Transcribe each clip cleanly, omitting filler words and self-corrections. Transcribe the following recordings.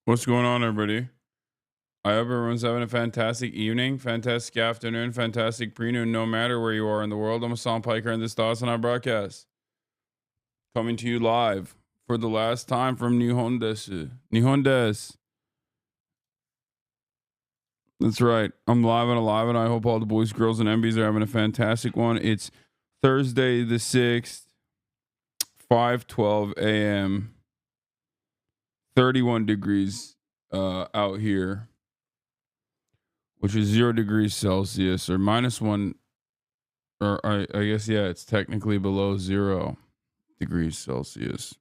What's going on, everybody? I hope everyone's having a fantastic evening, fantastic afternoon, fantastic pre-noon, no matter where you are in the world. I'm Hasan Piker, and this is the HasanAbi broadcast. Coming to you live for the last time from Nihon desu. That's right. I'm live and alive, and I hope all the boys, girls, and MBs are having a fantastic one. It's Thursday the 6th, 5:12 a.m., 31 degrees out here, which is 0 degrees Celsius or -1, or I guess, yeah, it's technically below 0 degrees Celsius.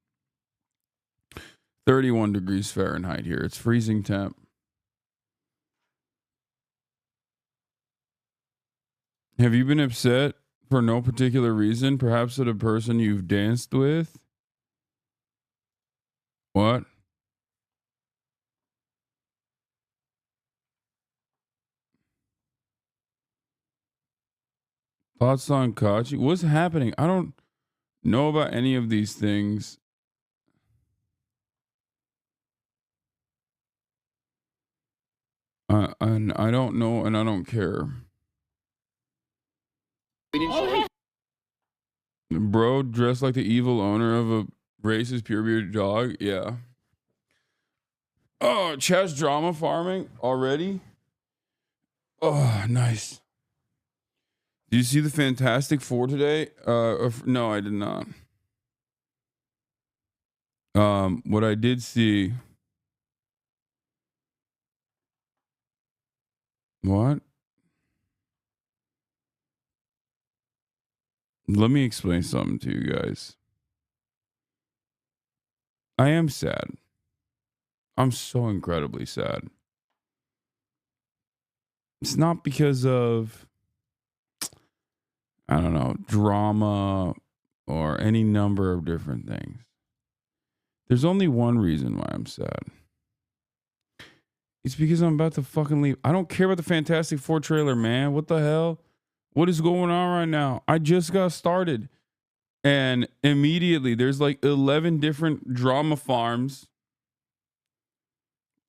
31 degrees Fahrenheit here. It's freezing temp. Have you been upset for no particular reason? Perhaps at a person you've danced with? What? Thoughts on Kachi? What's happening? I don't know about any of these things. And I don't know, and I don't care. Bro dressed like the evil owner of a racist purebred dog. Yeah. Oh, Chaz drama farming already? Oh, nice. Did you see the Fantastic Four today? No, I did not. What I did see. What? Let me explain something to you guys. I am sad. I'm so incredibly sad. It's not because of, I don't know, drama or any number of different things. There's only one reason why I'm sad. It's because I'm about to fucking leave. I don't care about the Fantastic Four trailer, man. What the hell? What is going on right now? I just got started. And immediately there's like 11 different drama farms.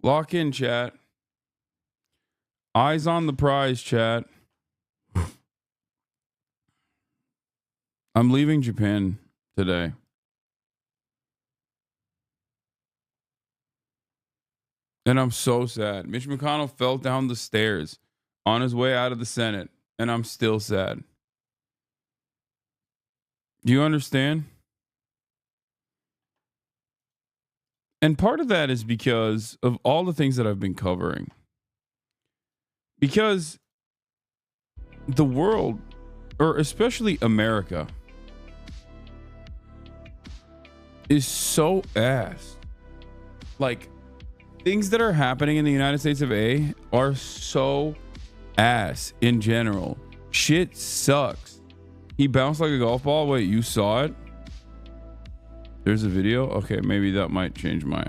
Lock in, chat. Eyes on the prize, chat. I'm leaving Japan today. And I'm so sad. Mitch McConnell fell down the stairs on his way out of the Senate. And I'm still sad. Do you understand? And part of that is because of all the things that I've been covering. Because the world, or especially America, is so ass. Like, things that are happening in the United States of A are so ass in general. Shit sucks. He bounced like a golf ball. Wait, you saw it? There's a video? Okay, maybe that might change my...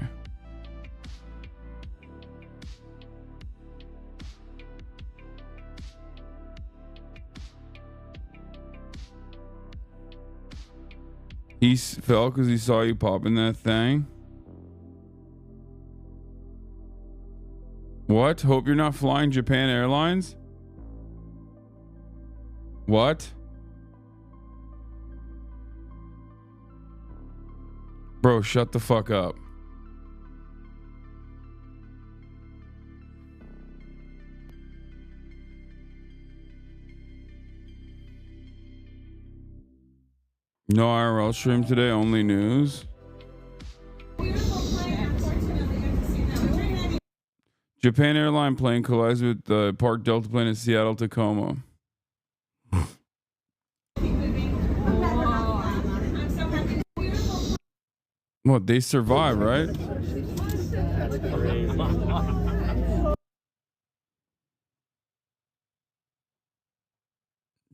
He fell because he saw you popping that thing? What? Hope you're not flying Japan Airlines? What? Bro, shut the fuck up. No IRL stream today, only news. Japan airline plane collides with the Park Delta plane in Seattle, Tacoma. What, they survived, right?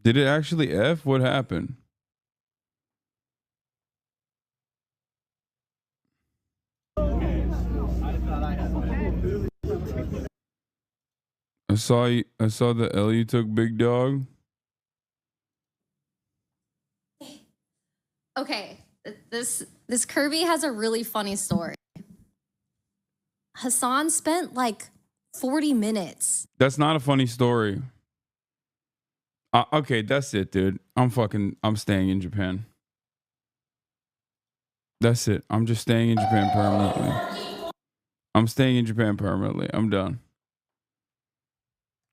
Did it actually F? What happened? I saw the L you took, big dog. Okay, this Kirby has a really funny story. Hasan spent like 40 minutes. That's not a funny story. Okay, that's it, dude. I'm staying in Japan. That's it. I'm just staying in Japan permanently. I'm staying in Japan permanently. I'm done.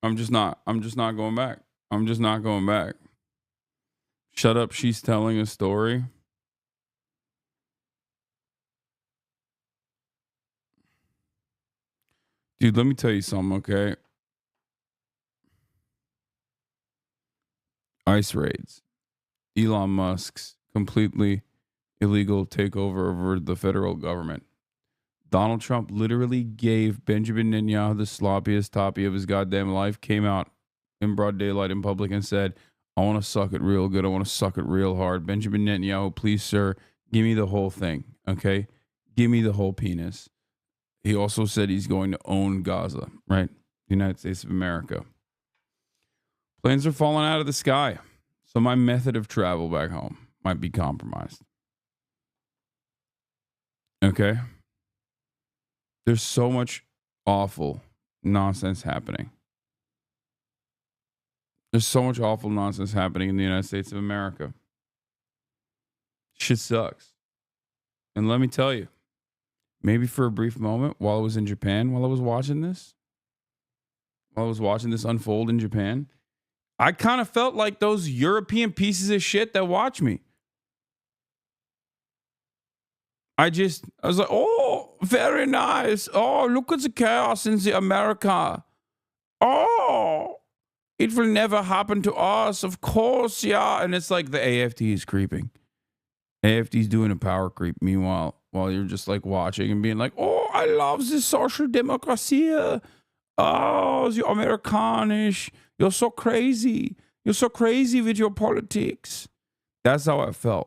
I'm just not going back. I'm just not going back. Shut up. She's telling a story. Dude, let me tell you something, okay? ICE raids. Elon Musk's completely illegal takeover over the federal government. Donald Trump literally gave Benjamin Netanyahu the sloppiest toppy of his goddamn life, came out in broad daylight in public and said, I want to suck it real good. I want to suck it real hard. Benjamin Netanyahu, please, sir, give me the whole thing, okay? Give me the whole penis. He also said he's going to own Gaza, right? The United States of America. Planes are falling out of the sky. So my method of travel back home might be compromised. Okay? There's so much awful nonsense happening. There's so much awful nonsense happening in the United States of America. Shit sucks. And let me tell you, maybe for a brief moment while I was in Japan, while I was watching this unfold in Japan, I kind of felt like those European pieces of shit that watch me. I was like, oh, very nice. Oh, look at the chaos in the America. Oh, it will never happen to us. Of course, yeah. And it's like the AFD is creeping. AFD is doing a power creep. Meanwhile, while you're just like watching and being like, oh, I love this social democracy. Oh, the Americanisch. You're so crazy. You're so crazy with your politics. That's how I felt.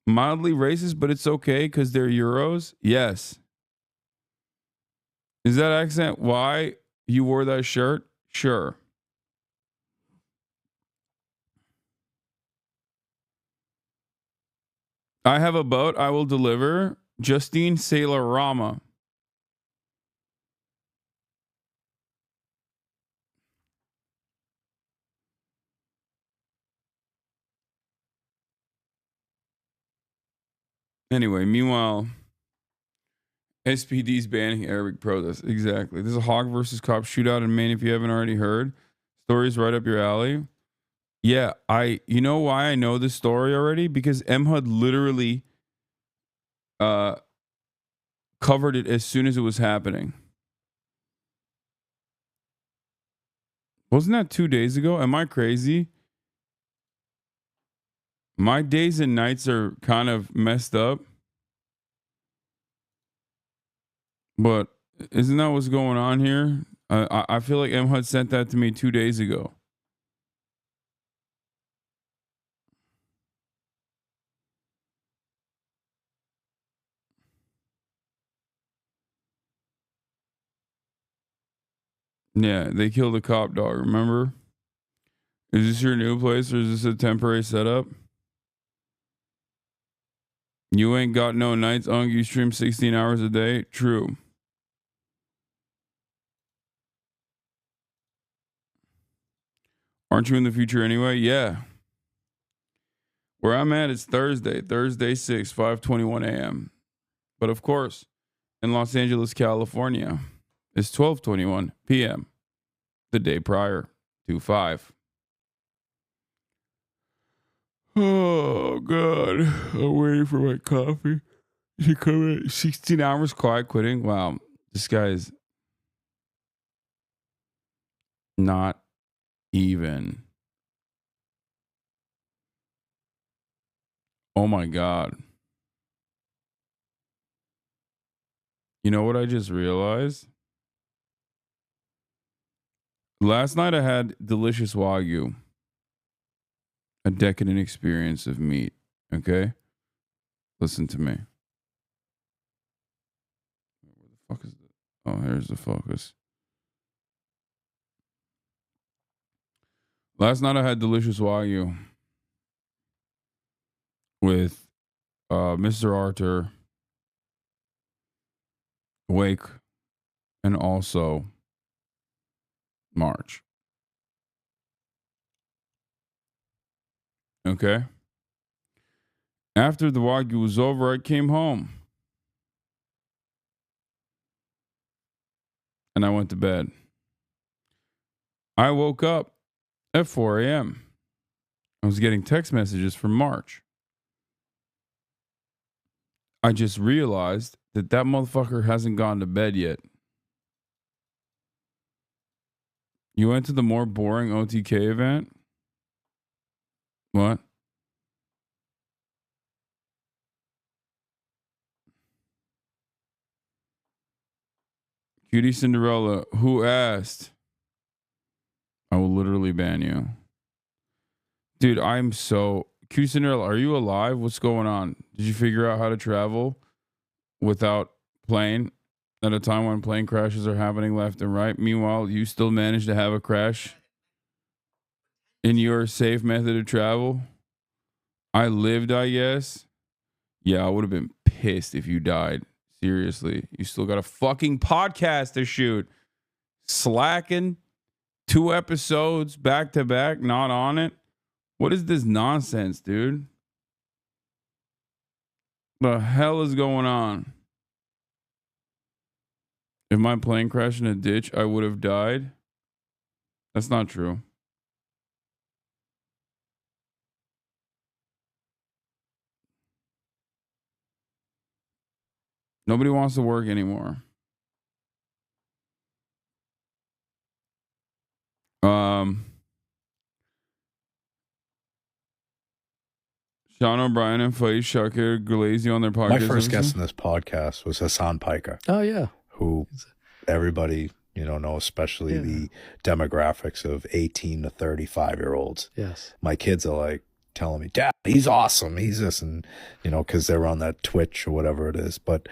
Mildly racist, but it's okay because they're Euros? Yes. Is that accent why you wore that shirt? Sure. I have a boat I will deliver. Justine Sailor Rama. Anyway, meanwhile, SPD's banning Arabic protests. Exactly. There's a hog versus cop shootout in Maine if you haven't already heard. Story's right up your alley. Yeah, you know why I know this story already? Because MHUD literally covered it as soon as it was happening. Wasn't that 2 days ago? Am I crazy? My days and nights are kind of messed up. But isn't that what's going on here? I feel like MHUD sent that to me 2 days ago. Yeah, they killed a cop dog, remember? Is this your new place or is this a temporary setup? You ain't got no nights, you stream 16 hours a day? True. Aren't you in the future anyway? Yeah. Where I'm at, it's Thursday 6, 5:21 a.m. But of course, in Los Angeles, California, it's 12:21 p.m. the day prior to 5. Oh God, I'm waiting for my coffee to come in. 16 hours quiet quitting. Wow, this guy is not even. Oh my God. You know what I just realized? Last night I had delicious Wagyu, a decadent experience of meat. Okay? Listen to me. Where the fuck is it? Oh, here's the focus. Last night I had delicious Wagyu with Mr. Arthur, Wake, and also March. Okay? After the Wagyu was over, I came home. And I went to bed. I woke up at 4 a.m. I was getting text messages from March. I just realized that motherfucker hasn't gone to bed yet. You went to the more boring OTK event? What? Cutie Cinderella, who asked? I will literally ban you. Dude, I'm so... Cutie Cinderella, are you alive? What's going on? Did you figure out how to travel without plane at a time when plane crashes are happening left and right? Meanwhile, you still managed to have a crash in your safe method of travel? I lived, I guess. Yeah, I would have been pissed if you died. Seriously. You still got a fucking podcast to shoot. Slacking. 2 episodes back to back, not on it. What is this nonsense, dude? The hell is going on? If my plane crashed in a ditch, I would have died. That's not true. Nobody wants to work anymore. Sean O'Brien and Faiz Shakir Glazy on their podcast. My first guest in this podcast was Hasan Piker. Oh, yeah. Who everybody, knows, especially the demographics of 18 to 35-year-olds. Yes. My kids are like telling me, Dad, he's awesome. He's this, and, because they're on that Twitch or whatever it is. But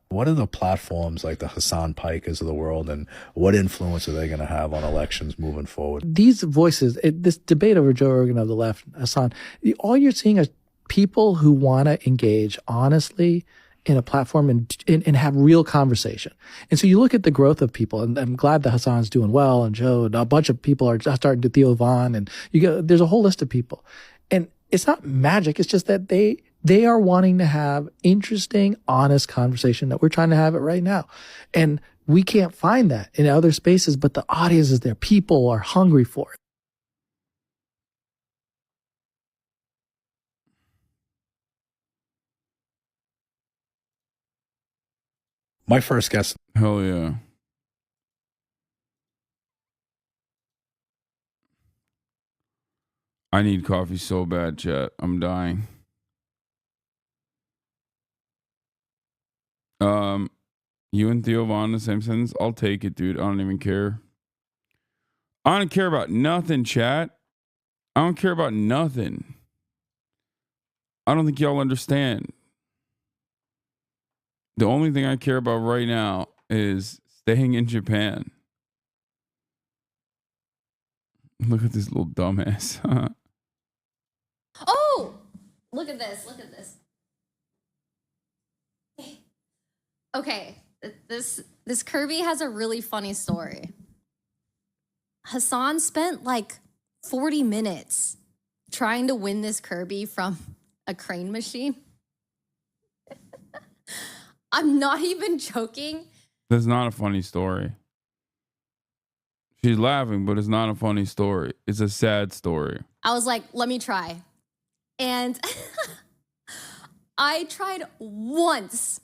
what are the platforms like the Hasan Pikers of the world, and what influence are they going to have on elections moving forward? These voices, this debate over Joe Rogan of the left, Hasan, all you're seeing are people who want to engage honestly in a platform and have real conversation. And so you look at the growth of people, and I'm glad that Hasan's doing well, and Joe, and a bunch of people are starting to Theo Von, and there's a whole list of people. And it's not magic. It's just that they are wanting to have interesting, honest conversation that we're trying to have it right now. And we can't find that in other spaces, but the audience is there. People are hungry for it. My first guest. Hell yeah. I need coffee so bad, chat. I'm dying. You and Theo Von in the same sentence? I'll take it, dude. I don't even care. I don't care about nothing, chat. I don't care about nothing. I don't think y'all understand. The only thing I care about right now is staying in Japan. Look at this little dumbass. Oh, look at this. Look at this. Okay, this Kirby has a really funny story. Hasan spent like 40 minutes trying to win this Kirby from a crane machine. I'm not even joking. That's not a funny story. She's laughing, but it's not a funny story. It's a sad story. I was like, let me try. And I tried once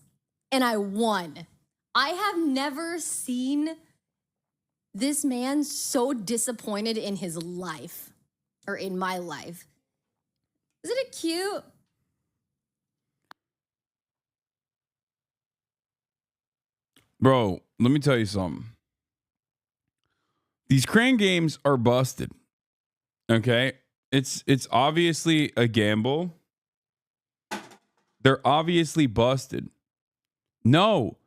and I won. I have never seen this man so disappointed in his life or in my life. Isn't it cute? Bro, let me tell you something. These crane games are busted. Okay? It's obviously a gamble. They're obviously busted. No.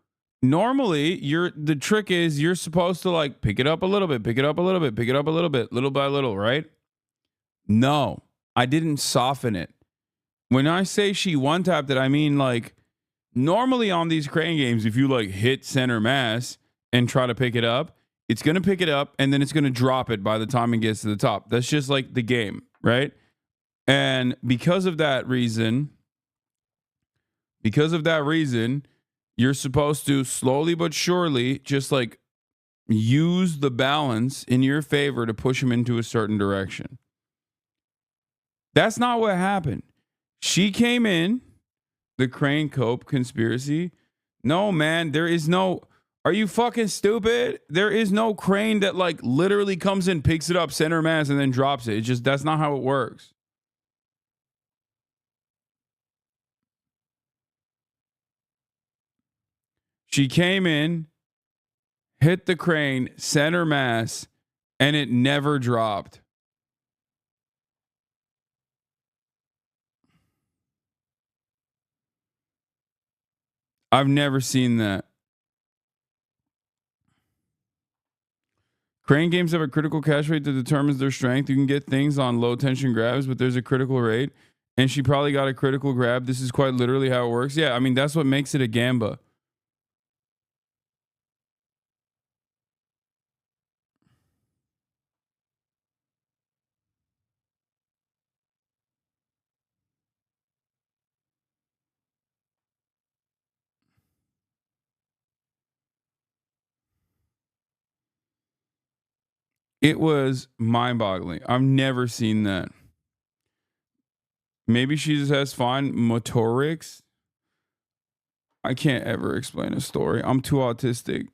Normally, the trick is you're supposed to like pick it up a little bit, pick it up a little bit, pick it up a little bit, little by little, right? No. I didn't soften it. When I say she one-tapped it, I mean like normally on these crane games, if you like hit center mass and try to pick it up, it's going to pick it up and then it's going to drop it by the time it gets to the top. That's just like the game, right? And because of that reason, you're supposed to slowly but surely just like use the balance in your favor to push him into a certain direction. That's not what happened. She came in, the crane cope conspiracy. No, man, there is no. Are you fucking stupid? There is no crane that like literally comes in, picks it up, center mass, and then drops it. It's just, that's not how it works. She came in, hit the crane, center mass, and it never dropped. I've never seen that. Crane games have a critical catch rate that determines their strength. You can get things on low tension grabs, but there's a critical rate. And she probably got a critical grab. This is quite literally how it works. Yeah, I mean, that's what makes it a gamba. It was mind-boggling. I've never seen that. Maybe she just has fine motorics. I can't ever explain a story. I'm too autistic.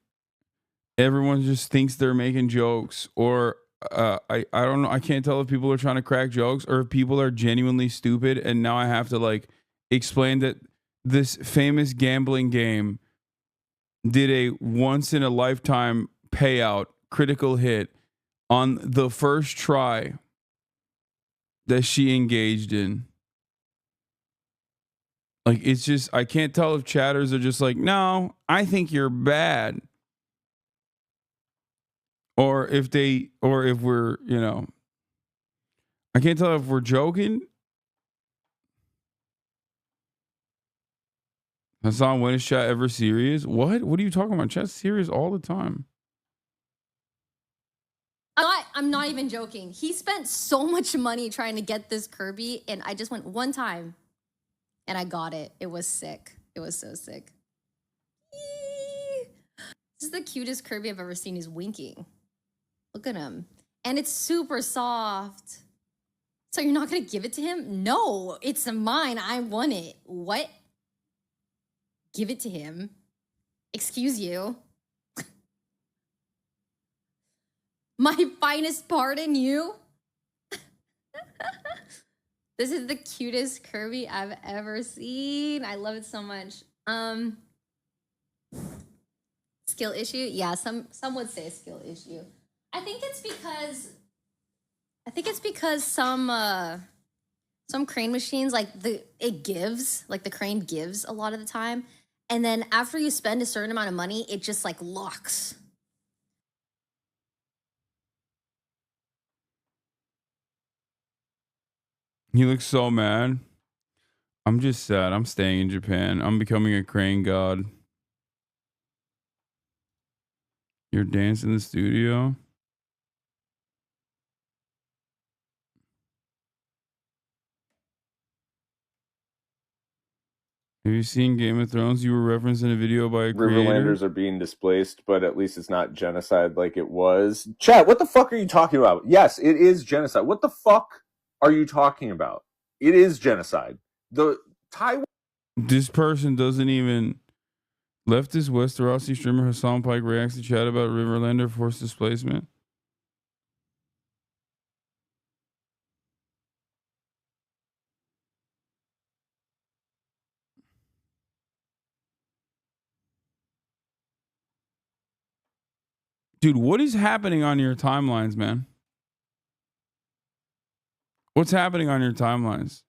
Everyone just thinks they're making jokes, or I don't know. I can't tell if people are trying to crack jokes or if people are genuinely stupid. And now I have to like explain that this famous gambling game did a once in a lifetime payout critical hit on the first try that she engaged in. Like, it's just, I can't tell if chatters are just like, no, I think you're bad. Or if we're, you know, I can't tell if we're joking. Hasan, when is chat ever serious? What? What are you talking about? Chat's serious all the time. I'm not even joking. He spent so much money trying to get this Kirby, and I just went one time, and I got it. It was sick. It was so sick. This is the cutest Kirby I've ever seen. He's winking. Look at him. And it's super soft. So you're not going to give it to him? No, it's mine. I want it. What? Give it to him. Excuse you. My finest part in you. This is the cutest Kirby I've ever seen. I love it so much. Skill issue? Yeah, some would say skill issue. I think it's because some crane machines the crane gives a lot of the time, and then after you spend a certain amount of money, it just like locks. He looks so mad. I'm just sad. I'm staying in Japan. I'm becoming a crane god. You're dancing in the studio? Have you seen Game of Thrones? You were referenced in a video by a creator. Riverlanders are being displaced, but at least it's not genocide like it was. Chat, what the fuck are you talking about? Yes, it is genocide. What the fuck are you talking about? It is genocide. The Taiwan. This person doesn't even. Leftist Westerosi streamer Hasan Pike reacts to chat about Riverlander forced displacement. Dude, what is happening on your timelines, man? What's happening on your timelines?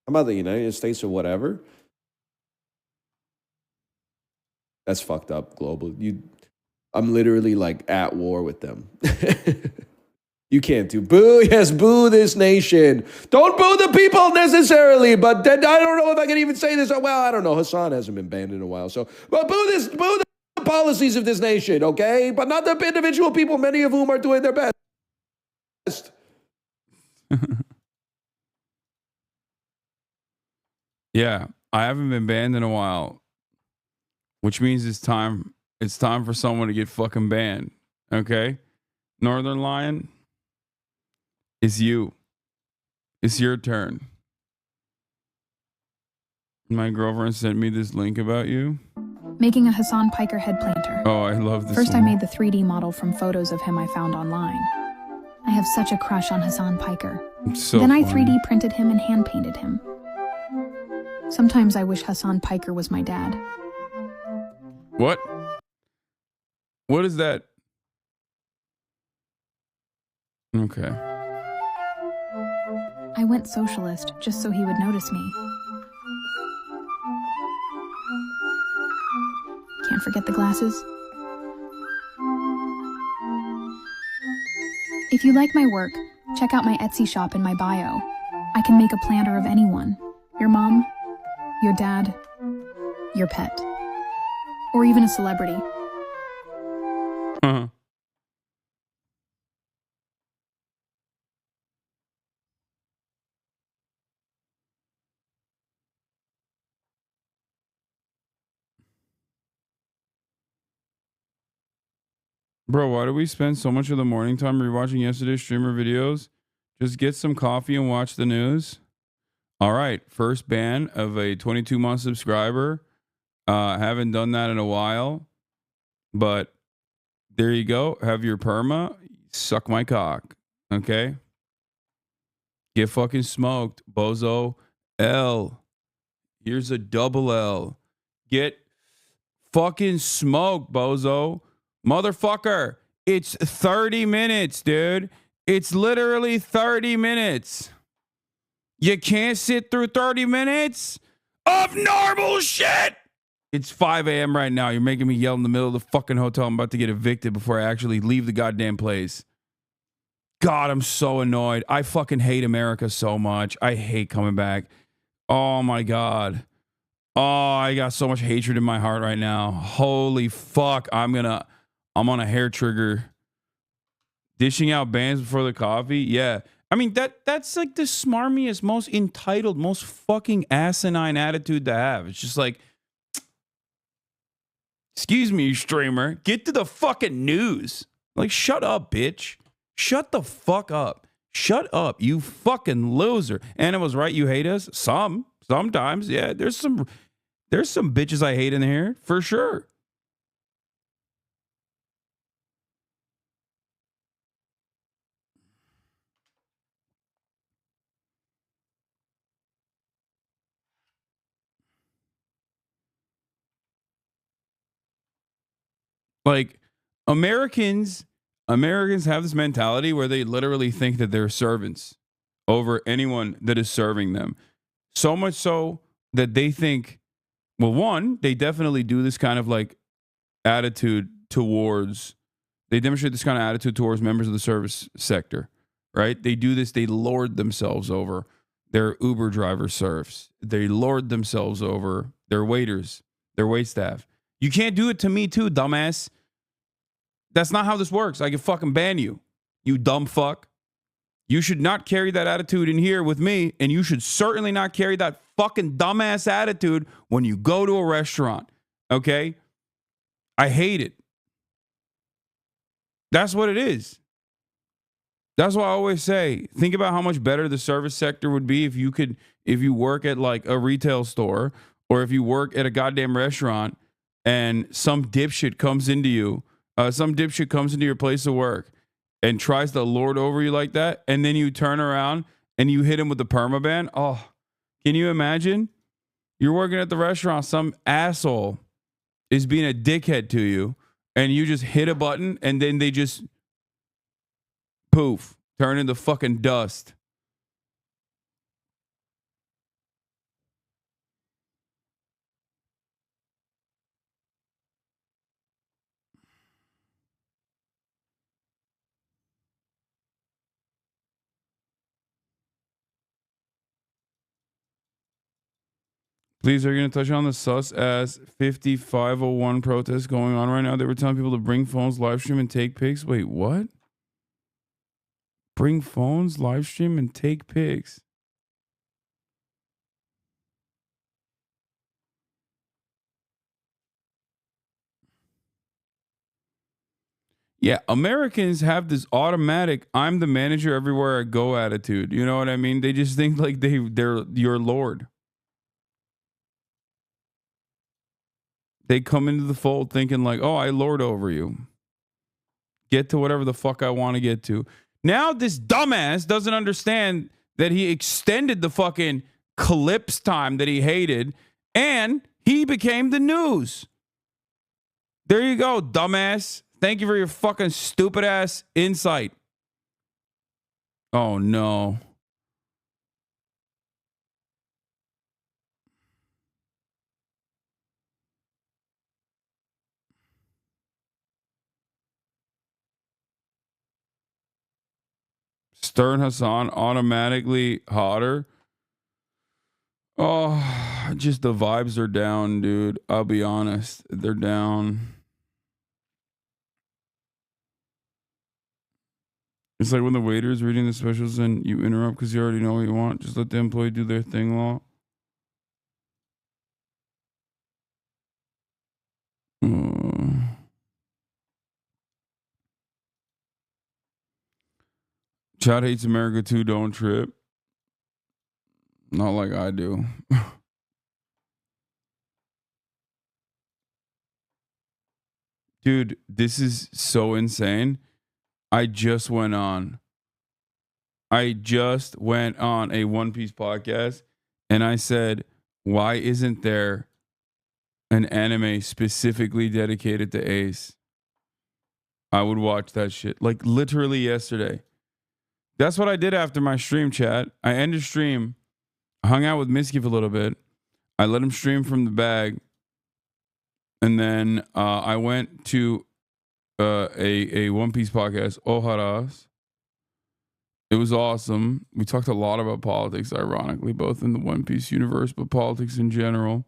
How about the United States or whatever? That's fucked up, global. I'm literally like at war with them. You can't do boo. Yes, boo this nation. Don't boo the people necessarily, but then I don't know if I can even say this. Well, I don't know. Hasan hasn't been banned in a while, so but boo the policies of this nation, okay? But not the individual people, many of whom are doing their best. Yeah, I haven't been banned in a while, which means it's time for someone to get fucking banned. Okay? Northern Lion, it's you. It's your turn. My girlfriend sent me this link about you. Making a Hasan Piker head planter. Oh, I love this. First, one. I made the 3D model from photos of him I found online. I have such a crush on Hasan Piker. So then I funny. 3D printed him and hand painted him. Sometimes I wish Hasan Piker was my dad. What? What is that? Okay. I went socialist just so he would notice me. Can't forget the glasses. If you like my work, check out my Etsy shop in my bio. I can make a planter of anyone. Your mom, your dad, your pet, or even a celebrity. Uh-huh. Bro, why do we spend so much of the morning time rewatching yesterday's streamer videos? Just get some coffee and watch the news. All right, first ban of a 22-month subscriber. Haven't done that in a while, but there you go. Have your perma. Suck my cock. Okay? Get fucking smoked, bozo. L. Here's a double L. Get fucking smoked, bozo. Motherfucker, it's 30 minutes, dude. It's literally 30 minutes. You can't sit through 30 minutes of normal shit. It's 5 a.m. right now. You're making me yell in the middle of the fucking hotel. I'm about to get evicted before I actually leave the goddamn place. God, I'm so annoyed. I fucking hate America so much. I hate coming back. Oh my God. Oh, I got so much hatred in my heart right now. Holy fuck. I'm on a hair trigger. Dishing out bans before the coffee? Yeah. I mean, that's like the smarmiest, most entitled, most fucking asinine attitude to have. It's just like, excuse me, you streamer. Get to the fucking news. Like, shut up, bitch. Shut the fuck up. Shut up, you fucking loser. Anna was right, you hate us? Sometimes, yeah. There's some bitches I hate in here, for sure. Like, Americans have this mentality where they literally think that they're servants over anyone that is serving them. So much so that they think, well, one, they definitely do this kind of like attitude towards, they demonstrate this kind of attitude towards members of the service sector, right? They do this, they lord themselves over their Uber driver serfs. They lord themselves over their waiters, their waitstaff. You can't do it to me too, dumbass. That's not how this works. I can fucking ban you, you dumb fuck. You should not carry that attitude in here with me, and you should certainly not carry that fucking dumbass attitude when you go to a restaurant, okay? I hate it. That's what it is. That's why I always say, think about how much better the service sector would be if you work at like a retail store or if you work at a goddamn restaurant and some dipshit comes into your place of work and tries to lord over you like that, and then you turn around and you hit him with the permaban. Oh, can you imagine? You're working at the restaurant, some asshole is being a dickhead to you, and you just hit a button, and then they just poof, turn into fucking dust. Please, are you going to touch on the sus ass 5501 protest going on right now? They were telling people to bring phones, live stream, and take pics. Wait, what? Bring phones, live stream, and take pics. Yeah, Americans have this automatic "I'm the manager everywhere I go" attitude. You know what I mean? They just think like they're your lord. They come into the fold thinking like, "Oh, I lord over you. Get to whatever the fuck I want to get to." Now this dumbass doesn't understand that he extended the fucking clips time that he hated, and he became the news. There you go, dumbass. Thank you for your fucking stupid ass insight. Oh no. Stern Hasan automatically hotter. Oh, just the vibes are down, dude. I'll be honest. They're down. It's like when the waiter is reading the specials and you interrupt because you already know what you want. Just let the employee do their thing, law. Chad hates America too. Don't trip. Not like I do. Dude, this is so insane. I just went on a One Piece podcast and I said, why isn't there an anime specifically dedicated to Ace? I would watch that shit. Like literally yesterday. That's what I did after my stream, chat. I ended stream, hung out with Misky for a little bit. I let him stream from the bag. And then I went to a One Piece podcast, Oharas. It was awesome. We talked a lot about politics, ironically, both in the One Piece universe, but politics in general.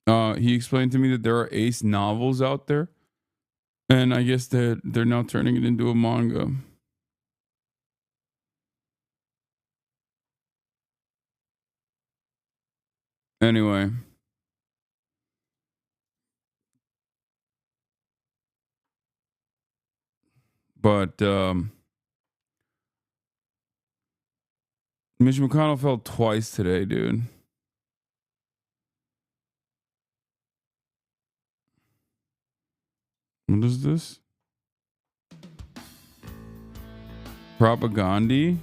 He explained to me that there are Ace novels out there. And I guess they're now turning it into a manga. Anyway. But Mitch McConnell fell twice today, dude. What is this? Propaganda?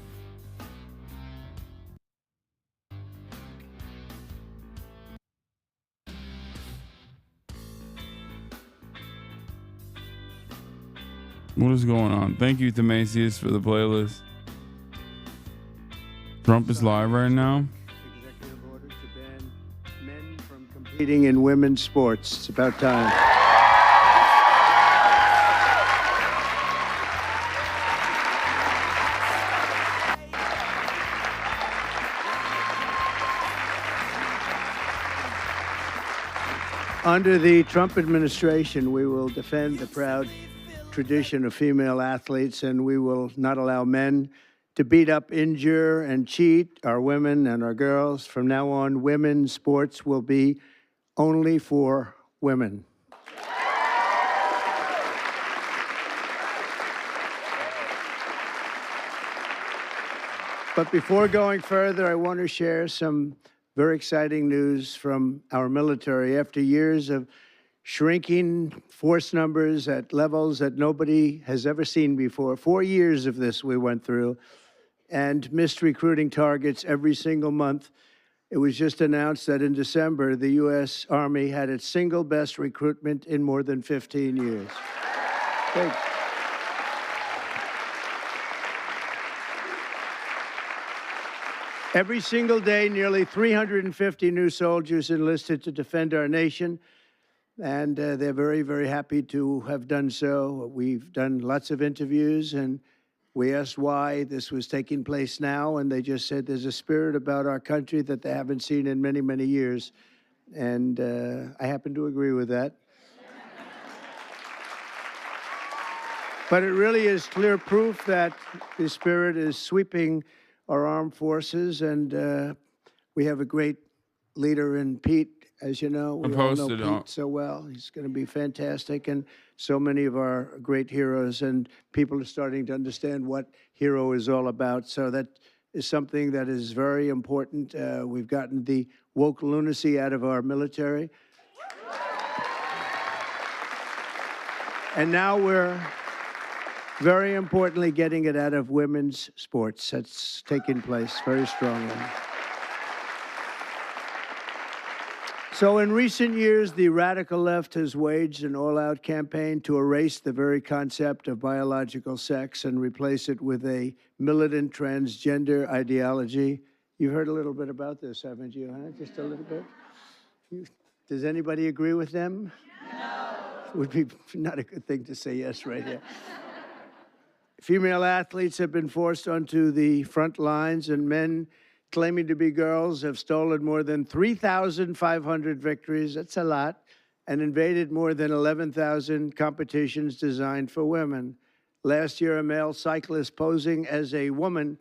What is going on? Thank you, Themasius, for the playlist. Trump is live right now. Executive order to ban men from competing in women's sports. It's about time. Under the Trump administration, we will defend the proud tradition of female athletes, and we will not allow men to beat up, injure, and cheat our women and our girls. From now on, women's sports will be only for women. But before going further, I want to share some very exciting news from our military. After years of shrinking force numbers at levels that nobody has ever seen before, 4 years of this we went through, and missed recruiting targets every single month, it was just announced that in December, the U.S. Army had its single best recruitment in more than 15 years. Thanks. Every single day, nearly 350 new soldiers enlisted to defend our nation, and they're very, very happy to have done so. We've done lots of interviews, and we asked why this was taking place now, and they just said there's a spirit about our country that they haven't seen in many, many years, and I happen to agree with that. But it really is clear proof that the spirit is sweeping our armed forces, and we have a great leader in Pete, as you know. We all know Pete so well. He's going to be fantastic, and so many of our great heroes, and people are starting to understand what hero is all about. So that is something that is very important. We've gotten the woke lunacy out of our military. And now we're very importantly getting it out of women's sports. That's taking place very strongly. So in recent years, the radical left has waged an all-out campaign to erase the very concept of biological sex and replace it with a militant transgender ideology. You've heard a little bit about this, haven't you, huh? Just a little bit? Does anybody agree with them? No. Would be not a good thing to say yes right here. Female athletes have been forced onto the front lines, and men claiming to be girls have stolen more than 3,500 victories, that's a lot, and invaded more than 11,000 competitions designed for women. Last year, a male cyclist posing as a woman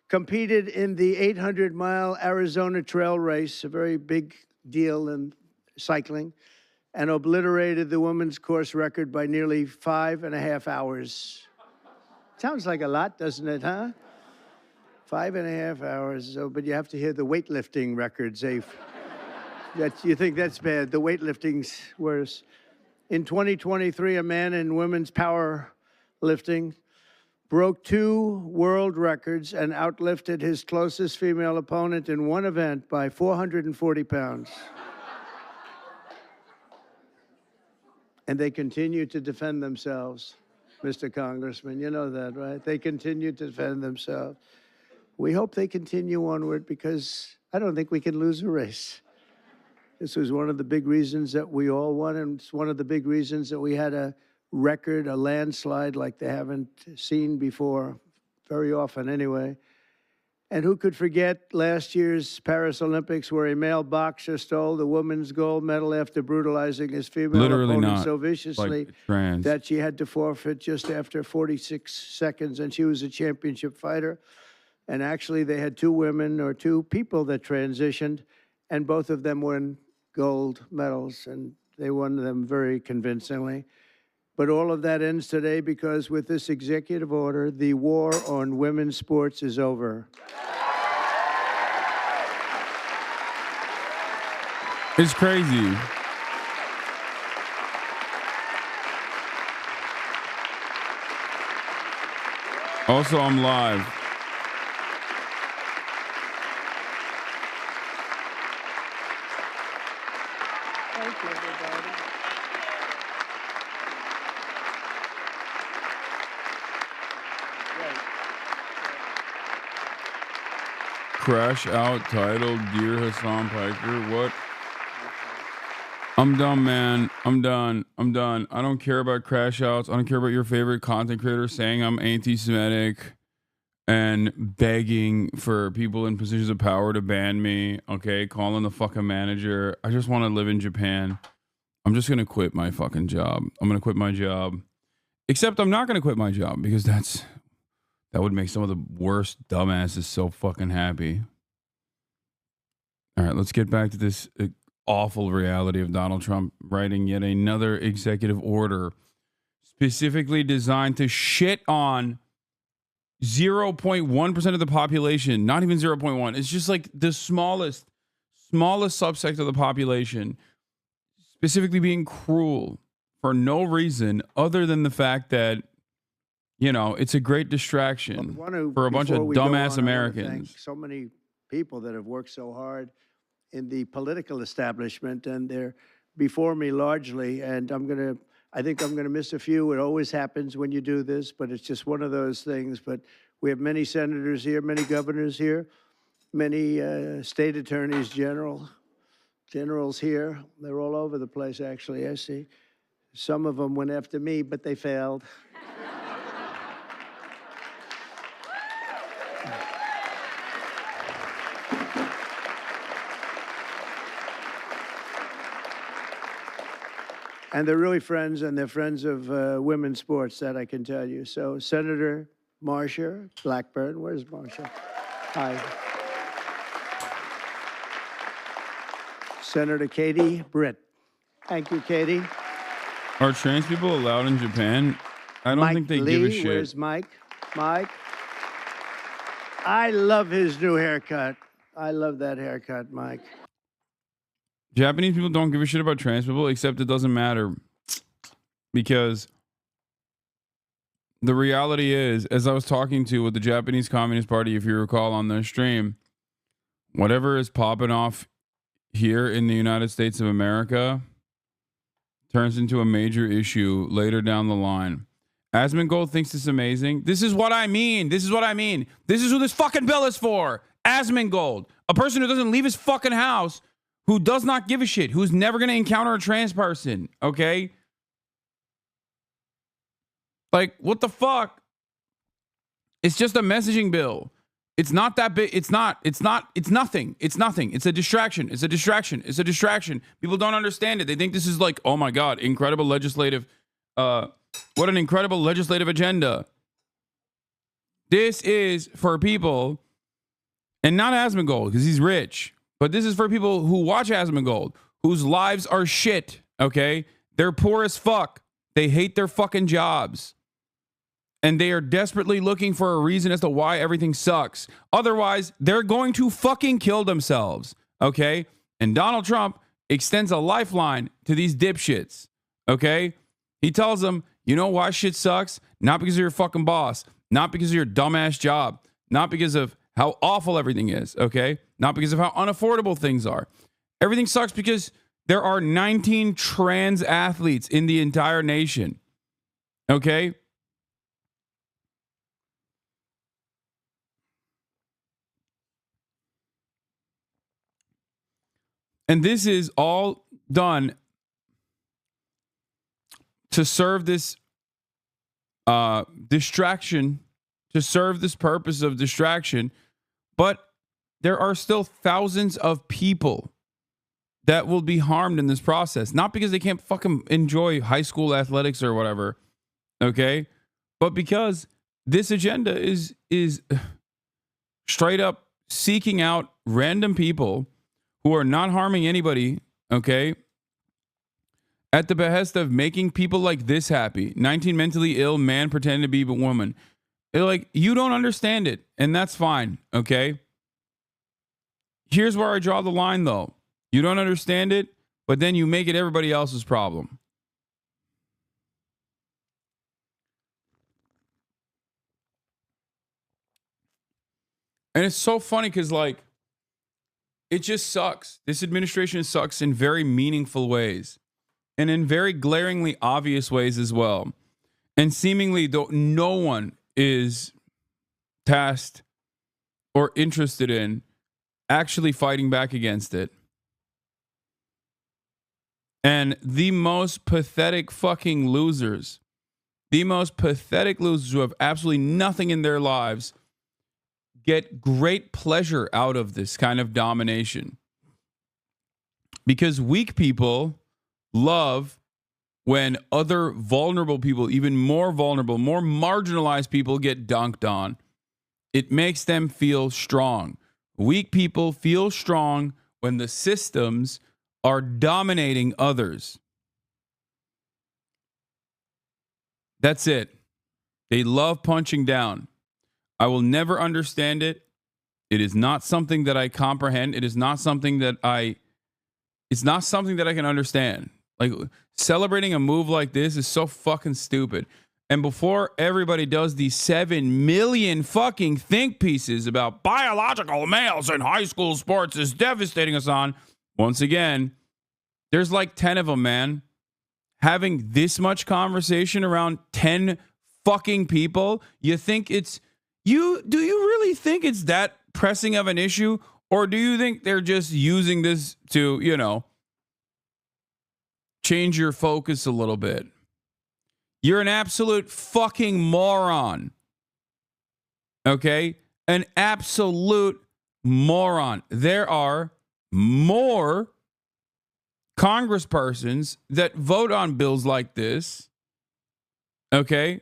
competed in the 800-mile Arizona Trail Race, a very big deal in cycling, and obliterated the women's course record by nearly 5.5 hours. Sounds like a lot, doesn't it, huh? 5.5 hours, but you have to hear the weightlifting records. You think that's bad. The weightlifting's worse. In 2023, a man in women's powerlifting broke 2 world records and outlifted his closest female opponent in one event by 440 pounds. And they continue to defend themselves. Mr. Congressman, you know that, right? They continue to defend themselves. We hope they continue onward because I don't think we can lose a race. This was one of the big reasons that we all won, and it's one of the big reasons that we had a record, a landslide like they haven't seen before, very often anyway. And who could forget last year's Paris Olympics where a male boxer stole the women's gold medal after brutalizing his female opponent so viciously that she had to forfeit just after 46 seconds, and she was a championship fighter. And actually, they had 2 women or 2 people that transitioned, and both of them won gold medals, and they won them very convincingly. But all of that ends today because with this executive order, the war on women's sports is over. It's crazy. Also, I'm live. Thank you, everybody. Crash Out titled Dear Hasan Piker. What? I'm done, man. I'm done. I don't care about crash outs. I don't care about your favorite content creator saying I'm anti-Semitic and begging for people in positions of power to ban me. Okay, calling the fucking manager. I just want to live in Japan. I'm just going to quit my fucking job. I'm going to quit my job. Except I'm not going to quit my job because that would make some of the worst dumbasses so fucking happy. All right, let's get back to this awful reality of Donald Trump writing yet another executive order specifically designed to shit on 0.1% of the population, not even 0.1. It's just like the smallest subsect of the population, specifically being cruel for no reason other than the fact that, it's a great distraction for a bunch of dumbass Americans. So many people that have worked so hard in the political establishment, and they're before me largely, and I think I'm going to miss a few. It always happens when you do this, but it's just one of those things. But we have many senators here, many governors here, many state attorneys generals here. They're all over the place, actually. I see. Some of them went after me, but they failed. And they're really friends, and they're friends of women's sports, that I can tell you. So Senator Marsha Blackburn, where's Marsha? Hi. Senator Katie Britt. Thank you, Katie. Are trans people allowed in Japan? I don't Mike think they Lee, give a shit. Where's Mike? Mike. I love his new haircut. I love that haircut, Mike. Japanese people don't give a shit about trans people, except it doesn't matter. Because the reality is, as I was talking to with the Japanese Communist Party, if you recall on their stream, whatever is popping off here in the United States of America turns into a major issue later down the line. Asmongold thinks this is amazing. This is what I mean. This is what I mean. This is who this fucking bill is for. Asmongold. A person who doesn't leave his fucking house, who does not give a shit, who's never going to encounter a trans person, okay? Like, what the fuck? It's just a messaging bill. It's not that big. It's nothing. It's nothing. It's a distraction. It's a distraction. People don't understand it. They think this is like, oh my God, incredible legislative, what an incredible legislative agenda. This is for people, and not Asmongold, because he's rich. But this is for people who watch Asmongold, whose lives are shit, okay? They're poor as fuck. They hate their fucking jobs. And they are desperately looking for a reason as to why everything sucks. Otherwise, they're going to fucking kill themselves, okay? And Donald Trump extends a lifeline to these dipshits, okay? He tells them, you know why shit sucks? Not because of your fucking boss. Not because of your dumbass job. Not because of how awful everything is, okay? Not because of how unaffordable things are. Everything sucks because there are 19 trans athletes in the entire nation, okay? And this is all done to serve this distraction, to serve this purpose of distraction. But there are still thousands of people that will be harmed in this process. Not because they can't fucking enjoy high school athletics or whatever, okay? But because this agenda is straight up seeking out random people who are not harming anybody, okay? At the behest of making people like this happy. 19 mentally ill man pretending to be a woman. They're like, you don't understand it, and that's fine, okay? Here's where I draw the line, though. You don't understand it, but then you make it everybody else's problem. And it's so funny because, like, it just sucks. This administration sucks in very meaningful ways and in very glaringly obvious ways as well. And seemingly, though, no one is tasked or interested in actually fighting back against it. And the most pathetic fucking losers, the most pathetic losers who have absolutely nothing in their lives, get great pleasure out of this kind of domination. Because weak people love when other vulnerable people, even more vulnerable, more marginalized people get dunked on. It makes them feel strong. Weak people feel strong when the systems are dominating others. That's it. They love punching down. I will never understand it. It is not something that I comprehend. It is not something that it's not something that I can understand. Like, celebrating a move like this is so fucking stupid. And before everybody does these 7 million fucking think pieces about biological males in high school sports is devastating us on, once again, there's like 10 of them, man. Having this much conversation around 10 fucking people, you think it's, do you really think it's that pressing of an issue? Or do you think they're just using this to, you know, change your focus a little bit? You're an absolute fucking moron. Okay? An absolute moron. There are more congresspersons that vote on bills like this, okay,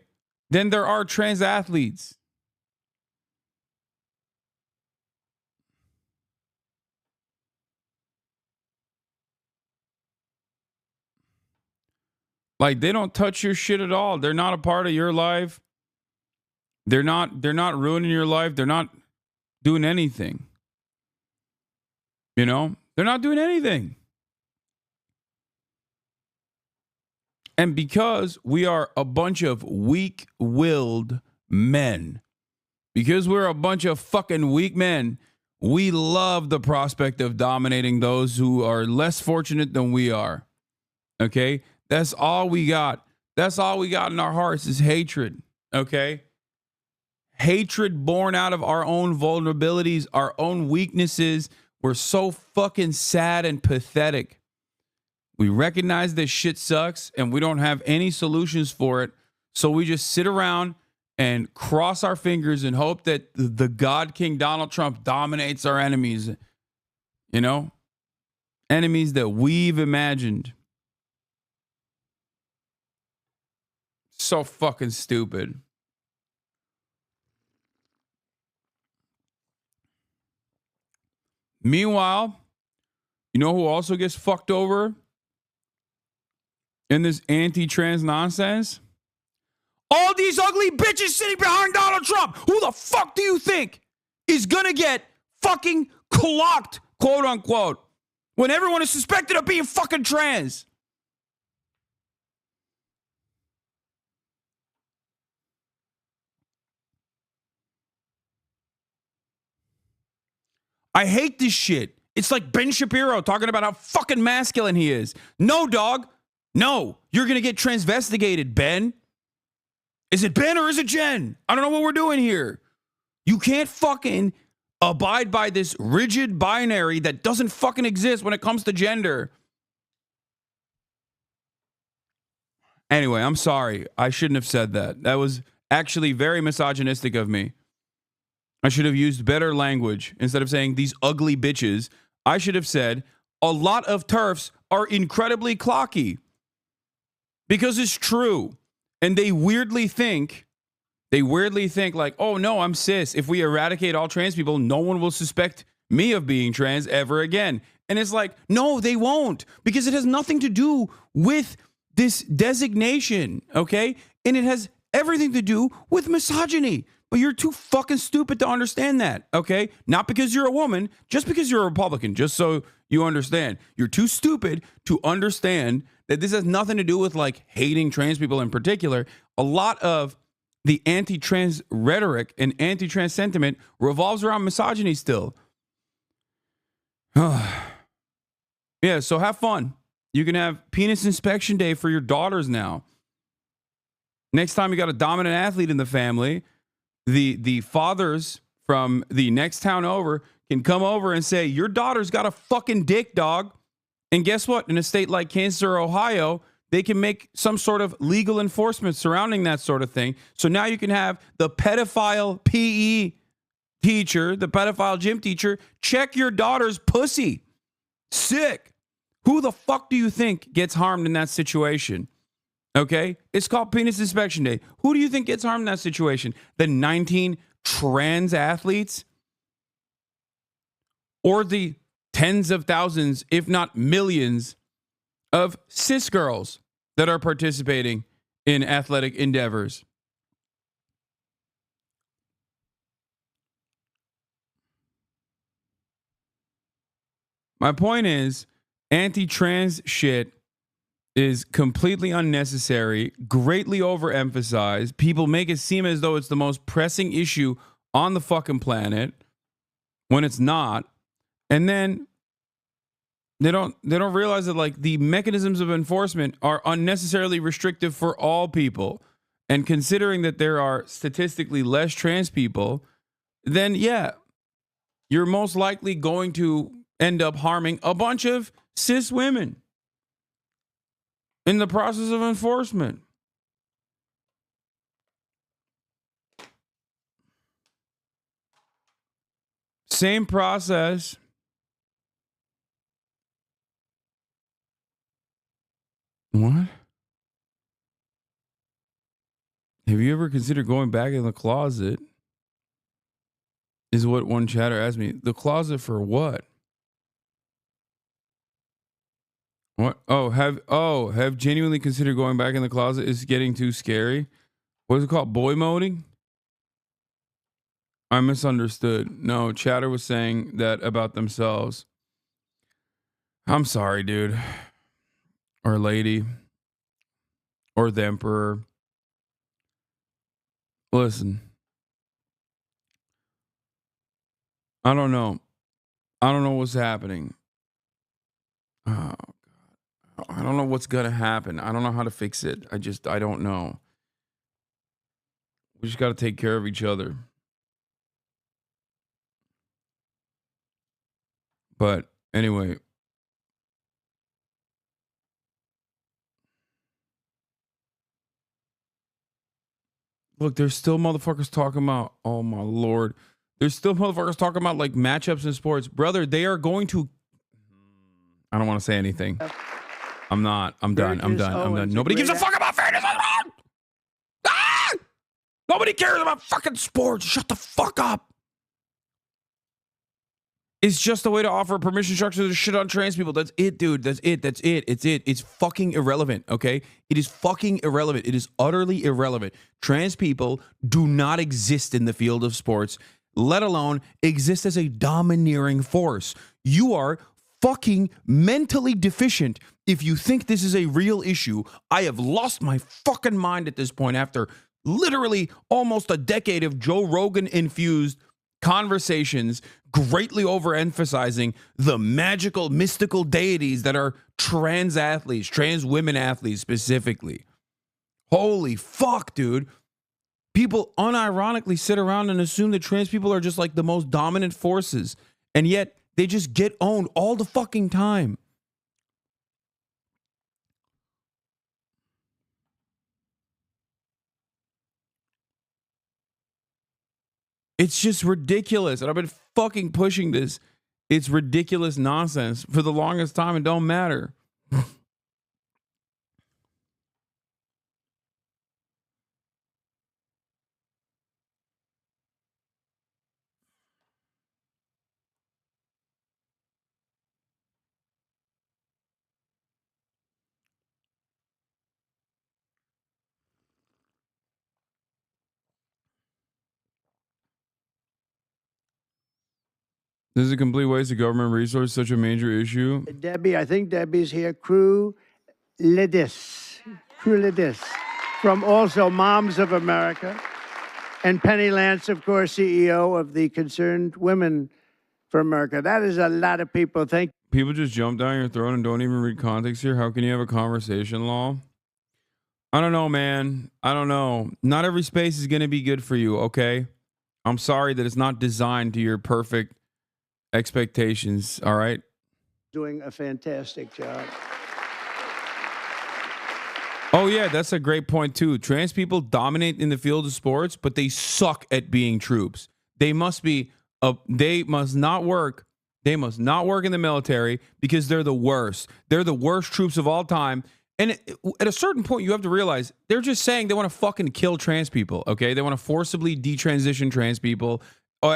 than there are trans athletes. Like, they don't touch your shit at all. They're not a part of your life. They're not ruining your life. They're not doing anything. You know? They're not doing anything. And because we are a bunch of weak-willed men, because we're a bunch of fucking weak men, we love the prospect of dominating those who are less fortunate than we are. Okay? That's all we got. That's all we got in our hearts is hatred. Okay? Hatred born out of our own vulnerabilities, our own weaknesses. We're so fucking sad and pathetic. We recognize this shit sucks and we don't have any solutions for it. So we just sit around and cross our fingers and hope that the God King Donald Trump dominates our enemies. You know? Enemies that we've imagined. So fucking stupid. Meanwhile, you know who also gets fucked over in this anti-trans nonsense? All these ugly bitches sitting behind Donald Trump. Who the fuck do you think is gonna get fucking clocked, quote unquote, when everyone is suspected of being fucking trans? I hate this shit. It's like Ben Shapiro talking about how fucking masculine he is. No, dog. No. You're going to get transvestigated, Ben. Is it Ben or is it Jen? I don't know what we're doing here. You can't fucking abide by this rigid binary that doesn't fucking exist when it comes to gender. Anyway, I'm sorry. I shouldn't have said that. That was actually very misogynistic of me. I should have used better language. Instead of saying these ugly bitches, I should have said a lot of TERFs are incredibly clocky. Because it's true. And they weirdly think like, oh no, I'm cis. If we eradicate all trans people, no one will suspect me of being trans ever again. And it's like, no, they won't. Because it has nothing to do with this designation, okay? And it has everything to do with misogyny. But you're too fucking stupid to understand that, okay? Not because you're a woman, just because you're a Republican, just so you understand. You're too stupid to understand that this has nothing to do with, like, hating trans people in particular. A lot of the anti-trans rhetoric and anti-trans sentiment revolves around misogyny still. Yeah, so have fun. You can have penis inspection day for your daughters now. Next time you got a dominant athlete in the family, the fathers from the next town over can come over and say, your daughter's got a fucking dick, dog. And guess what? In a state like Kansas or Ohio, they can make some sort of legal enforcement surrounding that sort of thing. So now you can have the pedophile PE teacher, the pedophile gym teacher, check your daughter's pussy. Sick. Who the fuck do you think gets harmed in that situation? Okay? It's called Penis Inspection Day. Who do you think gets harmed in that situation? The 19 trans athletes? Or the tens of thousands, if not millions, of cis girls that are participating in athletic endeavors? My point is, anti-trans shit is completely unnecessary, greatly overemphasized. People make it seem as though it's the most pressing issue on the fucking planet when it's not. And then they don't realize that like the mechanisms of enforcement are unnecessarily restrictive for all people. And considering that there are statistically less trans people, then yeah, you're most likely going to end up harming a bunch of cis women in the process of enforcement. Same process. What? Have you ever considered going back in the closet? Is what one chatter asked me. The closet for what? What? Have genuinely considered going back in the closet? Is getting too scary? What is it called? Boy moding? I misunderstood. No, chatter was saying that about themselves. I'm sorry, dude. Or lady. Or the emperor. Listen. I don't know. I don't know what's happening. Oh, God. I don't know what's going to happen. I don't know how to fix it. I don't know. We just got to take care of each other. But anyway. Look, there's still motherfuckers talking about, oh my Lord. There's still motherfuckers talking about like matchups in sports. Brother, they are going to, I don't want to say anything. I'm not. I'm done. I'm done. Nobody gives a fuck about fairness. Ah! Nobody cares about fucking sports. Shut the fuck up. It's just a way to offer permission structure to shit on trans people. That's it, dude. That's it. It's fucking irrelevant, okay? It is fucking irrelevant. It is utterly irrelevant. Trans people do not exist in the field of sports, let alone exist as a domineering force. You are fucking mentally deficient if you think this is a real issue. I have lost my fucking mind at this point after literally almost a decade of Joe Rogan-infused conversations greatly overemphasizing the magical, mystical deities that are trans athletes, trans women athletes specifically. Holy fuck, dude. People unironically sit around and assume that trans people are just like the most dominant forces, and yet they just get owned all the fucking time. It's just ridiculous. And I've been fucking pushing this. It's ridiculous nonsense for the longest time. It don't matter. This is a complete waste of government resource, such a major issue. Debbie, I think Debbie's here. Crew Lidis from also Moms of America. And Penny Lance, of course, CEO of the Concerned Women for America. That is a lot of people. Thank you. People just jump down your throat and don't even read context here. How can you have a conversation, Law? I don't know, man. I don't know. Not every space is going to be good for you, okay? I'm sorry that it's not designed to your perfect expectations, all right? Doing a fantastic job. Oh, yeah, that's a great point, too. Trans people dominate in the field of sports, but they suck at being troops. They must not work in the military because they're the worst. They're the worst troops of all time. And at a certain point, you have to realize they're just saying they want to fucking kill trans people, okay? They want to forcibly detransition trans people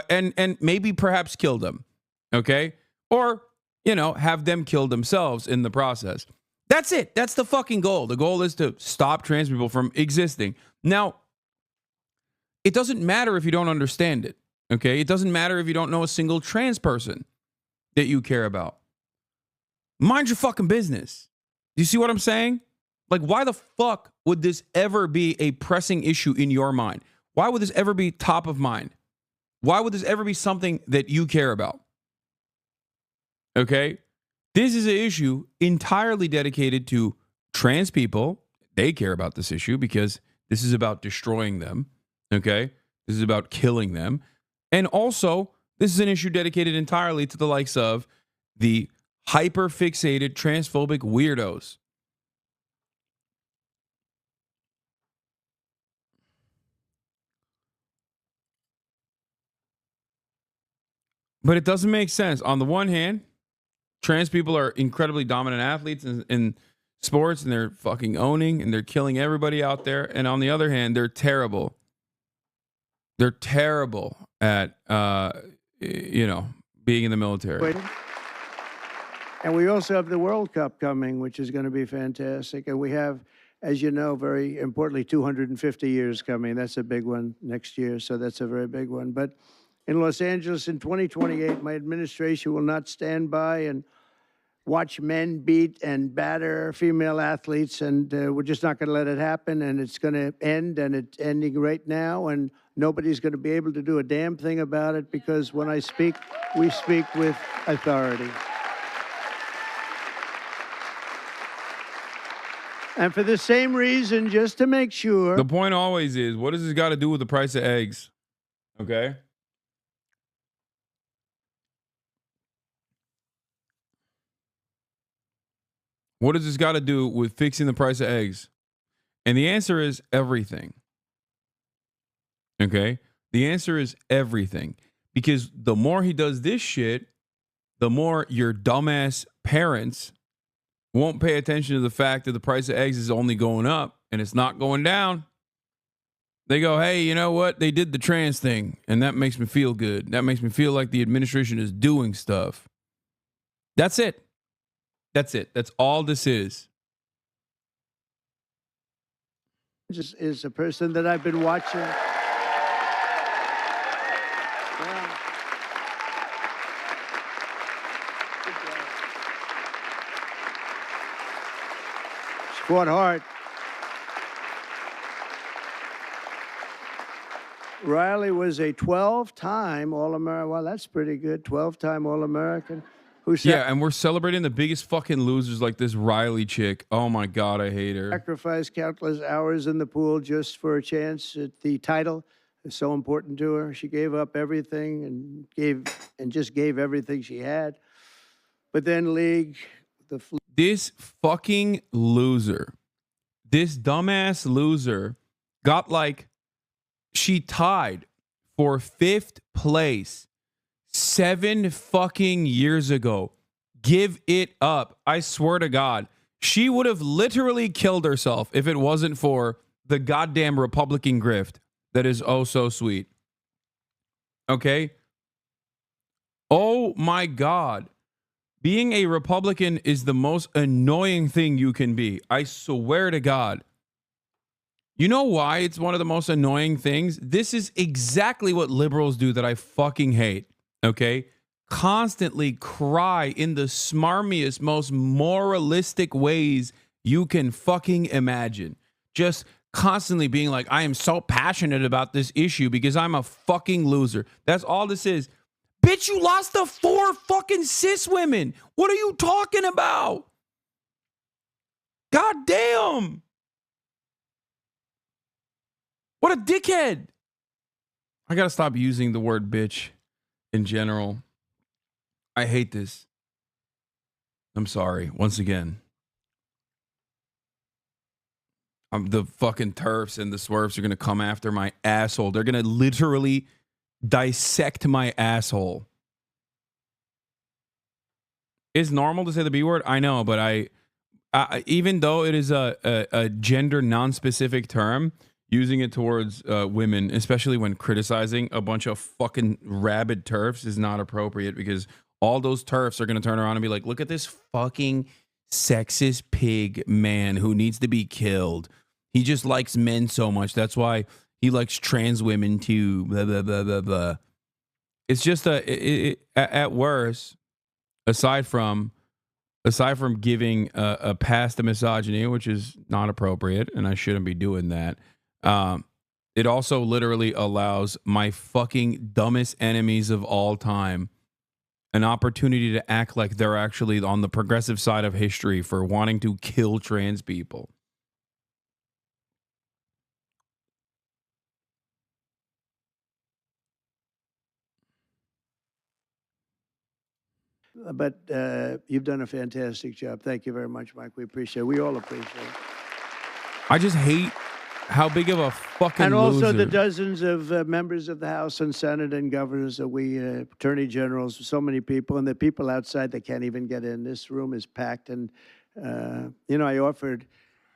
and maybe perhaps kill them, okay? Or, have them kill themselves in the process. That's it. That's the fucking goal. The goal is to stop trans people from existing. Now, it doesn't matter if you don't understand it, okay? It doesn't matter if you don't know a single trans person that you care about. Mind your fucking business. Do you see what I'm saying? Like, why the fuck would this ever be a pressing issue in your mind? Why would this ever be top of mind? Why would this ever be something that you care about? Okay? This is an issue entirely dedicated to trans people. They care about this issue because this is about destroying them. Okay? This is about killing them. And also, this is an issue dedicated entirely to the likes of the hyper-fixated transphobic weirdos. But it doesn't make sense. On the one hand, trans people are incredibly dominant athletes in sports, and they're fucking owning and they're killing everybody out there. And on the other hand, they're terrible. They're terrible at, being in the military. And we also have the World Cup coming, which is going to be fantastic. And we have, as you know, very importantly, 250 years coming. That's a big one next year. So that's a very big one. But in Los Angeles in 2028, my administration will not stand by and watch men beat and batter female athletes. And we're just not going to let it happen. And it's going to end, and it's ending right now. And nobody's going to be able to do a damn thing about it, because when I speak, we speak with authority. And for the same reason, just to make sure. The point always is, what does this got to do with the price of eggs? Okay? What does this got to do with fixing the price of eggs? And the answer is everything. Okay? The answer is everything. Because the more he does this shit, the more your dumbass parents won't pay attention to the fact that the price of eggs is only going up and it's not going down. They go, hey, you know what? They did the trans thing, and that makes me feel good. That makes me feel like the administration is doing stuff. That's it. That's it. That's all this is. Just is a person that I've been watching. Fought hard. Riley was a 12-time All-American. Well, that's pretty good. 12-time All-American. Yeah, and we're celebrating the biggest fucking losers like this Riley chick. Oh my God, I hate her. Sacrificed countless hours in the pool just for a chance at the title. It's so important to her. She gave up everything and just gave everything she had. But then this fucking loser, this dumbass loser got she tied for 5th place 7 fucking years ago. Give it up. I swear to God. She would have literally killed herself if it wasn't for the goddamn Republican grift that is oh so sweet. Okay? Oh my God. Being a Republican is the most annoying thing you can be. I swear to God. You know why it's one of the most annoying things? This is exactly what liberals do that I fucking hate. Okay? Constantly cry in the smarmiest, most moralistic ways you can fucking imagine. Just constantly being like, I am so passionate about this issue because I'm a fucking loser. That's all this is. Bitch, you lost to 4 fucking cis women. What are you talking about? God damn. What a dickhead. I gotta stop using the word bitch in general. I hate this. I'm sorry. Once again. The fucking TERFs and the swerves are gonna come after my asshole. They're gonna literally dissect my asshole. It's normal to say the B word. I know, but I even though it is a gender non-specific term, using it towards women, especially when criticizing a bunch of fucking rabid TERFs, is not appropriate, because all those TERFs are going to turn around and be like, look at this fucking sexist pig man who needs to be killed. He just likes men so much. That's why he likes trans women too. Blah, blah, blah, blah, blah. It's just at worst, aside from aside from giving a pass to misogyny, which is not appropriate, and I shouldn't be doing that, it also literally allows my fucking dumbest enemies of all time an opportunity to act like they're actually on the progressive side of history for wanting to kill trans people. But you've done a fantastic job. Thank you very much, Mike. We appreciate it. We all appreciate it. I just hate how big of a fucking And also loser. the dozens of members of the House and Senate and governors that we, attorney generals, so many people, and the people outside that can't even get in. This room is packed. And, I offered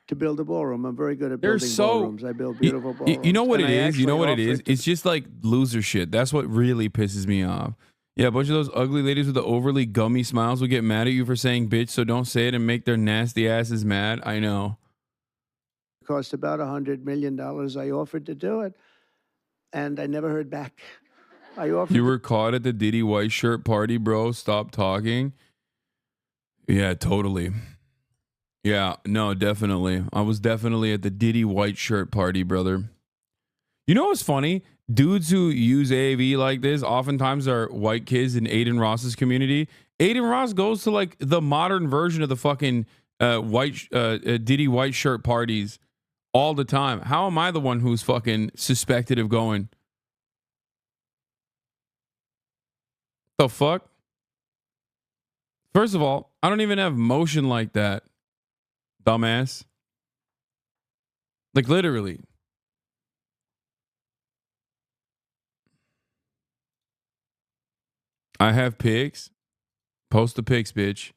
to build a ballroom. I'm very good at They're building so ballrooms. I build beautiful ballrooms. You know what And it I is? You know actually what it is? offered to- It's just like loser shit. That's what really pisses me off. Yeah, a bunch of those ugly ladies with the overly gummy smiles will get mad at you for saying bitch, so don't say it and make their nasty asses mad. I know. Cost about $100 million. I offered to do it, and I never heard back. I offered. You were caught at the Diddy white shirt party, bro. Stop talking. Yeah, totally. Yeah, no, definitely. I was definitely at the Diddy white shirt party, brother. You know what's funny? Dudes who use AAV like this oftentimes are white kids in Aiden Ross's community. Aiden Ross goes to like the modern version of the fucking Diddy white shirt parties all the time. How am I the one who's fucking suspected of going? The fuck? First of all, I don't even have motion like that, dumbass. Like literally. I have pics. Post the pics, bitch.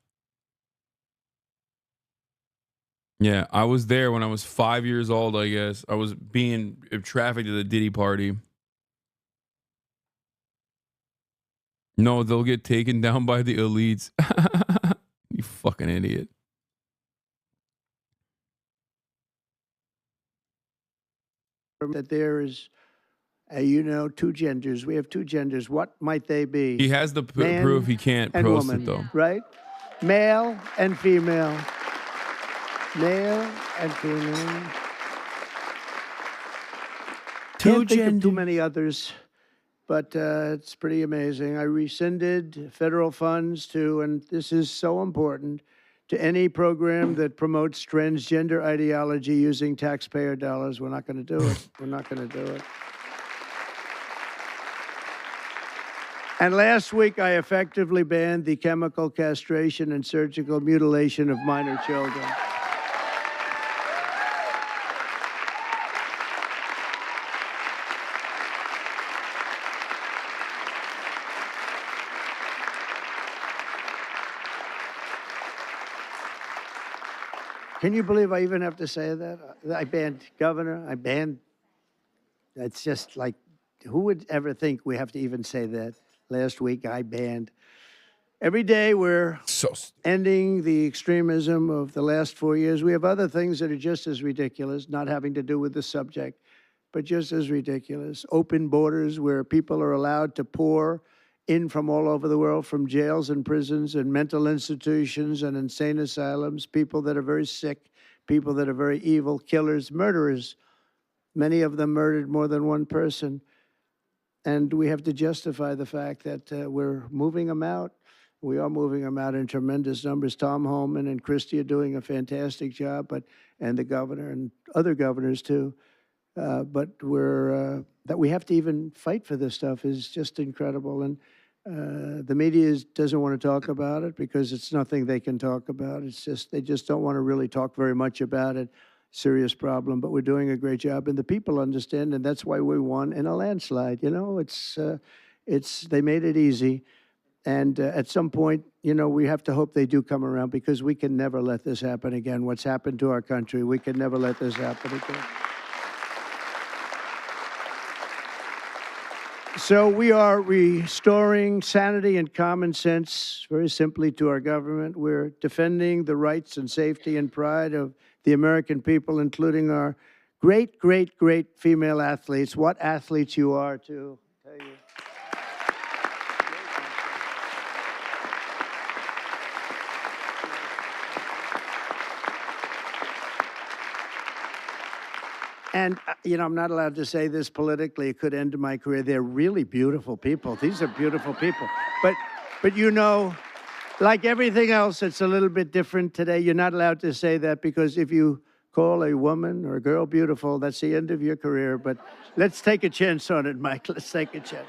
Yeah, I was there when I was 5 years old, I guess. I was being trafficked to the Diddy party. No, they'll get taken down by the elites. You fucking idiot. That there is, two genders. We have two genders. What might they be? He has the Man proof. He can't and post woman, it though. right? Male and female. Male and female. Can't think of too many others, but it's pretty amazing. I rescinded federal funds to, and this is so important, to any program that promotes transgender ideology using taxpayer dollars. We're not going to do it. We're not going to do it. And last week, I effectively banned the chemical castration and surgical mutilation of minor children. Can you believe I even have to say that? I banned governor. I banned. It's just like, who would ever think we have to even say that? Last week, I banned. Every day, we're ending the extremism of the last 4 years. We have other things that are just as ridiculous, not having to do with the subject, but just as ridiculous. Open borders where people are allowed to pour in from all over the world, from jails and prisons and mental institutions and insane asylums, people that are very sick, people that are very evil, killers, murderers. Many of them murdered more than one person. And we have to justify the fact that we're moving them out. We are moving them out in tremendous numbers. Tom Homan and Christie are doing a fantastic job, and the governor and other governors too. But that we have to even fight for this stuff is just incredible. And the media doesn't want to talk about it because it's nothing they can talk about. It's just, they just don't want to really talk very much about it. Serious problem, but we're doing a great job, and the people understand, and that's why we won in a landslide. They made it easy, and at some point, we have to hope they do come around, because we can never let this happen again. What's happened to our country, we can never let this happen again. So we are restoring sanity and common sense, very simply, to our government. We're defending the rights and safety and pride of the American people, including our great, great, great female athletes. What athletes you are, too, I tell you. And, I'm not allowed to say this politically. It could end my career. They're really beautiful people. These are beautiful people. But like everything else, it's a little bit different today. You're not allowed to say that because if you call a woman or a girl beautiful, that's the end of your career. But let's take a chance on it, Mike. Let's take a chance.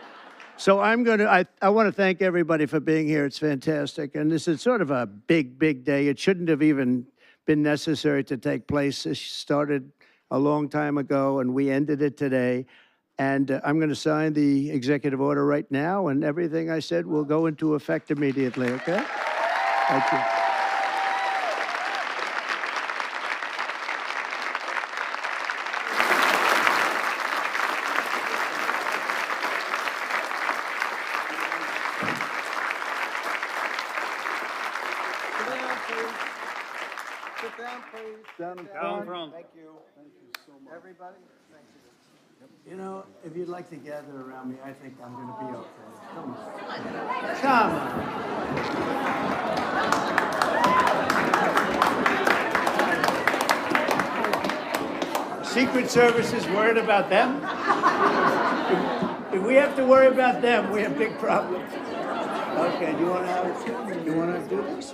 So I want to thank everybody for being here. It's fantastic. And this is sort of a big, big day. It shouldn't have even been necessary to take place. This started a long time ago, and we ended it today. And I'm going to sign the executive order right now, and everything I said will go into effect immediately, okay? Thank you. Down front. Thank you. Thank you so much. Everybody, thank you. If you'd like to gather around me, I think I'm going to be okay. Come on. Come on. Secret Service is worried about them? If we have to worry about them, we have big problems. Okay, do you want to do this?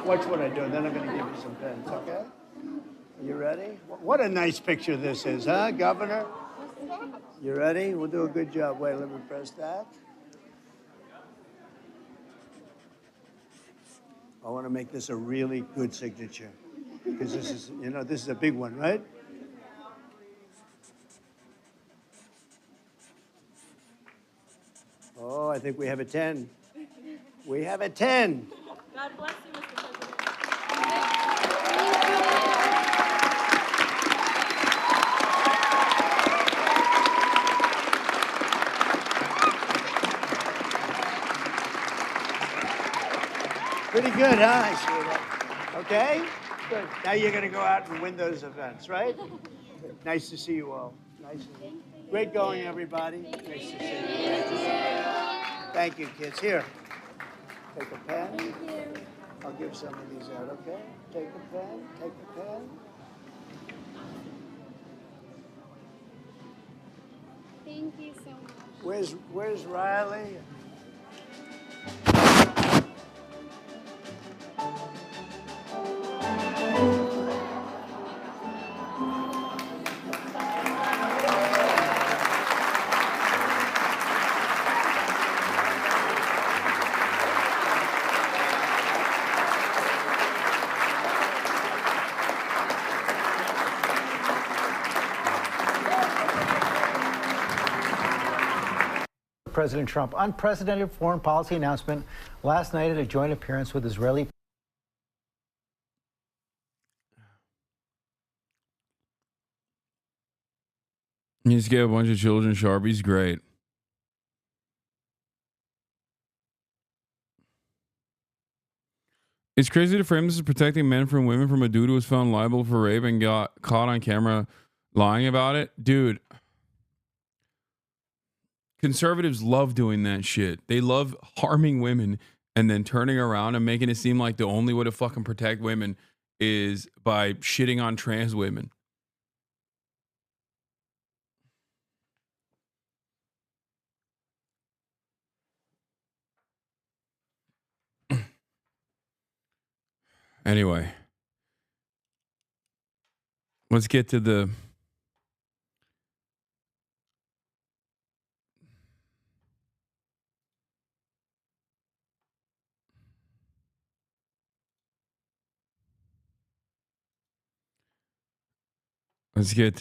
Watch what I do, and then I'm going to give you some pens, okay? You ready? What a nice picture this is, huh, Governor? You ready? We'll do a good job. Wait, let me press that. I want to make this a really good signature because this is a big one, right? Oh, I think we have a 10. We have a 10. God bless you, Mr. President. Pretty good, huh? I see that. Okay? Good. Now you're going to go out and win those events, right? Nice to see you all. Great going, everybody. Nice to see you. Nice to see you. Thank you, kids. Here, take a pen. Thank you. I'll give some of these out, okay? Take a pen, take a pen. Thank you so much. Where's Riley? President Trump. Unprecedented foreign policy announcement last night at a joint appearance with Israeli. You just get a bunch of children Sharpies. Great. It's crazy to frame this as protecting men from women from a dude who was found liable for rape and got caught on camera lying about it. Dude. Conservatives love doing that shit. They love harming women and then turning around and making it seem like the only way to fucking protect women is by shitting on trans women. Anyway, let's get to the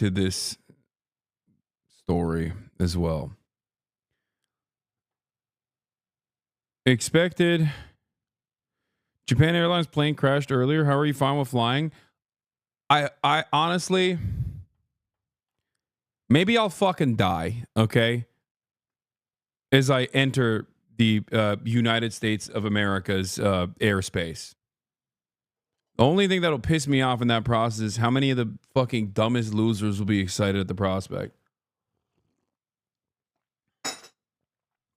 this story as well. Expected. Japan Airlines plane crashed earlier. How are you fine with flying? I honestly, maybe I'll fucking die, okay? As I enter the United States of America's airspace. The only thing that'll piss me off in that process is how many of the fucking dumbest losers will be excited at the prospect.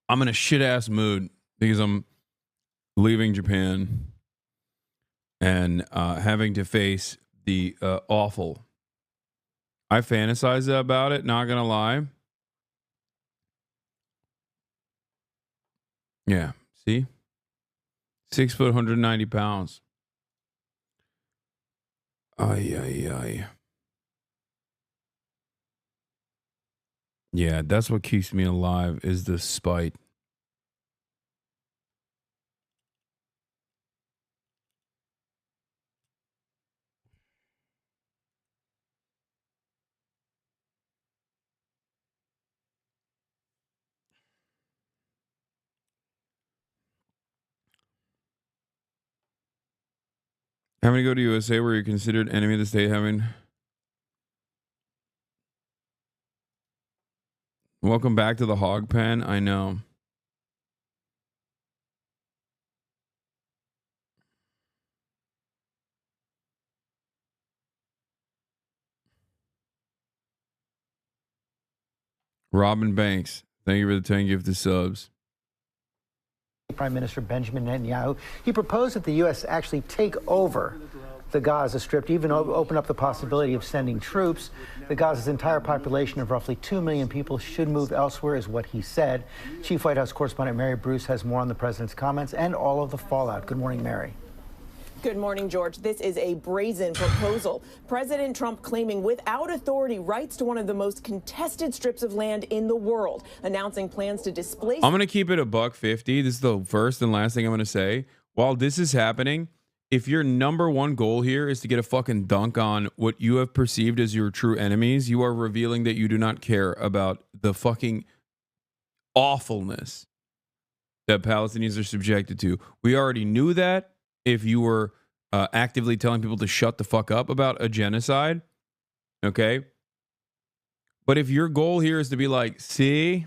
I'm in a shit ass mood because I'm leaving Japan and having to face the awful I fantasize about it, not gonna lie. Yeah, see? 6 foot, 190 pounds. Ay, ay, ay. Yeah, that's what keeps me alive is the spite. Having to go to USA where you're considered enemy of the state, having... Welcome back to the hog pen. I know. Robin Banks, thank you for the 10 gifted subs. Prime Minister Benjamin Netanyahu, he proposed that the U.S. actually take over the Gaza Strip, to even open up the possibility of sending troops. The Gaza's entire population of roughly 2 million people should move elsewhere, is what he said. Chief White House correspondent Mary Bruce has more on the president's comments and all of the fallout. Good morning, Mary. Good morning, George. This is a brazen proposal. President Trump claiming without authority rights to one of the most contested strips of land in the world, announcing plans to displace... I'm going to keep it $1.50. This is the first and last thing I'm going to say. While this is happening, if your number one goal here is to get a fucking dunk on what you have perceived as your true enemies, you are revealing that you do not care about the fucking awfulness that Palestinians are subjected to. We already knew that. If you were actively telling people to shut the fuck up about a genocide, okay? But if your goal here is to be like, see,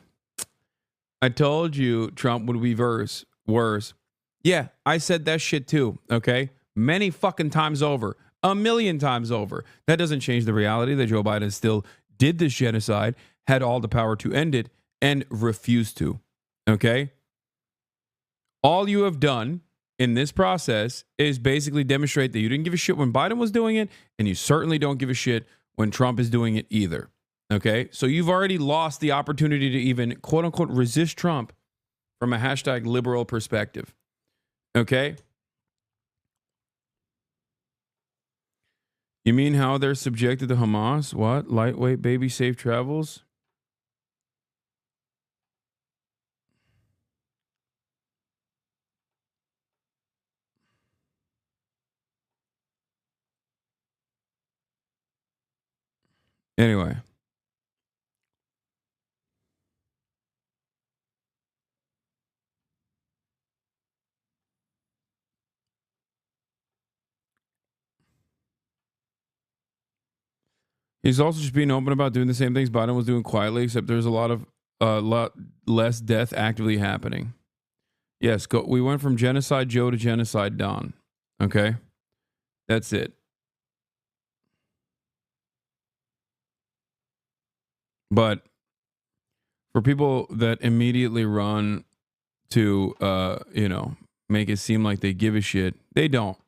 I told you Trump would be worse. Yeah, I said that shit too, okay? Many fucking times over, 1,000,000 times over. That doesn't change the reality that Joe Biden still did this genocide, had all the power to end it, and refused to, okay? All you have done in this process is basically demonstrate that you didn't give a shit when Biden was doing it, and you certainly don't give a shit when Trump is doing it either. Okay? So you've already lost the opportunity to even, quote unquote, resist Trump from a hashtag liberal perspective. Okay? You mean how they're subjected to Hamas? What? Lightweight baby safe travels? Anyway. He's also just being open about doing the same things Biden was doing quietly, except there's a lot less death actively happening. Yes, we went from Genocide Joe to Genocide Don. Okay? That's it. But for people that immediately run to, make it seem like they give a shit, they don't.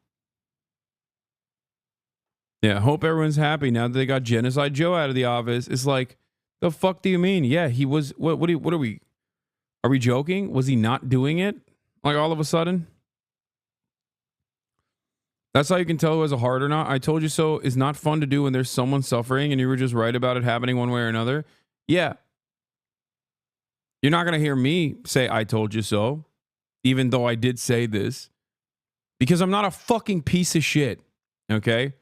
Yeah, hope everyone's happy now that they got Genocide Joe out of the office. It's like, the fuck do you mean? Yeah, he was. What are we? Are we joking? Was he not doing it? Like all of a sudden? That's how you can tell who has a heart or not. I told you so is not fun to do when there's someone suffering and you were just right about it happening one way or another. Yeah. You're not going to hear me say, I told you so, even though I did say this, because I'm not a fucking piece of shit. Okay?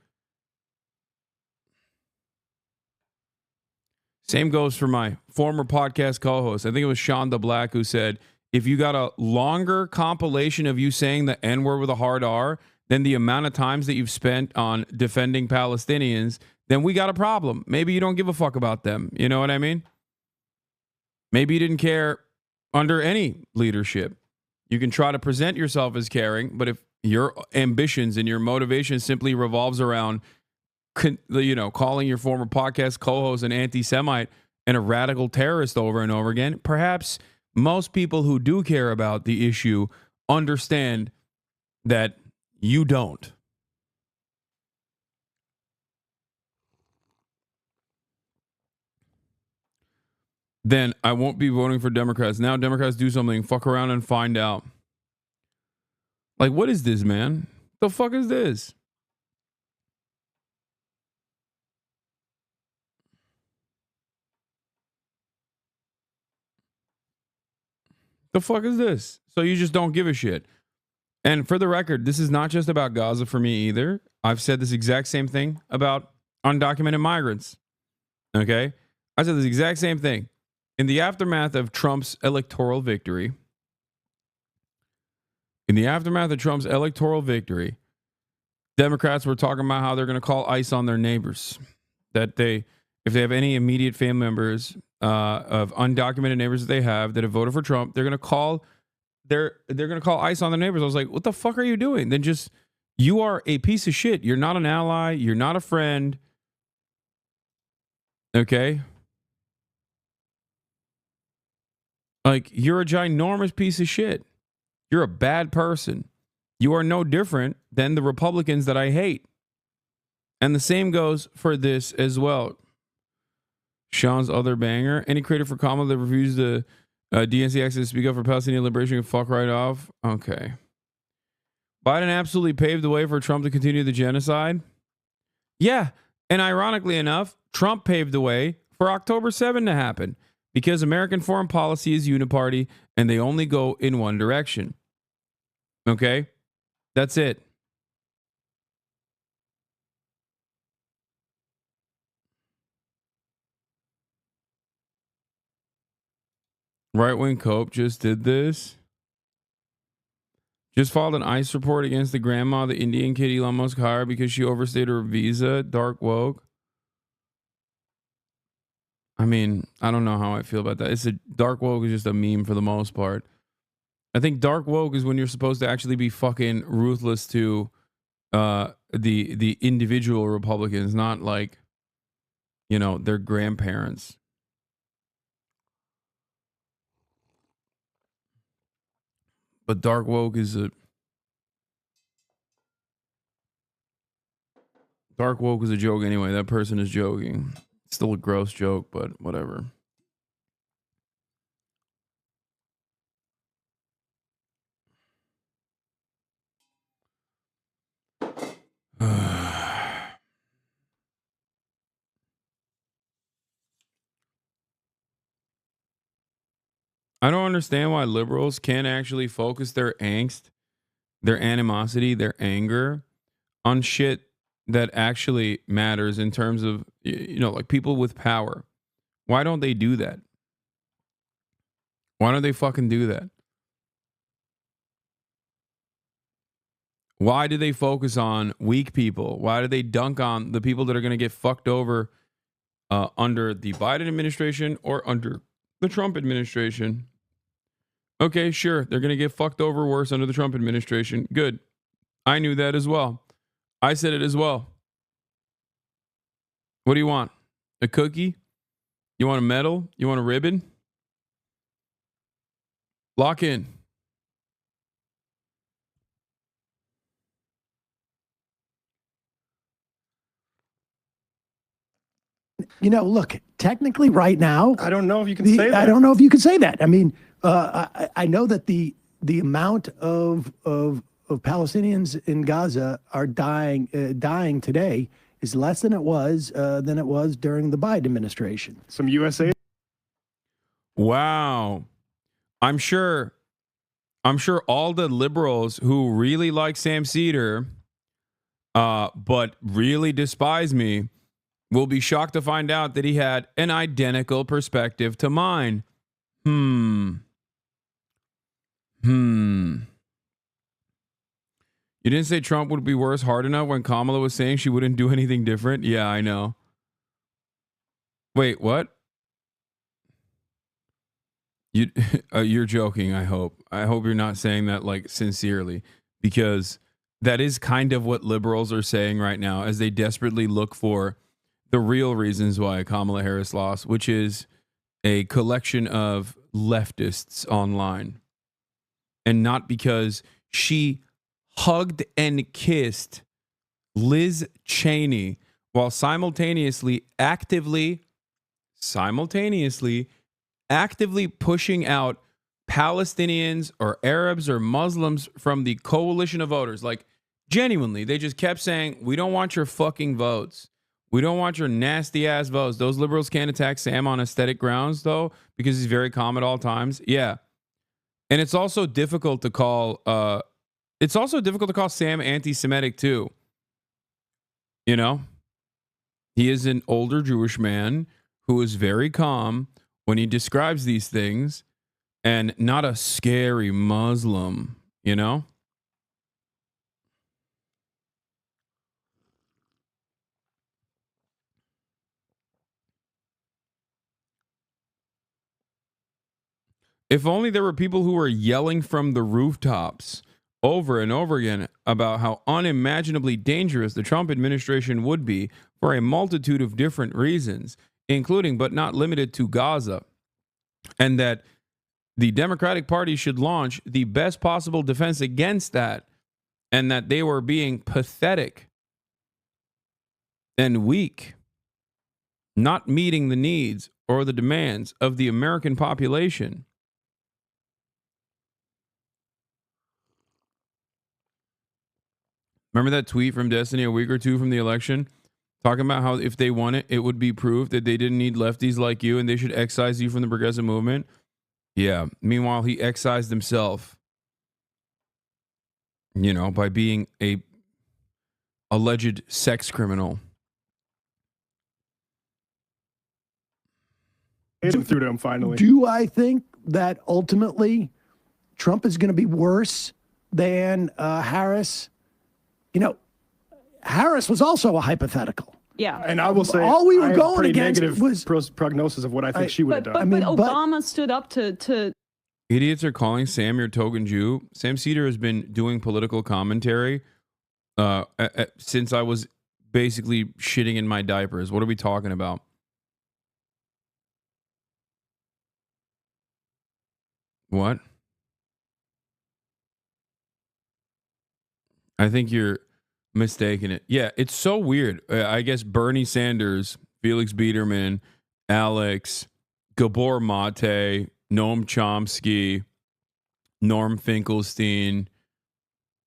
Same goes for my former podcast co-host. I think it was Shonda Black who said, if you got a longer compilation of you saying the N-word with a hard R than the amount of times that you've spent on defending Palestinians, then we got a problem. Maybe you don't give a fuck about them. You know what I mean? Maybe you didn't care under any leadership. You can try to present yourself as caring, but if your ambitions and your motivation simply revolves around calling your former podcast co-host an anti-Semite and a radical terrorist over and over again, perhaps most people who do care about the issue understand that you don't. then I won't be voting for Democrats. Now Democrats do something, fuck around and find out. Like, what is this, man? The fuck is this? The fuck is this? So you just don't give a shit. And for the record, this is not just about Gaza for me either. I've said this exact same thing about undocumented migrants. Okay? I said this exact same thing. In the aftermath of Trump's electoral victory, Democrats were talking about how they're going to call ICE on their neighbors. That if they have any immediate family members of undocumented neighbors that they have that have voted for Trump, they're going to call ICE on their neighbors. I was like, what the fuck are you doing? Then just, you are a piece of shit. You're not an ally. You're not a friend. Okay? Like, you're a ginormous piece of shit. You're a bad person. You are no different than the Republicans that I hate. And the same goes for this as well. Sean's other banger. Any creator for Kamala that refused the DNC access to speak up for Palestinian liberation can fuck right off. Okay. Biden absolutely paved the way for Trump to continue the genocide. Yeah. And ironically enough, Trump paved the way for October 7 to happen because American foreign policy is uniparty and they only go in one direction. Okay? That's it. Right-wing Cope just did this. Just filed an ICE report against the grandma, the Indian kid Elon Musk hired because she overstayed her visa. Dark woke. I mean, I don't know how I feel about that. Dark woke is just a meme for the most part. I think dark woke is when you're supposed to actually be fucking ruthless to the individual Republicans, not like, you know, their grandparents. But dark woke is a joke anyway. That person is joking. It's still a gross joke, but whatever. I don't understand why liberals can't actually focus their angst, their animosity, their anger on shit that actually matters in terms of, you know, like people with power. Why don't they do that? Why don't they fucking do that? Why do they focus on weak people? Why do they dunk on the people that are going to get fucked over under the Biden administration or under the Trump administration? Okay, sure. They're going to get fucked over worse under the Trump administration. Good. I knew that as well. I said it as well. What do you want? A cookie? You want a medal? You want a ribbon? Lock in. You know, look, technically right now, I don't know if you can say that. I don't know if you can say that. I mean, I know that the amount of Palestinians in Gaza are dying today is less than it was during the Biden administration. Some USA. Wow. I'm sure all the liberals who really like Sam Seder, but really despise me, will be shocked to find out that he had an identical perspective to mine. You didn't say Trump would be worse hard enough when Kamala was saying she wouldn't do anything different? Yeah, I know. Wait, what? You're joking, I hope. I hope you're not saying that like sincerely, because that is kind of what liberals are saying right now as they desperately look for the real reasons why Kamala Harris lost, which is a collection of leftists online. And not because she hugged and kissed Liz Cheney while simultaneously actively pushing out Palestinians or Arabs or Muslims from the coalition of voters. Like, genuinely, they just kept saying, we don't want your fucking votes. We don't want your nasty ass votes. Those liberals can't attack Sam on aesthetic grounds, though, because he's very calm at all times. Yeah. And it's also difficult to call Sam anti-Semitic too. You know? He is an older Jewish man who is very calm when he describes these things and not a scary Muslim, you know? If only there were people who were yelling from the rooftops over and over again about how unimaginably dangerous the Trump administration would be for a multitude of different reasons, including but not limited to Gaza, and that the Democratic Party should launch the best possible defense against that, and that they were being pathetic and weak, not meeting the needs or the demands of the American population. Remember that tweet from Destiny a week or two from the election? Talking about how if they won it, it would be proof that they didn't need lefties like you and they should excise you from the progressive movement. Yeah. Meanwhile, he excised himself, you know, by being a alleged sex criminal. Through to him finally. Do I think that ultimately Trump is going to be worse than Harris? You know, Harris was also a hypothetical. Yeah. And I will say, all we were I have going pretty against negative was prognosis of what I think she would have done. But Obama stood up to. Idiots are calling Sam your token Jew. Sam Seder has been doing political commentary since I was basically shitting in my diapers. What are we talking about? What? I think you're mistaken it. Yeah, it's so weird. I guess Bernie Sanders, Felix Biederman, Alex, Gabor Mate, Noam Chomsky, Norm Finkelstein,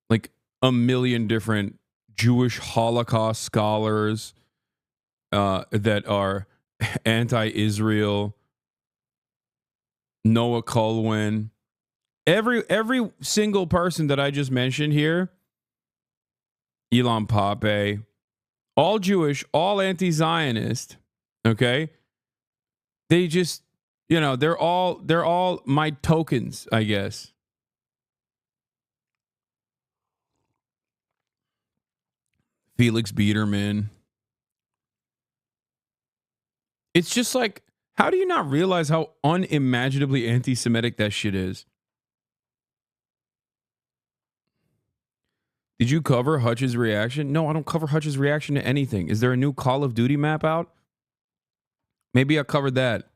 like a million different Jewish Holocaust scholars that are anti-Israel, Noah Colwyn, every single person that I just mentioned here, Elon Pape, all Jewish, all anti-Zionist, okay? They just, you know, they're all my tokens, I guess. Felix Biederman. It's just like, how do you not realize how unimaginably anti-Semitic that shit is? Did you cover Hutch's reaction? No, I don't cover Hutch's reaction to anything. Is there a new Call of Duty map out? Maybe I covered that.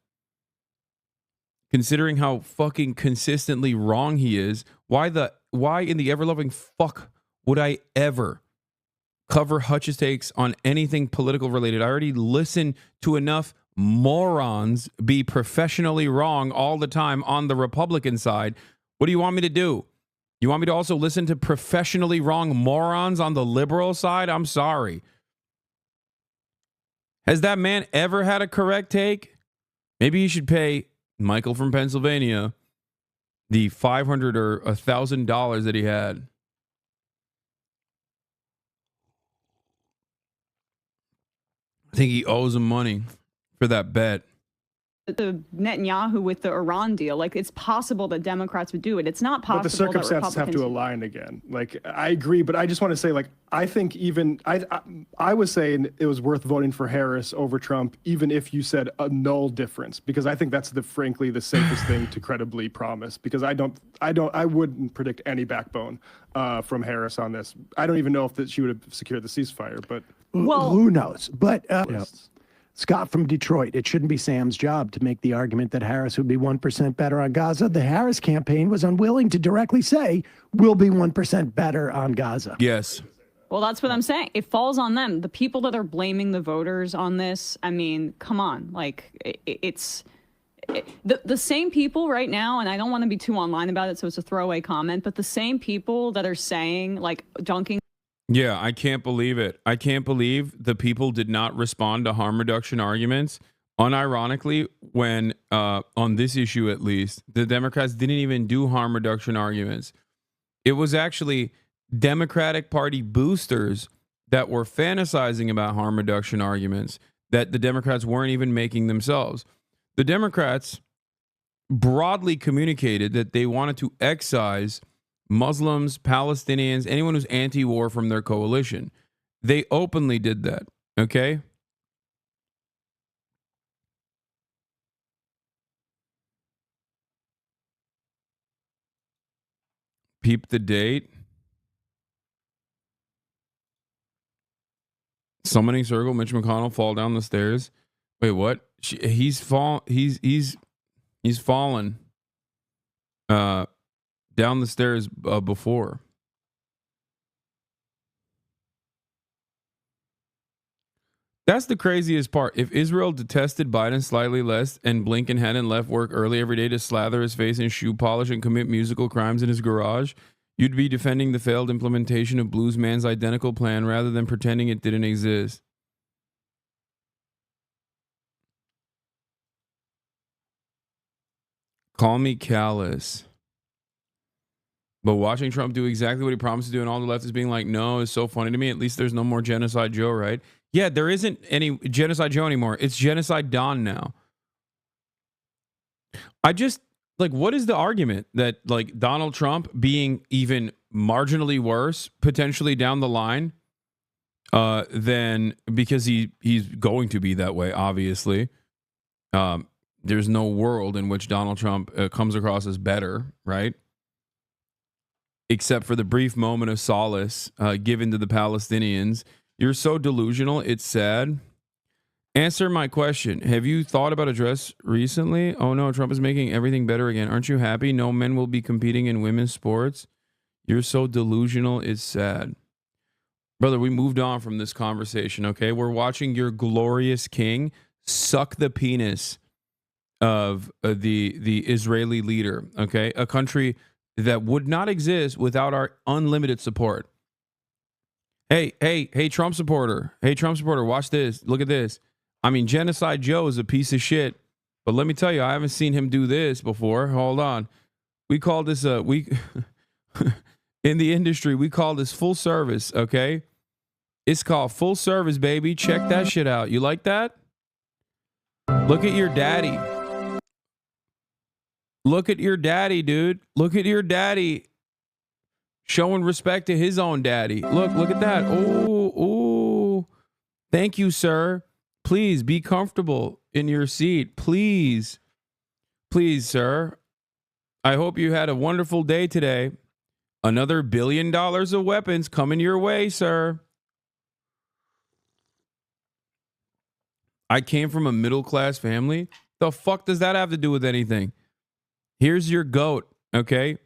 Considering how fucking consistently wrong he is, why in the ever-loving fuck would I ever cover Hutch's takes on anything political related? I already listen to enough morons be professionally wrong all the time on the Republican side. What do you want me to do? You want me to also listen to professionally wrong morons on the liberal side? I'm sorry. Has that man ever had a correct take? Maybe he should pay Michael from Pennsylvania the $500 or $1,000 that he had. I think he owes him money for that bet. The Netanyahu with the Iran deal, like it's possible that Democrats would do it. It's not possible. But the circumstances have to align again. Like I agree, but I just want to say, like I think even I was saying it was worth voting for Harris over Trump, even if you said a null difference, because I think that's frankly the safest thing to credibly promise. Because I wouldn't predict any backbone from Harris on this. I don't even know if she would have secured the ceasefire, but who knows? But Scott from Detroit, it shouldn't be Sam's job to make the argument that Harris would be 1% better on Gaza. The Harris campaign was unwilling to directly say, we'll be 1% better on Gaza. Yes. Well, that's what I'm saying. It falls on them. The people that are blaming the voters on this, I mean, come on. Like, it's the same people right now, and I don't want to be too online about it, so it's a throwaway comment, but the same people that are saying, like, dunking. Yeah, I can't believe it. I can't believe the people did not respond to harm reduction arguments. Unironically, when on this issue at least, the Democrats didn't even do harm reduction arguments. It was actually Democratic Party boosters that were fantasizing about harm reduction arguments that the Democrats weren't even making themselves. The Democrats broadly communicated that they wanted to excise Muslims, Palestinians, anyone who's anti-war from their coalition. They openly did that, okay? Peep the date. Summoning circle, Mitch McConnell fall down the stairs. Wait, what? He's fallen down the stairs before. That's the craziest part. If Israel detested Biden slightly less and Blinken hadn't left work early every day to slather his face in shoe polish and commit musical crimes in his garage, you'd be defending the failed implementation of Bluesman's identical plan rather than pretending it didn't exist. Call me callous. But watching Trump do exactly what he promised to do and all the left is being like, no, is so funny to me. At least there's no more Genocide Joe, right? Yeah, there isn't any Genocide Joe anymore. It's Genocide Don now. I just, like, what is the argument that, like, Donald Trump being even marginally worse, potentially down the line, than, because he's going to be that way, obviously. There's no world in which Donald Trump comes across as better, right? Except for the brief moment of solace given to the Palestinians. You're so delusional, it's sad. Answer my question. Have you thought about a dress recently? Oh no, Trump is making everything better again. Aren't you happy? No men will be competing in women's sports. You're so delusional, it's sad. Brother, we moved on from this conversation, okay? We're watching your glorious king suck the penis of the Israeli leader, okay? A country that would not exist without our unlimited support. Hey, Trump supporter. Hey, Trump supporter, watch this. Look at this. I mean, Genocide Joe is a piece of shit. But let me tell you, I haven't seen him do this before. Hold on. We call this in the industry, we call this full service, okay? It's called full service, baby. Check that shit out. You like that? Look at your daddy. Look at your daddy, dude. Look at your daddy. Showing respect to his own daddy. Look at that. Oh. Thank you, sir. Please be comfortable in your seat. Please, sir. I hope you had a wonderful day today. Another $1 billion of weapons coming your way, sir. I came from a middle-class family. The fuck does that have to do with anything? Here's your GOAT, okay?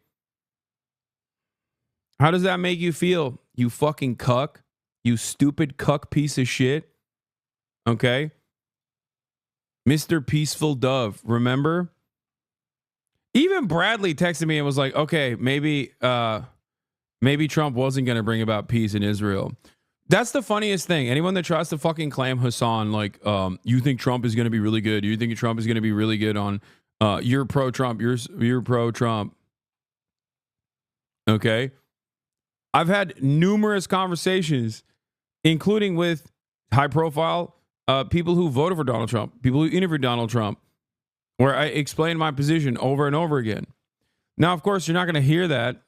How does that make you feel, you fucking cuck? You stupid cuck piece of shit. Okay? Mr. Peaceful Dove, remember? Even Bradley texted me and was like, okay, maybe Trump wasn't going to bring about peace in Israel. That's the funniest thing. Anyone that tries to fucking claim Hasan, like, you think Trump is going to be really good. You think Trump is going to be really good on, you're pro-Trump. You're pro-Trump. Okay? I've had numerous conversations, including with high-profile people who voted for Donald Trump, people who interviewed Donald Trump, where I explained my position over and over again. Now, of course, you're not going to hear that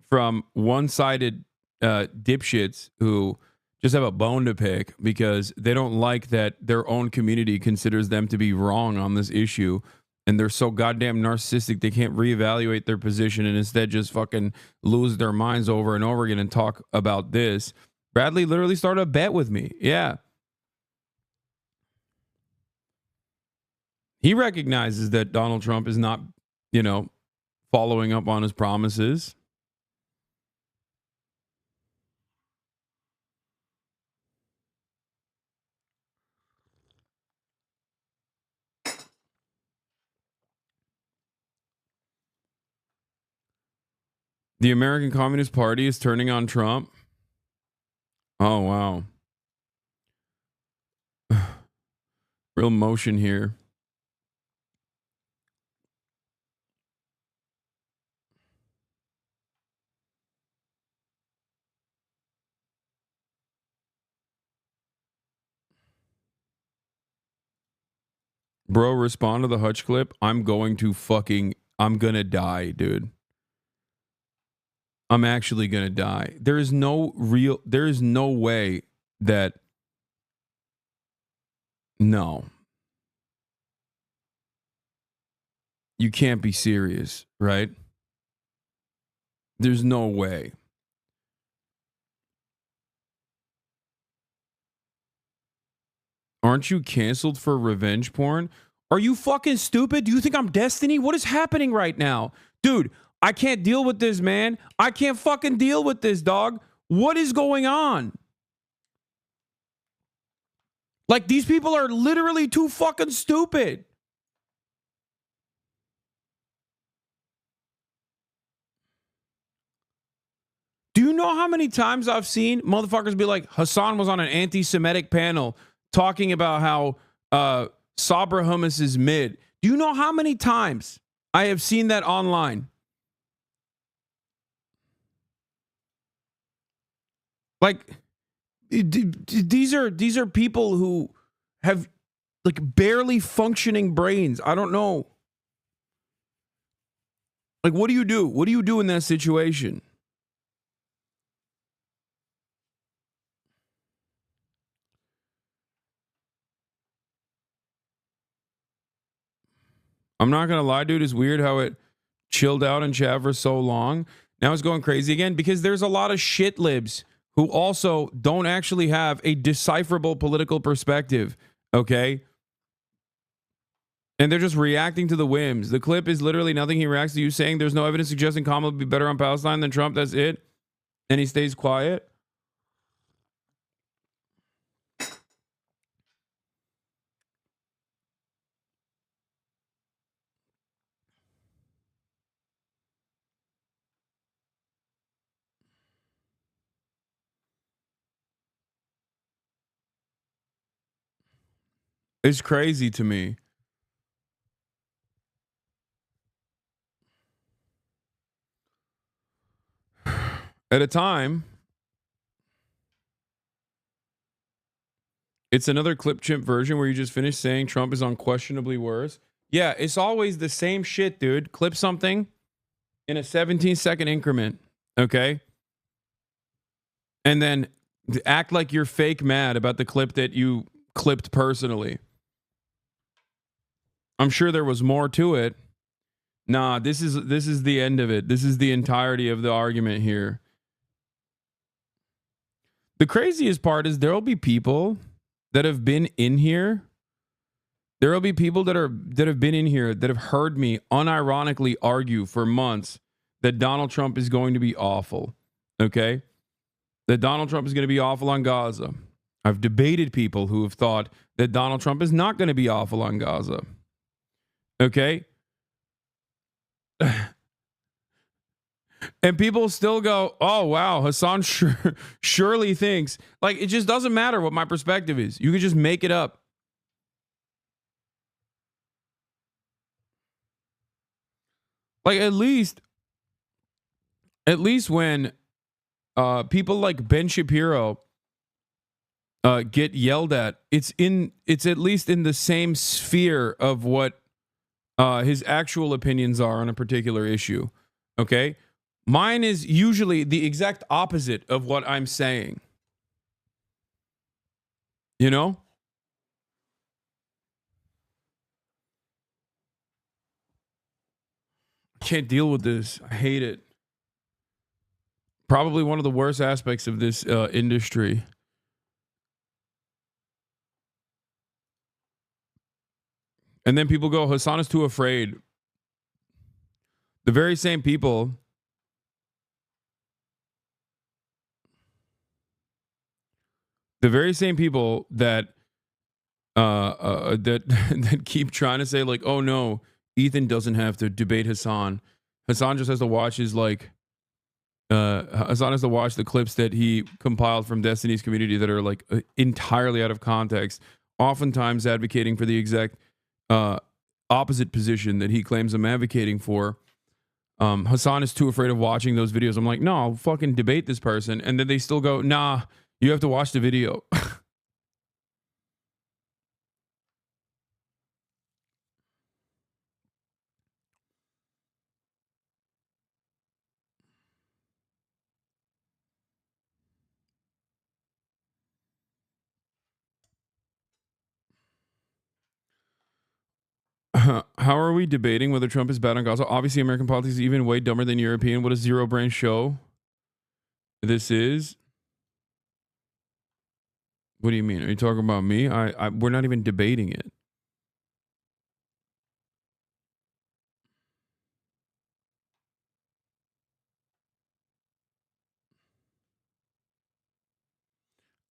from one-sided dipshits who just have a bone to pick because they don't like that their own community considers them to be wrong on this issue. And they're so goddamn narcissistic, they can't reevaluate their position and instead just fucking lose their minds over and over again and talk about this. Bradley literally started a bet with me. Yeah. He recognizes that Donald Trump is not, following up on his promises. The American Communist Party is turning on Trump. Oh, wow. Real motion here. Bro, respond to the Hutch clip. I'm gonna die, dude. I'm actually gonna die. There is no way that, no. You can't be serious, right? There's no way. Aren't you canceled for revenge porn? Are you fucking stupid? Do you think I'm Destiny? What is happening right now? Dude, I can't deal with this, man. I can't fucking deal with this, dog. What is going on? Like, these people are literally too fucking stupid. Do you know how many times I've seen motherfuckers be like, Hasan was on an anti-Semitic panel talking about how Sabra hummus is mid. Do you know how many times I have seen that online? Like, these are people who have like barely functioning brains. I don't know. Like, what do you do? What do you do in that situation? I'm not going to lie, dude. It's weird how it chilled out in chat for so long. Now it's going crazy again because there's a lot of shit libs who also don't actually have a decipherable political perspective, okay? And they're just reacting to the whims. The clip is literally nothing. He reacts to you saying there's no evidence suggesting Kamala would be better on Palestine than Trump. That's it. And he stays quiet. It's crazy to me. At a time, it's another clip chimp version where you just finish saying Trump is unquestionably worse. Yeah, it's always the same shit, dude. Clip something in a 17-second increment, okay? And then act like you're fake mad about the clip that you clipped personally. I'm sure there was more to it. Nah, this is the end of it. This is the entirety of the argument here. The craziest part is there will be people that have been in here. There will be people that have been in here that have heard me unironically argue for months that Donald Trump is going to be awful. Okay? That Donald Trump is going to be awful on Gaza. I've debated people who have thought that Donald Trump is not going to be awful on Gaza. Okay? And people still go, oh, wow, Hasan surely thinks. Like, it just doesn't matter what my perspective is. You can just make it up. Like, at least when people like Ben Shapiro get yelled at, it's at least in the same sphere of what his actual opinions are on a particular issue. Okay? Mine is usually the exact opposite of what I'm saying. You know? I can't deal with this. I hate it. Probably one of the worst aspects of this industry. And then people go, Hasan is too afraid. The very same people that that keep trying to say like, oh no, Ethan doesn't have to debate Hasan. Hasan just has to watch his like Hasan has to watch the clips that he compiled from Destiny's community that are like entirely out of context, oftentimes advocating for the exact opposite position that he claims I'm advocating for. Hasan is too afraid of watching those videos. I'm like, no, I'll fucking debate this person. And then they still go, nah, you have to watch the video. How are we debating whether Trump is bad on Gaza? Obviously, American politics is even way dumber than European. What a zero brain show this is. What do you mean? Are you talking about me? We're not even debating it.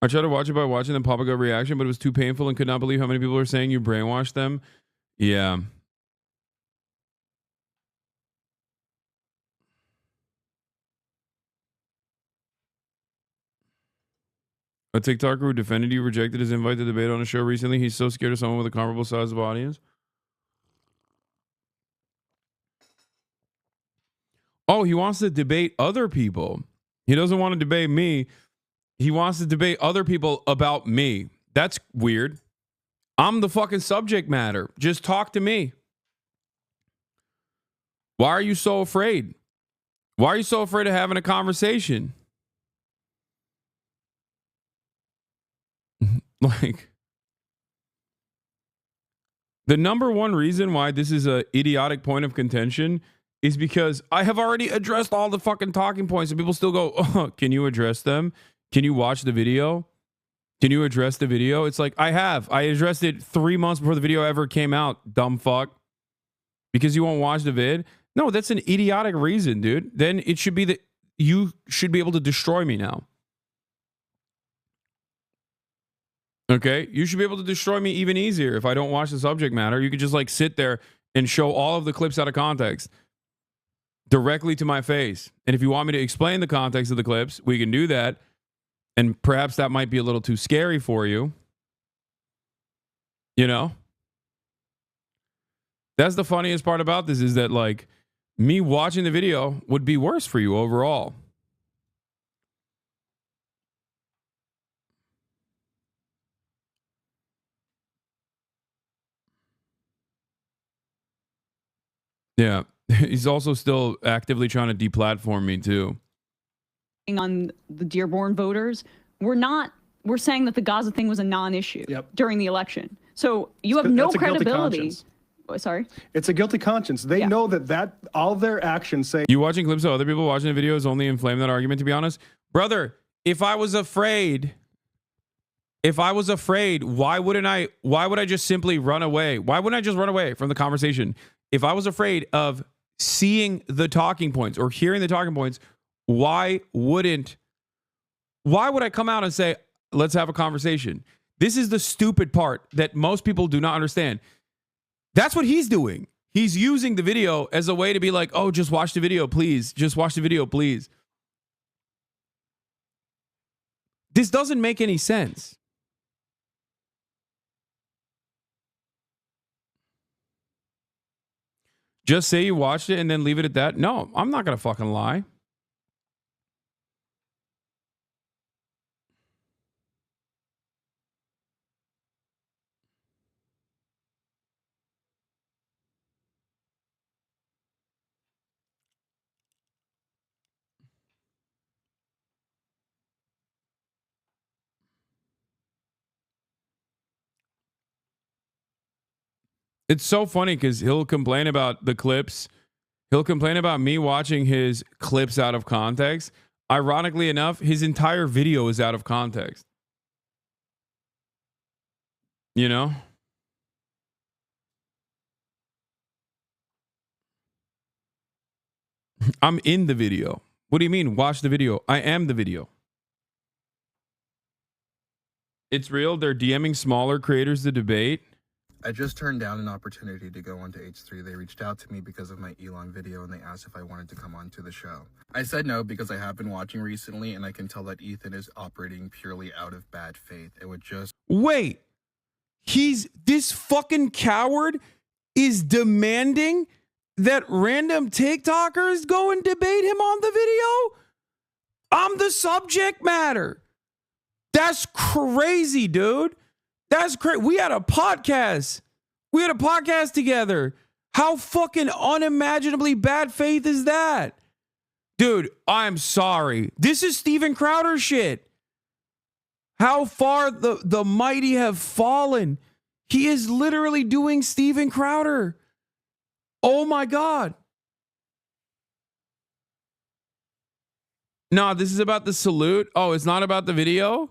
I tried to watch it by watching the pop up reaction, but it was too painful and could not believe how many people are saying you brainwashed them. Yeah. A TikToker who defended you rejected his invite to debate on a show recently. He's so scared of someone with a comparable size of audience. Oh, he wants to debate other people. He doesn't want to debate me. He wants to debate other people about me. That's weird. I'm the fucking subject matter. Just talk to me. Why are you so afraid? Why are you so afraid of having a conversation? Like, the number one reason why this is a idiotic point of contention is because I have already addressed all the fucking talking points and people still go, oh, can you address them? Can you watch the video? Can you address the video? It's like, I have. I addressed it 3 months before the video ever came out, dumb fuck. Because you won't watch the vid? No, that's an idiotic reason, dude. Then it should be that you should be able to destroy me now. Okay? You should be able to destroy me even easier if I don't watch the subject matter. You could just like sit there and show all of the clips out of context directly to my face. And if you want me to explain the context of the clips, we can do that. And perhaps that might be a little too scary for you. You know? That's the funniest part about this is that like me watching the video would be worse for you overall. Yeah. He's also still actively trying to deplatform me too. On the Dearborn voters, we're saying that the Gaza thing was a non-issue during the election. So you have no credibility. Oh, sorry? It's a guilty conscience. They know that all their actions say. You watching clips of other people watching the videos only inflame that argument, to be honest. Brother, if I was afraid, why would I just simply run away? Why wouldn't I just run away from the conversation? If I was afraid of seeing the talking points or hearing the talking points, why would I come out and say, let's have a conversation? This is the stupid part that most people do not understand. That's what he's doing. He's using the video as a way to be like, oh, just watch the video, please. Just watch the video, please. This doesn't make any sense. Just say you watched it and then leave it at that. No, I'm not going to fucking lie. It's so funny because he'll complain about the clips. He'll complain about me watching his clips out of context. Ironically enough, his entire video is out of context. You know? I'm in the video. What do you mean? Watch the video. I am the video. It's real. They're DMing smaller creators to debate. I just turned down an opportunity to go onto H3. They reached out to me because of my ELon video and they asked if I wanted to come onto the show. I said no because I have been watching recently and I can tell that Ethan is operating purely out of bad faith. It would just... Wait, this fucking coward is demanding that random TikTokers go and debate him on the video? I'm the subject matter. That's crazy, dude. That's crazy. We had a podcast. We had a podcast together. How fucking unimaginably bad faith is that? Dude, I'm sorry. This is Steven Crowder shit. How far the mighty have fallen. He is literally doing Steven Crowder. Oh my God. No, this is about the salute. Oh, it's not about the video?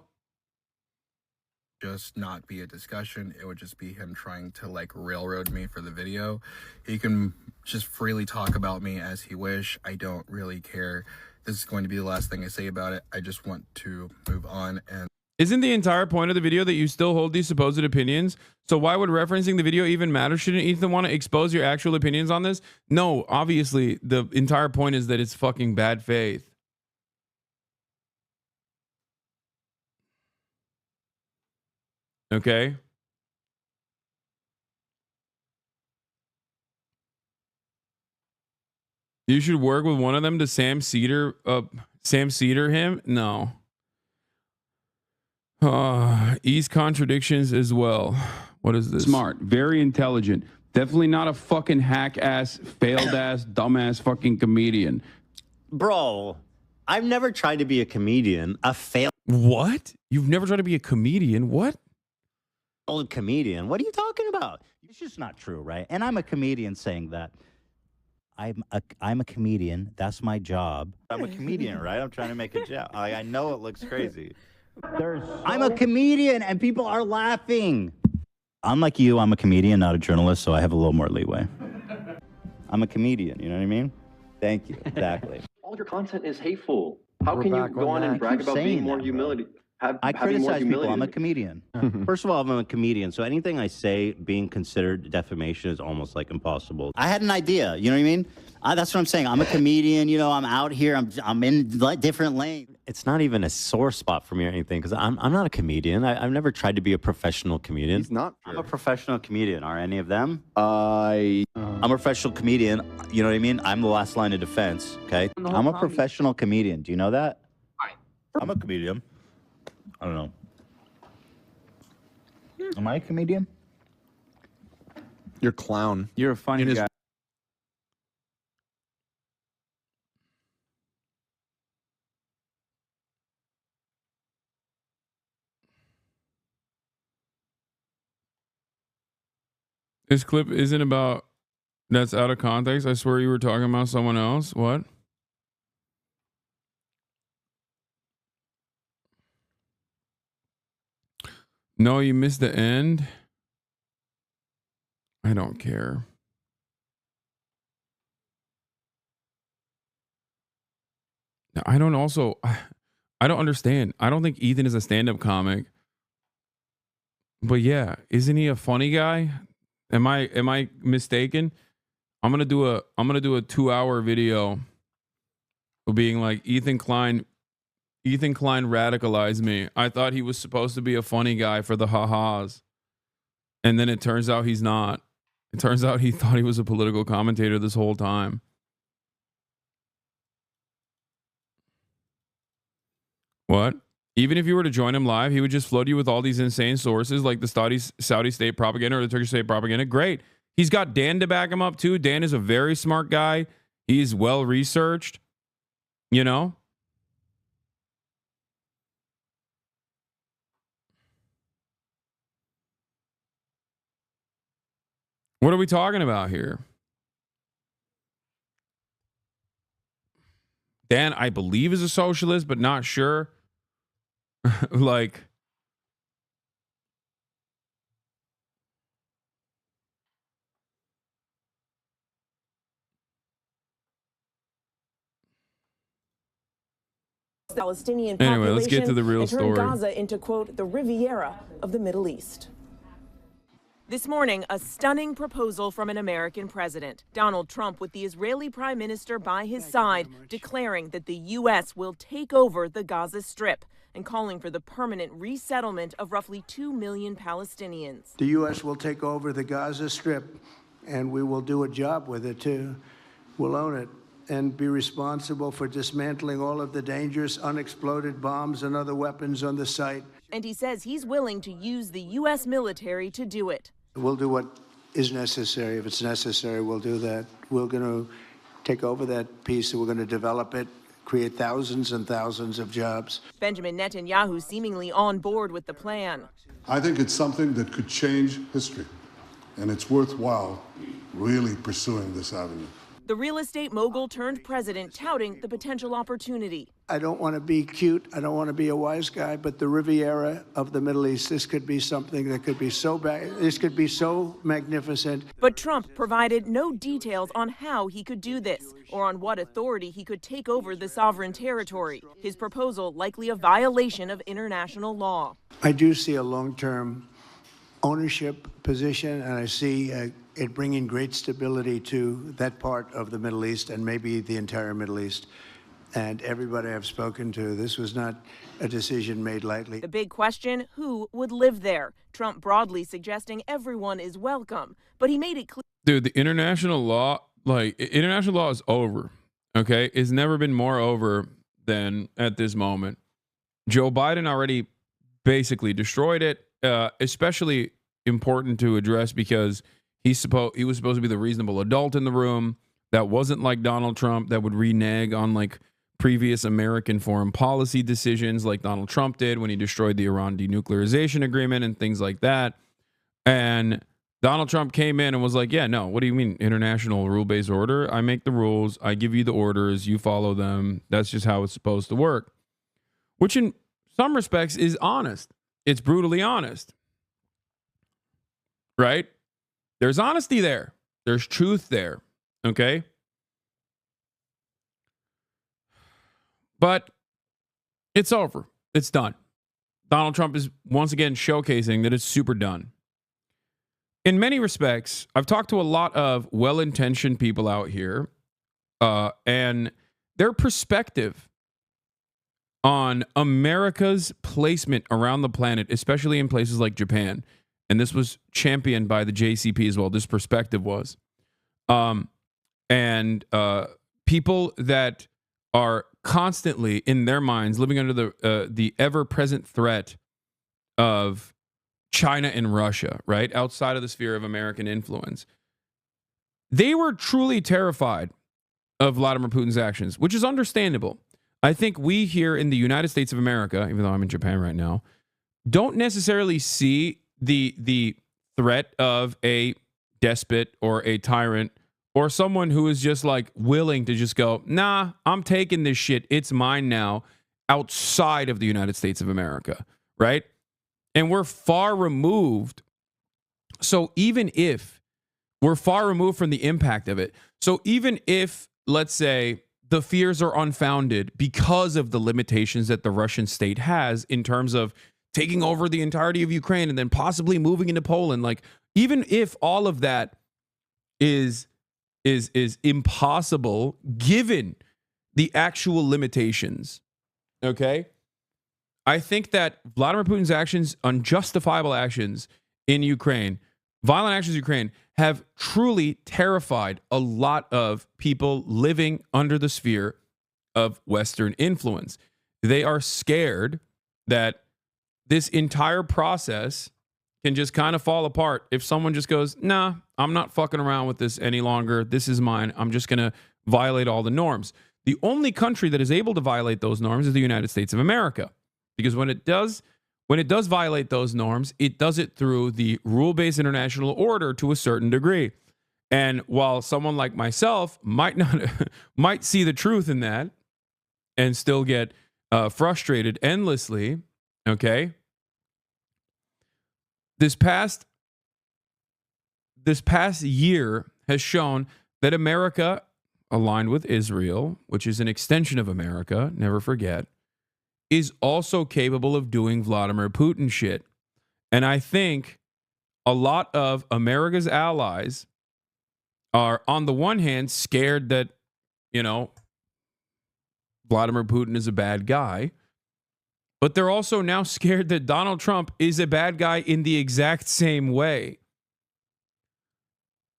Just not be a discussion. It would just be him trying to like railroad me for the video. He can just freely talk about me as he wish. I don't really care. This is going to be the last thing I say about it. I just want to move on. And isn't the entire point of the video that you still hold these supposed opinions? So why would referencing the video even matter? Shouldn't Ethan want to expose your actual opinions on this? No, obviously the entire point is that it's fucking bad faith. Okay. You should work with one of them to Sam Cedar him? No. Ease contradictions as well. What is this? Smart, very intelligent. Definitely not a fucking hack ass, failed ass, dumbass fucking comedian. Bro, I've never tried to be a comedian. A failed. What? You've never tried to be a comedian? What? Old comedian. What are you talking about? It's just not true, right? And I'm a comedian saying that. I'm a comedian. That's my job. I'm a comedian, right? I'm trying to make a joke. I know it looks crazy. I'm a comedian and people are laughing. Unlike you, I'm a comedian, not a journalist, so I have a little more leeway. I'm a comedian, you know what I mean? Thank you. Exactly. All of your content is hateful. How can you go on and brag about being more humility? I criticize people. I'm a comedian. First of all, I'm a comedian, so anything I say being considered defamation is almost like impossible. I had an idea, you know what I mean? That's what I'm saying. I'm a comedian, you know, I'm out here, I'm in different lanes. It's not even a sore spot for me or anything, because I'm not a comedian. I've never tried to be a professional comedian. He's not. I'm a professional comedian. Are any of them? I'm a professional comedian. You know what I mean? I'm the last line of defense, okay? I'm a professional comedian. Do you know that? I'm a comedian. I don't know. Am I a comedian? You're a clown. You're a funny guy. This clip isn't about, that's out of context. I swear you were talking about someone else. What? No, you missed the end. I don't care. I don't understand. I don't think Ethan is a stand-up comic. But yeah, isn't he a funny guy? Am I mistaken? I'm gonna do a 2-hour video of being like Ethan Klein radicalized me. I thought he was supposed to be a funny guy for the ha-has. And then it turns out he's not. It turns out he thought he was a political commentator this whole time. What? Even if you were to join him live, he would just flood you with all these insane sources like the Saudi state propaganda or the Turkish state propaganda. Great. He's got Dan to back him up too. Dan is a very smart guy. He's well researched. You know? What are we talking about here? Dan, I believe, is a socialist, but not sure. Like, Palestinian anyway, let's get to the real and turn story. Gaza into, quote, the Riviera of the Middle East. This morning, a stunning proposal from an American president. Donald Trump, with the Israeli prime minister by his side, declaring that the U.S. will take over the Gaza Strip and calling for the permanent resettlement of roughly 2 million Palestinians. The U.S. will take over the Gaza Strip, and we will do a job with it, too. We'll own it and be responsible for dismantling all of the dangerous unexploded bombs and other weapons on the site. And he says he's willing to use the U.S. military to do it. We'll do what is necessary. If it's necessary, we'll do that. We're going to take over that piece, and we're going to develop it, create thousands and thousands of jobs. Benjamin Netanyahu seemingly on board with the plan. I think it's something that could change history, and it's worthwhile really pursuing this avenue. The real estate mogul turned president touting the potential opportunity. I don't want to be cute. I don't want to be a wise guy, but the Riviera of the Middle East, this could be something that could be so bad. This could be so magnificent. But Trump provided no details on how he could do this or on what authority he could take over the sovereign territory. His proposal likely a violation of international law. I do see a long-term ownership position, and I see it bringing great stability to that part of the Middle East and maybe the entire Middle East. And everybody I've spoken to, this was not a decision made lightly. The big question, who would live there? Trump broadly suggesting everyone is welcome, but he made it clear. Dude, the international law is over, okay? It's never been more over than at this moment. Joe Biden already basically destroyed it, especially important to address because he was supposed to be the reasonable adult in the room that wasn't like Donald Trump that would renege on like previous American foreign policy decisions like Donald Trump did when he destroyed the Iran denuclearization agreement and things like that. And Donald Trump came in and was like, yeah, no, what do you mean international rule-based order? I make the rules. I give you the orders. You follow them. That's just how it's supposed to work, which in some respects is honest. It's brutally honest, right? There's honesty there. There's truth there. Okay. But it's over. It's done. Donald Trump is once again showcasing that it's super done. In many respects, I've talked to a lot of well-intentioned people out here, and their perspective on America's placement around the planet, especially in places like Japan, and this was championed by the JCP as well, this perspective was, people that are constantly in their minds living under the ever-present threat of China and Russia, right? Outside of the sphere of American influence. They were truly terrified of Vladimir Putin's actions, which is understandable. I think we here in the United States of America, even though I'm in Japan right now, don't necessarily see the threat of a despot or a tyrant or someone who is just like willing to just go, nah, I'm taking this shit. It's mine now outside of the United States of America, right? And we're far removed. So even if we're far removed from the impact of it, so even if, let's say, the fears are unfounded because of the limitations that the Russian state has in terms of taking over the entirety of Ukraine and then possibly moving into Poland, like even if all of that is impossible given the actual limitations, okay? I think that Vladimir Putin's actions, unjustifiable actions in Ukraine, violent actions in Ukraine, have truly terrified a lot of people living under the sphere of Western influence. They are scared that this entire process can just kind of fall apart if someone just goes, nah, I'm not fucking around with this any longer. This is mine. I'm just going to violate all the norms. The only country that is able to violate those norms is the United States of America. Because when it does violate those norms, it does it through the rule-based international order to a certain degree. And while someone like myself might see the truth in that and still get frustrated endlessly, okay? This past year has shown that America, aligned with Israel, which is an extension of America, never forget, is also capable of doing Vladimir Putin shit. And I think a lot of America's allies are, on the one hand, scared that, Vladimir Putin is a bad guy. But they're also now scared that Donald Trump is a bad guy in the exact same way.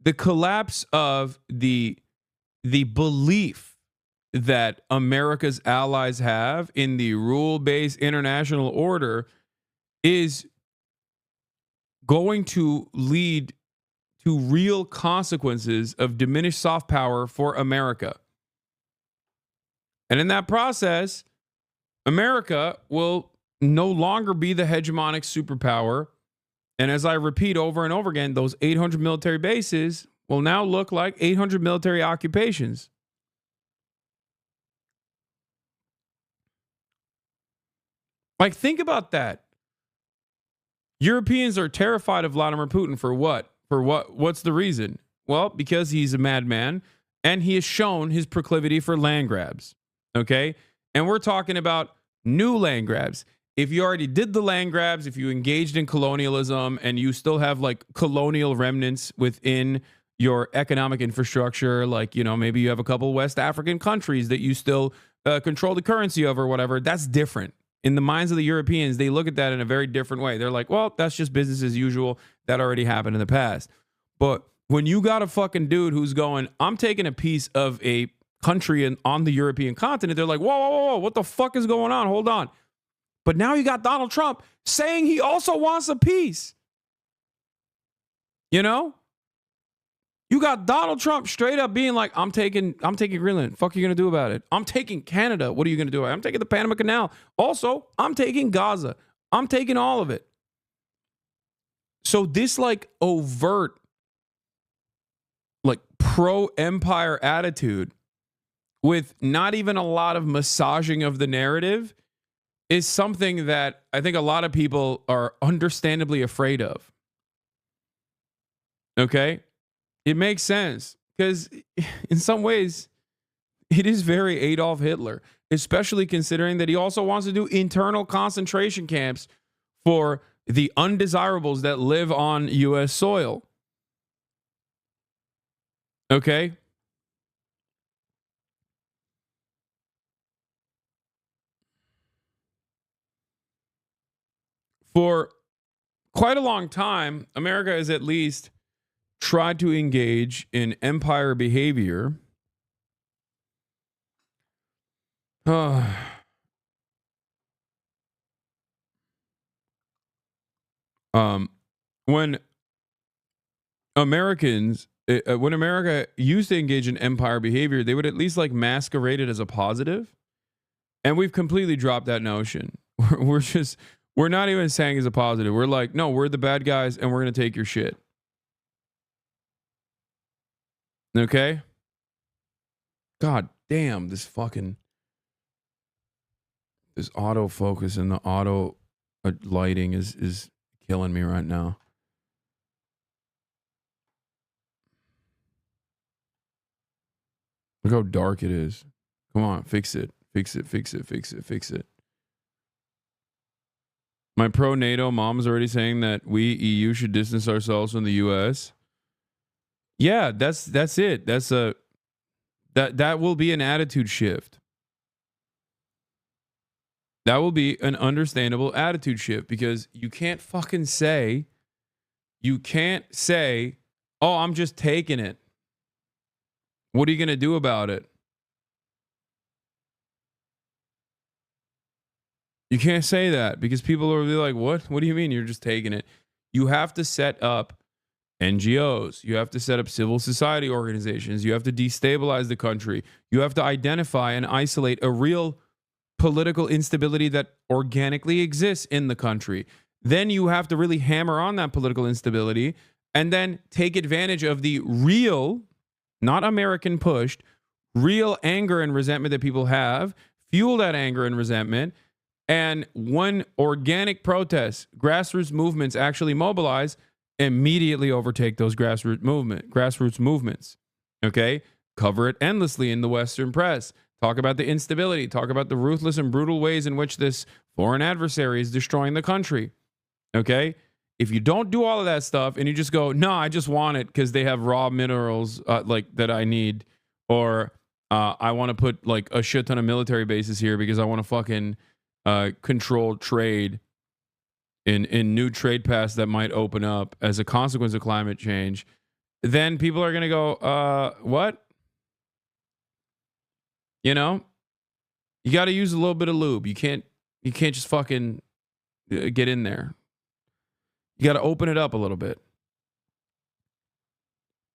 The collapse of the belief that America's allies have in the rule-based international order is going to lead to real consequences of diminished soft power for America. And in that process, America will no longer be the hegemonic superpower. And as I repeat over and over again, those 800 military bases will now look like 800 military occupations. Like, think about that. Europeans are terrified of Vladimir Putin for what? What's the reason? Well, because he's a madman and he has shown his proclivity for land grabs. Okay? And we're talking about new land grabs. If you already did the land grabs, if you engaged in colonialism and you still have like colonial remnants within your economic infrastructure, like, maybe you have a couple West African countries that you still control the currency of or whatever, that's different. In the minds of the Europeans, they look at that in a very different way. They're like, well, that's just business as usual. That already happened in the past. But when you got a fucking dude who's going, I'm taking a piece of a country on the European continent, they're like, whoa, what the fuck is going on? Hold on. But now you got Donald Trump saying he also wants a piece. You got Donald Trump straight up being like, I'm taking Greenland. Fuck you gonna do about it? I'm taking Canada. What are you gonna do about it? I'm taking the Panama Canal. Also, I'm taking Gaza. I'm taking all of it. So this like overt, like pro-empire attitude with not even a lot of massaging of the narrative is something that I think a lot of people are understandably afraid of. Okay? It makes sense because in some ways it is very Adolf Hitler, especially considering that he also wants to do internal concentration camps for the undesirables that live on U.S. soil. Okay? For quite a long time, America has at least tried to engage in empire behavior. When America used to engage in empire behavior, they would at least like masquerade it as a positive. And we've completely dropped that notion. We're not even saying it's a positive. We're like, no, we're the bad guys and we're going to take your shit. Okay? God damn, this autofocus and the auto lighting is killing me right now. Look how dark it is. Come on, fix it. Fix it. My pro-NATO mom's already saying that we, EU, should distance ourselves from the U.S. Yeah, that's it. That will be an attitude shift. That will be an understandable attitude shift because you can't say, oh, I'm just taking it. What are you going to do about it? You can't say that because people are really like, what? What do you mean you're just taking it? You have to set up NGOs. You have to set up civil society organizations. You have to destabilize the country. You have to identify and isolate a real political instability that organically exists in the country. Then you have to really hammer on that political instability and then take advantage of the real, not American pushed, real anger and resentment that people have, fuel that anger and resentment. And when organic protests, grassroots movements actually mobilize, immediately overtake those grassroots movements. Okay? Cover it endlessly in the Western press. Talk about the instability. Talk about the ruthless and brutal ways in which this foreign adversary is destroying the country. Okay? If you don't do all of that stuff and you just go, no, I just want it because they have raw minerals like that I need, or I want to put like a shit ton of military bases here because I want to fucking control trade in new trade paths that might open up as a consequence of climate change, then people are going to go, what? You know, you got to use a little bit of lube. You can't just fucking get in there. You got to open it up a little bit.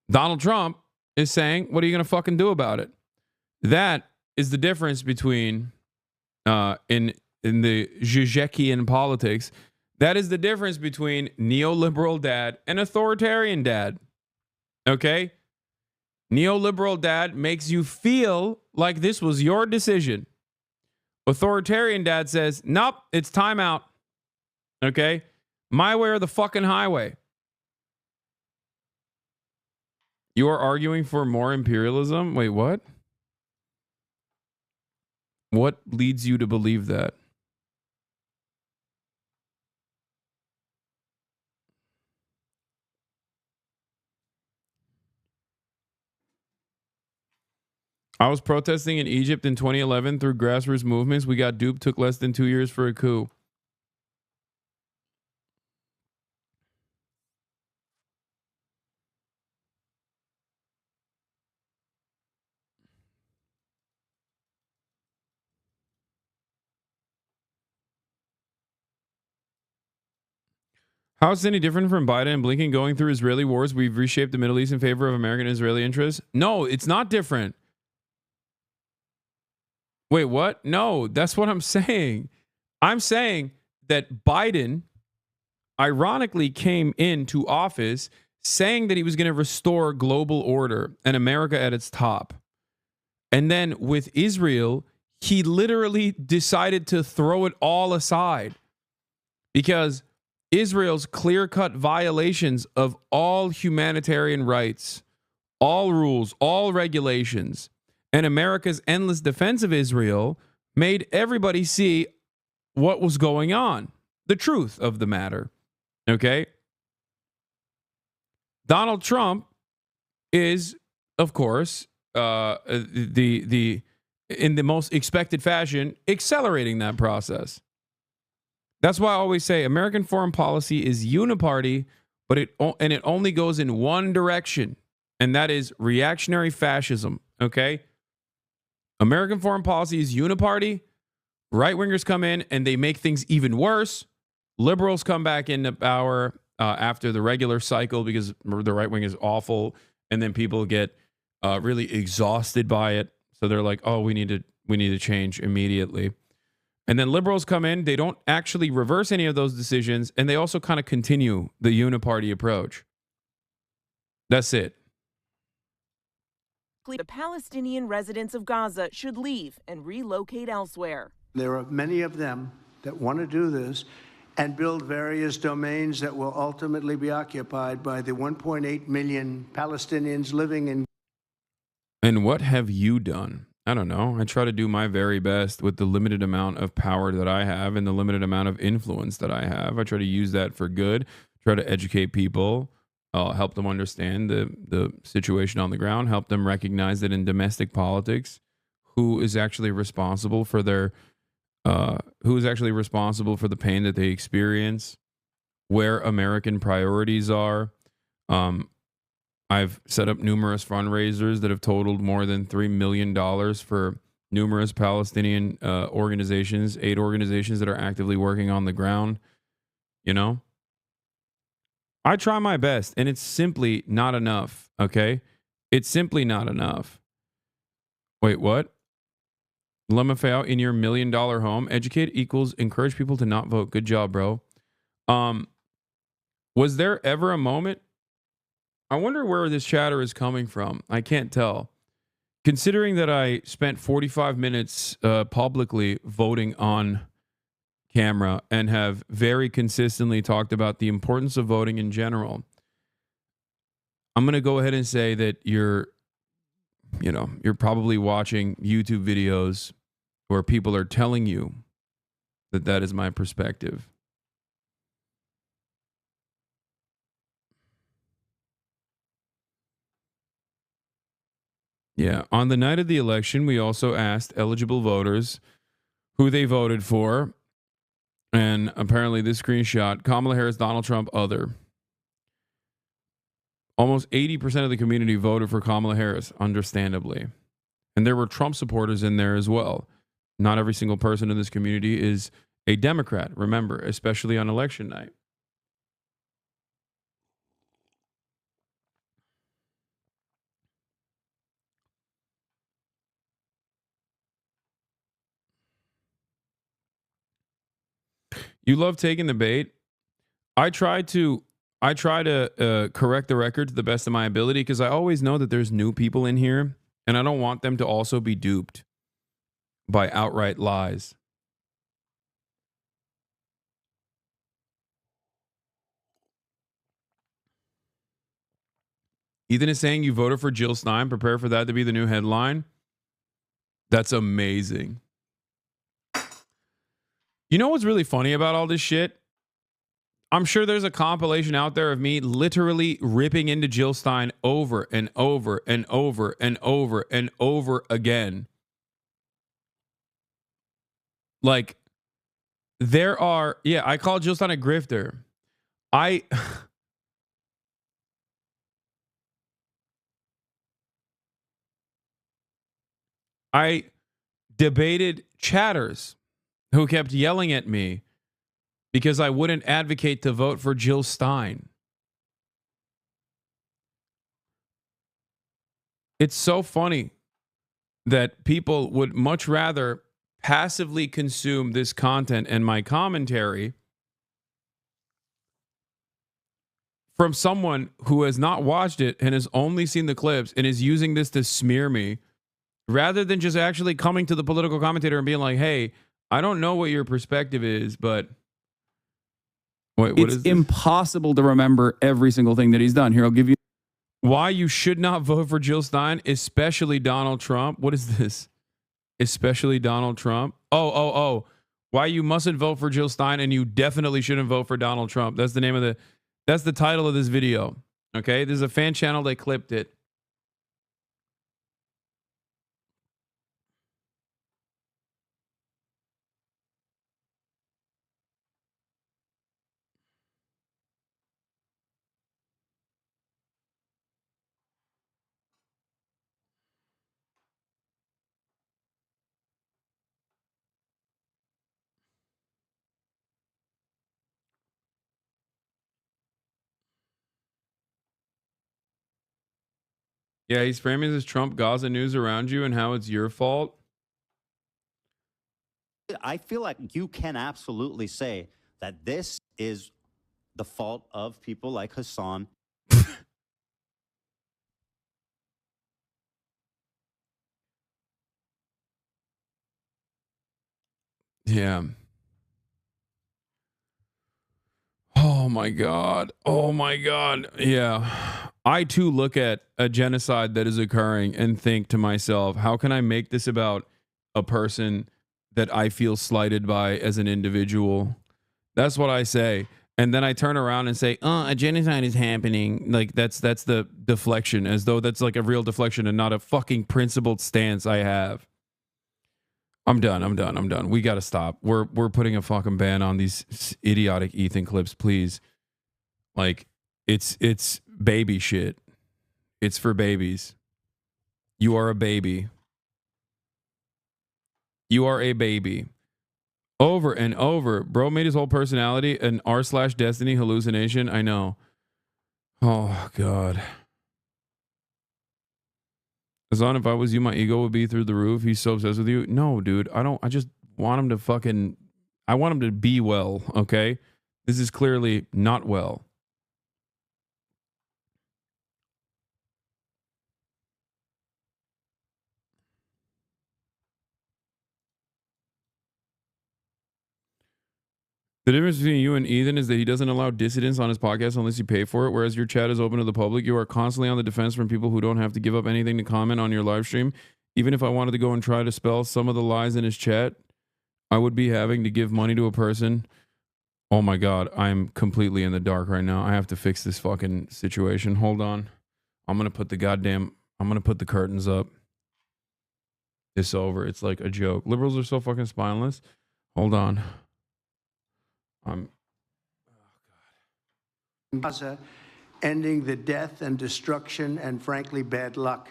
Donald Trump is saying, what are you going to fucking do about it? That is the difference between in the Zizekian politics. That is the difference between neoliberal dad and authoritarian dad. Okay? Neoliberal dad makes you feel like this was your decision. Authoritarian dad says, nope, it's time out. Okay? My way or the fucking highway. You are arguing for more imperialism? Wait, what? What leads you to believe that? I was protesting in Egypt in 2011 through grassroots movements. We got duped, took less than 2 years for a coup. How is this any different from Biden and Blinken going through Israeli wars? We've reshaped the Middle East in favor of American and Israeli interests. No, it's not different. Wait, what? No, that's what I'm saying. I'm saying that Biden ironically came into office saying that he was going to restore global order and America at its top. And then with Israel, he literally decided to throw it all aside because Israel's clear-cut violations of all humanitarian rights, all rules, all regulations, and America's endless defense of Israel made everybody see what was going on, the truth of the matter. Okay? Donald Trump is, of course, in the most expected fashion, accelerating that process. That's why I always say American foreign policy is uniparty, but it only goes in one direction, and that is reactionary fascism. Okay? American foreign policy is uniparty. Right-wingers come in and they make things even worse. Liberals come back into power after the regular cycle because the right wing is awful, and then people get really exhausted by it. So they're like, "Oh, we need to change immediately." And then liberals come in, they don't actually reverse any of those decisions, and they also kind of continue the uniparty approach. That's it. The Palestinian residents of Gaza should leave and relocate elsewhere. There are many of them that want to do this and build various domains that will ultimately be occupied by the 1.8 million Palestinians living in. And what have you done? I don't know. I try to do my very best with the limited amount of power that I have and the limited amount of influence that I have. I try to use that for good, try to educate people, help them understand the situation on the ground, help them recognize that in domestic politics, who is actually responsible for the pain that they experience, where American priorities are. I've set up numerous fundraisers that have totaled more than $3 million for numerous Palestinian organizations, 8 organizations that are actively working on the ground. You know, I try my best, and it's simply not enough. Okay, it's simply not enough. Wait, what? Lemafeo, in your $1 million home, educate equals encourage people to not vote. Good job, bro. Was there ever a moment? I wonder where this chatter is coming from. I can't tell. Considering that I spent 45 minutes publicly voting on camera and have very consistently talked about the importance of voting in general, I'm going to go ahead and say that you're probably watching YouTube videos where people are telling you that is my perspective. Yeah. On the night of the election, we also asked eligible voters who they voted for. And apparently this screenshot, Kamala Harris, Donald Trump, other. Almost 80% of the community voted for Kamala Harris, understandably. And there were Trump supporters in there as well. Not every single person in this community is a Democrat, remember, especially on election night. You love taking the bait. I try to correct the record to the best of my ability because I always know that there's new people in here and I don't want them to also be duped by outright lies. Ethan is saying you voted for Jill Stein. Prepare for that to be the new headline. That's amazing. You know what's really funny about all this shit? I'm sure there's a compilation out there of me literally ripping into Jill Stein over and over and over and over and over again. Like, there are, yeah, I call Jill Stein a grifter. I debated chatters who kept yelling at me because I wouldn't advocate to vote for Jill Stein. It's so funny that people would much rather passively consume this content and my commentary from someone who has not watched it and has only seen the clips and is using this to smear me, rather than just actually coming to the political commentator and being like, hey, I don't know what your perspective is, but wait, what is this? Impossible to remember every single thing that he's done. Here, I'll give you Why you should not vote for Jill Stein, especially Donald Trump. What is this? Especially Donald Trump. Oh. Why you mustn't vote for Jill Stein and you definitely shouldn't vote for Donald Trump. That's the title of this video. Okay, this is a fan channel. They clipped it. Yeah, he's framing this Trump Gaza news around you and how it's your fault. I feel like you can absolutely say that this is the fault of people like Hasan. Yeah. Oh my God. Oh my God. Yeah. I too look at a genocide that is occurring and think to myself, how can I make this about a person that I feel slighted by as an individual? That's what I say. And then I turn around and say, a genocide is happening. Like that's the deflection, as though that's like a real deflection and not a fucking principled stance I have. I'm done. We got to stop. We're putting a fucking ban on these idiotic Ethan clips, please. Like it's baby shit. It's for babies. You are a baby. You are a baby. Over and over. Bro made his whole personality an r/destiny hallucination. I know. Oh God. Hasan, if I was you, my ego would be through the roof. He's so obsessed with you. No, dude. I just want him to fucking, I want him to be well, okay? This is clearly not well. The difference between you and Ethan is that he doesn't allow dissidents on his podcast unless you pay for it, whereas your chat is open to the public. You are constantly on the defense from people who don't have to give up anything to comment on your live stream. Even if I wanted to go and try to spell some of the lies in his chat, I would be having to give money to a person. Oh my God, I'm completely in the dark right now. I have to fix this fucking situation. Hold on. I'm going to put the curtains up. this over. It's like a joke. Liberals are so fucking spineless. Hold on. Gaza, ending the death and destruction and, frankly, bad luck.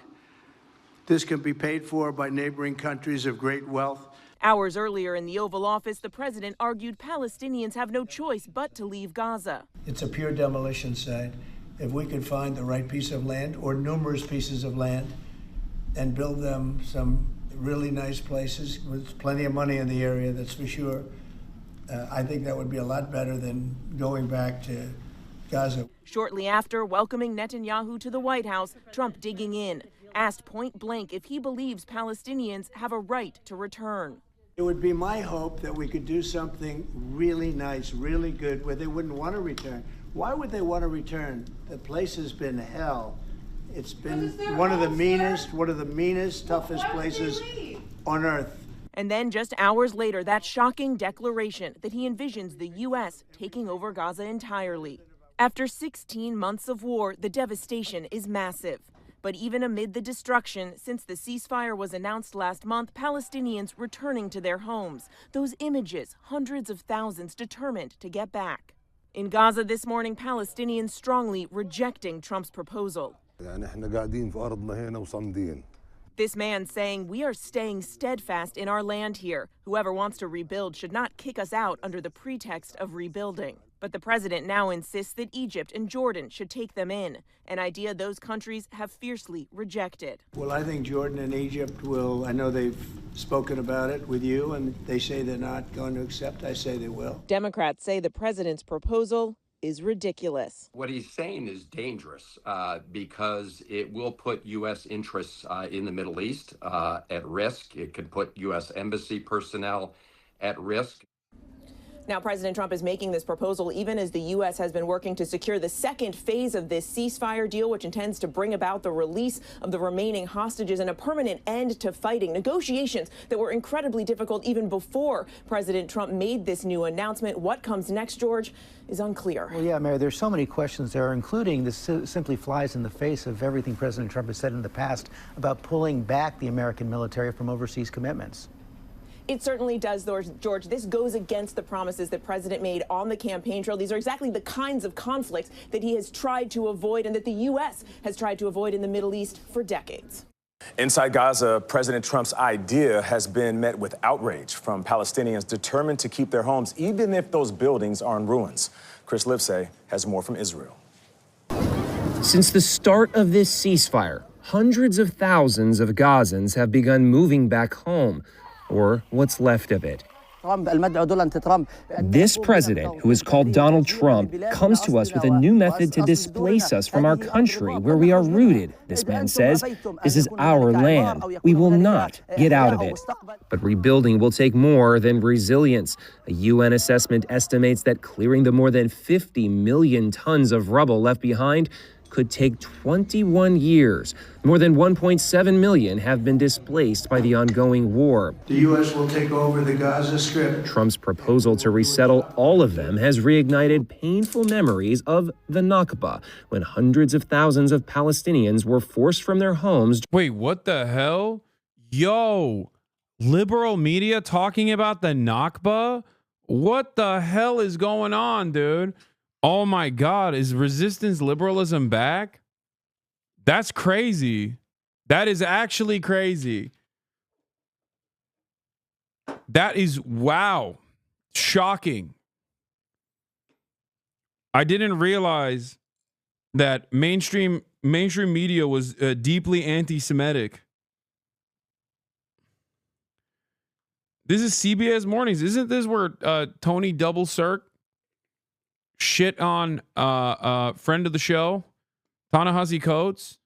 This can be paid for by neighboring countries of great wealth. Hours earlier in the Oval Office, the president argued Palestinians have no choice but to leave Gaza. It's a pure demolition site. If we could find the right piece of land or numerous pieces of land and build them some really nice places with plenty of money in the area, that's for sure, I think that would be a lot better than going back to Gaza. Shortly after welcoming Netanyahu to the White House, Trump digging in, asked point blank if he believes Palestinians have a right to return. It would be my hope that we could do something really nice, really good, where they wouldn't want to return. Why would they want to return? The place has been hell. It's been one of the meanest, toughest places on earth. And then just hours later, that shocking declaration that he envisions the U.S. taking over Gaza entirely. After 16 months of war, the devastation is massive. But even amid the destruction, since the ceasefire was announced last month, Palestinians returning to their homes. Those images, hundreds of thousands determined to get back. In Gaza this morning, Palestinians strongly rejecting Trump's proposal. This man saying, "We are staying steadfast in our land here. Whoever wants to rebuild should not kick us out under the pretext of rebuilding." But the president now insists that Egypt and Jordan should take them in, an idea those countries have fiercely rejected. Well, I think Jordan and Egypt will, I know they've spoken about it with you, and they say they're not going to accept. I say they will. Democrats say the president's proposal is ridiculous. What he's saying is dangerous because it will put U.S. interests in the Middle East at risk. It could put U.S. embassy personnel at risk. Now, President Trump is making this proposal even as the U.S. has been working to secure the second phase of this ceasefire deal, which intends to bring about the release of the remaining hostages and a permanent end to fighting. Negotiations that were incredibly difficult even before President Trump made this new announcement. What comes next, George, is unclear. Well, yeah, Mary, there's so many questions there, including this simply flies in the face of everything President Trump has said in the past about pulling back the American military from overseas commitments. It certainly does, George. This goes against the promises that President made on the campaign trail. These are exactly the kinds of conflicts that he has tried to avoid and that the U.S. has tried to avoid in the Middle East for decades. Inside Gaza, President Trump's idea has been met with outrage from Palestinians determined to keep their homes, even if those buildings are in ruins. Chris Livesay has more from Israel. Since the start of this ceasefire, hundreds of thousands of Gazans have begun moving back home, or what's left of it. This president, who is called Donald Trump, comes to us with a new method to displace us from our country where we are rooted. This man says, this is our land. We will not get out of it. But rebuilding will take more than resilience. A UN assessment estimates that clearing the more than 50 million tons of rubble left behind could take 21 years. More than 1.7 million have been displaced by the ongoing war. The U.S. will take over the Gaza Strip. Trump's proposal to resettle all of them has reignited painful memories of the Nakba, when hundreds of thousands of Palestinians were forced from their homes. Wait, what the hell? Yo, liberal media talking about the Nakba? What the hell is going on, dude? Oh my God, is resistance liberalism back? That's crazy. That is actually crazy. That is, wow, shocking. I didn't realize that mainstream media was deeply anti-Semitic. This is CBS Mornings. Isn't this where Tony Double Cirque shit on friend of the show, Ta-Nehisi Coates?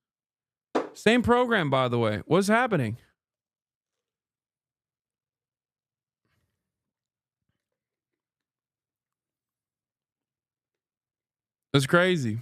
Same program, by the way. What's happening? That's crazy.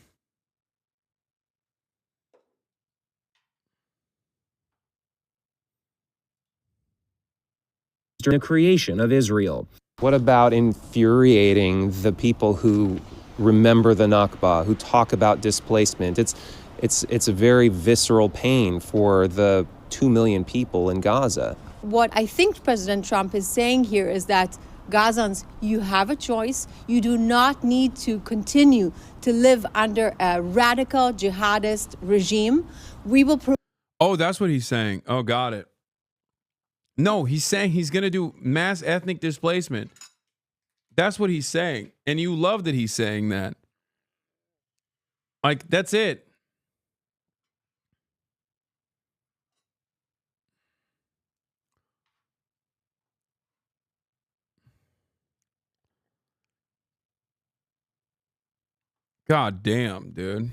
During the creation of Israel. What about infuriating the people who remember the Nakba, who talk about displacement? It's a very visceral pain for the 2 million people in Gaza. What I think President Trump is saying here is that Gazans, you have a choice. You do not need to continue to live under a radical jihadist regime. We will. Oh, that's what he's saying. Oh, got it. No, he's saying he's going to do mass ethnic displacement. That's what he's saying. And you love that he's saying that. Like, that's it. God damn, dude.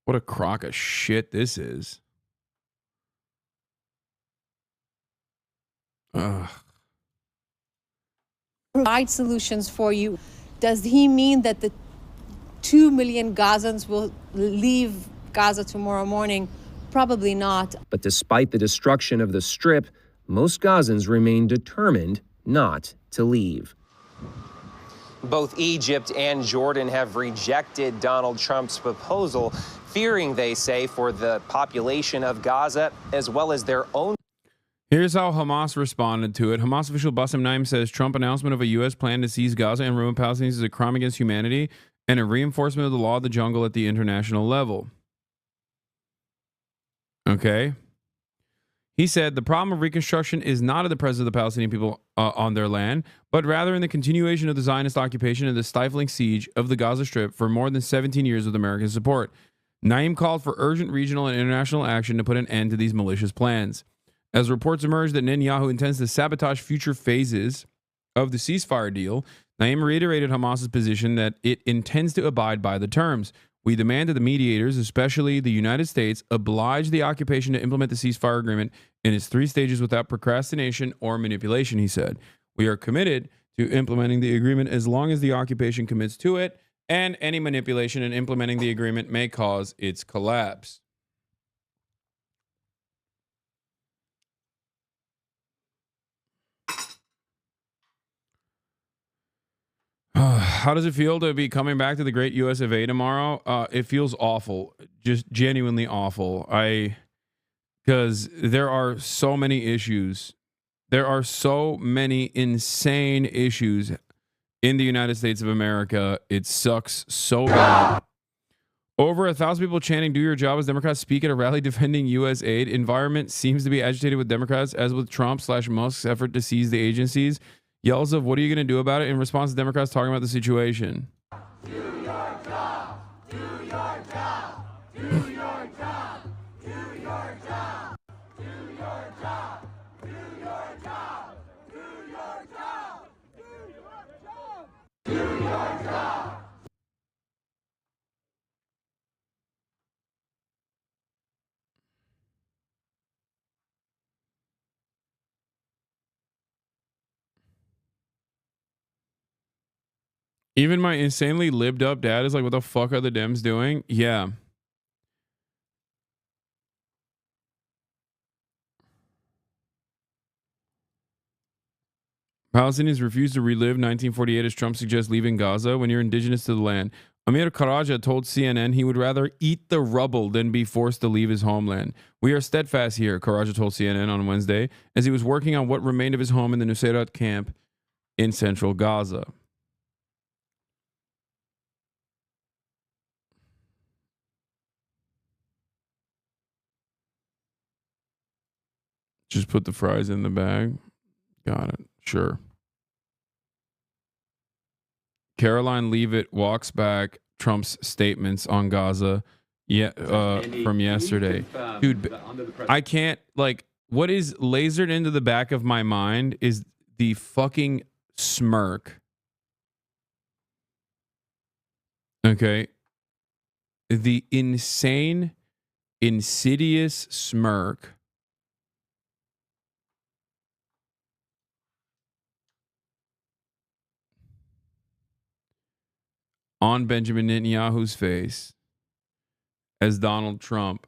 What a crock of shit this is. Ugh. Provide solutions for you. Does he mean that the 2 million Gazans will leave Gaza tomorrow morning? Probably not. But despite the destruction of the Strip, most Gazans remain determined not to leave. Both Egypt and Jordan have rejected Donald Trump's proposal, fearing, they say, for the population of Gaza as well as their own. Here's how Hamas responded to it. Hamas official Bassem Naim says Trump announcement of a U.S. plan to seize Gaza and ruin Palestinians is a crime against humanity and a reinforcement of the law of the jungle at the international level. Okay. He said the problem of reconstruction is not at the presence of the Palestinian people on their land, but rather in the continuation of the Zionist occupation and the stifling siege of the Gaza Strip for more than 17 years with American support. Naim called for urgent regional and international action to put an end to these malicious plans. As reports emerge that Netanyahu intends to sabotage future phases of the ceasefire deal, Naim reiterated Hamas's position that it intends to abide by the terms. We demand that the mediators, especially the United States, oblige the occupation to implement the ceasefire agreement in its 3 stages without procrastination or manipulation, he said. We are committed to implementing the agreement as long as the occupation commits to it, and any manipulation in implementing the agreement may cause its collapse. How does it feel to be coming back to the great US of A tomorrow? It feels awful, just genuinely awful. Because there are so many issues. There are so many insane issues in the United States of America. It sucks so bad. Over 1,000 people chanting, "Do your job" as Democrats speak at a rally defending U.S. aid. Environment seems to be agitated with Democrats, as with Trump/Musk's effort to seize the agencies. Yells of "What are you going to do about it?" in response to Democrats talking about the situation. Do your job. Do your job. Do your job. Do your job. Do your job. Do your job. Do your job. Do your job. Even my insanely libbed up dad is like, "What the fuck are the Dems doing?" Yeah. Palestinians refuse to relive 1948 as Trump suggests leaving Gaza when you're indigenous to the land. Amir Karaja told CNN he would rather eat the rubble than be forced to leave his homeland. "We are steadfast here," Karaja told CNN on Wednesday, as he was working on what remained of his home in the Nuseirat camp in central Gaza. Just put the fries in the bag. Got it. Sure. Caroline Leavitt walks back Trump's statements on Gaza from yesterday. Dude, I can't, like, what is lasered into the back of my mind is the fucking smirk. Okay. The insane, insidious smirk on Benjamin Netanyahu's face as Donald Trump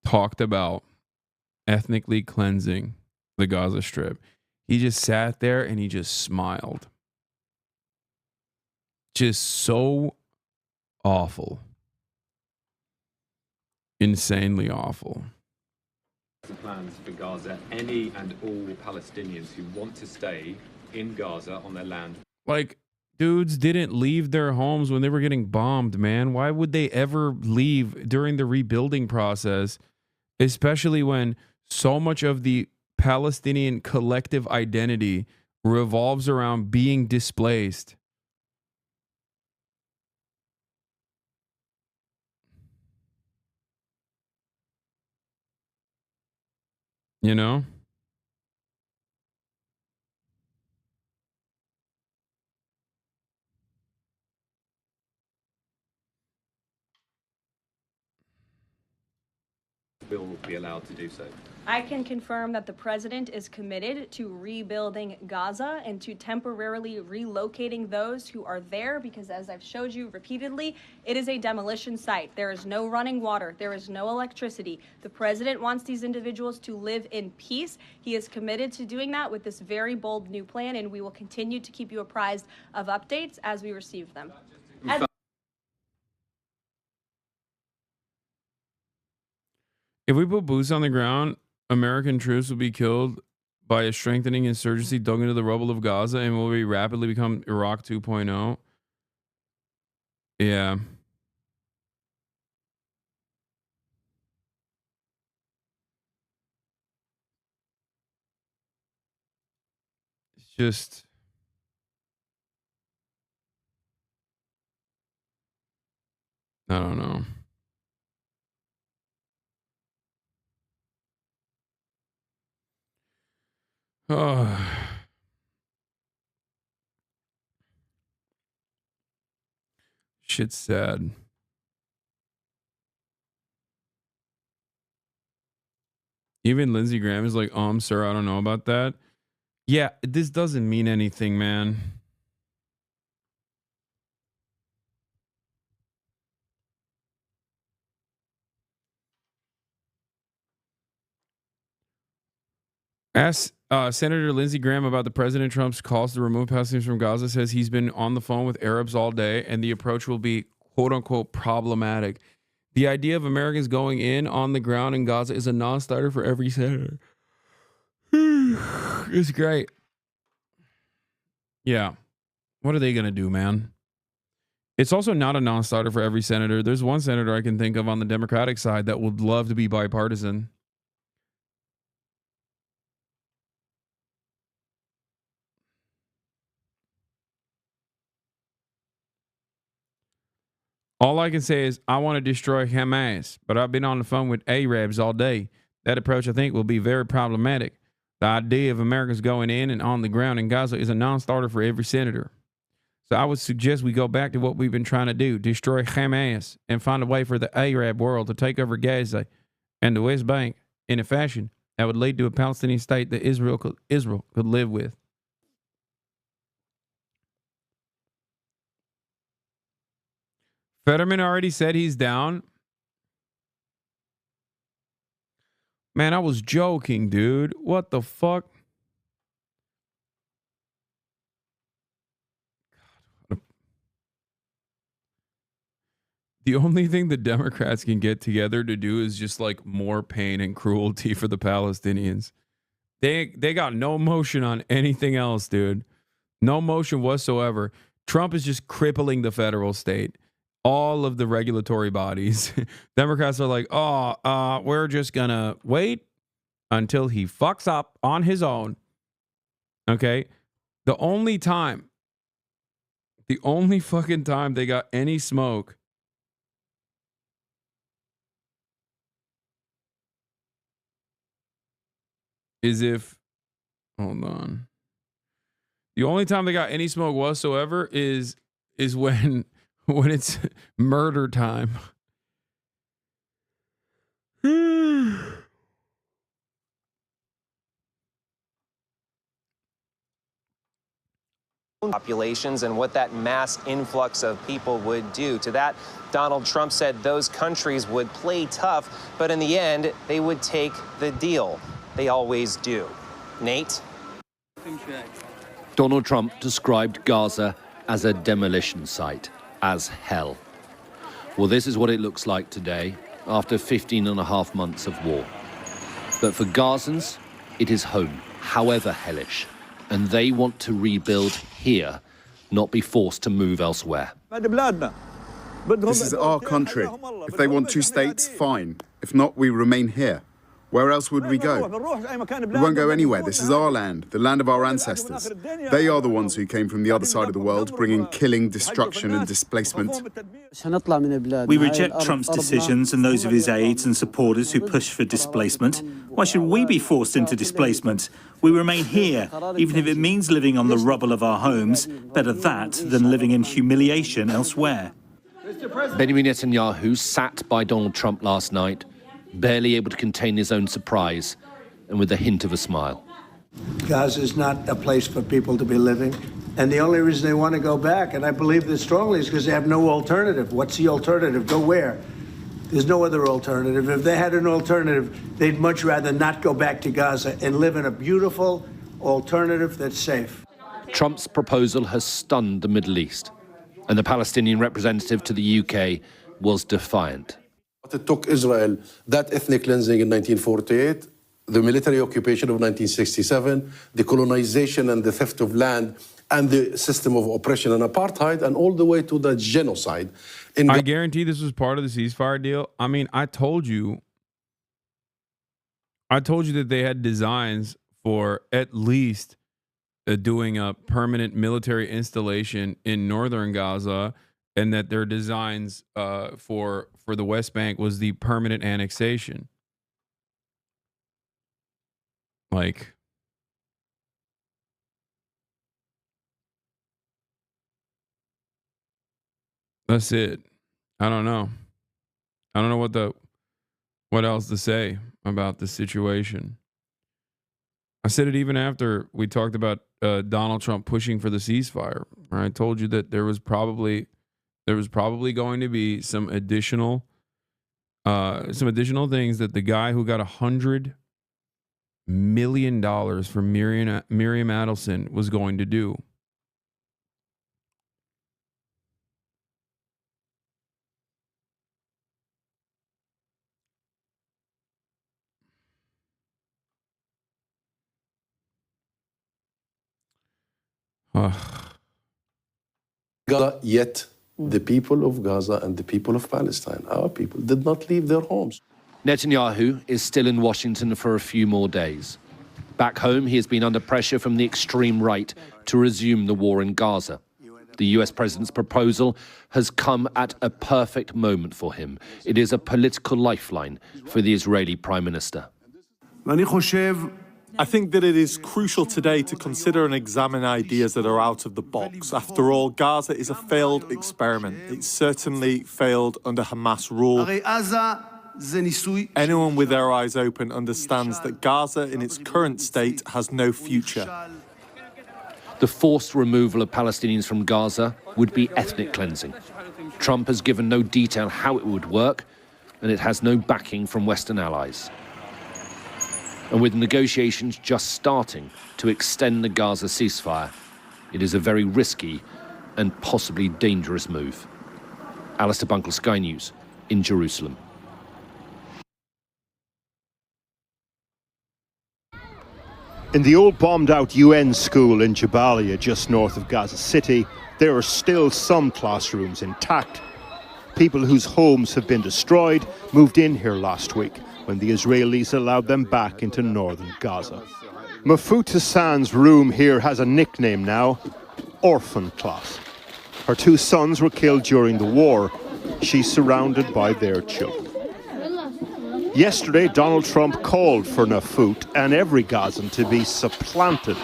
talked about ethnically cleansing the Gaza Strip. He just sat there and he just smiled. Just so awful. Insanely awful. Plans for Gaza. Any and all Palestinians who want to stay in Gaza on their land. Like, dudes didn't leave their homes when they were getting bombed, man. Why would they ever leave during the rebuilding process, especially when so much of the Palestinian collective identity revolves around being displaced? You know? Will be allowed to do so. I can confirm that the president is committed to rebuilding Gaza and to temporarily relocating those who are there because, as I've showed you repeatedly, it is a demolition site. There is no running water. There is no electricity. The president wants these individuals to live in peace. He is committed to doing that with this very bold new plan, and we will continue to keep you apprised of updates as we receive them. If we put boots on the ground, American troops will be killed by a strengthening insurgency dug into the rubble of Gaza and will rapidly become Iraq 2.0. Yeah. It's just... I don't know. Oh. Shit's sad. Even Lindsey Graham is like, sir, I don't know about that. Yeah, this doesn't mean anything, man. Ask Senator Lindsey Graham about the President Trump's calls to remove Palestinians from Gaza. Says he's been on the phone with Arabs all day and the approach will be quote unquote problematic. The idea of Americans going in on the ground in Gaza is a non-starter for every senator. It's great. Yeah. What are they going to do, man? It's also not a non-starter for every senator. There's one senator I can think of on the Democratic side that would love to be bipartisan. All I can say is I want to destroy Hamas, but I've been on the phone with Arabs all day. That approach, I think, will be very problematic. The idea of Americans going in and on the ground in Gaza is a non-starter for every senator. So I would suggest we go back to what we've been trying to do, destroy Hamas and find a way for the Arab world to take over Gaza and the West Bank in a fashion that would lead to a Palestinian state that Israel could live with. Fetterman already said he's down. Man, I was joking, dude. What the fuck? The only thing the Democrats can get together to do is just like more pain and cruelty for the Palestinians. They got no motion on anything else, dude. No motion whatsoever. Trump is just crippling the federal state. All of the regulatory bodies. Democrats are like, we're just going to wait until he fucks up on his own. Okay? The only fucking time they got any smoke is if, hold on. The only time they got any smoke whatsoever is when it's murder time. Populations and what that mass influx of people would do. To that, Donald Trump said those countries would play tough, but in the end, they would take the deal. They always do. Nate? Donald Trump described Gaza as a demolition site, as hell. Well, this is what it looks like today, after 15 and a half months of war. But for Gazans, it is home, however hellish, and they want to rebuild here, not be forced to move elsewhere. This is our country. If they want two states, fine. If not, we remain here. Where else would we go? We won't go anywhere. This is our land, the land of our ancestors. They are the ones who came from the other side of the world, bringing killing, destruction and displacement. We reject Trump's decisions and those of his aides and supporters who push for displacement. Why should we be forced into displacement? We remain here, even if it means living on the rubble of our homes. Better that than living in humiliation elsewhere. Benjamin Netanyahu sat by Donald Trump last night, barely able to contain his own surprise, and with a hint of a smile. Gaza is not a place for people to be living. And the only reason they want to go back, and I believe this strongly, is because they have no alternative. What's the alternative? Go where? There's no other alternative. If they had an alternative, they'd much rather not go back to Gaza and live in a beautiful alternative that's safe. Trump's proposal has stunned the Middle East, and the Palestinian representative to the UK was defiant. It took Israel that ethnic cleansing in 1948, the military occupation of 1967, the colonization and the theft of land, and the system of oppression and apartheid, and all the way to the genocide. I guarantee this was part of the ceasefire deal. I mean, I told you that they had designs for at least doing a permanent military installation in northern Gaza, and that their designs for the West Bank was the permanent annexation. Like, that's it. I don't know. I don't know what else to say about the situation. I said it even after we talked about Donald Trump pushing for the ceasefire. I told you that there was probably going to be some additional things that the guy who got $100 million from Miriam Adelson was going to do. Gaza, yet the people of Gaza and the people of Palestine, our people, did not leave their homes. Netanyahu is still in Washington for a few more days. Back home, he has been under pressure from the extreme right to resume the war in Gaza. The US president's proposal has come at a perfect moment for him. It is a political lifeline for the Israeli prime minister. I think that it is crucial today to consider and examine ideas that are out of the box. After all, Gaza is a failed experiment. It certainly failed under Hamas rule. Anyone with their eyes open understands that Gaza in its current state has no future. The forced removal of Palestinians from Gaza would be ethnic cleansing. Trump has given no detail how it would work, and it has no backing from Western allies. And with negotiations just starting to extend the Gaza ceasefire, it is a very risky and possibly dangerous move. Alistair Bunkle, Sky News, in Jerusalem. In the old bombed-out UN school in Jabalia, just north of Gaza City, there are still some classrooms intact. People whose homes have been destroyed moved in here last week when the Israelis allowed them back into northern Gaza. Mahfoud Hassan's room here has a nickname now, Orphan Class. Her two sons were killed during the war. She's surrounded by their children. Yesterday, Donald Trump called for Mahfoud and every Gazan to be supplanted.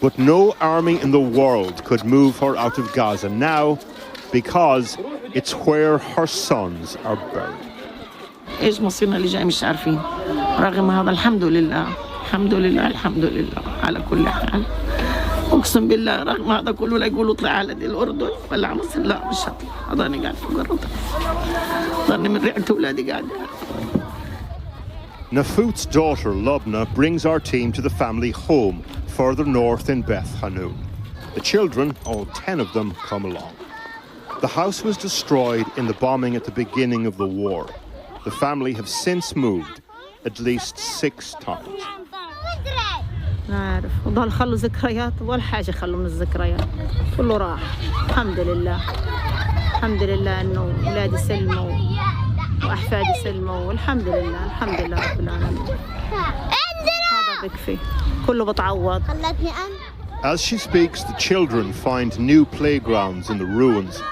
But no army in the world could move her out of Gaza now because it's where her sons are buried. ايش مصيرنا اللي جاي مش عارفين رغم هذا الحمد لله الحمد لله الحمد لله على كل حال اقسم بالله رغم هذا كله لا يقولوا اطلع على دي الاردن ولا على مصر لا مش هطلع اضلني قاعد فوق الرطب ضلني من ريحه اولادي قاعد. Mahfoud's daughter Lubna brings our team to the family home further north in Beth Hanun. The children, all 10 of them, come along. The house was destroyed in the bombing at the beginning of the war. The family have since moved at least 6 times. لا عارف وضل خلوا ذكريات ولا حاجة خلوا من الذكريات كله راح الحمد لله الحمد لله إنه أولادي سلموا وأحفادي سلموا والحمد لله الحمد لله رب العالمين هذا بكفي كله بتعوض. As she speaks, the children find new playgrounds in the ruins.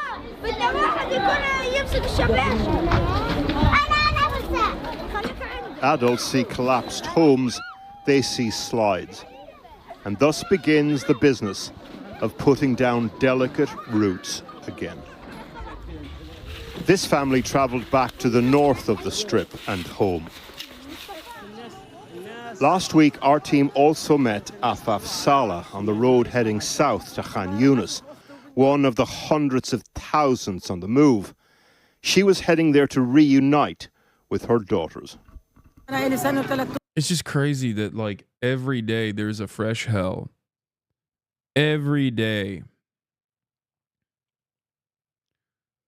Adults see collapsed homes, they see slides. And thus begins the business of putting down delicate roots again. This family travelled back to the north of the Strip and home. Last week, our team also met Afaf Salah on the road heading south to Khan Yunis, one of the hundreds of thousands on the move. She was heading there to reunite with her daughters. It's just crazy that, like, every day there's a fresh hell. Every day.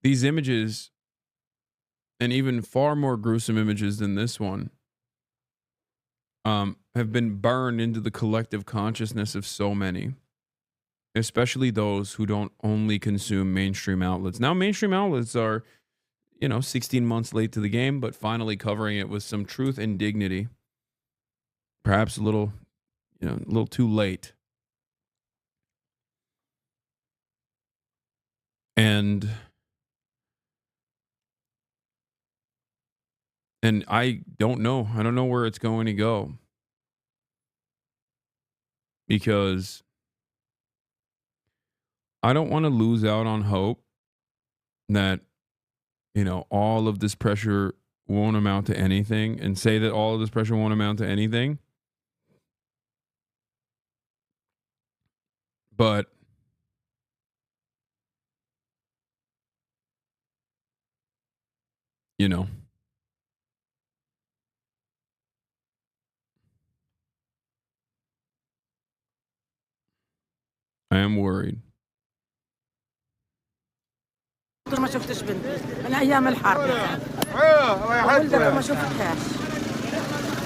These images, and even far more gruesome images than this one, have been burned into the collective consciousness of so many, especially those who don't only consume mainstream outlets. Now, mainstream outlets are, 16 months late to the game, but finally covering it with some truth and dignity. Perhaps a little too late. And I don't know. I don't know where it's going to go. Because I don't want to lose out on hope that, all of this pressure won't amount to anything, and say that all of this pressure won't amount to anything. But I am worried. ما شفتش بنتي من ايام الحرب ولدت ما شفتهاش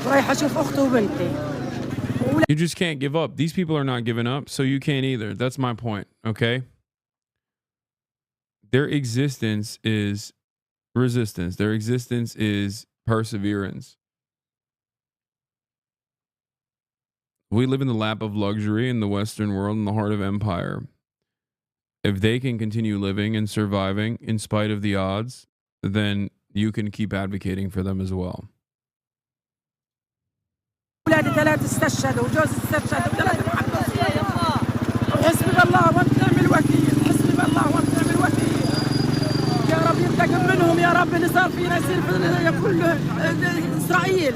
رايحه اشوف اختي وبنتي. You just can't give up. These people are not giving up, so you can't either. That's my point, okay? Their existence is resistance. Their existence is perseverance. We live in the lap of luxury in the Western world, in the heart of empire. If they can continue living and surviving in spite of the odds, then you can keep advocating for them as well. ولادي 3 استشهدوا وجوزي استشهد و3 محبسين. حسبي الله ونعم الوكيل، حسبي الله ونعم الوكيل. يا رب ينتقم منهم يا رب اللي صار فينا يصير في كل إسرائيل.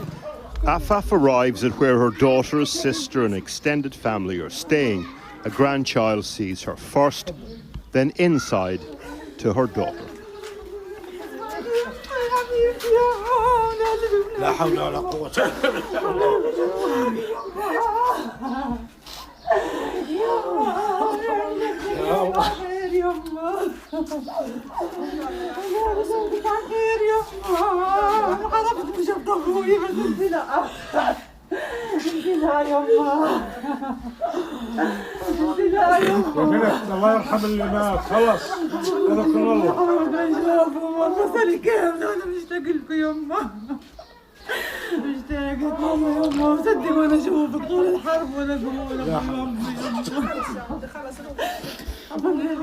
Afaf arrives at where her daughter, sister and extended family are staying. A grandchild sees her first, then inside to her daughter. لا حول ولا قوة الله يرحم اللي مات خلص رحم الله مسالي كامل انا مشتاق لكم يما مشتاق والله يما صدق وانا اشوفك طول الحرب وانا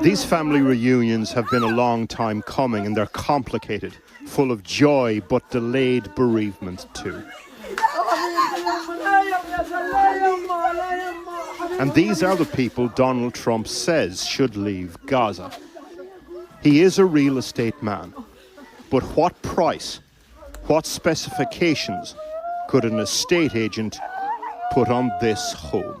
These family reunions have been a long time coming, and they're complicated, full of joy but delayed bereavement too. And these are the people Donald Trump says should leave Gaza. He is a real estate man. But what price, what specifications could an estate agent put on this home?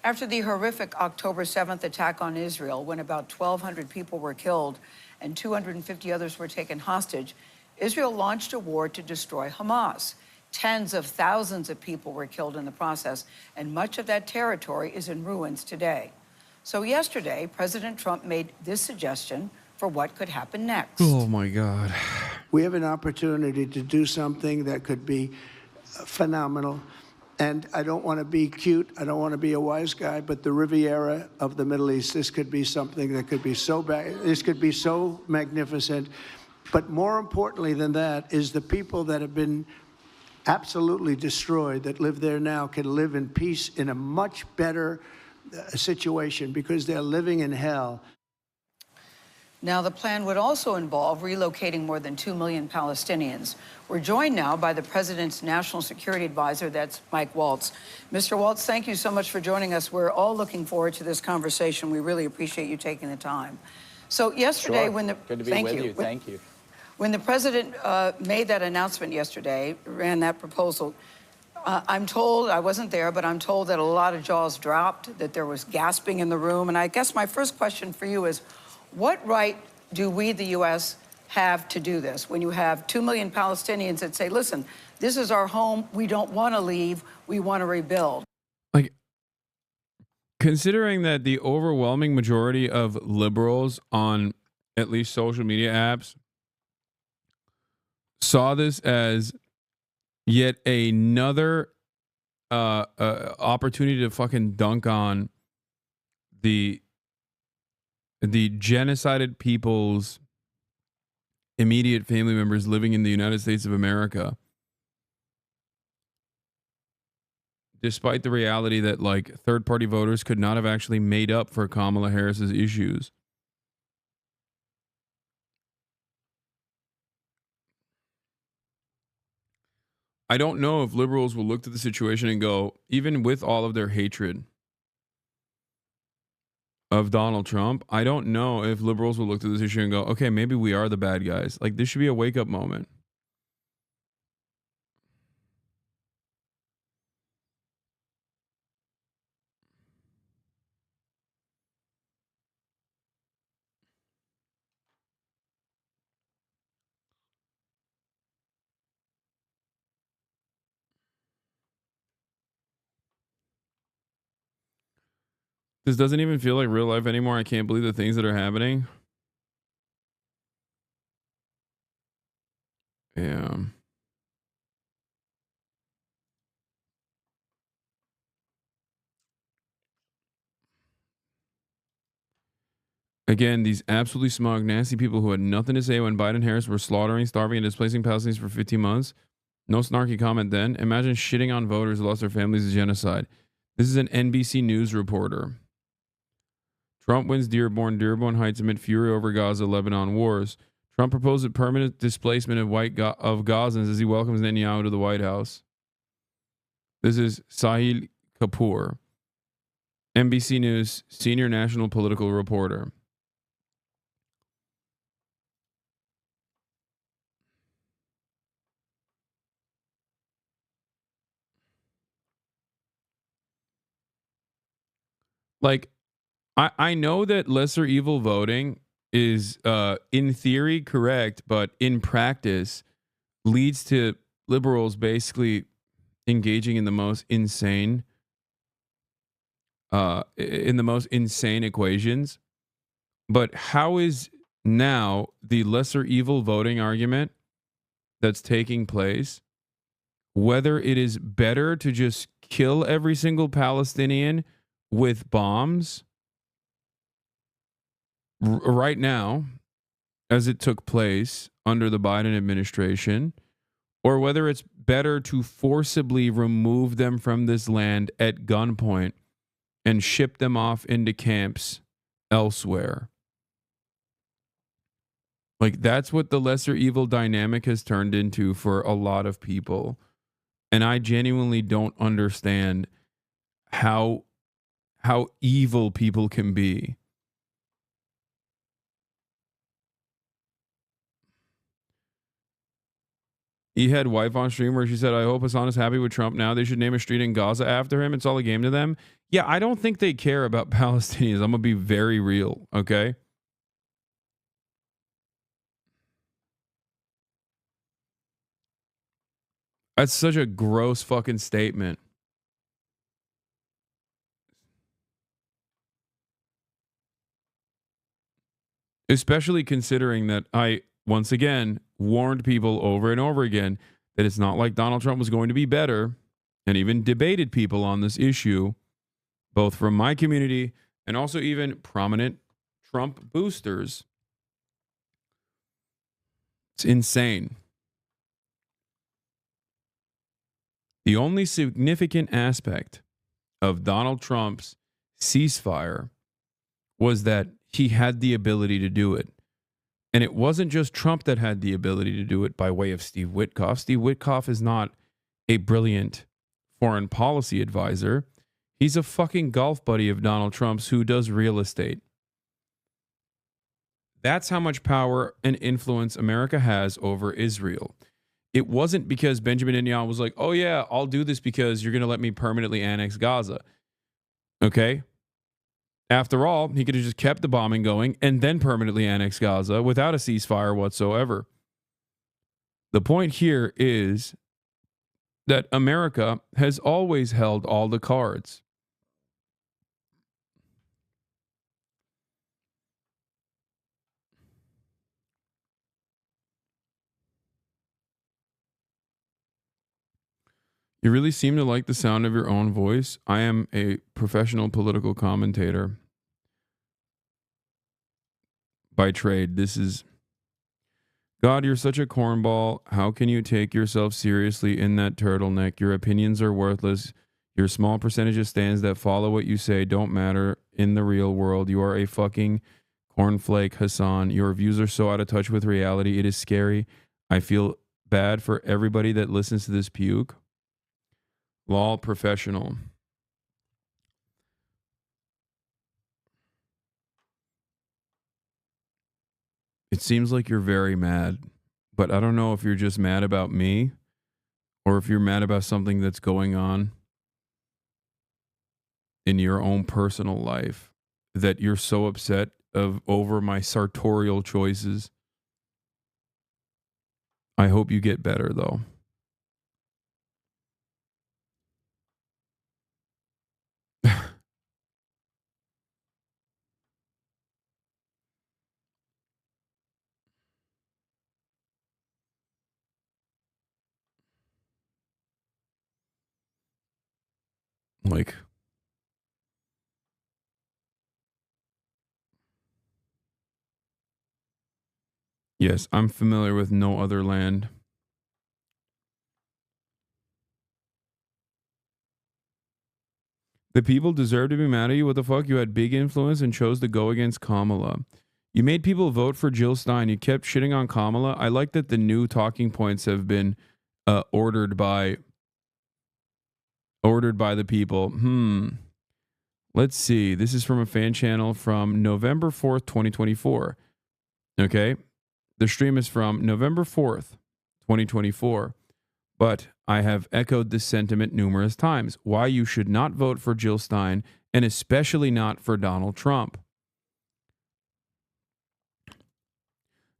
After the horrific October 7th attack on Israel, when about 1,200 people were killed and 250 others were taken hostage, Israel launched a war to destroy Hamas. Tens of thousands of people were killed in the process, and much of that territory is in ruins today. So yesterday, President Trump made this suggestion for what could happen next. Oh my God. We have an opportunity to do something that could be phenomenal. And I don't want to be cute. I don't want to be a wise guy, but the Riviera of the Middle East, this could be something that could be so bad. This could be so magnificent. But more importantly than that is the people that have been absolutely destroyed that live there now can live in peace in a much better situation because they're living in hell. Now, the plan would also involve relocating more than 2 million Palestinians. We're joined now by the president's national security advisor, that's Mike Waltz. Mr. Waltz, thank you so much for joining us. We're all looking forward to this conversation. We really appreciate you taking the time. So yesterday, Sure. when the Good to be thank with you. you. Thank you. When the president made that announcement yesterday, ran that proposal, I'm told, I wasn't there, but I'm told that a lot of jaws dropped, that there was gasping in the room. And I guess my first question for you is, what right do we, the U.S., have to do this when you have 2 million Palestinians that say, listen, this is our home, we don't want to leave, we want to rebuild? Like, considering that the overwhelming majority of liberals on at least social media apps saw this as yet another opportunity to fucking dunk on the genocided people's immediate family members living in the United States of America, despite the reality that like third-party voters could not have actually made up for Kamala Harris's issues. I don't know if liberals will look at the situation and go, even with all of their hatred of Donald Trump, I don't know if liberals will look at this issue and go, okay, maybe we are the bad guys. Like, this should be a wake-up moment. This doesn't even feel like real life anymore. I can't believe the things that are happening. Yeah. Again, these absolutely smug, nasty people who had nothing to say when Biden and Harris were slaughtering, starving, and displacing Palestinians for 15 months. No snarky comment then. Imagine shitting on voters who lost their families to genocide. This is an NBC News reporter. Trump wins Dearborn Heights amid fury over Gaza-Lebanon wars. Trump proposes permanent displacement of Gazans as he welcomes Netanyahu to the White House. This is Sahil Kapoor, NBC News senior national political reporter. Like, I know that lesser evil voting is in theory correct, but in practice leads to liberals basically engaging in the most insane equations. But how is now the lesser evil voting argument that's taking place, whether it is better to just kill every single Palestinian with bombs right now, as it took place under the Biden administration, or whether it's better to forcibly remove them from this land at gunpoint and ship them off into camps elsewhere. Like, that's what the lesser evil dynamic has turned into for a lot of people. And I genuinely don't understand how evil people can be. He had wife on stream where she said, I hope Hasan is happy with Trump now. They should name a street in Gaza after him. It's all a game to them. Yeah, I don't think they care about Palestinians. I'm going to be very real, okay? That's such a gross fucking statement. Especially considering that I, once again, warned people over and over again that it's not like Donald Trump was going to be better, and even debated people on this issue, both from my community and also even prominent Trump boosters. It's insane. The only significant aspect of Donald Trump's ceasefire was that he had the ability to do it. And it wasn't just Trump that had the ability to do it by way of Steve Witkoff. Steve Witkoff is not a brilliant foreign policy advisor. He's a fucking golf buddy of Donald Trump's who does real estate. That's how much power and influence America has over Israel. It wasn't because Benjamin Netanyahu was like, oh yeah, I'll do this because you're going to let me permanently annex Gaza. Okay? After all, he could have just kept the bombing going and then permanently annexed Gaza without a ceasefire whatsoever. The point here is that America has always held all the cards. You really seem to like the sound of your own voice. I am a professional political commentator by trade. This is God, you're such a cornball. How can you take yourself seriously in that turtleneck? Your opinions are worthless. Your small percentage of stands that follow what you say don't matter in the real world. You are a fucking cornflake, Hasan. Your views are so out of touch with reality. It is scary. I feel bad for everybody that listens to this puke. Law professional. It seems like you're very mad, but I don't know if you're just mad about me or if you're mad about something that's going on in your own personal life that you're so upset over my sartorial choices. I hope you get better, though. Like, yes, I'm familiar with no other land. The people deserve to be mad at you. What the fuck? You had big influence and chose to go against Kamala. You made people vote for Jill Stein. You kept shitting on Kamala. I like that the new talking points have been ordered by the people. Let's see. This is from a fan channel from November 4th, 2024. Okay. The stream is from November 4th, 2024. But I have echoed this sentiment numerous times. Why you should not vote for Jill Stein, and especially not for Donald Trump.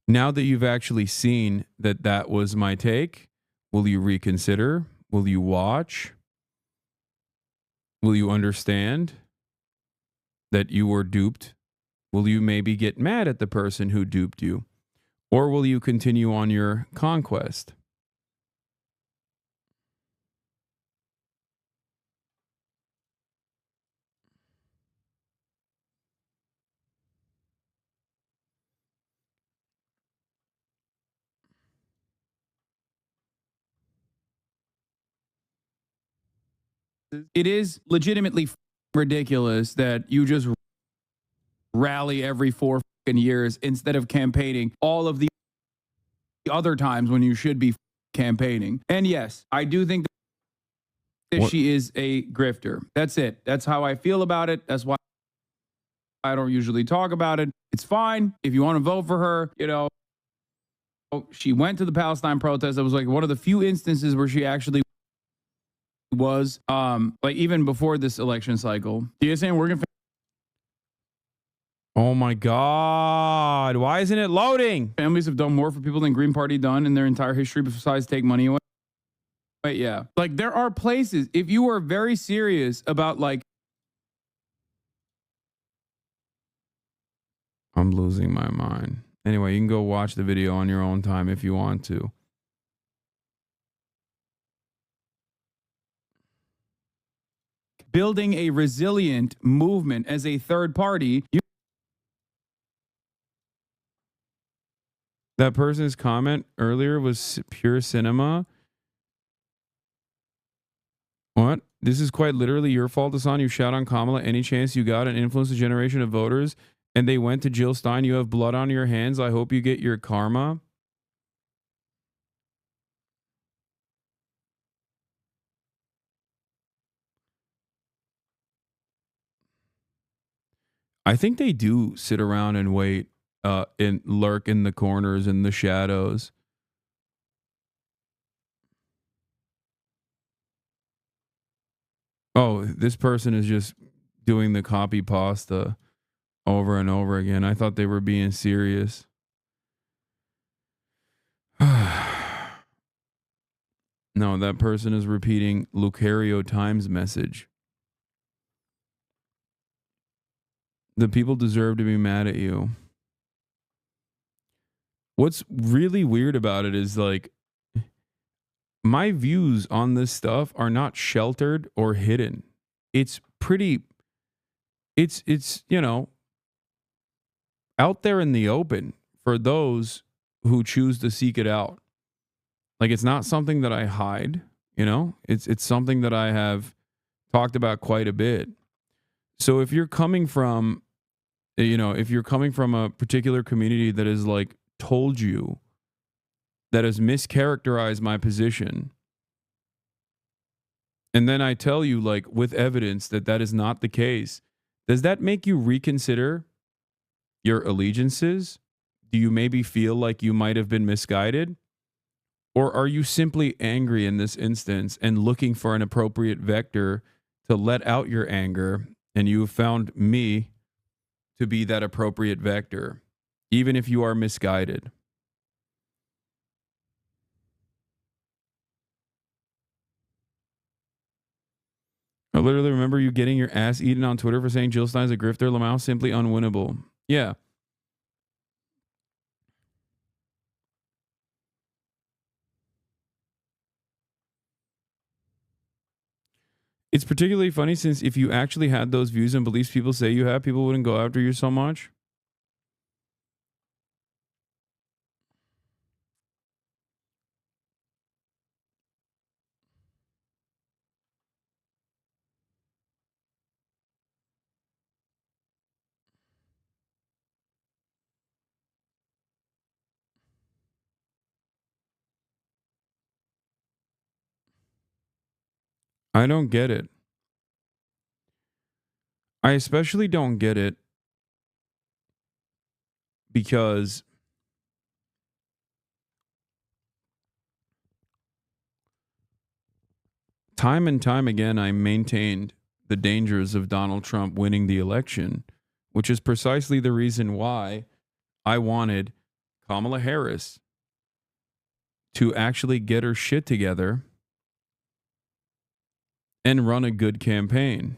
Now that you've actually seen that that was my take, will you reconsider? Will you watch? Will you understand that you were duped? Will you maybe get mad at the person who duped you? Or will you continue on your conquest? It is legitimately ridiculous that you just rally every 4 years instead of campaigning all of the other times when you should be campaigning. And yes, I do think that she is a grifter. That's it. That's how I feel about it. That's why I don't usually talk about it. It's fine if you want to vote for her. You know, she went to the Palestine protest. It was like one of the few instances where she actually was like even before this election cycle. DSA working for. Oh my God. Why isn't it loading? Families have done more for people than Green Party done in their entire history besides take money away. But yeah, like there are places, if you are very serious about like, I'm losing my mind. Anyway, you can go watch the video on your own time if you want to. Building a resilient movement as a third party. That person's comment earlier was pure cinema. What? This is quite literally your fault, Hasan. You shout on Kamala any chance you got and influence a generation of voters, and they went to Jill Stein. You have blood on your hands. I hope you get your karma. I think they do sit around and wait and lurk in the corners and the shadows. Oh, this person is just doing the copy pasta over and over again. I thought they were being serious. No, that person is repeating Lucario Times message. The people deserve to be mad at you. What's really weird about it is like my views on this stuff are not sheltered or hidden. It's pretty, it's, you know, out there in the open for those who choose to seek it out. Like, it's not something that I hide, you know, it's something that I have talked about quite a bit. So if you're coming from, you know, if you're coming from a particular community that is like told you, that has mischaracterized my position, and then I tell you like with evidence that that is not the case, does that make you reconsider your allegiances? Do you maybe feel like you might have been misguided? Or are you simply angry in this instance and looking for an appropriate vector to let out your anger, and you have found me to be that appropriate vector, even if you are misguided? I literally remember you getting your ass eaten on Twitter for saying Jill Stein's a grifter. Lamau simply unwinnable. Yeah. It's particularly funny since if you actually had those views and beliefs people say you have, people wouldn't go after you so much. I don't get it. I especially don't get it because time and time again, I maintained the dangers of Donald Trump winning the election, which is precisely the reason why I wanted Kamala Harris to actually get her shit together and run a good campaign.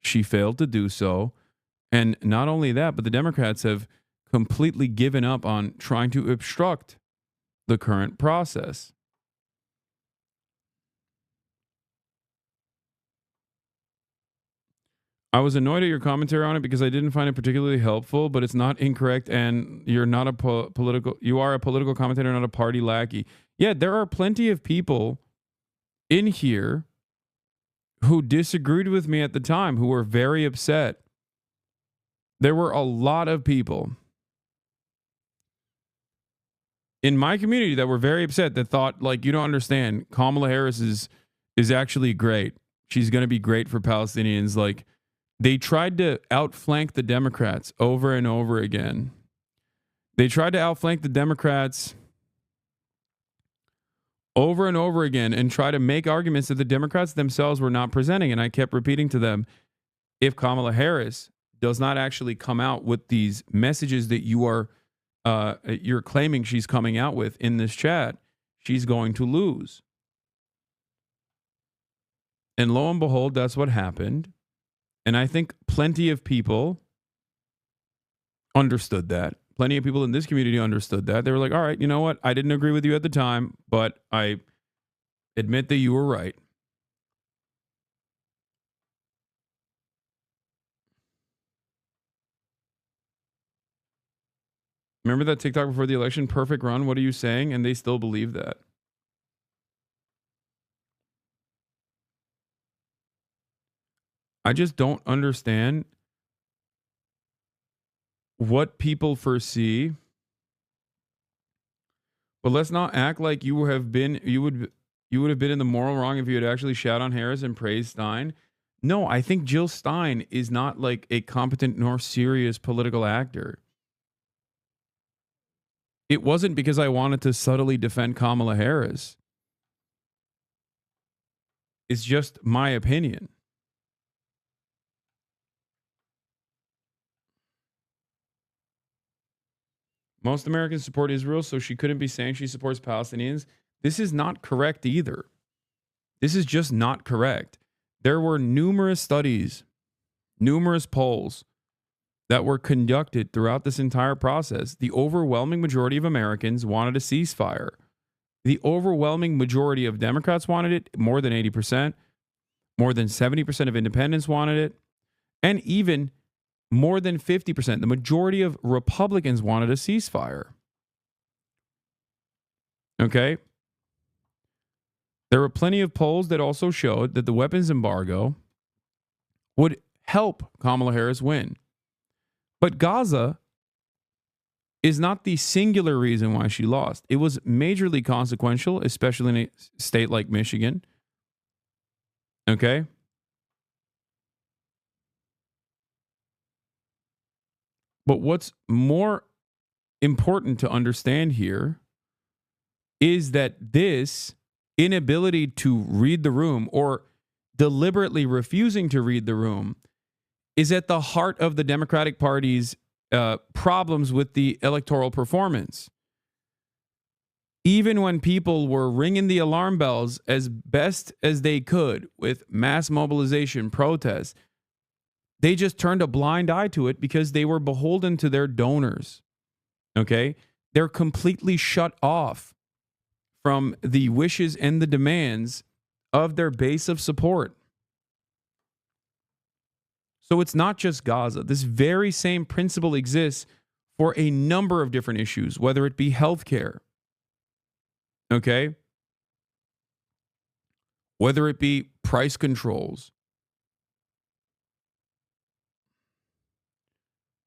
She failed to do so. And not only that, but the Democrats have completely given up on trying to obstruct the current process. I was annoyed at your commentary on it because I didn't find it particularly helpful, but it's not incorrect, and you're not a you are a political commentator, not a party lackey. Yeah, there are plenty of people in here who disagreed with me at the time, who were very upset. There were a lot of people in my community that were very upset, that thought, like, you don't understand, Kamala Harris is actually great. She's going to be great for Palestinians. Like, they tried to outflank the Democrats over and over again. They tried to outflank the Democrats over and over again and try to make arguments that the Democrats themselves were not presenting. And I kept repeating to them, if Kamala Harris does not actually come out with these messages that you're claiming she's coming out with in this chat, she's going to lose. And lo and behold, that's what happened. And I think plenty of people understood that. Plenty of people in this community understood that. They were like, all right, you know what? I didn't agree with you at the time, but I admit that you were right. Remember that TikTok before the election? Perfect run. What are you saying? And they still believe that. I just don't understand what people foresee. But let's not act like you would have been in the moral wrong if you had actually shot on Harris and praised Stein. No, I think Jill Stein is not like a competent nor serious political actor. It wasn't because I wanted to subtly defend Kamala Harris. It's just my opinion. Most Americans support Israel, so she couldn't be saying she supports Palestinians. This is not correct either. This is just not correct. There were numerous studies, numerous polls that were conducted throughout this entire process. The overwhelming majority of Americans wanted a ceasefire. The overwhelming majority of Democrats wanted it, more than 80%. More than 70% of independents wanted it. And even more than 50%, the majority of Republicans wanted a ceasefire. Okay? There were plenty of polls that also showed that the weapons embargo would help Kamala Harris win. But Gaza is not the singular reason why she lost. It was majorly consequential, especially in a state like Michigan. Okay? But what's more important to understand here is that this inability to read the room or deliberately refusing to read the room is at the heart of the Democratic Party's problems with the electoral performance. Even when people were ringing the alarm bells as best as they could with mass mobilization, protests, they just turned a blind eye to it because they were beholden to their donors. Okay? They're completely shut off from the wishes and the demands of their base of support. So it's not just Gaza. This very same principle exists for a number of different issues, whether it be healthcare, okay? Whether it be price controls.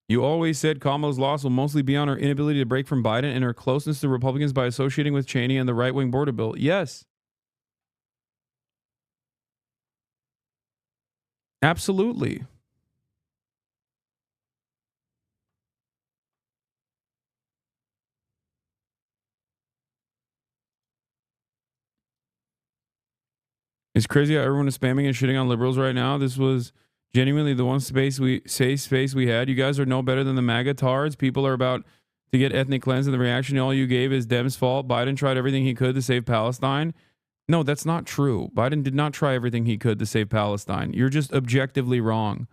You always said Kamala's loss will mostly be on her inability to break from Biden and her closeness to Republicans by associating with Cheney and the right-wing border bill. Yes. Absolutely. It's crazy how everyone is spamming and shitting on liberals right now. This was genuinely the one space we had. You guys are no better than the MAGA tards. People are about to get ethnic cleanse, and the reaction all you gave is Dem's fault. Biden tried everything he could to save Palestine. No, that's not true. Biden did not try everything he could to save Palestine. You're just objectively wrong.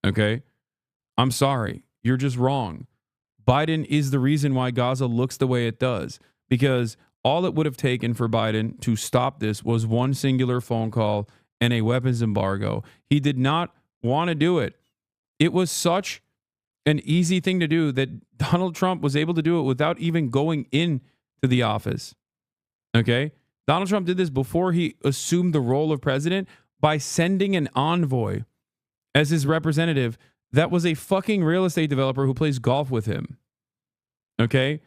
Okay? I'm sorry. You're just wrong. Biden is the reason why Gaza looks the way it does, because all it would have taken for Biden to stop this was one singular phone call and a weapons embargo. He did not want to do it. It was such an easy thing to do that Donald Trump was able to do it without even going into the office. Okay? Donald Trump did this before he assumed the role of president by sending an envoy as his representative that was a fucking real estate developer who plays golf with him. Okay?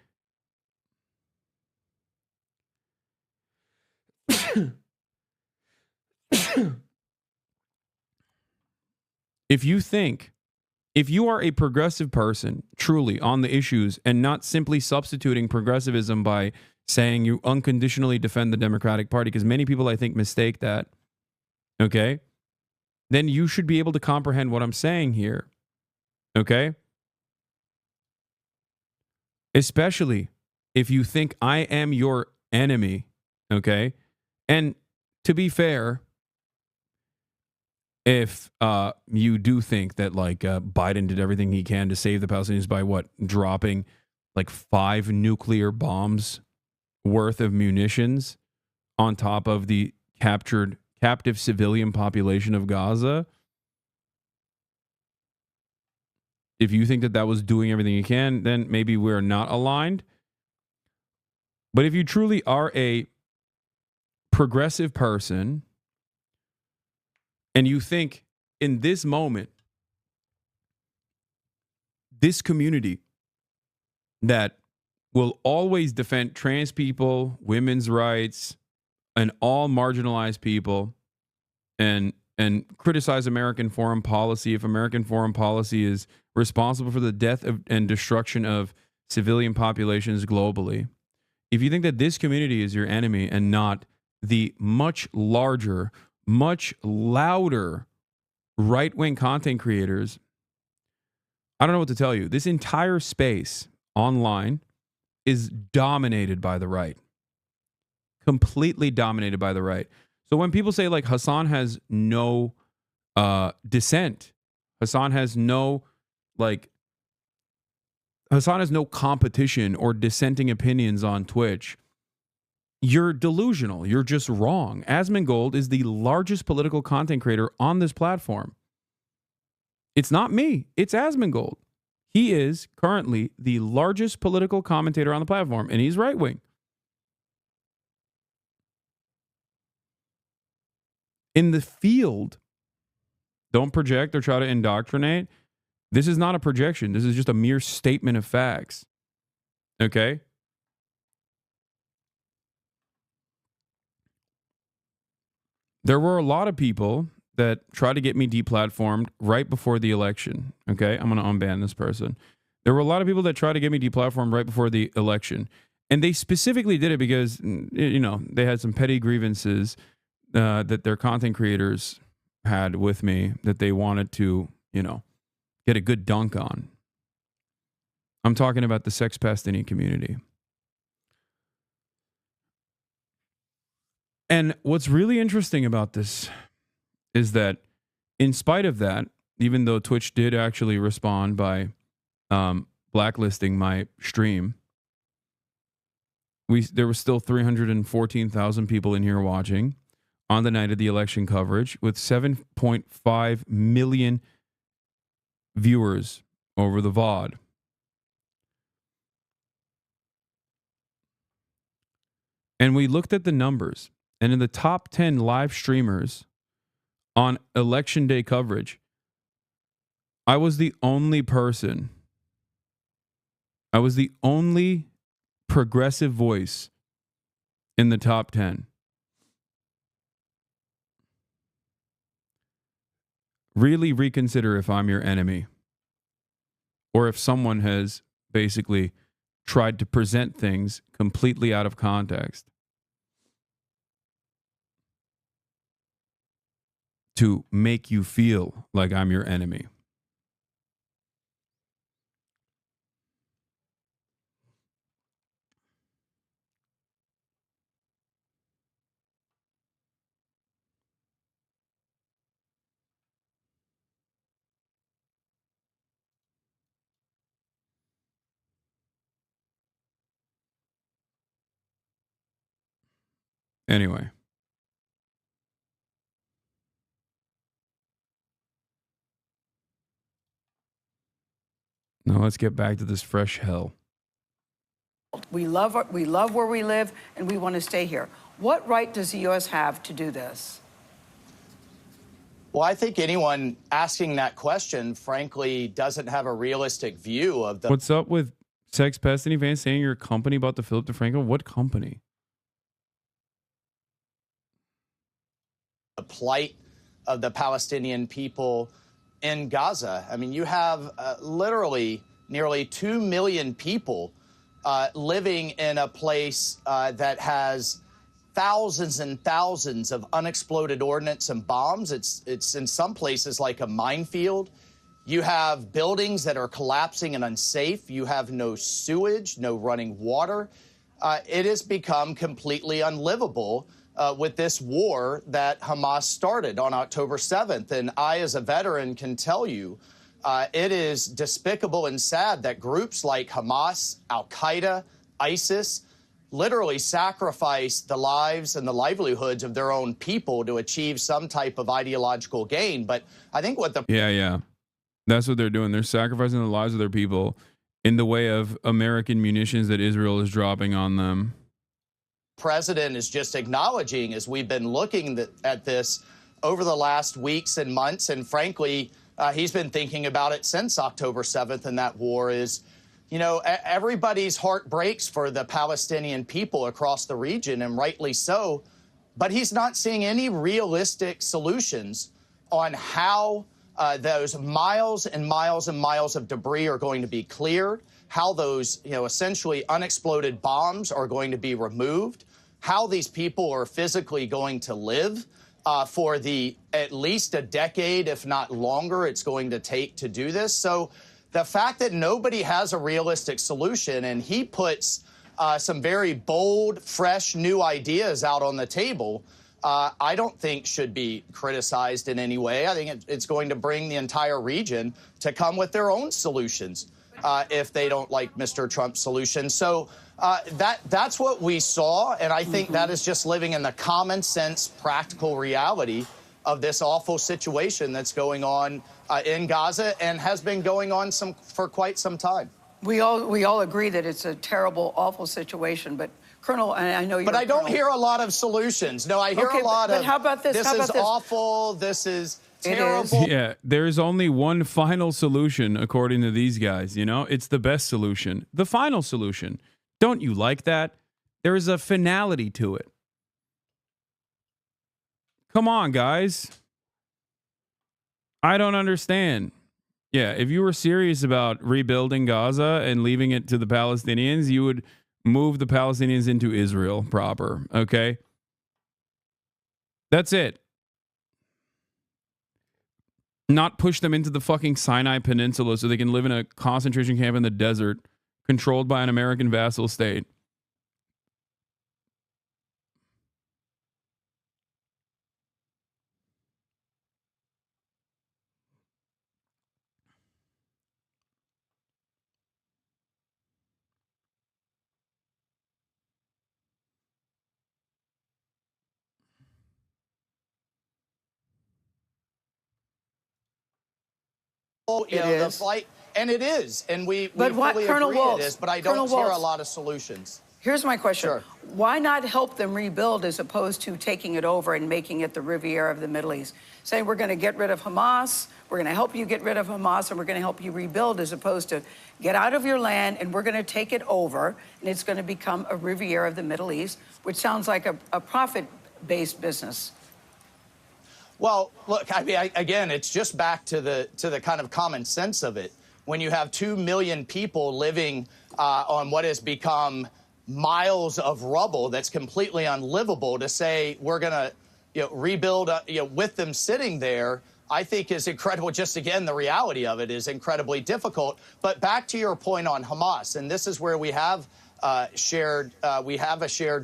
If you are a progressive person, truly on the issues, and not simply substituting progressivism by saying you unconditionally defend the Democratic Party, because many people, I think, mistake that, okay, then you should be able to comprehend what I'm saying here, okay? Especially if you think I am your enemy, okay? And to be fair, if you do think that like Biden did everything he can to save the Palestinians by dropping like 5 nuclear bombs worth of munitions on top of the captive civilian population of Gaza. If you think that that was doing everything you can, then maybe we're not aligned. But if you truly are a progressive person and you think in this moment, this community that will always defend trans people, women's rights, and all marginalized people, and criticize American foreign policy if American foreign policy is responsible for the death and destruction of civilian populations globally. If you think that this community is your enemy and not the much larger, much louder right-wing content creators, I don't know what to tell you. This entire space online is dominated by the right. Completely dominated by the right. So when people say like Hasan has no dissent, Hasan has no competition or dissenting opinions on Twitch, you're delusional. You're just wrong. Asmongold is the largest political content creator on this platform. It's not me. It's Asmongold. He is currently the largest political commentator on the platform, and he's right-wing. In the field, don't project or try to indoctrinate. This is not a projection. This is just a mere statement of facts. Okay? There were a lot of people that tried to get me deplatformed right before the election. Okay? I'm going to unban this person. There were a lot of people that tried to get me deplatformed right before the election. And they specifically did it because, you know, they had some petty grievances that their content creators had with me that they wanted to, you know, get a good dunk on. I'm talking about the sex pastini community. And what's really interesting about this is that in spite of that, even though Twitch did actually respond by blacklisting my stream, there was still 314,000 people in here watching on the night of the election coverage, with 7.5 million viewers over the VOD. And we looked at the numbers, and in the top 10 live streamers on election day coverage, I was the only person. I was the only progressive voice in the top 10. Really reconsider if I'm your enemy, or if someone has basically tried to present things completely out of context to make you feel like I'm your enemy. Anyway. Now let's get back to this fresh hell. We love where we live, and we want to stay here. What right does the U.S. have to do this? Well, I think anyone asking that question, frankly, doesn't have a realistic view of the... What's up with Sex Pestiny fans saying you're a company about the Philip DeFranco? What company? The plight of the Palestinian people in Gaza. I mean, you have literally nearly 2 million people living in a place that has thousands and thousands of unexploded ordnance and bombs. It's in some places like a minefield. You have buildings that are collapsing and unsafe. You have no sewage, no running water. It has become completely unlivable with this war that Hamas started on October 7th. And I, as a veteran, can tell you it is despicable and sad that groups like Hamas, Al-Qaeda, ISIS literally sacrifice the lives and the livelihoods of their own people to achieve some type of ideological gain. But I think what the Yeah. That's what they're doing. They're sacrificing the lives of their people in the way of American munitions that Israel is dropping on them. president is just acknowledging as we've been looking at this over the last weeks and months, and frankly, he's been thinking about it since October 7th and that war is, you know, everybody's heart breaks for the Palestinian people across the region, and rightly so, but he's not seeing any realistic solutions on how those miles and miles and miles of debris are going to be cleared, how those, you know, essentially unexploded bombs are going to be removed, how these people are physically going to live for the at least a decade, if not longer, it's going to take to do this. So the fact that nobody has a realistic solution, and he puts some very bold, fresh, new ideas out on the table, I don't think should be criticized in any way. I think it's going to bring the entire region to come with their own solutions if they don't like Mr. Trump's solution. So that's what we saw, and I think that is just living in the common sense, practical reality of this awful situation that's going on in Gaza and has been going on for quite some time. We all agree that it's a terrible, awful situation, but Colonel, and I know you're... But I don't hear a lot of solutions. No, I hear a lot of... But how about this? This how about is this? awful. This is terrible. Yeah, there's only one final solution, according to these guys. You know, it's the best solution, the final solution. Don't you like that? There is a finality to it. Come on, guys. I don't understand. Yeah, if you were serious about rebuilding Gaza and leaving it to the Palestinians, you would move the Palestinians into Israel proper, okay? That's it. Not push them into the fucking Sinai Peninsula so they can live in a concentration camp in the desert controlled by an American vassal state. You know, the fight, and it is, and we But what, fully Colonel agree Waltz, it is, but I Colonel don't hear a Waltz. lot of solutions. Here's my question. Sure. Why not help them rebuild as opposed to taking it over and making it the Riviera of the Middle East? Saying we're going to get rid of Hamas, we're going to help you get rid of Hamas, and we're going to help you rebuild, as opposed to get out of your land and we're going to take it over and it's going to become a Riviera of the Middle East, which sounds like a profit-based business. Well, look, I mean, again, it's just back to the kind of common sense of it. When you have 2 million people living on what has become miles of rubble that's completely unlivable, to say we're going to rebuild with them sitting there, I think is incredible. Just again, the reality of it is incredibly difficult. But back to your point on Hamas, and this is where we have a shared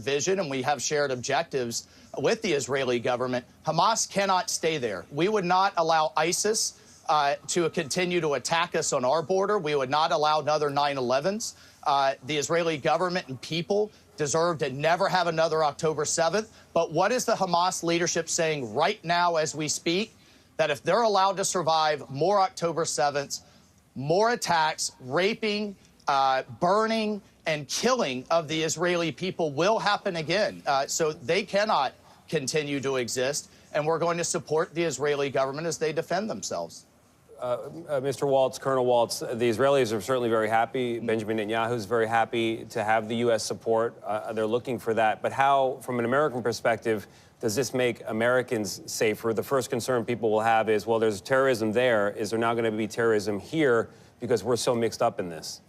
vision and we have shared objectives with the Israeli government. Hamas cannot stay there. We would not allow ISIS to continue to attack us on our border. We would not allow another 9/11s. The Israeli government and people deserve to never have another October 7th. But what is the Hamas leadership saying right now as we speak? That if they're allowed to survive more October 7ths, more attacks, raping, burning, and killing of the Israeli people will happen again. So they cannot continue to exist, and we're going to support the Israeli government as they defend themselves. Mr. Waltz, Colonel Waltz, the Israelis are certainly very happy. Benjamin Netanyahu is very happy to have the U.S. support. They're looking for that. But how, from an American perspective, does this make Americans safer? The first concern people will have is, well, there's terrorism there. Is there now going to be terrorism here because we're so mixed up in this?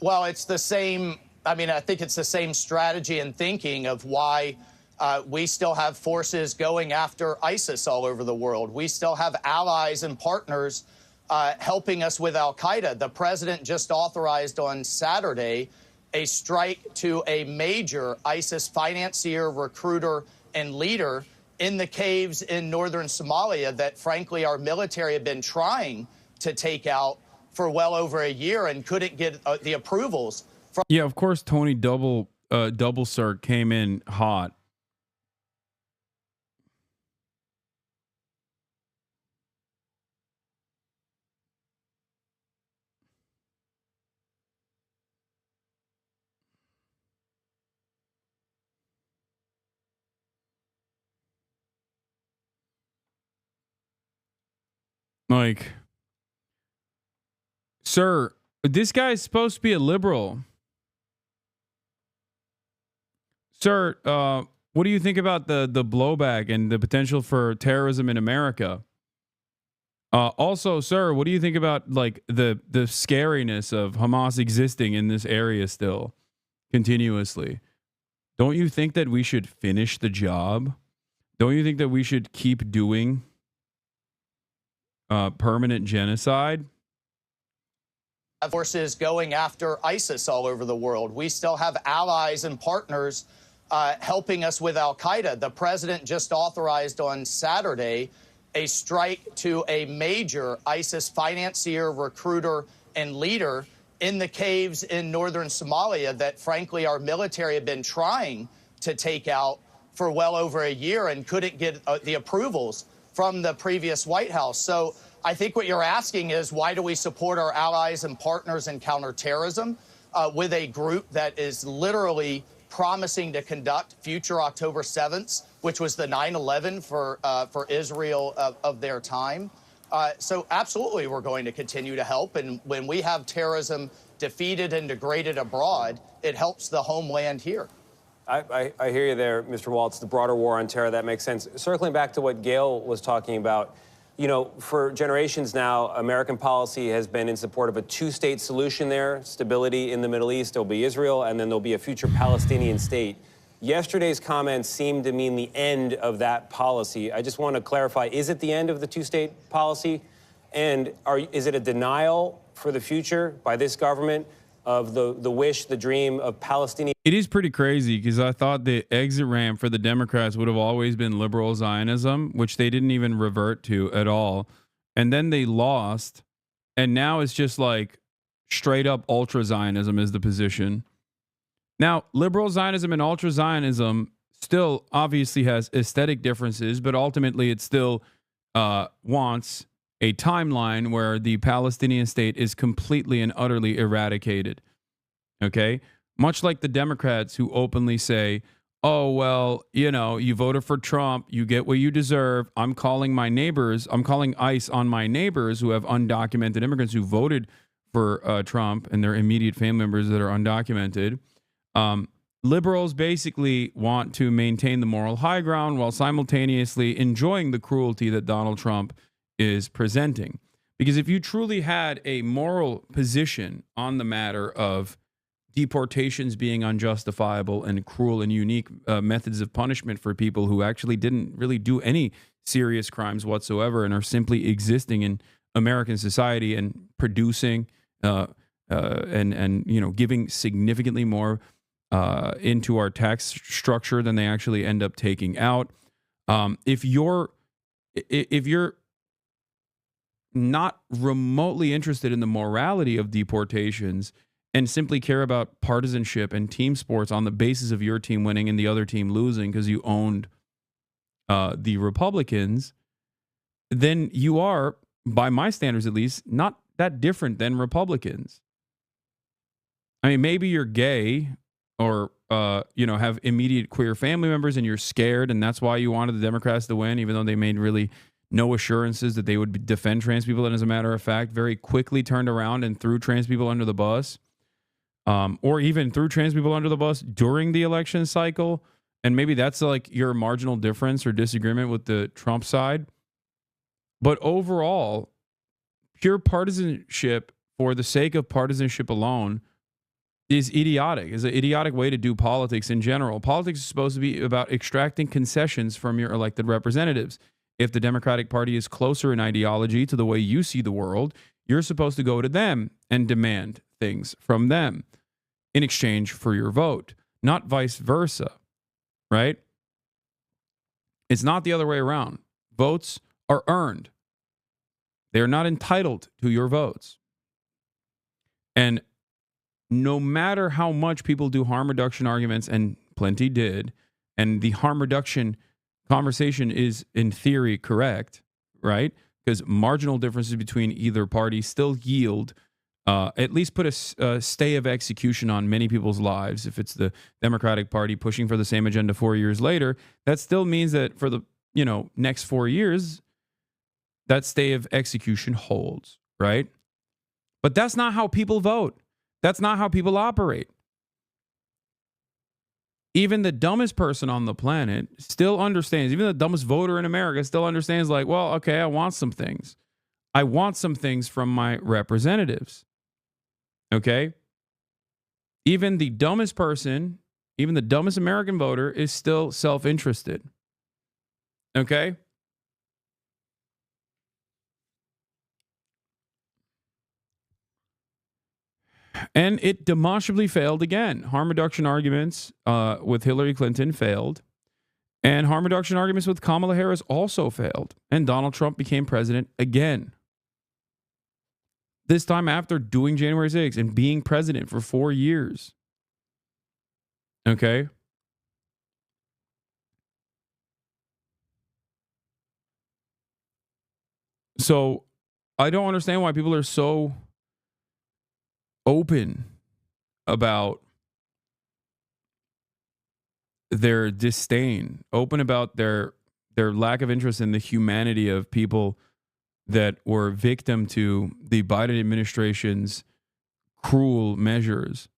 Well, it's the same. I mean, I think it's the same strategy and thinking of why we still have forces going after ISIS all over the world. We still have allies and partners helping us with Al-Qaeda. The president just authorized on Saturday a strike to a major ISIS financier, recruiter, and leader in the caves in northern Somalia that, frankly, our military have been trying to take out for well over a year and couldn't get the approvals from. Yeah, of course, Tony Double Sir came in hot. Like, sir, this guy's supposed to be a liberal. Sir, what do you think about the blowback and the potential for terrorism in America? Also, sir, what do you think about like the scariness of Hamas existing in this area still continuously? Don't you think that we should finish the job? Don't you think that we should keep doing permanent genocide? Forces going after ISIS all over the world. We still have allies and partners helping us with al-Qaeda. The president just authorized on Saturday a strike to a major ISIS financier, recruiter, and leader in the caves in northern Somalia that, frankly, our military have been trying to take out for well over a year and couldn't get the approvals from the previous White House. So I think what you're asking is, why do we support our allies and partners in counterterrorism with a group that is literally promising to conduct future October 7th, which was the 9/11 for Israel of their time? So absolutely, we're going to continue to help. And when we have terrorism defeated and degraded abroad, it helps the homeland here. I hear you there, Mr. Waltz. The broader war on terror, that makes sense. Circling back to what Gail was talking about, you know, for generations now, American policy has been in support of a two-state solution there, stability in the Middle East. There'll be Israel, and then there'll be a future Palestinian state. Yesterday's comments seem to mean the end of that policy. I just want to clarify, is it the end of the two-state policy? And is it a denial for the future by this government of the wish, the dream of Palestinian? It is pretty crazy because I thought the exit ramp for the Democrats would have always been liberal Zionism, which they didn't even revert to at all. And then they lost. And now it's just like straight up ultra Zionism is the position. Now, liberal Zionism and ultra Zionism still obviously has aesthetic differences, but ultimately it still wants a timeline where the Palestinian state is completely and utterly eradicated. Okay? Much like the Democrats who openly say, oh, well, you know, you voted for Trump, you get what you deserve. I'm calling my neighbors, I'm calling ICE on my neighbors who have undocumented immigrants who voted for Trump and their immediate family members that are undocumented. Liberals basically want to maintain the moral high ground while simultaneously enjoying the cruelty that Donald Trump is presenting. Because if you truly had a moral position on the matter of deportations being unjustifiable and cruel and unique methods of punishment for people who actually didn't really do any serious crimes whatsoever and are simply existing in American society and producing and you know, giving significantly more into our tax structure than they actually end up taking out. If you're not remotely interested in the morality of deportations and simply care about partisanship and team sports on the basis of your team winning and the other team losing because you owned the Republicans, then you are, by my standards at least, not that different than Republicans. I mean, maybe you're gay or, you know, have immediate queer family members and you're scared and that's why you wanted the Democrats to win, even though they made really no assurances that they would defend trans people, and as a matter of fact, very quickly turned around and threw trans people under the bus, or even threw trans people under the bus during the election cycle. And maybe that's like your marginal difference or disagreement with the Trump side. But overall, pure partisanship for the sake of partisanship alone is idiotic, is an idiotic way to do politics in general. Politics is supposed to be about extracting concessions from your elected representatives. If the Democratic Party is closer in ideology to the way you see the world, you're supposed to go to them and demand things from them. in exchange for your vote, not vice versa, right? It's not the other way around. Votes are earned. They are not entitled to your votes. And no matter how much people do harm reduction arguments, and plenty did, and the harm reduction conversation is in theory correct, right? Because marginal differences between either party still yield, at least put a stay of execution on many people's lives. If it's the Democratic Party pushing for the same agenda 4 years later, that still means that for the next 4 years, that stay of execution holds, right? But that's not how people vote. That's not how people operate. Even the dumbest person on the planet still understands, even the dumbest voter in America still understands, like, well, okay, I want some things. I want some things from my representatives. Okay? Even the dumbest person, even the dumbest American voter is still self-interested. Okay? And it demonstrably failed again. Harm reduction arguments with Hillary Clinton failed. And harm reduction arguments with Kamala Harris also failed. And Donald Trump became president again. This time after doing January 6th and being president for 4 years. Okay? So I don't understand why people are so open about their disdain, open about their lack of interest in the humanity of people that were victim to the Biden administration's cruel measures.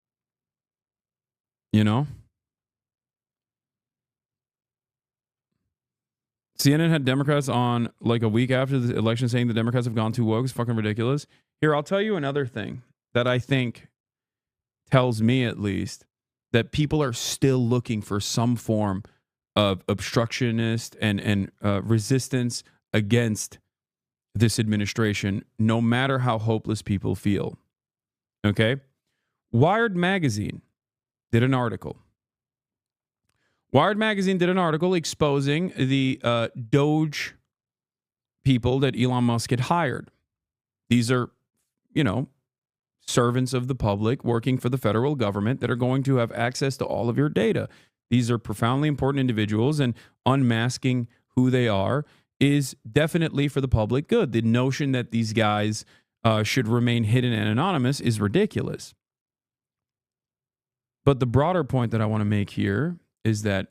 You know? CNN had Democrats on like a week after the election saying the Democrats have gone too woke. It's fucking ridiculous. Here, I'll tell you another thing that I think tells me at least that people are still looking for some form of obstructionist and resistance against this administration, no matter how hopeless people feel. Okay? Wired Magazine did an article. Wired Magazine did an article exposing the Doge people that Elon Musk had hired. These are, servants of the public working for the federal government that are going to have access to all of your data. These are profoundly important individuals, and unmasking who they are is definitely for the public good. The notion that these guys should remain hidden and anonymous is ridiculous. But the broader point that I want to make here is that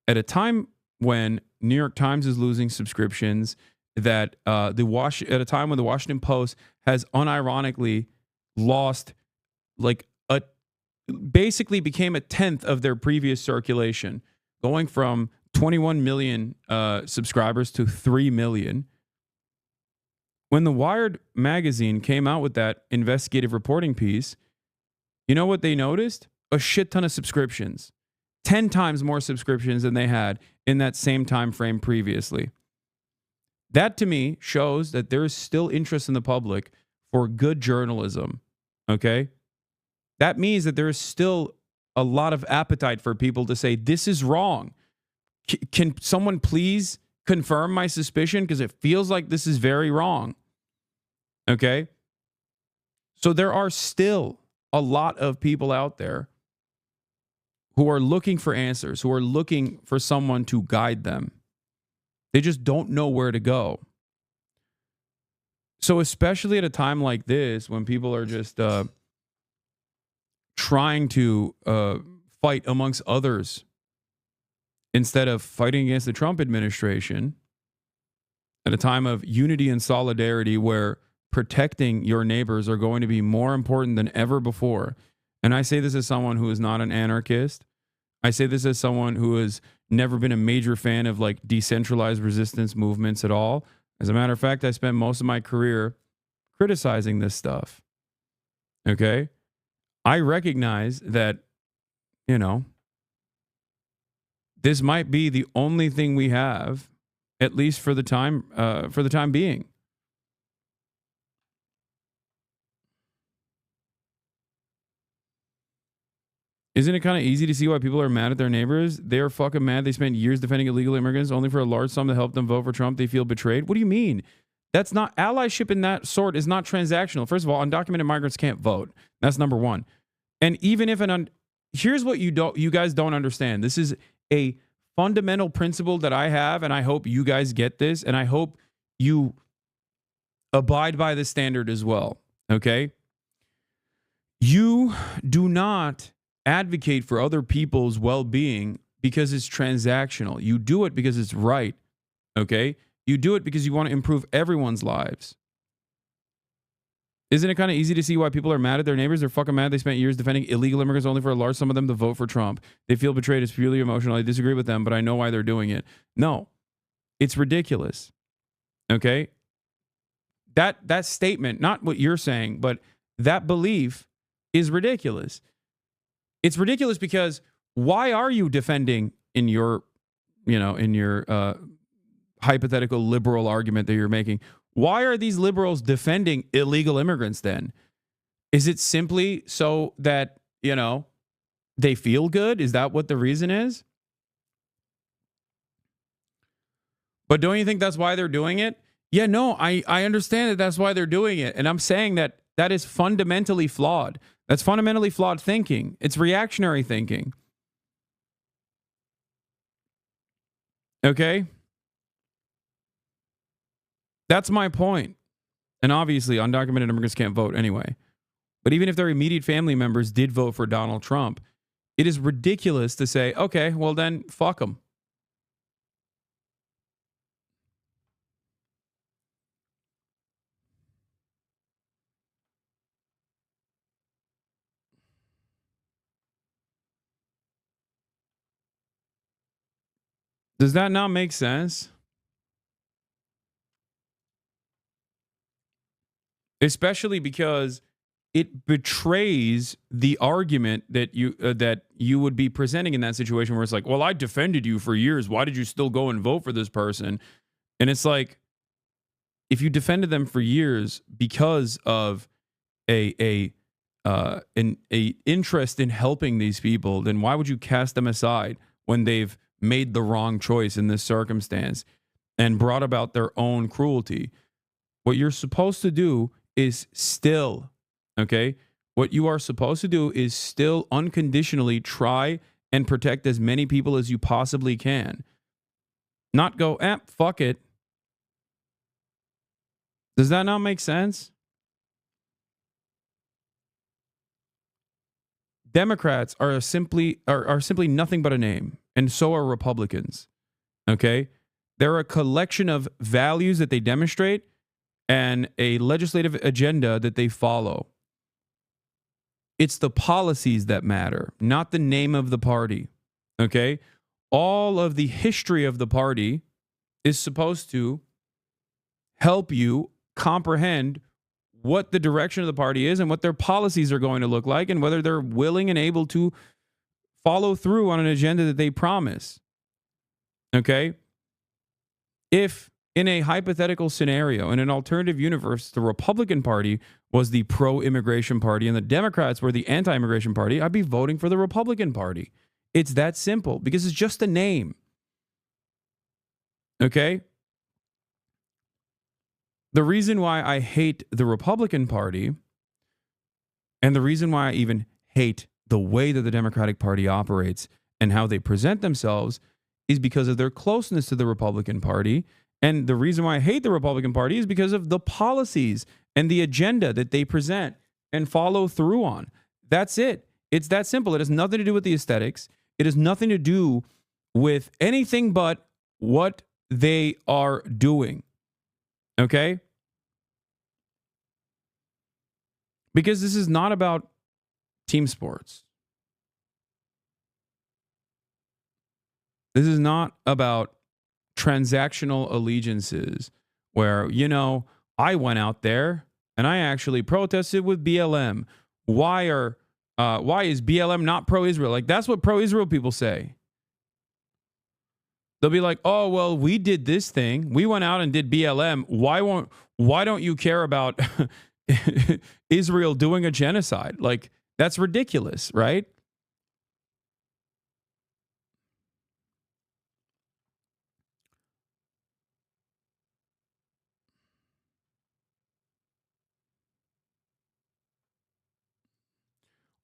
at a time when New York Times is losing subscriptions, that at a time when the Washington Post has unironically lost basically became a tenth of their previous circulation, going from 21 million subscribers to 3 million. When the Wired magazine came out with that investigative reporting piece, you know what they noticed? A shit ton of subscriptions. 10 times more subscriptions than they had in that same time frame previously. That to me shows that there is still interest in the public for good journalism, okay? That means that there is still a lot of appetite for people to say, this is wrong. Can someone please confirm my suspicion? Because it feels like this is very wrong, okay? So there are still a lot of people out there who are looking for answers, who are looking for someone to guide them. They just don't know where to go. So especially at a time like this, when people are just trying to fight amongst others instead of fighting against the Trump administration, at a time of unity and solidarity where protecting your neighbors are going to be more important than ever before. And I say this as someone who is not an anarchist. I say this as someone who has never been a major fan of like decentralized resistance movements at all. As a matter of fact, I spent most of my career criticizing this stuff. Okay? I recognize that, this might be the only thing we have, at least for the time being. Isn't it kind of easy to see why people are mad at their neighbors? They are fucking mad. They spent years defending illegal immigrants only for a large sum to help them vote for Trump. They feel betrayed. What do you mean? That's not allyship in that sort is not transactional. First of all, undocumented migrants can't vote. That's number one. And even if here's what you guys don't understand. This is a fundamental principle that I have, and I hope you guys get this, and I hope you abide by the standard as well. Okay? You do not advocate for other people's well-being because it's transactional. You do it because it's right. Okay? You do it because you want to improve everyone's lives. Isn't it kind of easy to see why people are mad at their neighbors? They're fucking mad. They spent years defending illegal immigrants only for a large sum of them to vote for Trump. They feel betrayed. It's purely emotional. I disagree with them, but I know why they're doing it. No, it's ridiculous. Okay? That statement, not what you're saying, but that belief is ridiculous. It's ridiculous because why are you defending in your hypothetical liberal argument that you're making? Why are these liberals defending illegal immigrants then? Is it simply so that, they feel good? Is that what the reason is? But don't you think that's why they're doing it? Yeah, no, I understand that that's why they're doing it. And I'm saying that is fundamentally flawed. That's fundamentally flawed thinking. It's reactionary thinking. Okay? That's my point. And obviously, undocumented immigrants can't vote anyway. But even if their immediate family members did vote for Donald Trump, it is ridiculous to say, okay, well then, fuck them. Does that not make sense? Especially because it betrays the argument that you would be presenting in that situation where it's like, well, I defended you for years. Why did you still go and vote for this person? And it's like, if you defended them for years because of an interest in helping these people, then why would you cast them aside when they've made the wrong choice in this circumstance and brought about their own cruelty? What you're supposed to do is still, okay? What you are supposed to do is still unconditionally try and protect as many people as you possibly can. Not go, fuck it. Does that not make sense? Democrats are simply nothing but a name, and so are Republicans. Okay? They're a collection of values that they demonstrate and a legislative agenda that they follow. It's the policies that matter, not the name of the party. Okay? All of the history of the party is supposed to help you comprehend what the direction of the party is and what their policies are going to look like and whether they're willing and able to follow through on an agenda that they promise. Okay? If in a hypothetical scenario, in an alternative universe, the Republican Party was the pro-immigration party and the Democrats were the anti-immigration party, I'd be voting for the Republican Party. It's that simple because it's just a name. Okay? The reason why I hate the Republican Party and the reason why I even hate the way that the Democratic Party operates and how they present themselves is because of their closeness to the Republican Party. And the reason why I hate the Republican Party is because of the policies and the agenda that they present and follow through on. That's it. It's that simple. It has nothing to do with the aesthetics. It has nothing to do with anything but what they are doing. Okay? Because this is not about team sports. This is not about transactional allegiances where, I went out there and I actually protested with BLM. Why is BLM not pro-Israel? Like, that's what pro-Israel people say. They'll be like, oh, well, we did this thing. We went out and did BLM. Why don't you care about Israel doing a genocide? Like, that's ridiculous, right?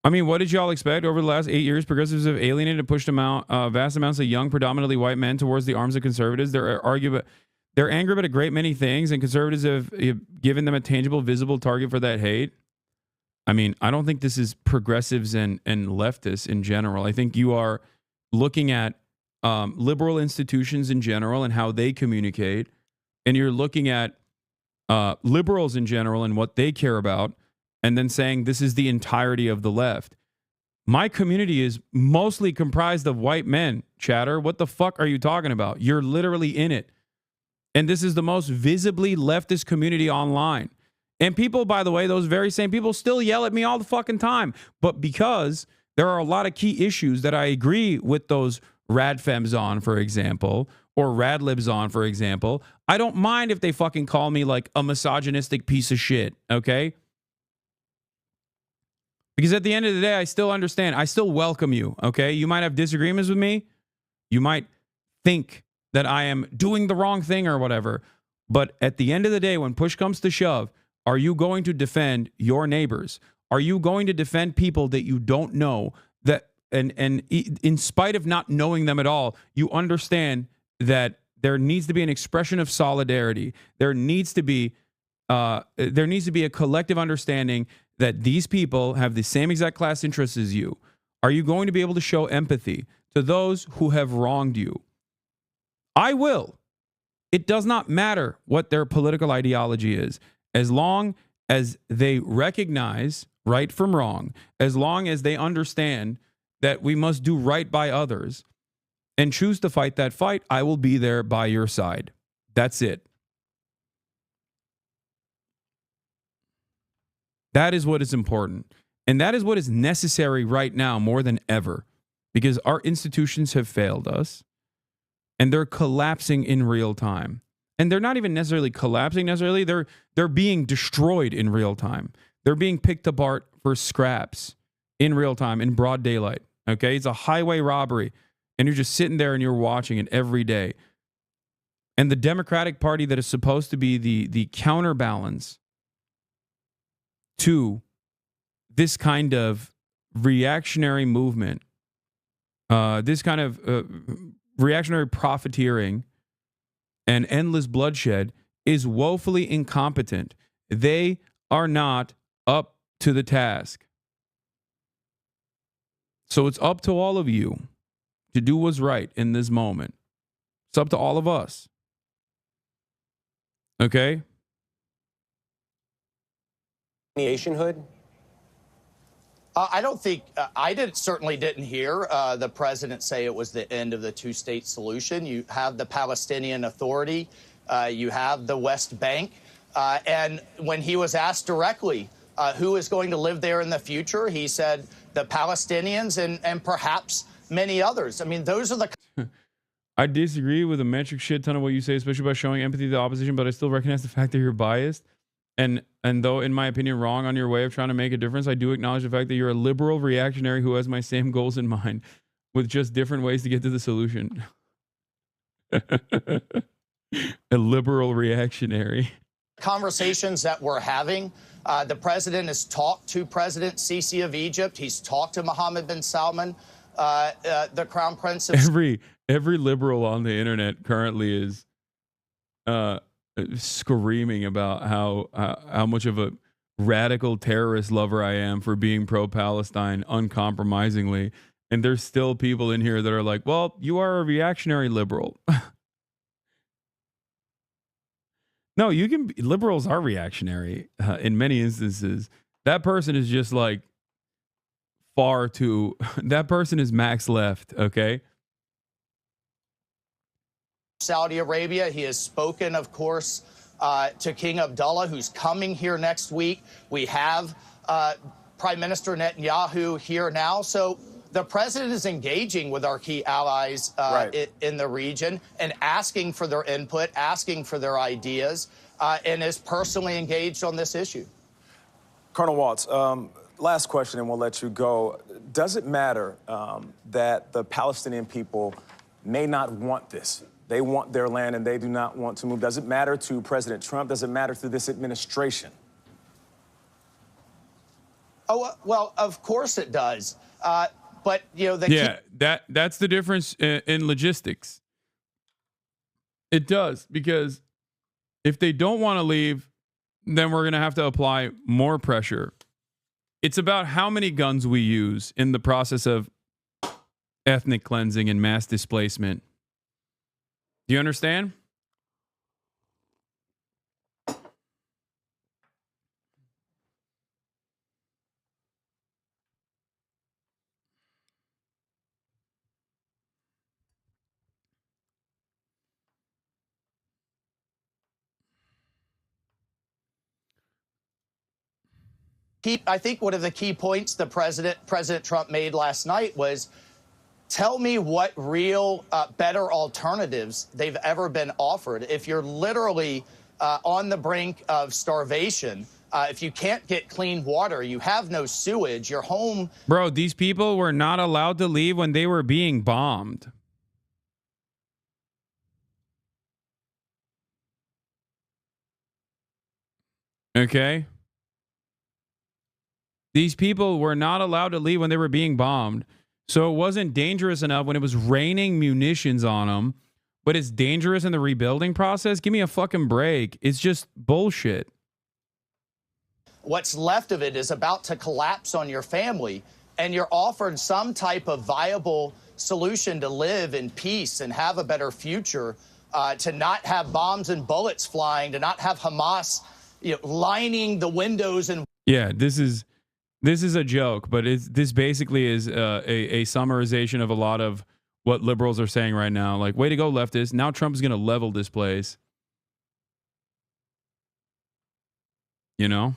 I mean, what did y'all expect? Over the last 8 years, progressives have alienated and pushed vast amounts of young, predominantly white men towards the arms of conservatives. They're angry about a great many things, and conservatives have given them a tangible, visible target for that hate. I mean, I don't think this is progressives and leftists in general. I think you are looking at liberal institutions in general and how they communicate, and you're looking at liberals in general and what they care about, and then saying this is the entirety of the left. My community is mostly comprised of white men, chatter. What the fuck are you talking about? You're literally in it. And this is the most visibly leftist community online. And people, by the way, those very same people still yell at me all the fucking time. But because there are a lot of key issues that I agree with those radfems on, for example, or radlibs on, for example, I don't mind if they fucking call me like a misogynistic piece of shit, okay? Because at the end of the day, I still understand. I still welcome you, okay? You might have disagreements with me. You might think that I am doing the wrong thing or whatever. But at the end of the day, when push comes to shove, are you going to defend your neighbors? Are you going to defend people that you don't know, that and in spite of not knowing them at all, you understand that there needs to be an expression of solidarity. There needs to be a collective understanding that these people have the same exact class interests as you. Are you going to be able to show empathy to those who have wronged you? I will. It does not matter what their political ideology is, as long as they recognize right from wrong, as long as they understand that we must do right by others and choose to fight that fight, I will be there by your side. That's it. That is what is important. And that is what is necessary right now more than ever, because our institutions have failed us and they're collapsing in real time. And they're not even necessarily collapsing necessarily. They're being destroyed in real time. They're being picked apart for scraps in real time, in broad daylight. Okay? It's a highway robbery. And you're just sitting there and you're watching it every day. And the Democratic Party that is supposed to be the counterbalance to this kind of reactionary movement, this kind of reactionary profiteering and endless bloodshed is woefully incompetent. They are not up to the task. So it's up to all of you to do what's right in this moment. It's up to all of us. Okay? Nationhood? I don't think, certainly didn't hear the president say it was the end of the two-state solution. You have the Palestinian Authority, you have the West Bank, and when he was asked directly who is going to live there in the future, he said the Palestinians and perhaps many others. I mean, those are the... I disagree with a metric shit ton of what you say, especially by showing empathy to the opposition, but I still recognize the fact that you're biased. And though, in my opinion, wrong on your way of trying to make a difference, I do acknowledge the fact that you're a liberal reactionary who has my same goals in mind with just different ways to get to the solution. A liberal reactionary. Conversations that we're having, the president has talked to President Sisi of Egypt. He's talked to Mohammed bin Salman, the Crown Prince of... Every liberal on the internet currently is screaming about how much of a radical terrorist lover I am for being pro-Palestine uncompromisingly. And there's still people in here that are like, well, you are a reactionary liberal. No, you can be, liberals are reactionary in many instances. That person is just like far too, that person is max left, okay? Saudi Arabia. He has spoken, of course, to King Abdullah, who's coming here next week. We have Prime Minister Netanyahu here now. So the president is engaging with our key allies in the region and asking for their input, asking for their ideas, and is personally engaged on this issue. Colonel Waltz, last question and we'll let you go. Does it matter that the Palestinian people may not want this? They want their land and they do not want to move. Does it matter to President Trump? Does it matter to this administration? Oh, well, of course it does. But, you know, that's the difference in logistics. It does, because if they don't want to leave, then we're going to have to apply more pressure. It's about how many guns we use in the process of ethnic cleansing and mass displacement. Do you understand? I think one of the key points President Trump made last night was, tell me what real better alternatives they've ever been offered. If you're literally on the brink of starvation, if you can't get clean water, you have no sewage, your home... Bro, these people were not allowed to leave when they were being bombed. Okay? These people were not allowed to leave when they were being bombed. So it wasn't dangerous enough when it was raining munitions on them, but it's dangerous in the rebuilding process? Give me a fucking break. It's just bullshit. What's left of it is about to collapse on your family, and you're offered some type of viable solution to live in peace and have a better future, to not have bombs and bullets flying, to not have Hamas, you know, lining the windows and... Yeah, this is a joke, but this basically is a summarization of a lot of what liberals are saying right now. Like, way to go, leftists. Now Trump is going to level this place. You know?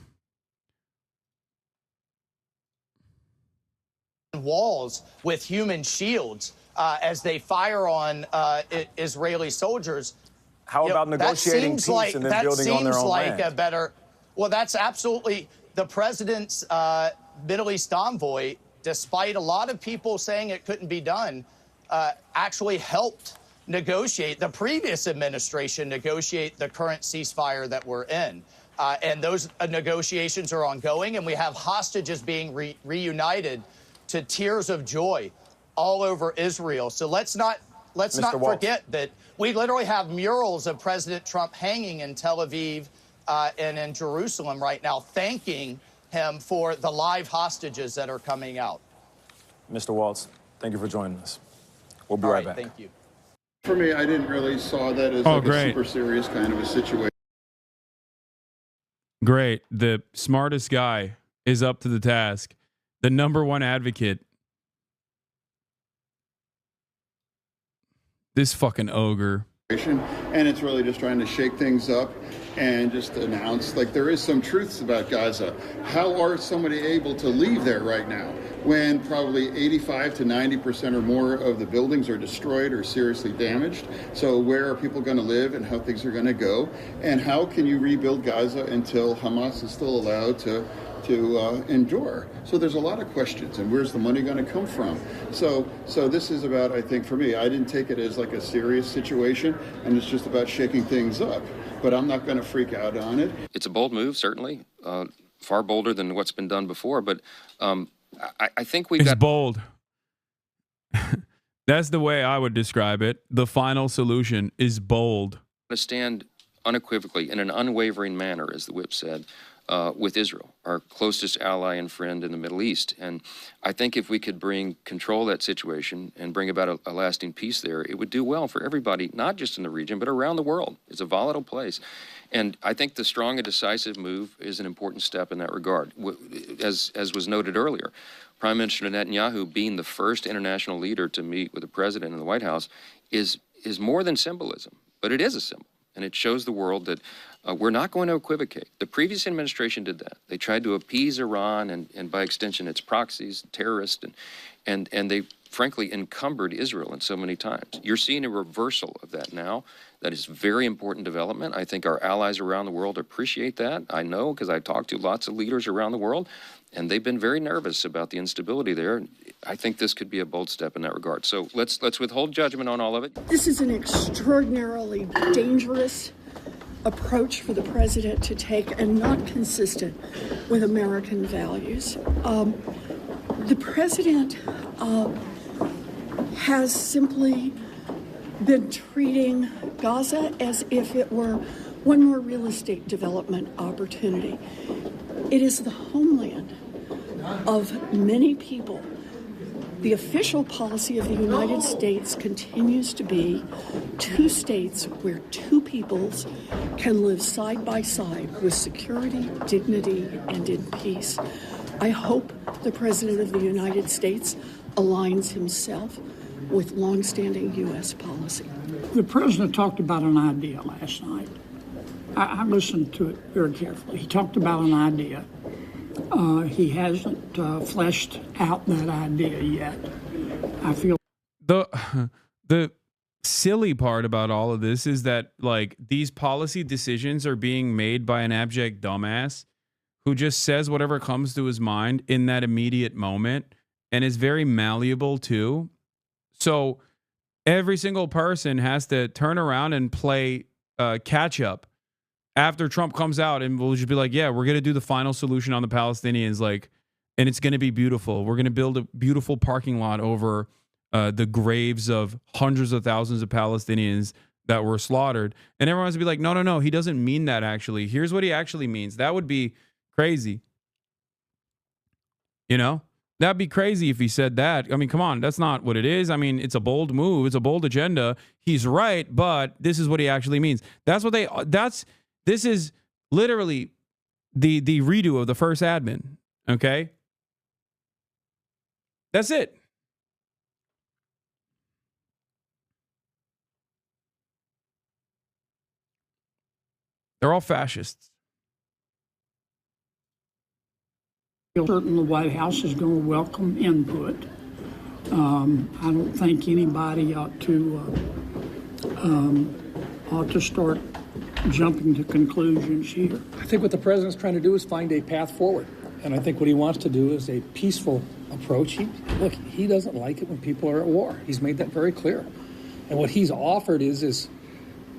Walls with human shields as they fire on Israeli soldiers. How about negotiating peace and then building on their own land? That seems like a better... Well, that's absolutely... The president's Middle East envoy, despite a lot of people saying it couldn't be done, actually helped negotiate, the previous administration negotiate the current ceasefire that we're in. And those negotiations are ongoing, and we have hostages being reunited to tears of joy all over Israel. So let's not forget that we literally have murals of President Trump hanging in Tel Aviv and in Jerusalem right now, thanking him for the live hostages that are coming out. Mr. Waltz, thank you for joining us. We'll be right back. Thank you. For me, I didn't really saw that as a super serious kind of a situation. Great. The smartest guy is up to the task. The number one advocate. This fucking ogre. And it's really just trying to shake things up and just announce, like, there is some truths about Gaza. How are somebody able to leave there right now when probably 85 to 90% or more of the buildings are destroyed or seriously damaged? So where are people going to live and how things are going to go? And how can you rebuild Gaza until Hamas is still allowed to endure? So there's a lot of questions, and where's the money going to come from? So this is about, I think for me, I didn't take it as like a serious situation, and it's just about shaking things up, but I'm not going to freak out on it. It's a bold move, certainly, far bolder than what's been done before, but I think It's bold. That's the way I would describe it. The final solution is bold. To stand unequivocally in an unwavering manner, as the whip said, with Israel, our closest ally and friend in the Middle East. And I think if we could bring control of that situation and bring about a lasting peace there, it would do well for everybody, not just in the region, but around the world. It's a volatile place. And I think the strong and decisive move is an important step in that regard. As was noted earlier, Prime Minister Netanyahu being the first international leader to meet with the president in the White House is more than symbolism, but it is a symbol. And it shows the world that we're not going to equivocate. The previous administration did that. They tried to appease Iran and by extension its proxies, terrorists, and they frankly encumbered Israel in so many times. You're seeing a reversal of that now. That is very important development. I think our allies around the world appreciate that. I know because I talked to lots of leaders around the world, and they've been very nervous about the instability there. I think this could be a bold step in that regard. So let's withhold judgment on all of it. This is an extraordinarily dangerous approach for the president to take and not consistent with American values. The president has simply been treating Gaza as if it were one more real estate development opportunity. It is the homeland of many people. The official policy of the United States continues to be 2 states where 2 peoples can live side by side with security, dignity, and in peace. I hope the President of the United States aligns himself with longstanding U.S. policy. The President talked about an idea last night. I listened to it very carefully. He talked about an idea. He hasn't fleshed out that idea yet. I feel the silly part about all of this is that like these policy decisions are being made by an abject dumbass who just says whatever comes to his mind in that immediate moment and is very malleable too. So every single person has to turn around and play catch up after Trump comes out, and we'll just be like, yeah, we're going to do the final solution on the Palestinians, like, and it's going to be beautiful. We're going to build a beautiful parking lot over the graves of hundreds of thousands of Palestinians that were slaughtered. And everyone's going to be like, no, he doesn't mean that actually. Here's what he actually means. That would be crazy. You know? That'd be crazy if he said that. I mean, come on, that's not what it is. I mean, it's a bold move. It's a bold agenda. He's right, but this is what he actually means. This is literally the redo of the first admin, okay? That's it. They're all fascists. certain the White House is going to welcome input. I don't think anybody ought to start jumping to conclusions here. I think what the president's trying to do is find a path forward. And I think what he wants to do is a peaceful approach. He doesn't like it when people are at war. He's made that very clear. And what he's offered is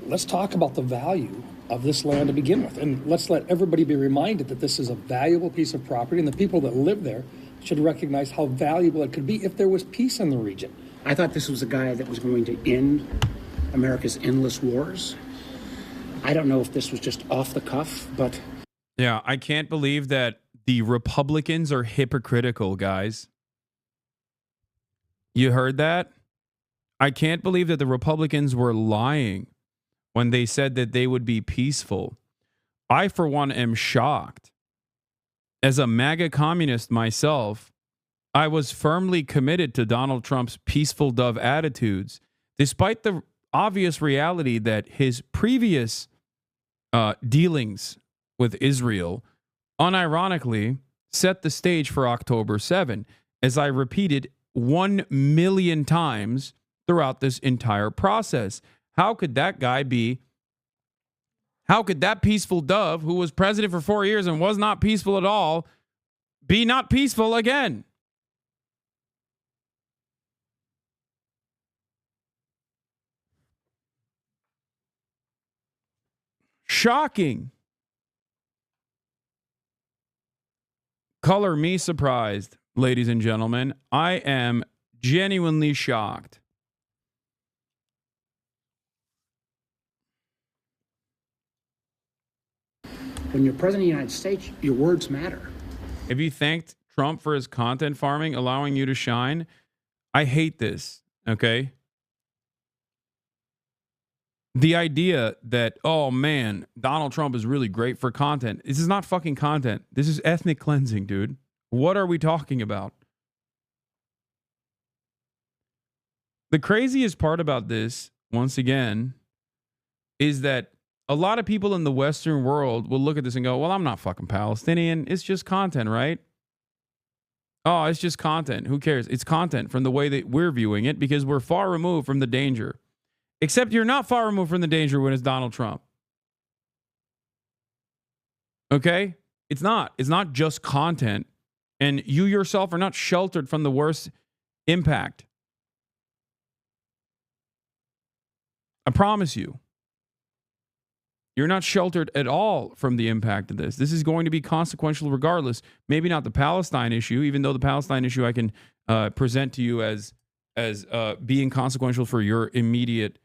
let's talk about the value of this land to begin with. And let's let everybody be reminded that this is a valuable piece of property, and the people that live there should recognize how valuable it could be if there was peace in the region. I thought this was a guy that was going to end America's endless wars. I don't know if this was just off the cuff, but... Yeah, I can't believe that the Republicans are hypocritical, guys. You heard that? I can't believe that the Republicans were lying when they said that they would be peaceful. I, for one, am shocked. As a MAGA communist myself, I was firmly committed to Donald Trump's peaceful dove attitudes, despite the obvious reality that his previous dealings with Israel unironically set the stage for October 7, as I repeated 1 million times throughout this entire process. How could that guy be? How could that peaceful dove, who was president for 4 years and was not peaceful at all, be not peaceful again? Shocking. Color me surprised, ladies and gentlemen. I am genuinely shocked. When you're president of the United States, your words matter. Have you thanked Trump for his content farming, allowing you to shine? I hate this, okay? The idea that, oh man, Donald Trump is really great for content. This is not fucking content. This is ethnic cleansing, dude. What are we talking about? The craziest part about this, once again, is that a lot of people in the Western world will look at this and go, well, I'm not fucking Palestinian. It's just content, right? Oh, it's just content. Who cares? It's content from the way that we're viewing it because we're far removed from the danger. Except you're not far removed from the danger when it's Donald Trump. Okay? It's not. It's not just content. And you yourself are not sheltered from the worst impact. I promise you. You're not sheltered at all from the impact of this. This is going to be consequential regardless. Maybe not the Palestine issue, even though the Palestine issue I can present to you as being consequential for your immediate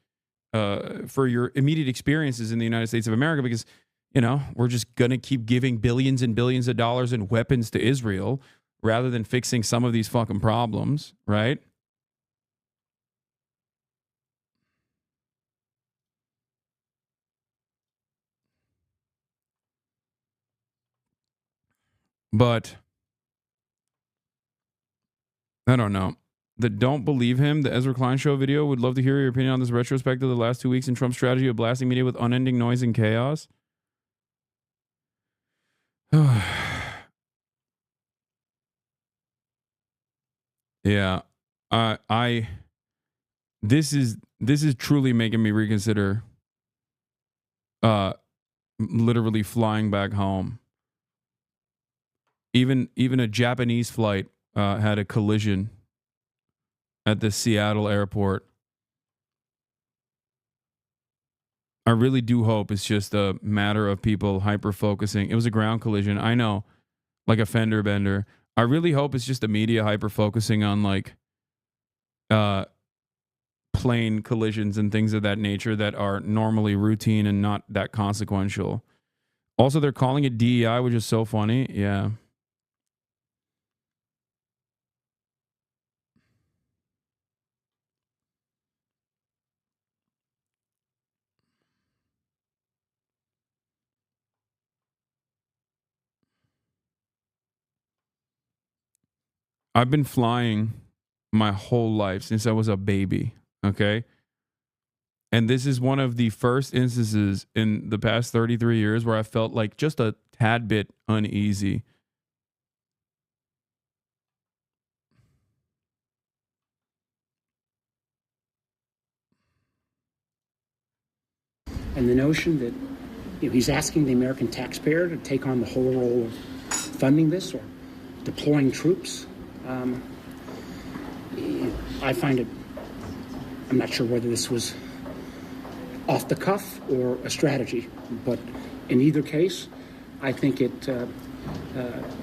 experiences in the United States of America, because we're just going to keep giving billions and billions of dollars in weapons to Israel rather than fixing some of these fucking problems, right? But I don't know. The Don't Believe Him, the Ezra Klein Show video. Would love to hear your opinion on this retrospect of the last 2 weeks in Trump's strategy of blasting media with unending noise and chaos. Yeah. This is truly making me reconsider literally flying back home. Even a Japanese flight had a collision at the Seattle airport. I really do hope it's just a matter of people hyper-focusing. It was a ground collision. I know, like a fender bender. I really hope it's just the media hyper-focusing on like plane collisions and things of that nature that are normally routine and not that consequential. Also, they're calling it DEI, which is so funny. Yeah. I've been flying my whole life since I was a baby, okay? And this is one of the first instances in the past 33 years where I felt like just a tad bit uneasy. And the notion that he's asking the American taxpayer to take on the whole role of funding this or deploying troops, I find it, I'm not sure whether this was off the cuff or a strategy, but in either case, I think it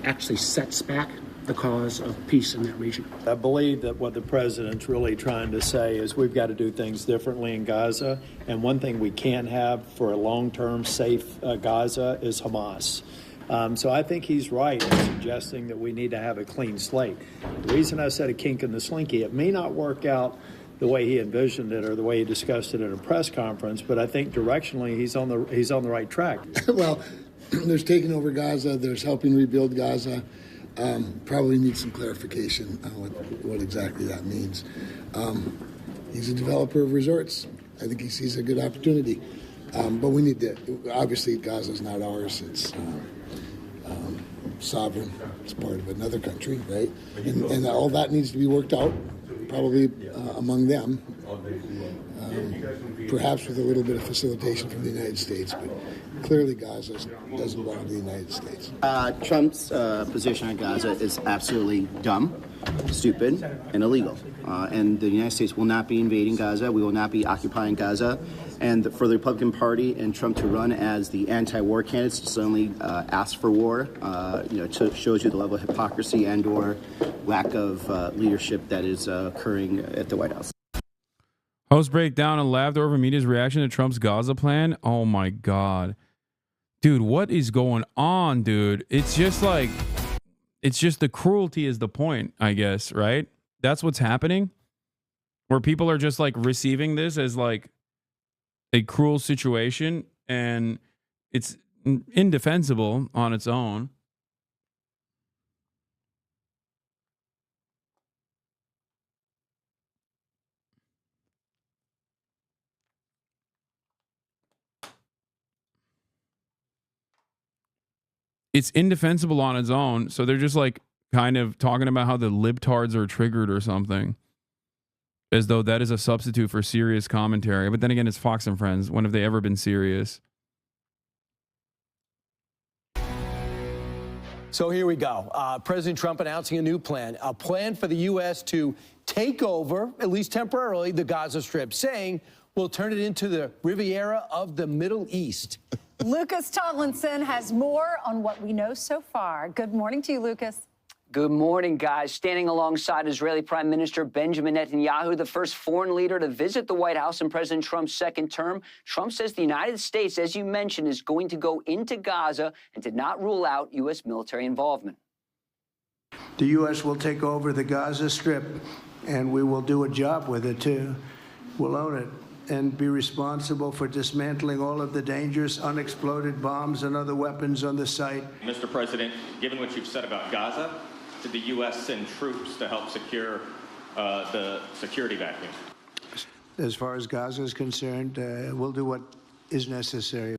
actually sets back the cause of peace in that region. I believe that what the president's really trying to say is we've got to do things differently in Gaza. And one thing we can't have for a long-term safe Gaza is Hamas. So I think he's right in suggesting that we need to have a clean slate. The reason I said a kink in the slinky, it may not work out the way he envisioned it or the way he discussed it at a press conference, but I think directionally he's on the right track. Well, there's taking over Gaza, there's helping rebuild Gaza. Probably need some clarification on what exactly that means. He's a developer of resorts. I think he sees a good opportunity. But we need to, obviously Gaza's not ours, it's sovereign, it's part of another country, right? And all that needs to be worked out, probably among them, perhaps with a little bit of facilitation from the United States, but clearly Gaza doesn't belong to the United States. Trump's position on Gaza is absolutely dumb, stupid, and illegal. And the United States will not be invading Gaza. We will not be occupying Gaza. And for the Republican Party and Trump to run as the anti-war candidates to suddenly ask for war, shows you the level of hypocrisy and/or lack of leadership that is occurring at the White House. Host breakdown and laughed over media's reaction to Trump's Gaza plan. Oh my God. Dude, what is going on, dude? It's just the cruelty is the point, I guess, right? That's what's happening. Where people are just like receiving this as like a cruel situation, and it's indefensible on its own. It's indefensible on its own. So they're just like kind of talking about how the libtards are triggered or something, as though that is a substitute for serious commentary. But then again, it's Fox and Friends. When have they ever been serious? So here we go. President Trump announcing a new plan, a plan for the U.S. to take over, at least temporarily, the Gaza Strip, saying will turn it into the Riviera of the Middle East. Lucas Tomlinson has more on what we know so far. Good morning to you, Lucas. Good morning, guys. Standing alongside Israeli Prime Minister Benjamin Netanyahu, the first foreign leader to visit the White House in President Trump's second term, Trump says the United States, as you mentioned, is going to go into Gaza and did not rule out U.S. military involvement. The U.S. will take over the Gaza Strip, and we will do a job with it, too. We'll own it and be responsible for dismantling all of the dangerous unexploded bombs and other weapons on the site. Mr. President, given what you've said about Gaza, did the U.S. send troops to help secure the security vacuum? As far as Gaza is concerned, we'll do what is necessary.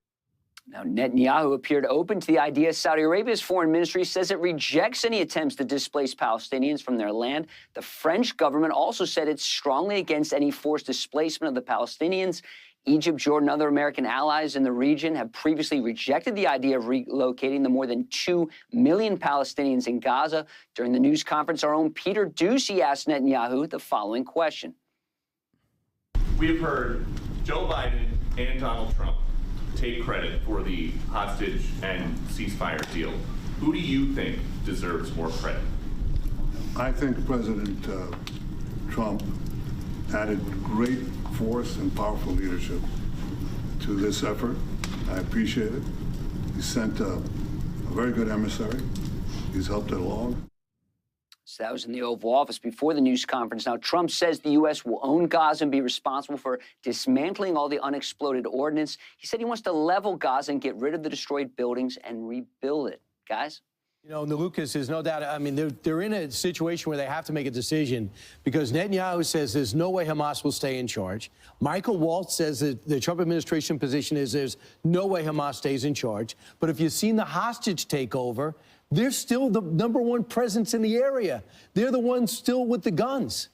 Now, Netanyahu appeared open to the idea. Saudi Arabia's foreign ministry says it rejects any attempts to displace Palestinians from their land. The French government also said it's strongly against any forced displacement of the Palestinians. Egypt, Jordan, and other American allies in the region have previously rejected the idea of relocating the more than 2 million Palestinians in Gaza. During the news conference, our own Peter Doocy asked Netanyahu the following question. We have heard Joe Biden and Donald Trump take credit for the hostage and ceasefire deal. Who do you think deserves more credit? I think President Trump added great force and powerful leadership to this effort. I appreciate it. He sent a very good emissary. He's helped it along. So that was in the Oval Office before the news conference. Now, Trump says the U.S. will own Gaza and be responsible for dismantling all the unexploded ordnance. He said he wants to level Gaza and get rid of the destroyed buildings and rebuild it. Guys? You know, Lucas, there's no doubt. I mean, they're in a situation where they have to make a decision because Netanyahu says there's no way Hamas will stay in charge. Michael Waltz says that the Trump administration position is there's no way Hamas stays in charge. But if you've seen the hostage takeover, they're still the #1 presence in the area. They're the ones still with the guns.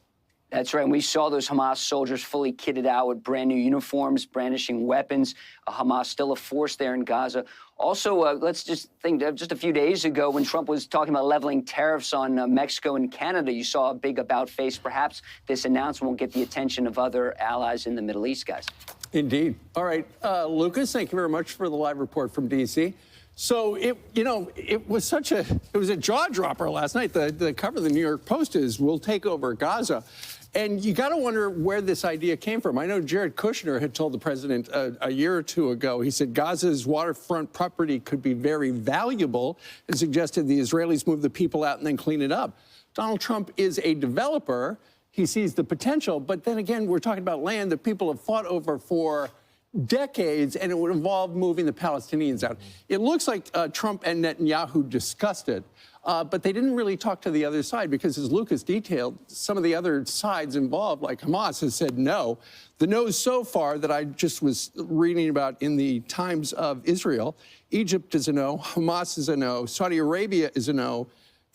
That's right. And we saw those Hamas soldiers fully kitted out with brand new uniforms, brandishing weapons. Hamas still a force there in Gaza. Also, let's just think just a few days ago when Trump was talking about leveling tariffs on Mexico and Canada, you saw a big about face. Perhaps this announcement will get the attention of other allies in the Middle East, guys. Indeed. All right, Lucas, thank you very much for the live report from D.C. So it was a jaw dropper last night. The cover of the New York Post is "We'll take over Gaza," and you got to wonder where this idea came from. I know Jared Kushner had told the president a year or two ago. He said Gaza's waterfront property could be very valuable, and suggested the Israelis move the people out and then clean it up. Donald Trump is a developer. He sees the potential, but then again, we're talking about land that people have fought over for decades, and it would involve moving the Palestinians out. It looks like Trump and Netanyahu discussed it, but they didn't really talk to the other side because, as Lucas detailed, some of the other sides involved, like Hamas, has said no. The no's so far that I just was reading about in the Times of Israel, Egypt is a no, Hamas is a no, Saudi Arabia is a no,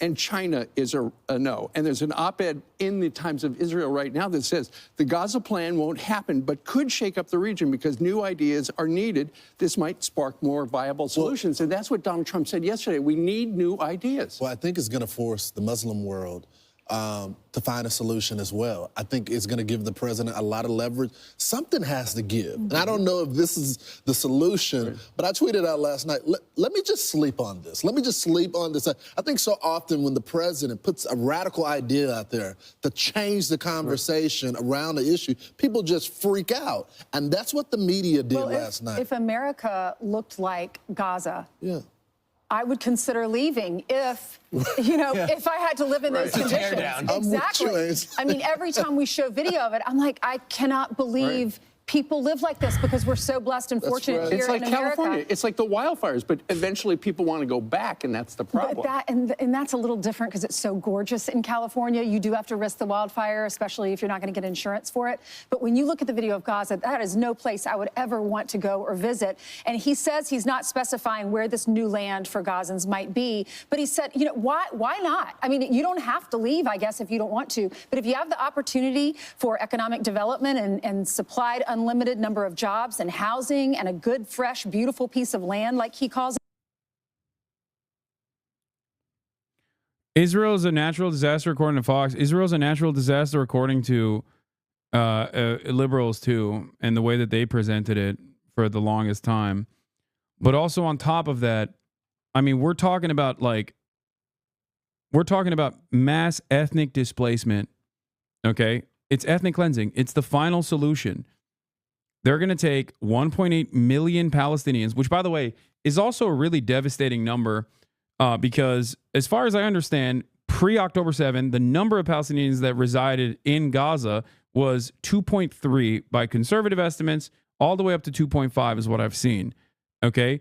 and China is a no. And there's an op-ed in the Times of Israel right now that says the Gaza plan won't happen, but could shake up the region because new ideas are needed. This might spark more viable solutions. And that's what Donald Trump said yesterday. We need new ideas. Well, I think it's going to force the Muslim world to find a solution as well. I think it's going to give the president a lot of leverage. Something has to give. And I don't know if this is the solution, but I tweeted out last night, let me just sleep on this. Let me just sleep on this. I think so often when the president puts a radical idea out there to change the conversation around the issue, people just freak out. And that's what the media did last night. If America looked like Gaza, I would consider leaving if, if I had to live in those conditions. Exactly. I mean, every time we show video of it, I'm like, I cannot believe people live like this because we're so blessed and fortunate here it's like in California. America. It's like the wildfires, but eventually people want to go back, and that's the problem. But and that's a little different because it's so gorgeous in California. You do have to risk the wildfire, especially if you're not going to get insurance for it. But when you look at the video of Gaza, that is no place I would ever want to go or visit. And he says he's not specifying where this new land for Gazans might be. But he said, why not? I mean, you don't have to leave, I guess, if you don't want to. But if you have the opportunity for economic development and supplied unlimited number of jobs and housing and a good, fresh, beautiful piece of land, like he calls it. Israel is a natural disaster according to Fox. Israel is a natural disaster according to liberals too, and the way that they presented it for the longest time. But also on top of that, I mean, we're talking about mass ethnic displacement. Okay, it's ethnic cleansing. It's the final solution. They're going to take 1.8 million Palestinians, which, by the way, is also a really devastating number because, as far as I understand, pre-October 7, the number of Palestinians that resided in Gaza was 2.3 by conservative estimates, all the way up to 2.5 is what I've seen. Okay,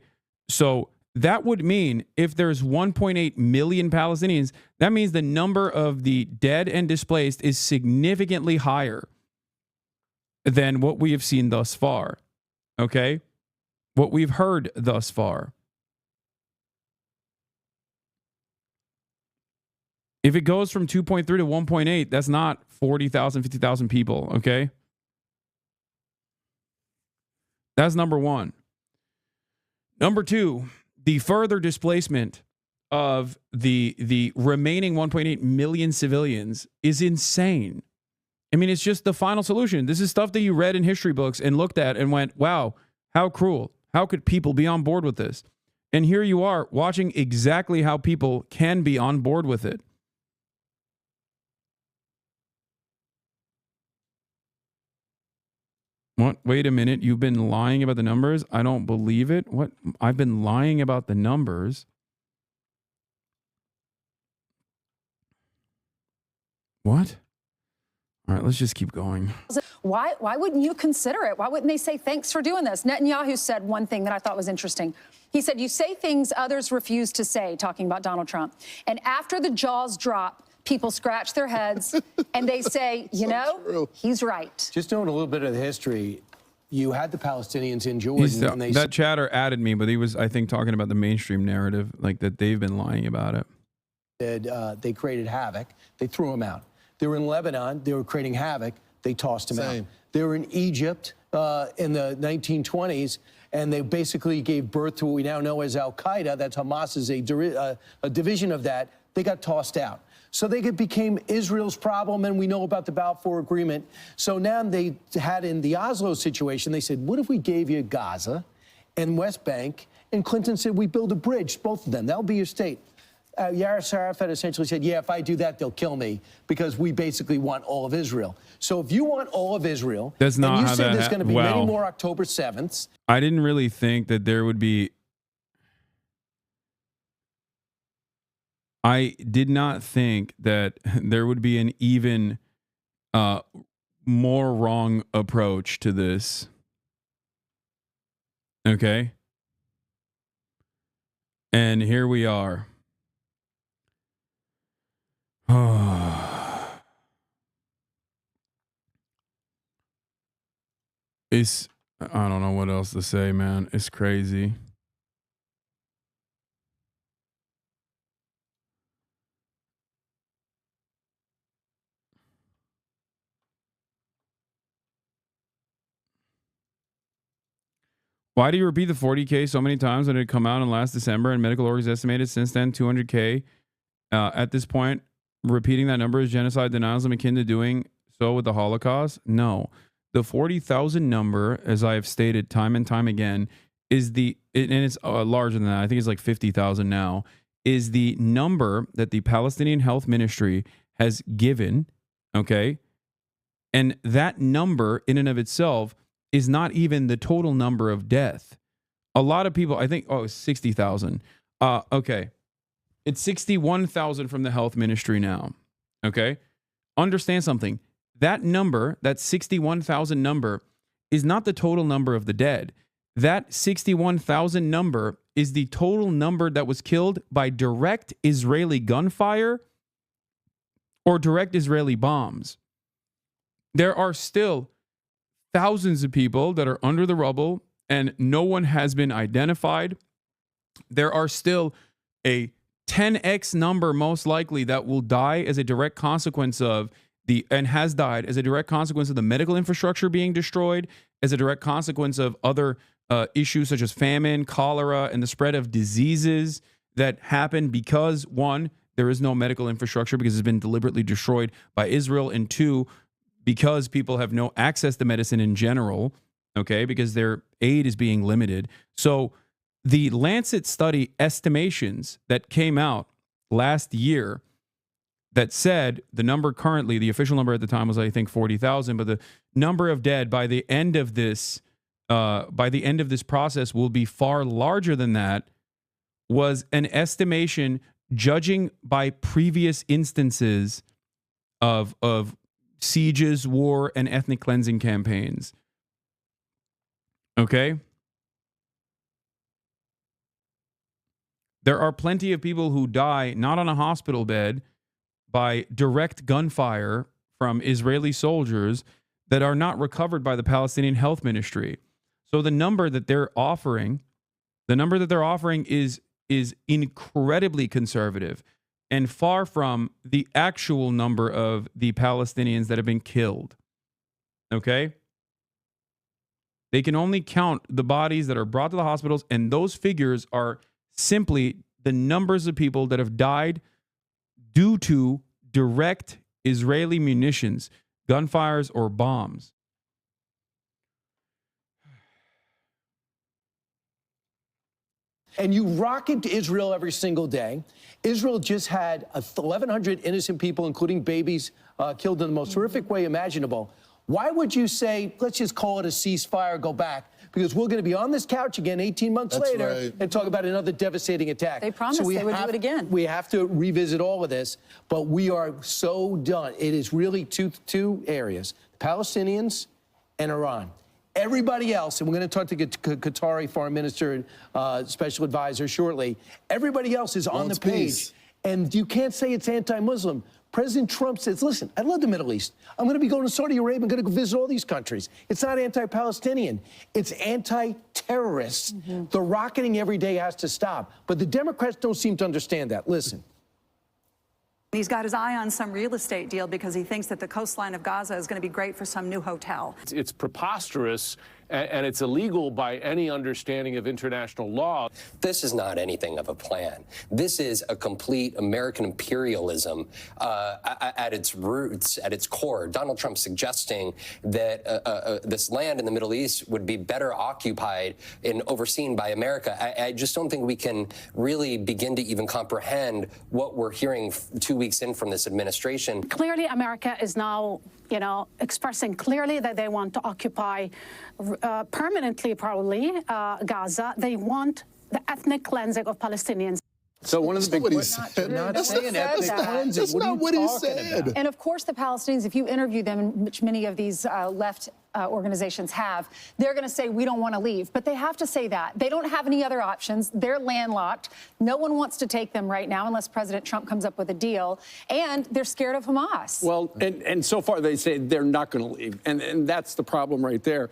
so that would mean if there's 1.8 million Palestinians, that means the number of the dead and displaced is significantly higher than what we have seen thus far. Okay, what we've heard thus far. If it goes from 2.3 to 1.8, that's not 40,000, 50,000 people, okay? That's number one. Number two, the further displacement of the remaining 1.8 million civilians is insane. I mean, it's just the final solution. This is stuff that you read in history books and looked at and went, wow, how cruel. How could people be on board with this? And here you are watching exactly how people can be on board with it. What? Wait a minute. You've been lying about the numbers? I don't believe it. What? I've been lying about the numbers. What? All right, let's just keep going. Why wouldn't you consider it? Why wouldn't they say thanks for doing this? Netanyahu said one thing that I thought was interesting. He said, you say things others refuse to say, talking about Donald Trump. And after the jaws drop, people scratch their heads and they say, you know, true. He's right. Just knowing a little bit of the history, you had the Palestinians in Jordan. And they that chatter added me, but he was, I think, talking about the mainstream narrative, like that they've been lying about it. said they created havoc. They threw him out. They were in Lebanon. They were creating havoc. They tossed him out. They were in Egypt in the 1920s, and they basically gave birth to what we now know as Al-Qaeda. That's Hamas is a division of that. They got tossed out. So they became Israel's problem, and we know about the Balfour Agreement. So now they had in the Oslo situation, they said, what if we gave you Gaza and West Bank? And Clinton said, we build a bridge, both of them. That'll be your state. Yasser Arafat essentially said, yeah, if I do that, they'll kill me because we basically want all of Israel. So if you want all of Israel, that's not and you how say that there's going to be many more October 7th. I didn't really think that there would be. I did not think that there would be an even more wrong approach to this. Okay. And here we are. It's, I don't know what else to say, man. It's crazy. Why do you repeat the 40K so many times when it come out in last December and medical orgs estimated since then 200K? At this point, repeating that number is genocide denialism akin to doing so with the Holocaust? No. The 40,000 number, as I have stated time and time again, is and it's larger than that. I think it's like 50,000 now, is the number that the Palestinian Health Ministry has given, okay? And that number in and of itself is not even the total number of death. A lot of people, I think, 60,000. Okay. It's 61,000 from the health ministry now. Okay. Understand something. That number, that 61,000 number, is not the total number of the dead. That 61,000 number is the total number that was killed by direct Israeli gunfire or direct Israeli bombs. There are still thousands of people that are under the rubble and no one has been identified. There are still a 10x number most likely that will die as a direct consequence of and has died as a direct consequence of the medical infrastructure being destroyed, as a direct consequence of other issues such as famine, cholera, and the spread of diseases that happen because, one, there is no medical infrastructure because it's been deliberately destroyed by Israel, and two, because people have no access to medicine in general, okay, because their aid is being limited. So the Lancet study estimations that came out last year that said the number currently, the official number at the time was, I think, 40,000, but the number of dead by the end of this process will be far larger than that, was an estimation judging by previous instances of sieges, war, and ethnic cleansing campaigns. Okay? There are plenty of people who die not on a hospital bed by direct gunfire from Israeli soldiers that are not recovered by the Palestinian Health Ministry. So the number that they're offering is incredibly conservative and far from the actual number of the Palestinians that have been killed. Okay? They can only count the bodies that are brought to the hospitals, and those figures are simply the numbers of people that have died due to direct Israeli munitions, gunfires, or bombs. And you rocket to Israel every single day. Israel just had 1,100 innocent people, including babies, killed in the most horrific way imaginable. Why would you say, let's just call it a ceasefire, go back? Because we're going to be on this couch again 18 months later and talk about another devastating attack. They promised they would do it again. We have to revisit all of this, but we are so done. It is really two areas, Palestinians and Iran. Everybody else, and we're going to talk to Qatari foreign minister and special advisor shortly, everybody else is on the page. And you can't say it's anti-Muslim. President Trump says, listen, I love the Middle East. I'm going to be going to Saudi Arabia. I'm going to go visit all these countries. It's not anti-Palestinian. It's anti-terrorist. The rocketing every day has to stop. But the Democrats don't seem to understand that. Listen. He's got his eye on some real estate deal because he thinks that the coastline of Gaza is going to be great for some new hotel. It's preposterous, and it's illegal by any understanding of international law. This is not anything of a plan. This is a complete American imperialism at its roots, at its core. Donald Trump suggesting that this land in the Middle East would be better occupied and overseen by America. I just don't think we can really begin to even comprehend what we're hearing 2 weeks in from this administration. Clearly, America is now, expressing clearly that they want to occupy permanently, probably, Gaza. They want the ethnic cleansing of Palestinians. So one of the big That's not what he said. And of course, the Palestinians, if you interview them, which many of these left organizations have, they're going to say, we don't want to leave. But they have to say that. They don't have any other options. They're landlocked. No one wants to take them right now unless President Trump comes up with a deal. And they're scared of Hamas. Well, and so far they say they're not going to leave. And that's the problem right there.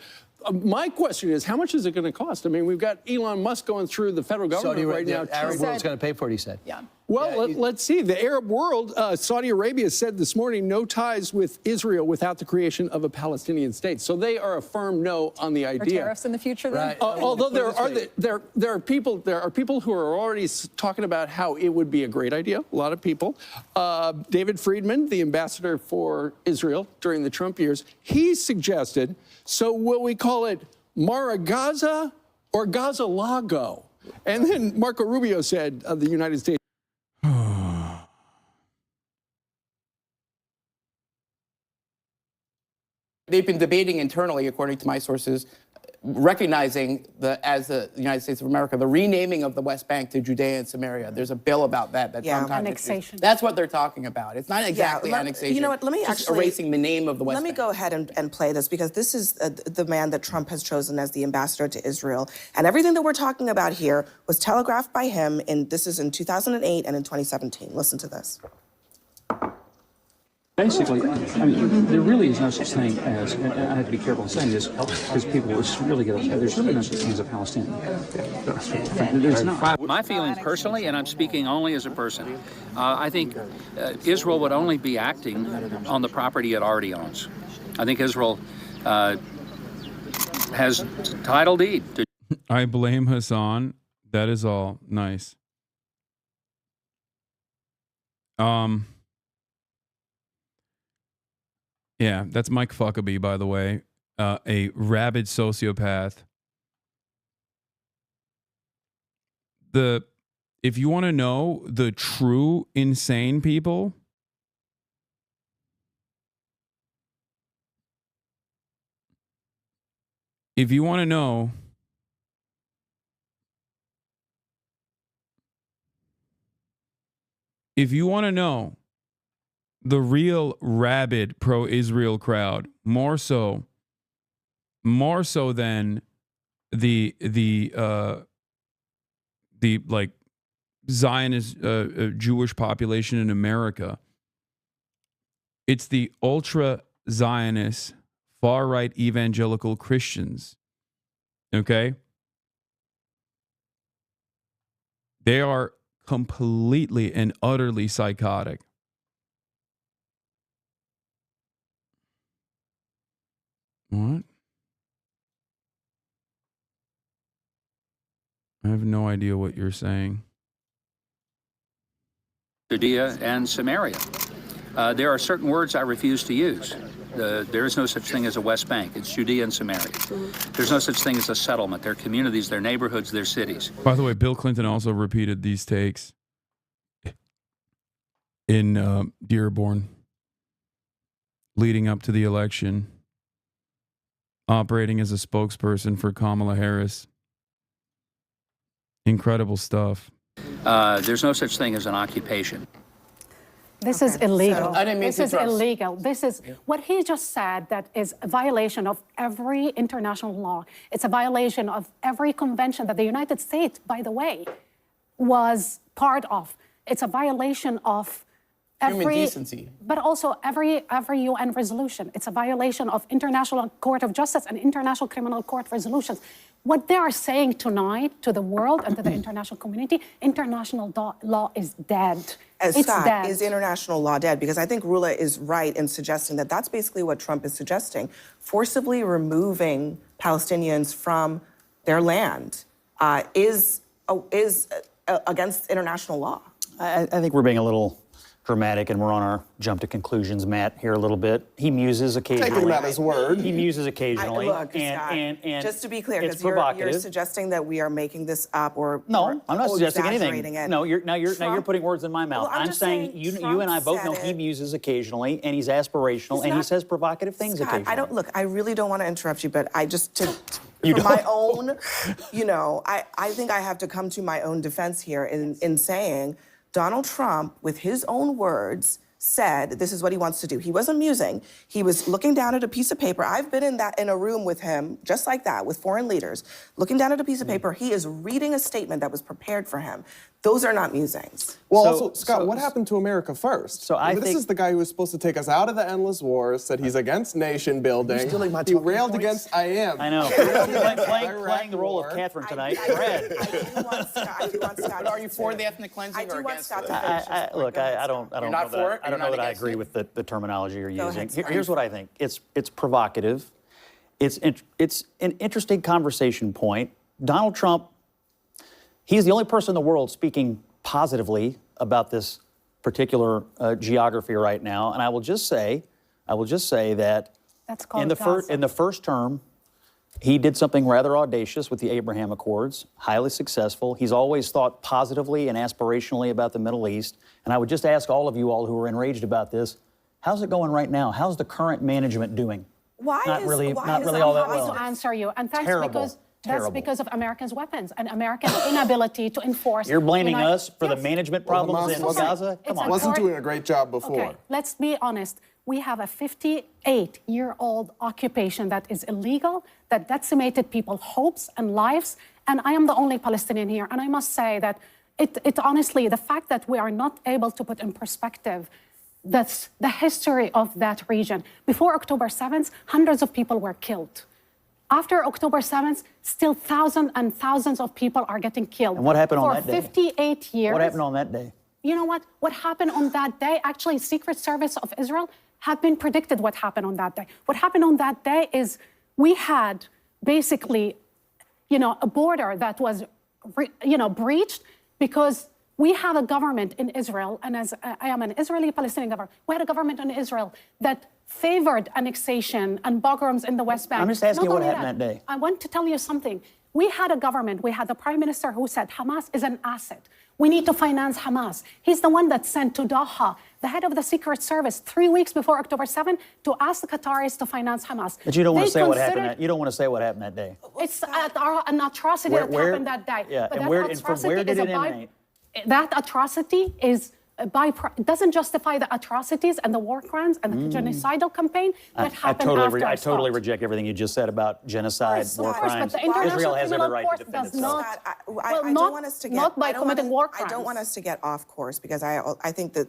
My question is, how much is it going to cost? I mean, we've got Elon Musk going through the federal government right now. The Arab world's going to pay for it, he said. Yeah. Well, let's see. The Arab world, Saudi Arabia said this morning, no ties with Israel without the creation of a Palestinian state. So they are a firm no on the idea. Are tariffs in the future, then? Right. Although there are people who are already talking about how it would be a great idea. A lot of people. David Friedman, the ambassador for Israel during the Trump years, he suggested, so will we call it Mara Gaza or Gaza Lago? And then Marco Rubio said the United States. They've been debating internally, according to my sources, recognizing as the United States of America, the renaming of the West Bank to Judea and Samaria. There's a bill about that. Annexation. That's what they're talking about. It's not exactly annexation. You know what? Let me just erasing the name of the West Bank. Let me go ahead and play this, because this is the man that Trump has chosen as the ambassador to Israel. And everything that we're talking about here was telegraphed by him. This is in 2008 and in 2017. Listen to this. Basically, I mean, there really is no such thing as, and I have to be careful in saying this because people will really get upset, there's really no such thing as a Palestinian. There's not. My feelings personally, and I'm speaking only as a person, I think Israel would only be acting on the property it already owns. I think Israel has title deed to. I blame Hasan. That is all. Nice. Yeah, that's Mike Fuckabee, by the way. A rabid sociopath. If you want to know the true insane people, if you want to know the real rabid pro-Israel crowd, more so than the like Zionist Jewish population in America, it's the ultra Zionist far right evangelical Christians. Okay, they are completely and utterly psychotic. What? I have no idea what you're saying. Judea and Samaria. There are certain words I refuse to use. There is no such thing as a West Bank. It's Judea and Samaria. There's no such thing as a settlement. They're communities, they're neighborhoods, they're cities. By the way, Bill Clinton also repeated these takes in Dearborn leading up to the election, operating as a spokesperson for Kamala Harris. Incredible stuff. There's no such thing as an occupation. This is illegal. I didn't mean this to is interrupt. illegal. This is what he just said, that is a violation of every international law. It's a violation of every convention that the United States, by the way, was part of. It's a violation of Human every decency. but also every UN resolution. It's a violation of International Court of Justice and International Criminal Court resolutions. What they are saying tonight to the world and to the international community, international law is dead. It's Scott, dead. is international law dead? Because I think Rula is right in suggesting that that's basically what Trump is suggesting. Forcibly removing Palestinians from their land is against international law. I think we're being a little dramatic, and we're on our jump to conclusions, Matt, here a little bit. He muses occasionally. Take him at his word. He muses occasionally. Look, Scott, and just to be clear, it's because provocative. you're suggesting that we are making this up or No, I'm not suggesting exaggerating anything. it. No, you're putting words in my mouth. Well, I'm I'm just saying saying you Trump and I both know said he it. muses occasionally, and he's aspirational, and he not- says provocative things Scott, occasionally. I don't look. I really don't want to interrupt you, but I just You for my don't? own, I think I have to come to my own defense here in saying Donald Trump, with his own words, said this is what he wants to do. He wasn't musing. He was looking down at a piece of paper. I've been in a room with him, just like that, with foreign leaders, looking down at a piece of paper. He is reading a statement that was prepared for him. Those are not musings. Well, also, Scott, what happened to America first? So I this think- is the guy who was supposed to take us out of the endless wars, said he's against nation building. You're stealing my He talking railed points. against I am. I know. Playing the role of Catherine tonight. Brad. I do want Scott. Are you for the ethnic cleansing I or do want against Scott it? to finish his point. Look, Go ahead, I don't You're know not that for it, I don't you're know not that I against agree it? with the terminology you're Go using. ahead, Scott. Here's what I think. It's provocative. It's an interesting conversation point. Donald Trump, he's the only person in the world speaking positively about this particular geography right now. And I will just say that That's called in the first term, he did something rather audacious with the Abraham Accords, highly successful. He's always thought positively and aspirationally about the Middle East. And I would just ask all of you all who are enraged about this, how's it going right now? How's the current management doing? Not really all that well. To answer you, and that's Terrible. because that's Terrible. because of Americans' weapons and American inability to enforce. You're blaming United- us for the management Well, problems Hamas in wasn't- Gaza? Come on. Wasn't doing a great job before. Okay, let's be honest. We have a 58-year-old occupation that is illegal, that decimated people's hopes and lives, and I am the only Palestinian here. And I must say that it honestly, the fact that we are not able to put in perspective that's the history of that region. Before October 7th, hundreds of people were killed. After October 7th, still thousands and thousands of people are getting killed. And what happened on that day? For 58 years. What happened on that day? You know what? What happened on that day, actually, Secret Service of Israel had been predicted what happened on that day. What happened on that day is we had basically, a border that was, breached because we have a government in Israel, and as I am an Israeli-Palestinian government, we had a government in Israel that favored annexation and pogroms in the West Bank. I'm just asking Not you what only happened that day. I want to tell you something. We had a government, we had the prime minister who said Hamas is an asset. We need to finance Hamas. He's the one that sent to Doha the head of the Secret Service 3 weeks before October 7 to ask the Qataris to finance Hamas. But you don't want to They say what happened. considered- You don't want to say what happened that day. It's an atrocity that happened that day. Yeah, But and that where, and from atrocity where did is it a by- emanate? That atrocity is it doesn't justify the atrocities and the war crimes and the genocidal campaign that happened after I totally Scott. reject everything you just said about genocide, war Of course, but crimes. the International Israel has every Criminal right Court to defend does itself. not. I don't not, want us to get not by I don't committing wanna- war crimes. I don't want us to get off course because I think that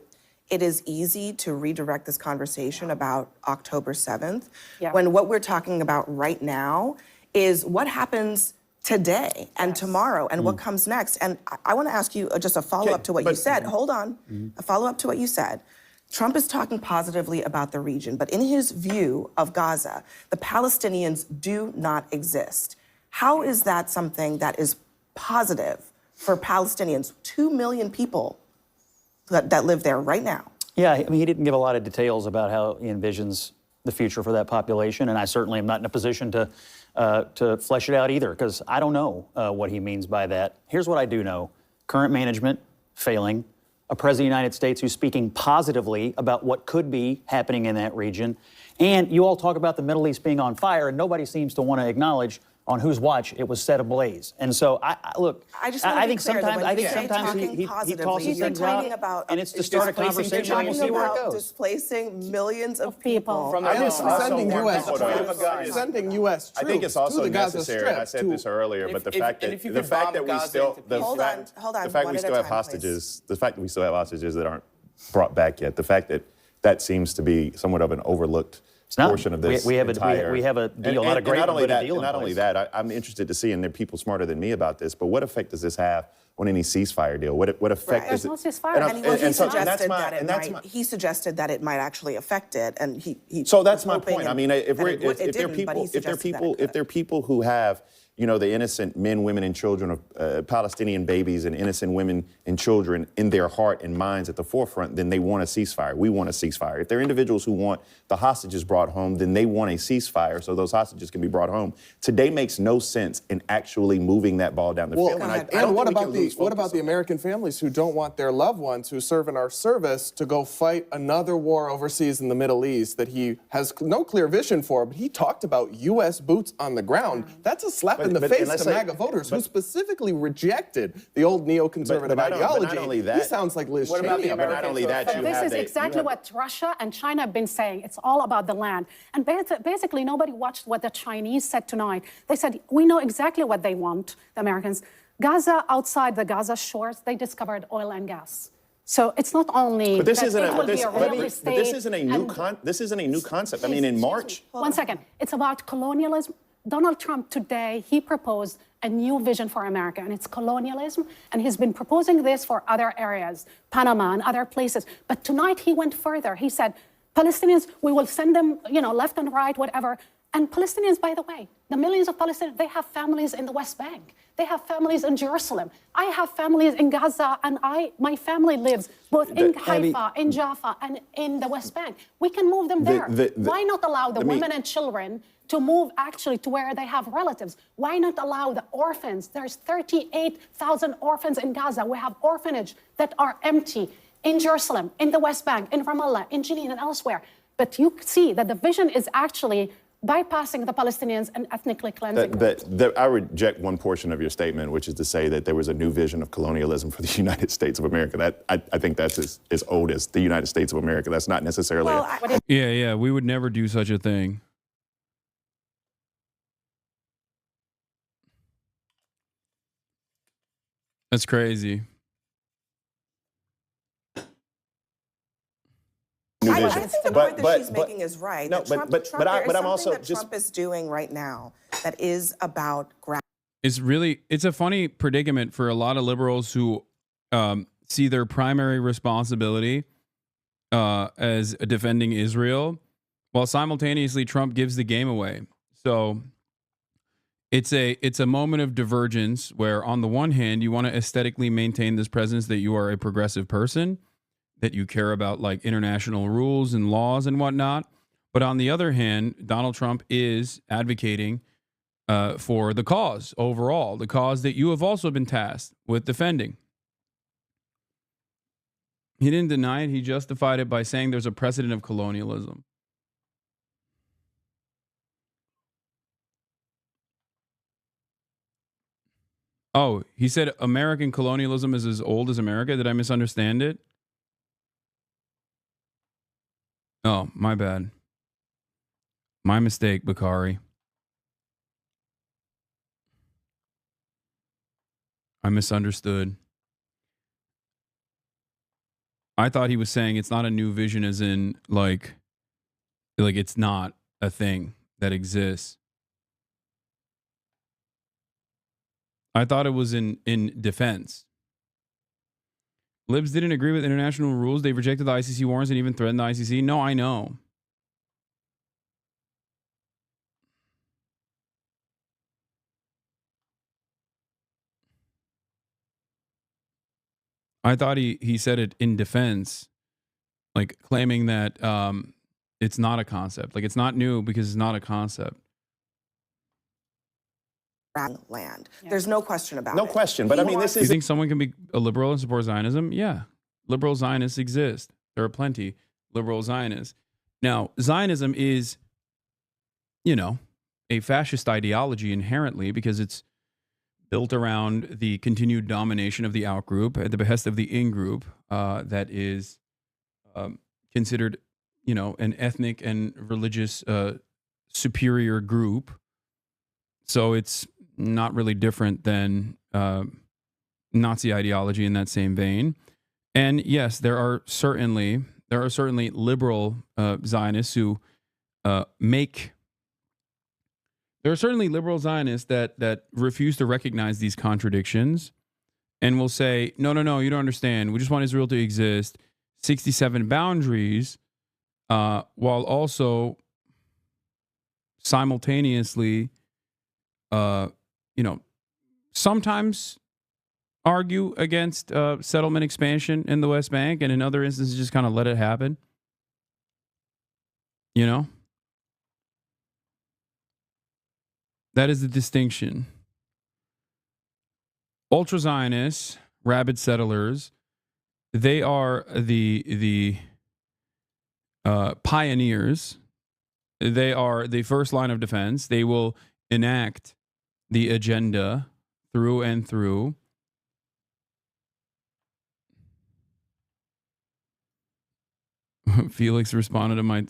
it is easy to redirect this conversation about October 7th when what we're talking about right now is what happens today and tomorrow and what comes next. And I want to ask you just a follow-up to what you said. Hold on. A follow-up to what you said. Trump is talking positively about the region, but in his view of Gaza, the Palestinians do not exist. How is that something that is positive for Palestinians, 2 million people that live there right now? Yeah, I mean, he didn't give a lot of details about how he envisions the future for that population, and I certainly am not in a position to flesh it out either, because I don't know what he means by that. Here's what I do know. Current management failing, a president of the United States who's speaking positively about what could be happening in that region, and you all talk about the Middle East being on fire, and nobody seems to want to acknowledge on whose watch it was set ablaze. And so, I just want to be clear that when you say talking he positively, tosses you're things talking out, about and it's to start a conversation and we'll see where it goes. Displacing millions of people from their sending U.S. troops I think it's also to the Gaza necessary, Strip and I said this earlier, but the fact that we still Hold on, the fact we still have hostages, the fact that we still have hostages that aren't brought back yet, the fact that that seems to be somewhat of an overlooked portion of this we have entire... we have a deal, not a great not one, only but a that, deal in not only place. that, I'm interested to see, and there are people smarter than me about this, but what effect does this have on any ceasefire deal? What effect does it... There's no ceasefire. He suggested that it might actually affect it, and he So that's my point. I mean, if there are people who have, you know, the innocent men, women, and children of Palestinian babies and innocent women and children in their heart and minds at the forefront, then they want a ceasefire. We want a ceasefire. If there are individuals who want the hostages brought home, then they want a ceasefire so those hostages can be brought home. Today makes no sense in actually moving that ball down the field. And what about the American families who don't want their loved ones who serve in our service to go fight another war overseas in the Middle East that he has no clear vision for, but he talked about U.S. boots on the ground. That's a slap in the face to MAGA voters who specifically rejected the old neoconservative ideology. But not only that, he sounds like Liz Cheney. But not only that, This is exactly what Russia and China have been saying. It's all about the land. And basically, nobody watched what the Chinese said tonight. They said, we know exactly what they want, the Americans. Gaza, outside the Gaza shores, they discovered oil and gas. So it's not only But this that isn't it will be a real estate. this isn't a new concept. I mean, in March. One second. It's about colonialism. Donald Trump today, he proposed a new vision for America, and it's colonialism, and he's been proposing this for other areas, Panama and other places. But tonight he went further. He said, Palestinians, we will send them, you know, left and right, whatever. And Palestinians, by the way, the millions of Palestinians, they have families in the West Bank. They have families in Jerusalem. I have families in Gaza, and my family lives both in Haifa, in Jaffa, and in the West Bank. We can move them there. Why not allow the women and children to move actually to where they have relatives? Why not allow the orphans? There's 38,000 orphans in Gaza. We have orphanages that are empty in Jerusalem, in the West Bank, in Ramallah, in Jenin, and elsewhere. But you see that the vision is actually bypassing the Palestinians and ethnically cleansing them. I reject one portion of your statement, which is to say that there was a new vision of colonialism for the United States of America. I think that's as old as the United States of America. That's not necessarily... Yeah, we would never do such a thing. That's crazy. I think the point that she's making is right. No, Trump, but I'm also that Trump is doing right now that is about It's a funny predicament for a lot of liberals who see their primary responsibility as defending Israel, while simultaneously Trump gives the game away. So it's a moment of divergence where, on the one hand, you want to aesthetically maintain this presence that you are a progressive person, that you care about like international rules and laws and whatnot. But on the other hand, Donald Trump is advocating for the cause overall, the cause that you have also been tasked with defending. He didn't deny it. He justified it by saying there's a precedent of colonialism. Oh, he said American colonialism is as old as America. Did I misunderstand it? Oh, my bad. My mistake, Bakari. I misunderstood. I thought he was saying it's not a new vision as in like it's not a thing that exists. I thought it was in defense. Libs didn't agree with international rules. They rejected the ICC warrants and even threatened the ICC. No, I know. I thought he said it in defense, like claiming that it's not a concept. Like it's not new because it's not a concept. Land. There's no question about it. No question. But I mean, this is. You think someone can be a liberal and support Zionism? Yeah. Liberal Zionists exist. There are plenty liberal Zionists. Now, Zionism is, you know, a fascist ideology inherently because it's built around the continued domination of the out-group at the behest of the in-group that is considered, you know, an ethnic and religious superior group. So it's not really different than Nazi ideology in that same vein. And yes, there are certainly liberal Zionists who make. There are certainly liberal Zionists that refuse to recognize these contradictions and will say, no, you don't understand. We just want Israel to exist. 67 boundaries, while also simultaneously, sometimes argue against settlement expansion in the West Bank, and in other instances just kind of let it happen. You know? That is the distinction. Ultra-Zionists, rabid settlers, they are the pioneers. They are the first line of defense. They will enact the agenda through and through. Felix responded to my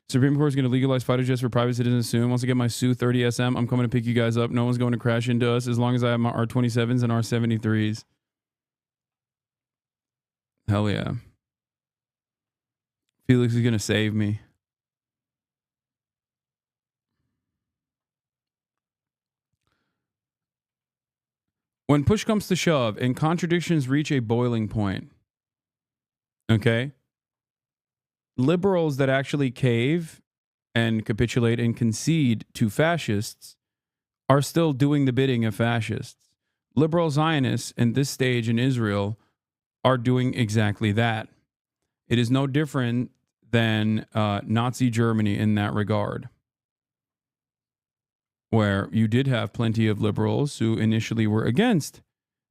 Supreme Court is going to legalize fighter jets for private citizens soon. Once I get my Su-30 SM, I'm coming to pick you guys up. No one's going to crash into us as long as I have my R-27s and R-73s. Hell yeah. Felix is going to save me. When push comes to shove and contradictions reach a boiling point, okay? Liberals that actually cave and capitulate and concede to fascists are still doing the bidding of fascists. Liberal Zionists in this stage in Israel are doing exactly that. It is no different than Nazi Germany in that regard, where you did have plenty of liberals who initially were against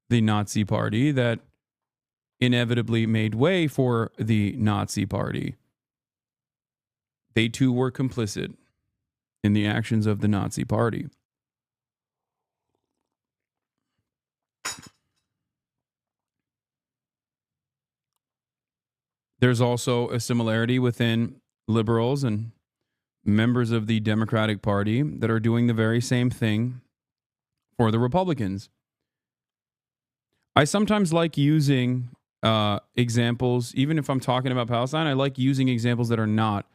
the Nazi party that inevitably made way for the Nazi party. They too were complicit in the actions of the Nazi party. There's also a similarity within liberals and members of the Democratic Party that are doing the very same thing for the Republicans. I sometimes like using examples, even if I'm talking about Palestine, I like using examples that are not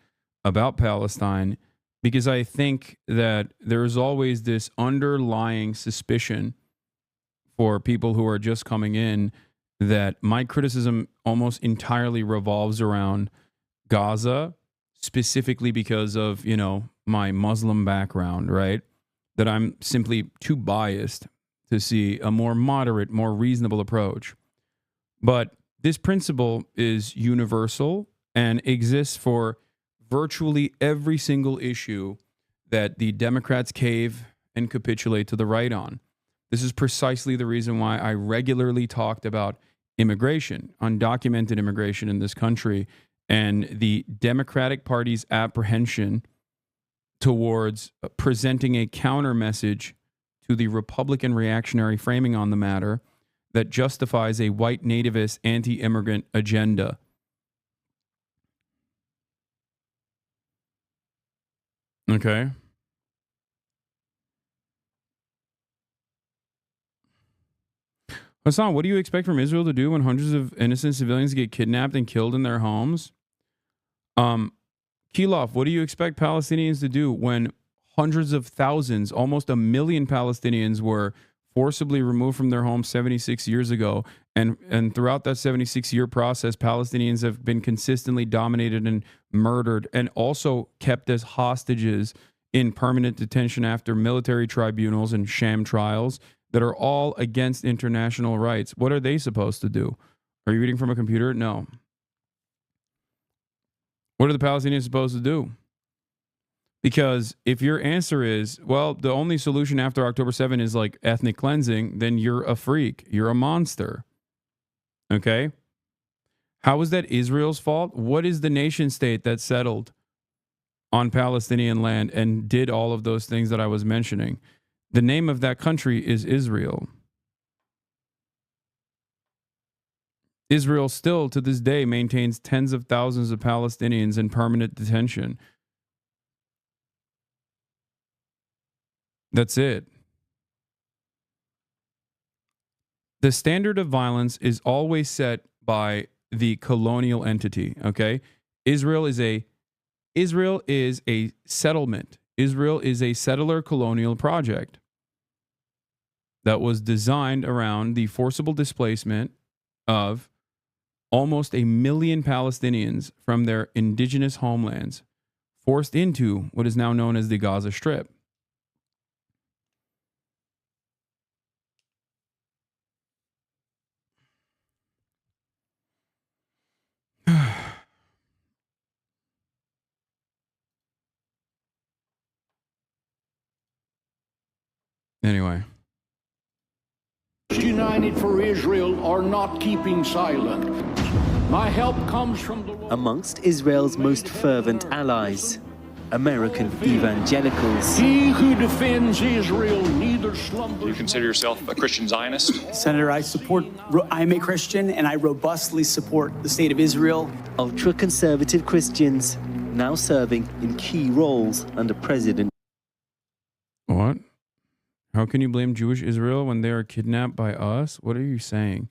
about Palestine, because I think that there's always this underlying suspicion for people who are just coming in that my criticism almost entirely revolves around Gaza, specifically because of, you know, my Muslim background, right? That I'm simply too biased to see a more moderate, more reasonable approach. But this principle is universal and exists for virtually every single issue that the Democrats cave and capitulate to the right on. This is precisely the reason why I regularly talked about immigration, undocumented immigration in this country, and the Democratic Party's apprehension towards presenting a counter message to the Republican reactionary framing on the matter that justifies a white nativist anti-immigrant agenda. Okay. Hasan, what do you expect from Israel to do when hundreds of innocent civilians get kidnapped and killed in their homes? Kilof, what do you expect Palestinians to do when hundreds of thousands, almost 1 million Palestinians were forcibly removed from their homes 76 years ago? And throughout that 76-year process, Palestinians have been consistently dominated and murdered and also kept as hostages in permanent detention after military tribunals and sham trials that are all against international rights. What are they supposed to do? Are you reading from a computer? No. What are the Palestinians supposed to do? Because if your answer is, well, the only solution after October 7 is like ethnic cleansing, then you're a freak. You're a monster. Okay? How is that Israel's fault? What is the nation state that settled on Palestinian land and did all of those things that I was mentioning? The name of that country is Israel. Israel still, to this day, maintains tens of thousands of Palestinians in permanent detention. That's it. The standard of violence is always set by the colonial entity, okay? Israel is a settlement. Israel is a settler colonial project that was designed around the forcible displacement of almost 1 million Palestinians from their indigenous homelands, forced into what is now known as the Gaza Strip. Anyway. United for Israel are not keeping silent. My help comes from the Lord. Amongst Israel's most fervent allies, American evangelicals. He who defends Israel neither slumbers. Do you consider yourself a Christian Zionist? Senator, I'm a Christian and I robustly support the state of Israel. Ultra-conservative Christians now serving in key roles under President. What? How can you blame Jewish Israel when they are kidnapped by us? What are you saying?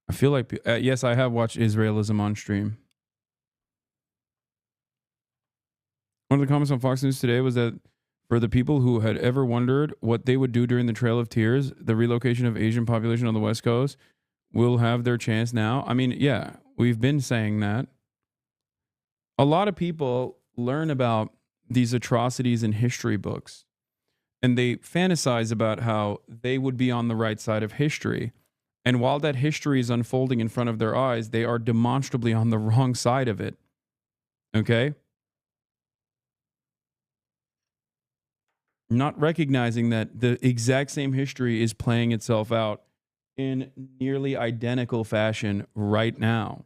I feel like, yes, I have watched Israelism on stream. One of the comments on Fox News today was that for the people who had ever wondered what they would do during the Trail of Tears, the relocation of Asian population on the West Coast will have their chance now. I mean, yeah, we've been saying that. A lot of people learn about these atrocities in history books, and they fantasize about how they would be on the right side of history. And while that history is unfolding in front of their eyes, they are demonstrably on the wrong side of it. Okay? Not recognizing that the exact same history is playing itself out in nearly identical fashion right now.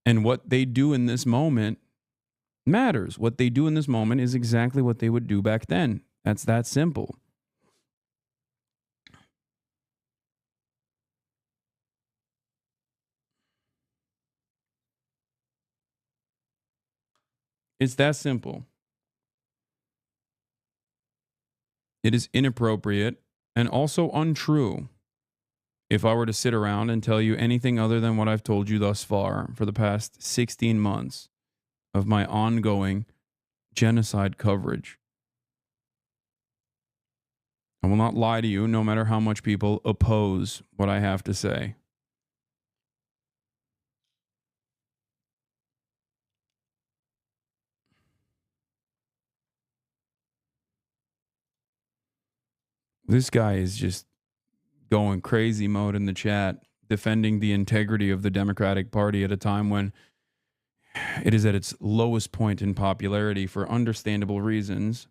And what they do in this moment matters. What they do in this moment is exactly what they would do back then. That's that simple. It's that simple. It is inappropriate and also untrue if I were to sit around and tell you anything other than what I've told you thus far for the past 16 months of my ongoing genocide coverage. I will not lie to you no matter how much people oppose what I have to say. This guy is just going crazy mode in the chat, defending the integrity of the Democratic Party at a time when It is at its lowest point in popularity for understandable reasons.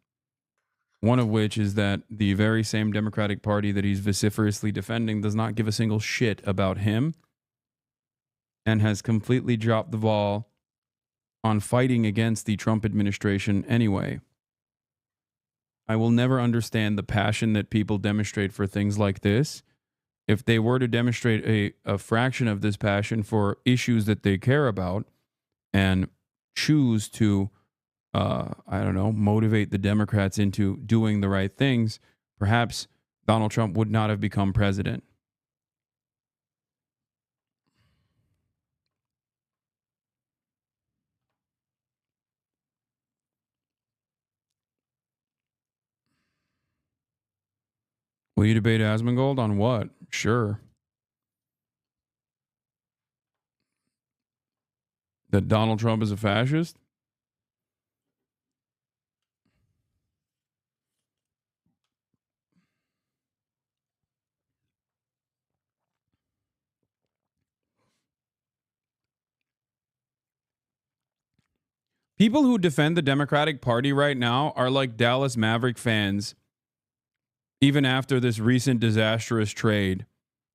One of which is that the very same Democratic Party that he's vociferously defending does not give a single shit about him and has completely dropped the ball on fighting against the Trump administration anyway. I will never understand the passion that people demonstrate for things like this. If they were to demonstrate a fraction of this passion for issues that they care about and choose to motivate the Democrats into doing the right things, perhaps Donald Trump would not have become president. Will you debate Asmongold on what? Sure. That Donald Trump is a fascist? People who defend the Democratic Party right now are like Dallas Maverick fans, even after this recent disastrous trade.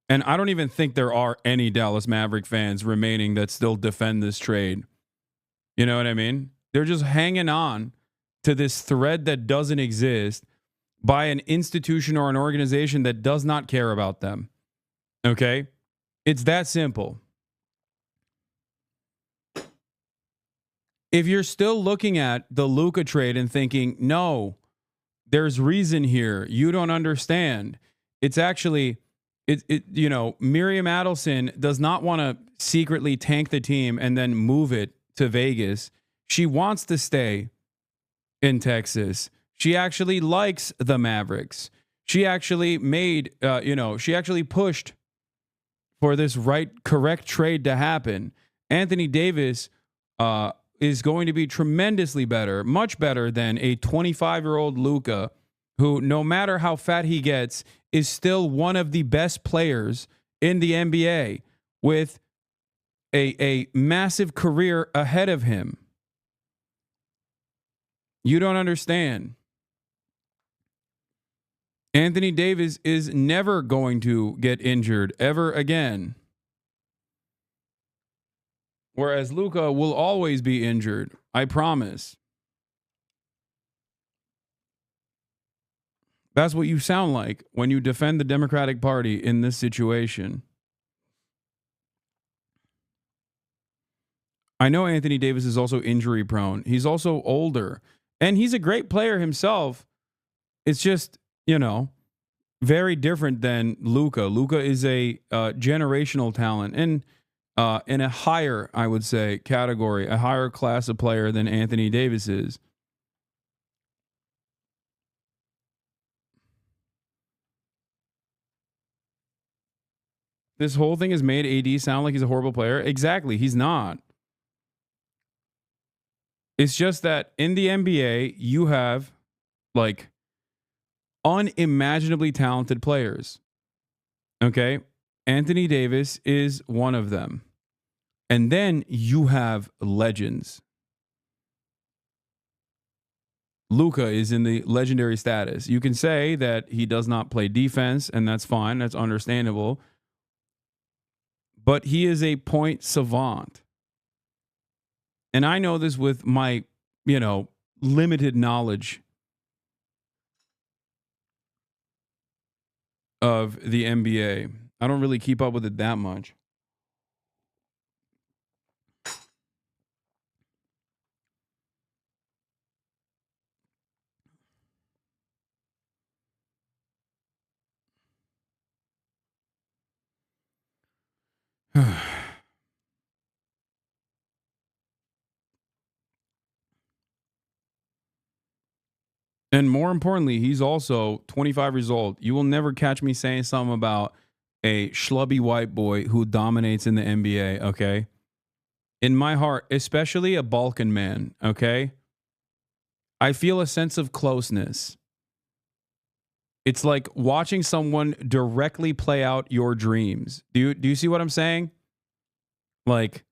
And I don't even think there are any Dallas Maverick fans remaining that still defend this trade. You know what I mean? They're just hanging on to this thread that doesn't exist by an institution or an organization that does not care about them. Okay? It's that simple. If you're still looking at the Luka trade and thinking, no, there's reason here, you don't understand. It's actually, Miriam Adelson does not want to secretly tank the team and then move it to Vegas. She wants to stay in Texas. She actually likes the Mavericks. She actually made, she actually pushed for this correct trade to happen. Anthony Davis, is going to be tremendously better, much better than a 25-year-old Luka, who, no matter how fat he gets, is still one of the best players in the NBA with a massive career ahead of him. You don't understand. Anthony Davis is never going to get injured ever again. Whereas Luka will always be injured. I promise. That's what you sound like when you defend the Democratic Party in this situation. I know Anthony Davis is also injury prone. He's also older. And he's a great player himself. It's just, very different than Luka. Luka is a generational talent. And in a higher, I would say, category, a higher class of player than Anthony Davis is. This whole thing has made AD sound like he's a horrible player. Exactly. He's not. It's just that in the NBA, you have unimaginably talented players. Okay? Anthony Davis is one of them. And then you have legends. Luka is in the legendary status. You can say that he does not play defense, and that's fine. That's understandable. But he is a point savant. And I know this with my, limited knowledge of the NBA. I don't really keep up with it that much. And more importantly, he's also 25 years old. You will never catch me saying something about a schlubby white boy who dominates in the NBA, okay? In my heart, especially a Balkan man, okay? I feel a sense of closeness. It's like watching someone directly play out your dreams. Do you see what I'm saying? Like,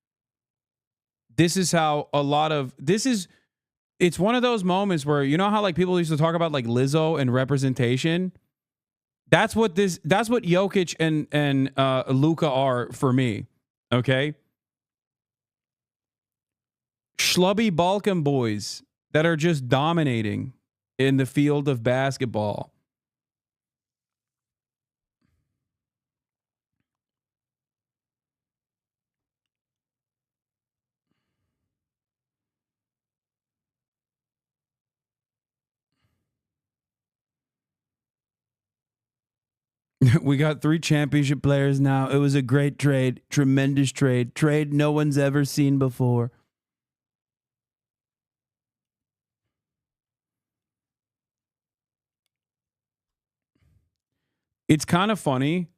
this is how a lot of this is. It's one of those moments where, you know how like people used to talk about like Lizzo and representation. That's what Jokic and Luka are for me. Okay. Schlubby Balkan boys that are just dominating in the field of basketball. We got 3 championship players now. It was a great trade, tremendous trade no one's ever seen before. It's kind of funny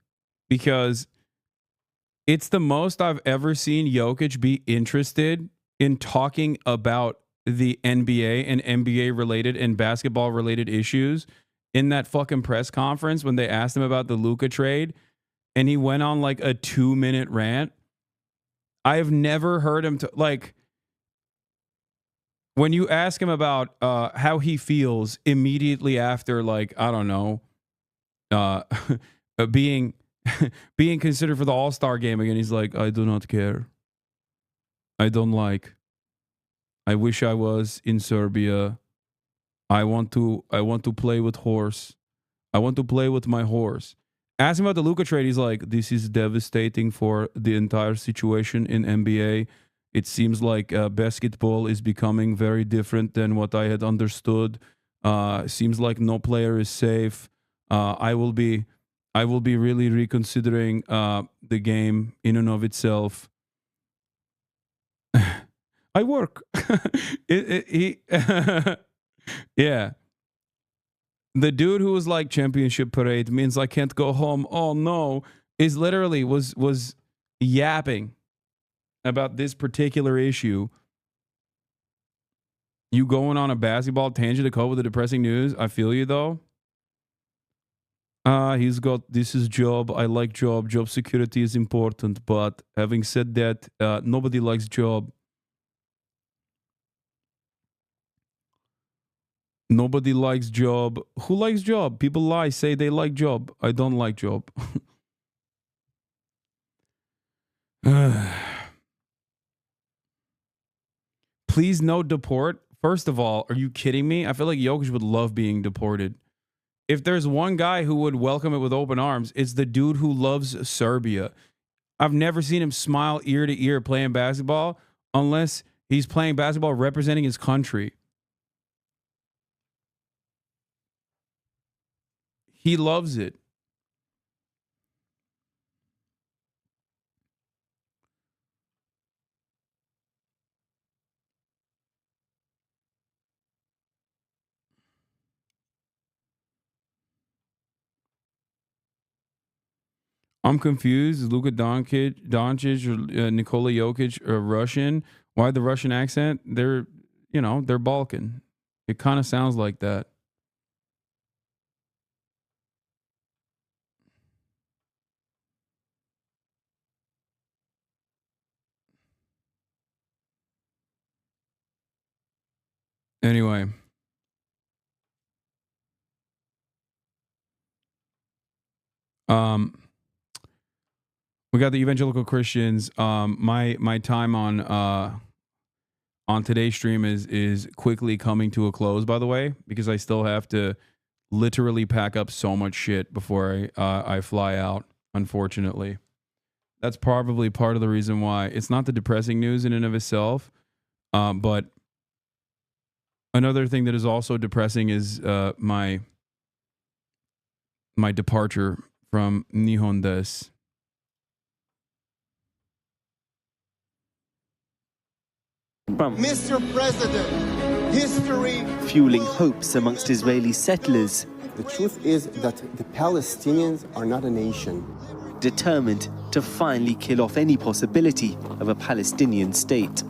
because it's the most I've ever seen Jokic be interested in talking about the NBA and NBA related and basketball related issues in that fucking press conference when they asked him about the Luka trade, and he went on like a 2-minute rant. I have never heard him like when you ask him about how he feels immediately after, like, I don't know, being considered for the All-Star game again, he's like, I do not care. I don't like. I wish I was in Serbia. I want to play with horse. I want to play with my horse. Ask him about the Luka trade. He's like, this is devastating for the entire situation in NBA. It seems like basketball is becoming very different than what I had understood. Seems like no player is safe. I will be really reconsidering the game in and of itself. I work. Yeah. The dude who was like championship parade means I can't go home. Oh no. Is literally was yapping about this particular issue. You going on a basketball tangent to cope with the depressing news? I feel you though. He's got this is job. I like job. Job security is important. But having said that, nobody likes job. Nobody likes job. Who likes job? People lie, say they like job. I don't like job. Please no deport. First of all, are you kidding me? I feel like Jokic would love being deported. If there's one guy who would welcome it with open arms, it's the dude who loves Serbia. I've never seen him smile ear to ear playing basketball unless he's playing basketball representing his country. He loves it. I'm confused. Luka Doncic or Nikola Jokic are Russian. Why the Russian accent? They're Balkan. It kind of sounds like that. Anyway. We got the evangelical Christians. My time on today's stream is quickly coming to a close, by the way, because I still have to literally pack up so much shit before I fly out, unfortunately. That's probably part of the reason why it's not the depressing news in and of itself, but another thing that is also depressing is my departure from Nihon Des. Mr. President, history fueling hopes amongst Israeli settlers. The truth is that the Palestinians are not a nation. Determined to finally kill off any possibility of a Palestinian state.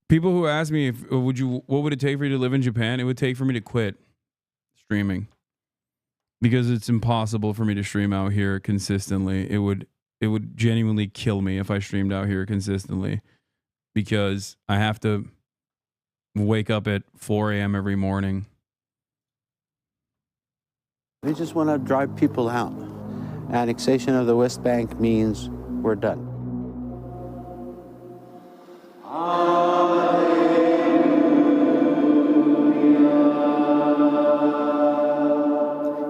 People who ask me what would it take for you to live in Japan? It would take for me to quit streaming. Because it's impossible for me to stream out here consistently. It would genuinely kill me if I streamed out here consistently. because I have to wake up at 4 a.m. every morning. They just want to drive people out. Annexation of the West Bank means we're done.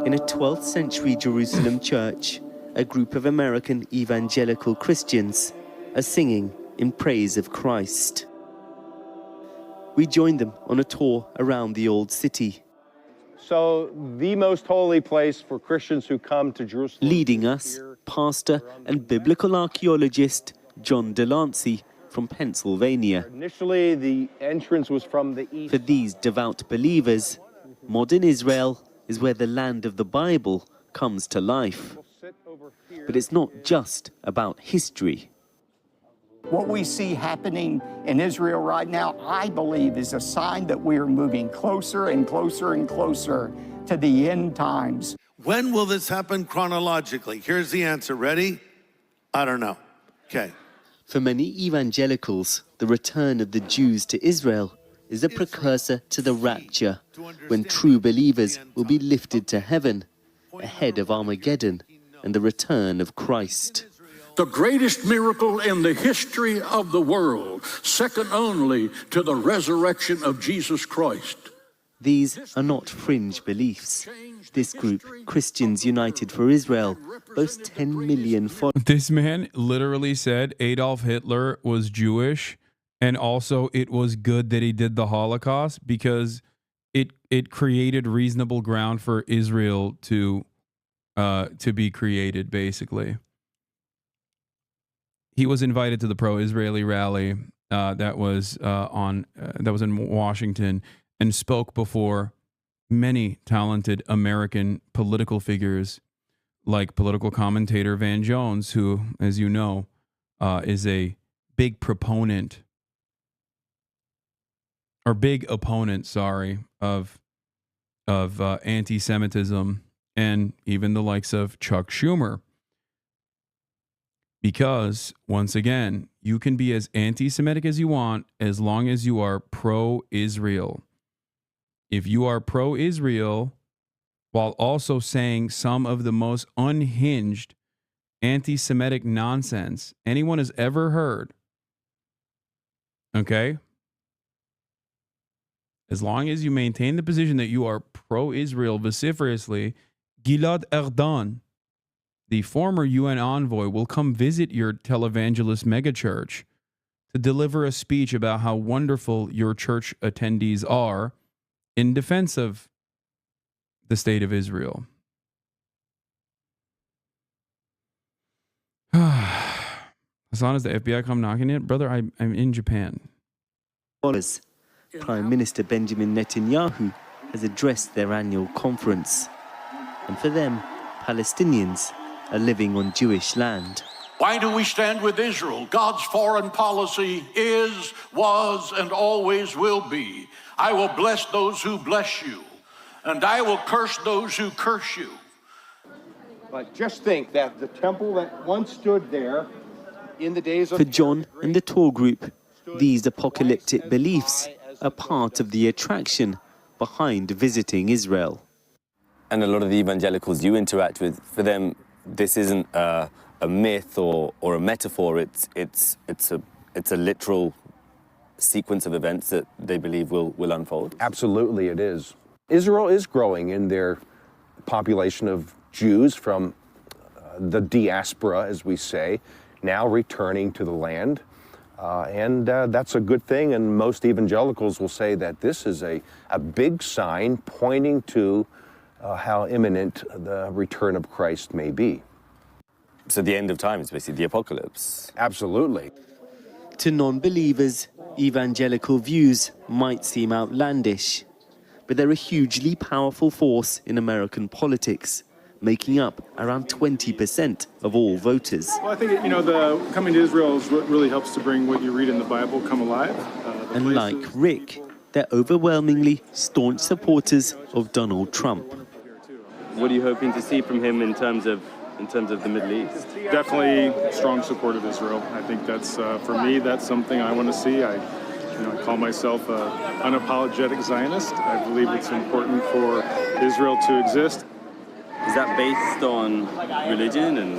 In a 12th century Jerusalem church, a group of American evangelical Christians are singing in praise of Christ. We joined them on a tour around the old city. So, the most holy place for Christians who come to Jerusalem. Leading us, pastor and biblical archaeologist John Delancey from Pennsylvania. Initially, the entrance was from the east. For these devout believers, modern Israel is where the land of the Bible comes to life. But it's not just about history. What we see happening in Israel right now, I believe, is a sign that we are moving closer and closer and closer to the end times. When will this happen chronologically? Here's the answer. Ready? I don't know. Okay. For many evangelicals, the return of the Jews to Israel is a precursor to the rapture, when true believers will be lifted to heaven, ahead of Armageddon and the return of Christ. The greatest miracle in the history of the world, second only to the resurrection of Jesus Christ. These are not fringe beliefs. This group, Christians United for Israel, boasts 10 million followers. This man literally said Adolf Hitler was Jewish, and also it was good that he did the Holocaust because it created reasonable ground for Israel to be created, basically. He was invited to the pro-Israeli rally that was in Washington, and spoke before many talented American political figures like political commentator Van Jones, who, as you know, is a big proponent or big opponent, of anti-Semitism, and even the likes of Chuck Schumer. Because, once again, you can be as anti-Semitic as you want as long as you are pro-Israel. If you are pro-Israel while also saying some of the most unhinged anti-Semitic nonsense anyone has ever heard, okay? As long as you maintain the position that you are pro-Israel vociferously, Gilad Erdan, the former UN envoy, will come visit your televangelist megachurch to deliver a speech about how wonderful your church attendees are in defense of the state of Israel. Hasan, has the FBI come knocking yet? Brother, I'm in Japan. Prime Minister Benjamin Netanyahu has addressed their annual conference. And for them, Palestinians are living on Jewish land. Why do we stand with Israel? God's foreign policy is, was, and always will be. I will bless those who bless you, and I will curse those who curse you. But just think that the temple that once stood there in the days of... For John and the tour group, these apocalyptic beliefs are part of the attraction behind visiting Israel. And a lot of the evangelicals you interact with, for them, this isn't a myth or a metaphor. It's a literal sequence of events that they believe will unfold. Absolutely, it is. Israel is growing in their population of Jews from the diaspora, as we say, now returning to the land. And that's a good thing. And most evangelicals will say that this is a big sign pointing to how imminent the return of Christ may be. So the end of time is basically the apocalypse. Absolutely. To non-believers, evangelical views might seem outlandish, but they're a hugely powerful force in American politics, making up around 20% of all voters. Well, I think, the coming to Israel is what really helps to bring what you read in the Bible come alive. And like Rick, they're overwhelmingly staunch supporters of Donald Trump. What are you hoping to see from him in terms of in terms of the Middle East? Definitely strong support of Israel. I think that's, for me, that's something I want to see. I call myself an unapologetic Zionist. I believe it's important for Israel to exist. Is that based on religion and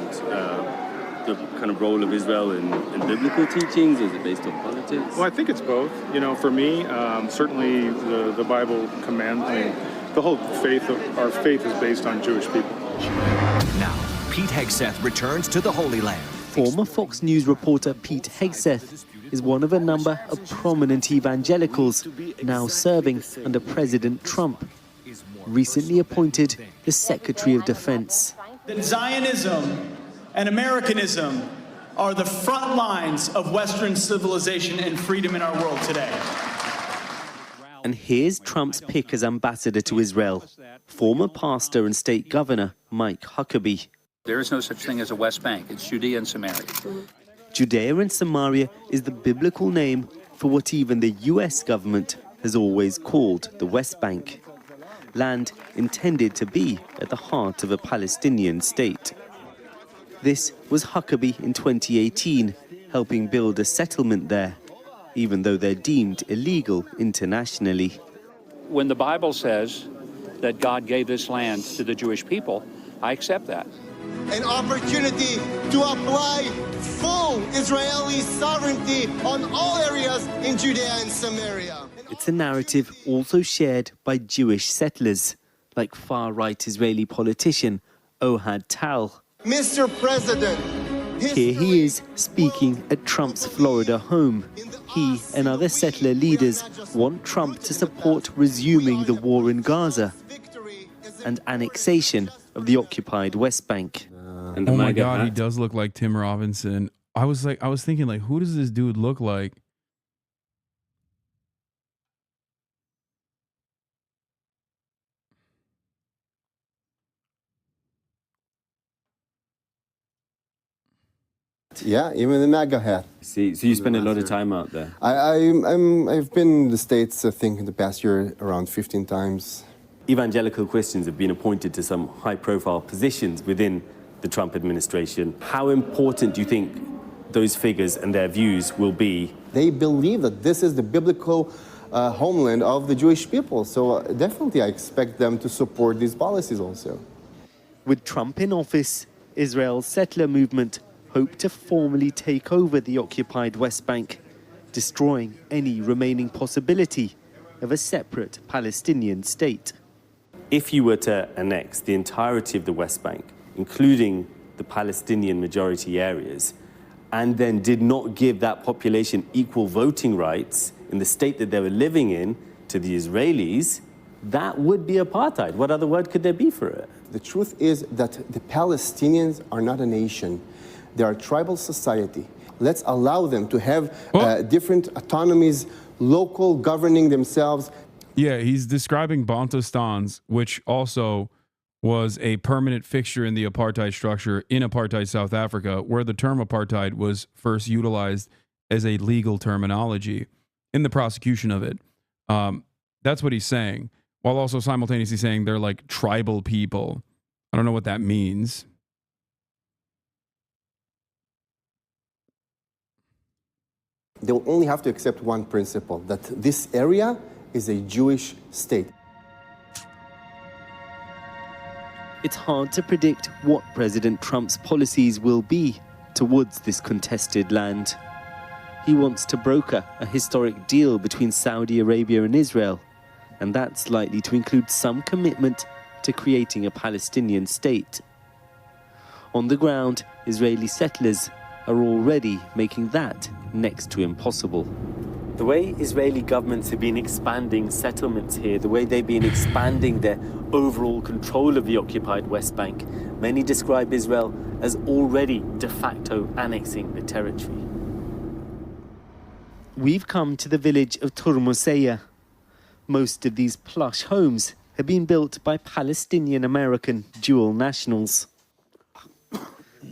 the kind of role of Israel in biblical teachings? Is it based on politics? Well, I think it's both. For me, certainly the Bible commands, the whole faith, our faith is based on Jewish people. Now, Pete Hegseth returns to the Holy Land. Former Fox News reporter Pete Hegseth is one of a number of prominent evangelicals now serving under President Trump, recently appointed the Secretary of Defense. That Zionism and Americanism are the front lines of Western civilization and freedom in our world today. And here's Trump's pick as ambassador to Israel, former pastor and state governor Mike Huckabee. There is no such thing as a West Bank. It's Judea and Samaria. Judea and Samaria is the biblical name for what even the US government has always called the West Bank, land intended to be at the heart of a Palestinian state. This was Huckabee in 2018, helping build a settlement there, even though they're deemed illegal internationally. When the Bible says that God gave this land to the Jewish people, I accept that. An opportunity to apply full Israeli sovereignty on all areas in Judea and Samaria. It's a narrative also shared by Jewish settlers, like far-right Israeli politician Ohad Tal. Mr. President, here he is speaking at Trump's Florida home. He and other settler leaders want Trump to support resuming the war in Gaza and annexation of the occupied West Bank. Oh my God, he does look like Tim Robinson. I was thinking, who does this dude look like? Yeah, even the MAGA hat. See, so you spend a lot of time out there. I've been in the States, I think, in the past year around 15 times. Evangelical Christians have been appointed to some high-profile positions within the Trump administration. How important do you think those figures and their views will be? They believe that this is the biblical homeland of the Jewish people. So definitely I expect them to support these policies also. With Trump in office, Israel's settler movement hope to formally take over the occupied West Bank, destroying any remaining possibility of a separate Palestinian state. If you were to annex the entirety of the West Bank, including the Palestinian majority areas, and then did not give that population equal voting rights in the state that they were living in to the Israelis, that would be apartheid. What other word could there be for it? The truth is that the Palestinians are not a nation. They are a tribal society. Let's allow them to have different autonomies, local governing themselves. Yeah, he's describing Bantustans, which also was a permanent fixture in the apartheid structure in apartheid South Africa, where the term apartheid was first utilized as a legal terminology in the prosecution of it. That's what he's saying, while also simultaneously saying they're like tribal people. I don't know what that means. They will only have to accept one principle, that this area is a Jewish state. It's hard to predict what President Trump's policies will be towards this contested land. He wants to broker a historic deal between Saudi Arabia and Israel, and that's likely to include some commitment to creating a Palestinian state. On the ground, Israeli settlers are already making that next to impossible. The way Israeli governments have been expanding settlements here, the way they've been expanding their overall control of the occupied West Bank, many describe Israel as already de facto annexing the territory. We've come to the village of Turmuseya. Most of these plush homes have been built by Palestinian-American dual nationals.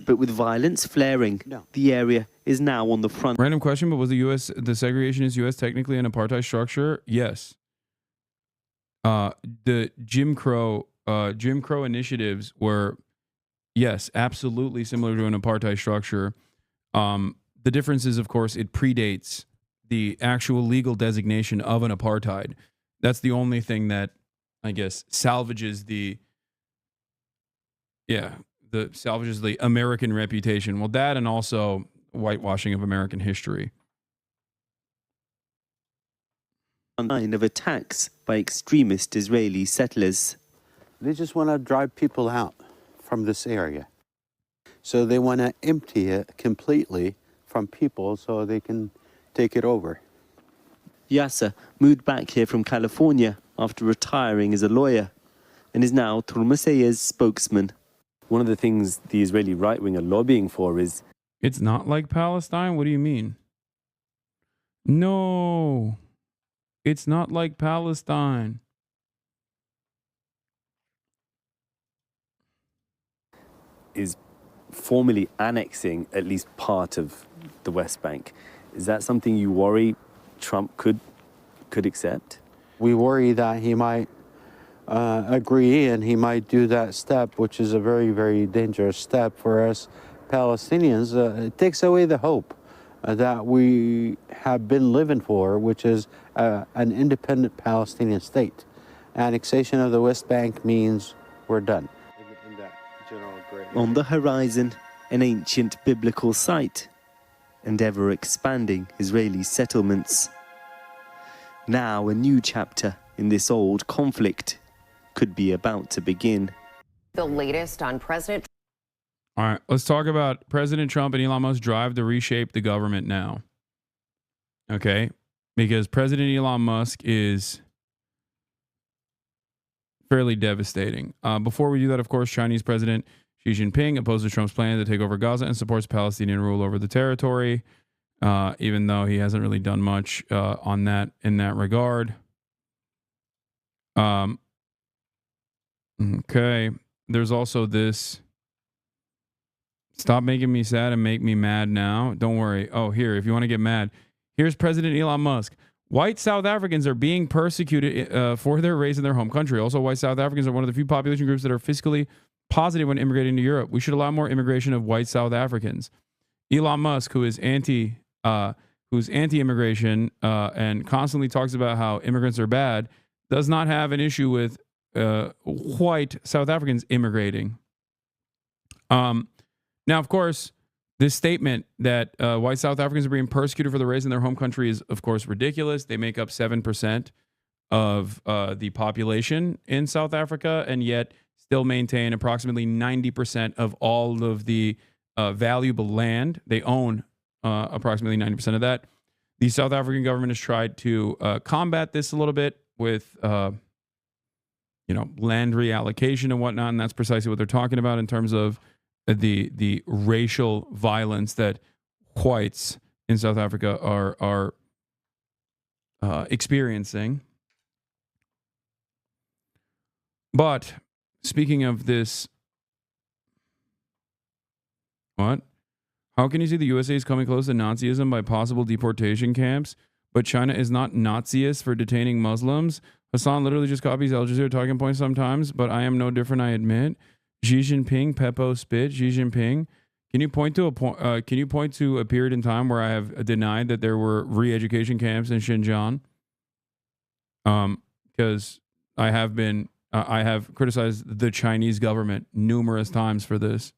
But with violence flaring, the area is now on the front. Random question, but was the segregationist U.S. technically an apartheid structure? Yes. The Jim Crow initiatives were Yes, absolutely similar to an apartheid structure. The difference is, of course, it predates the actual legal designation of an apartheid. That's the only thing that, I guess, salvages the American reputation. Well, that and also whitewashing of American history. Line of attacks by extremist Israeli settlers. They just want to drive people out from this area. So they want to empty it completely from people so they can take it over. Yasser moved back here from California after retiring as a lawyer and is now Turmaseya's spokesman. One of the things the Israeli right wing are lobbying for is... It's not like Palestine? What do you mean? No, it's not like Palestine. Is formally annexing at least part of the West Bank. Is that something you worry Trump could accept? We worry that he might agree and he might do that step, which is a very, very dangerous step for us Palestinians. It takes away the hope that we have been living for, which is an independent Palestinian state. Annexation of the West Bank means we're done. On the horizon, an ancient biblical site and ever-expanding Israeli settlements. Now a new chapter in this old conflict could be about to begin. The latest on President... All right, let's talk about President Trump and Elon Musk drive to reshape the government now. Okay? Because President Elon Musk is fairly devastating. Before we do that, of course, Chinese President Xi Jinping opposes Trump's plan to take over Gaza and supports Palestinian rule over the territory, even though he hasn't really done much on that in that regard. Okay. There's also this. Stop making me sad and make me mad now. Don't worry. Oh, here, if you want to get mad, here's President Elon Musk. White South Africans are being persecuted for their race in their home country. Also, white South Africans are one of the few population groups that are fiscally positive when immigrating to Europe. We should allow more immigration of white South Africans. Elon Musk, who is anti-immigration and constantly talks about how immigrants are bad, does not have an issue with white South Africans immigrating. Now, of course, this statement that white South Africans are being persecuted for the race in their home country is, of course, ridiculous. They make up 7% of the population in South Africa, and yet still maintain approximately 90% of all of the valuable land. They own approximately 90% of that. The South African government has tried to combat this a little bit with, land reallocation and whatnot, and that's precisely what they're talking about in terms of the racial violence that whites in South Africa are experiencing. But speaking of this, what? How can you see the USA is coming close to Nazism by possible deportation camps, but China is not Naziist for detaining Muslims? Hasan literally just copies Al Jazeera talking points sometimes, but I am no different, I admit. Xi Jinping, Peppo spit. Xi Jinping. Can you point to a period in time where I have denied that there were re-education camps in Xinjiang? Because I have criticized the Chinese government numerous times for this.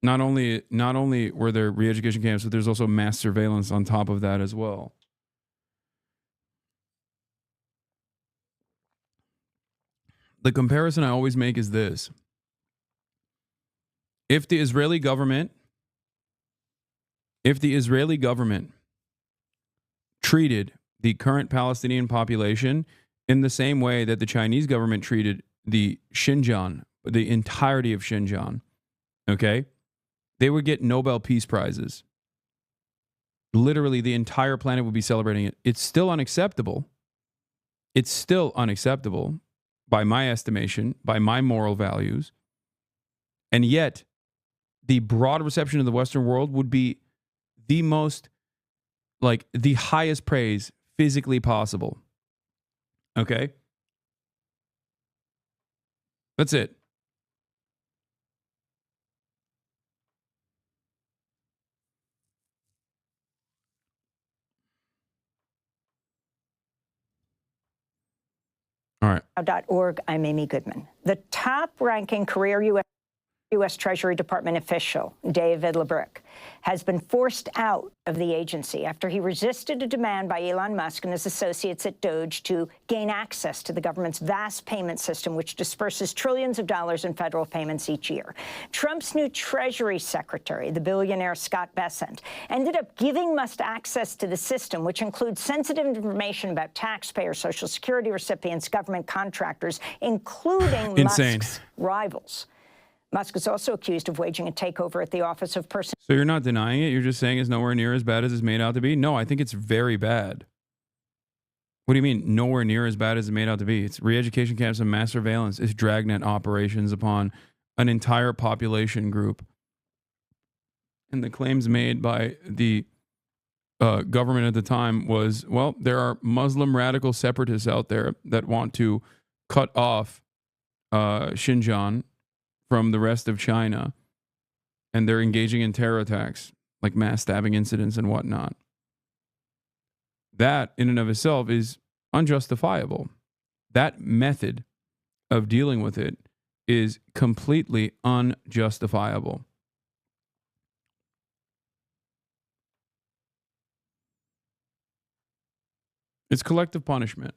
Not only were there re-education camps, but there's also mass surveillance on top of that as well. The comparison I always make is this. If the Israeli government treated the current Palestinian population in the same way that the Chinese government treated the Xinjiang, the entirety of Xinjiang, okay, they would get Nobel Peace Prizes. Literally, the entire planet would be celebrating it. It's still unacceptable. It's still unacceptable by my estimation, by my moral values. And yet, the broad reception of the Western world would be the most, the highest praise physically possible. Okay? That's it. All right. .org. I'm Amy Goodman. The top-ranking career U.S. Treasury Department official, David LeBrick, has been forced out of the agency after he resisted a demand by Elon Musk and his associates at Doge to gain access to the government's vast payment system, which disperses trillions of dollars in federal payments each year. Trump's new Treasury Secretary, the billionaire Scott Bessent, ended up giving Musk access to the system, which includes sensitive information about taxpayers, Social Security recipients, government contractors, including Insane. Musk's rivals. Musk is also accused of waging a takeover at the Office of Person. So you're not denying it? You're just saying it's nowhere near as bad as it's made out to be? No, I think it's very bad. What do you mean nowhere near as bad as it's made out to be? It's re-education camps and mass surveillance. It's dragnet operations upon an entire population group. And the claims made by the government at the time was, well, there are Muslim radical separatists out there that want to cut off Xinjiang from the rest of China, and they're engaging in terror attacks, like mass stabbing incidents and whatnot. That, in and of itself, is unjustifiable. That method of dealing with it is completely unjustifiable. It's collective punishment.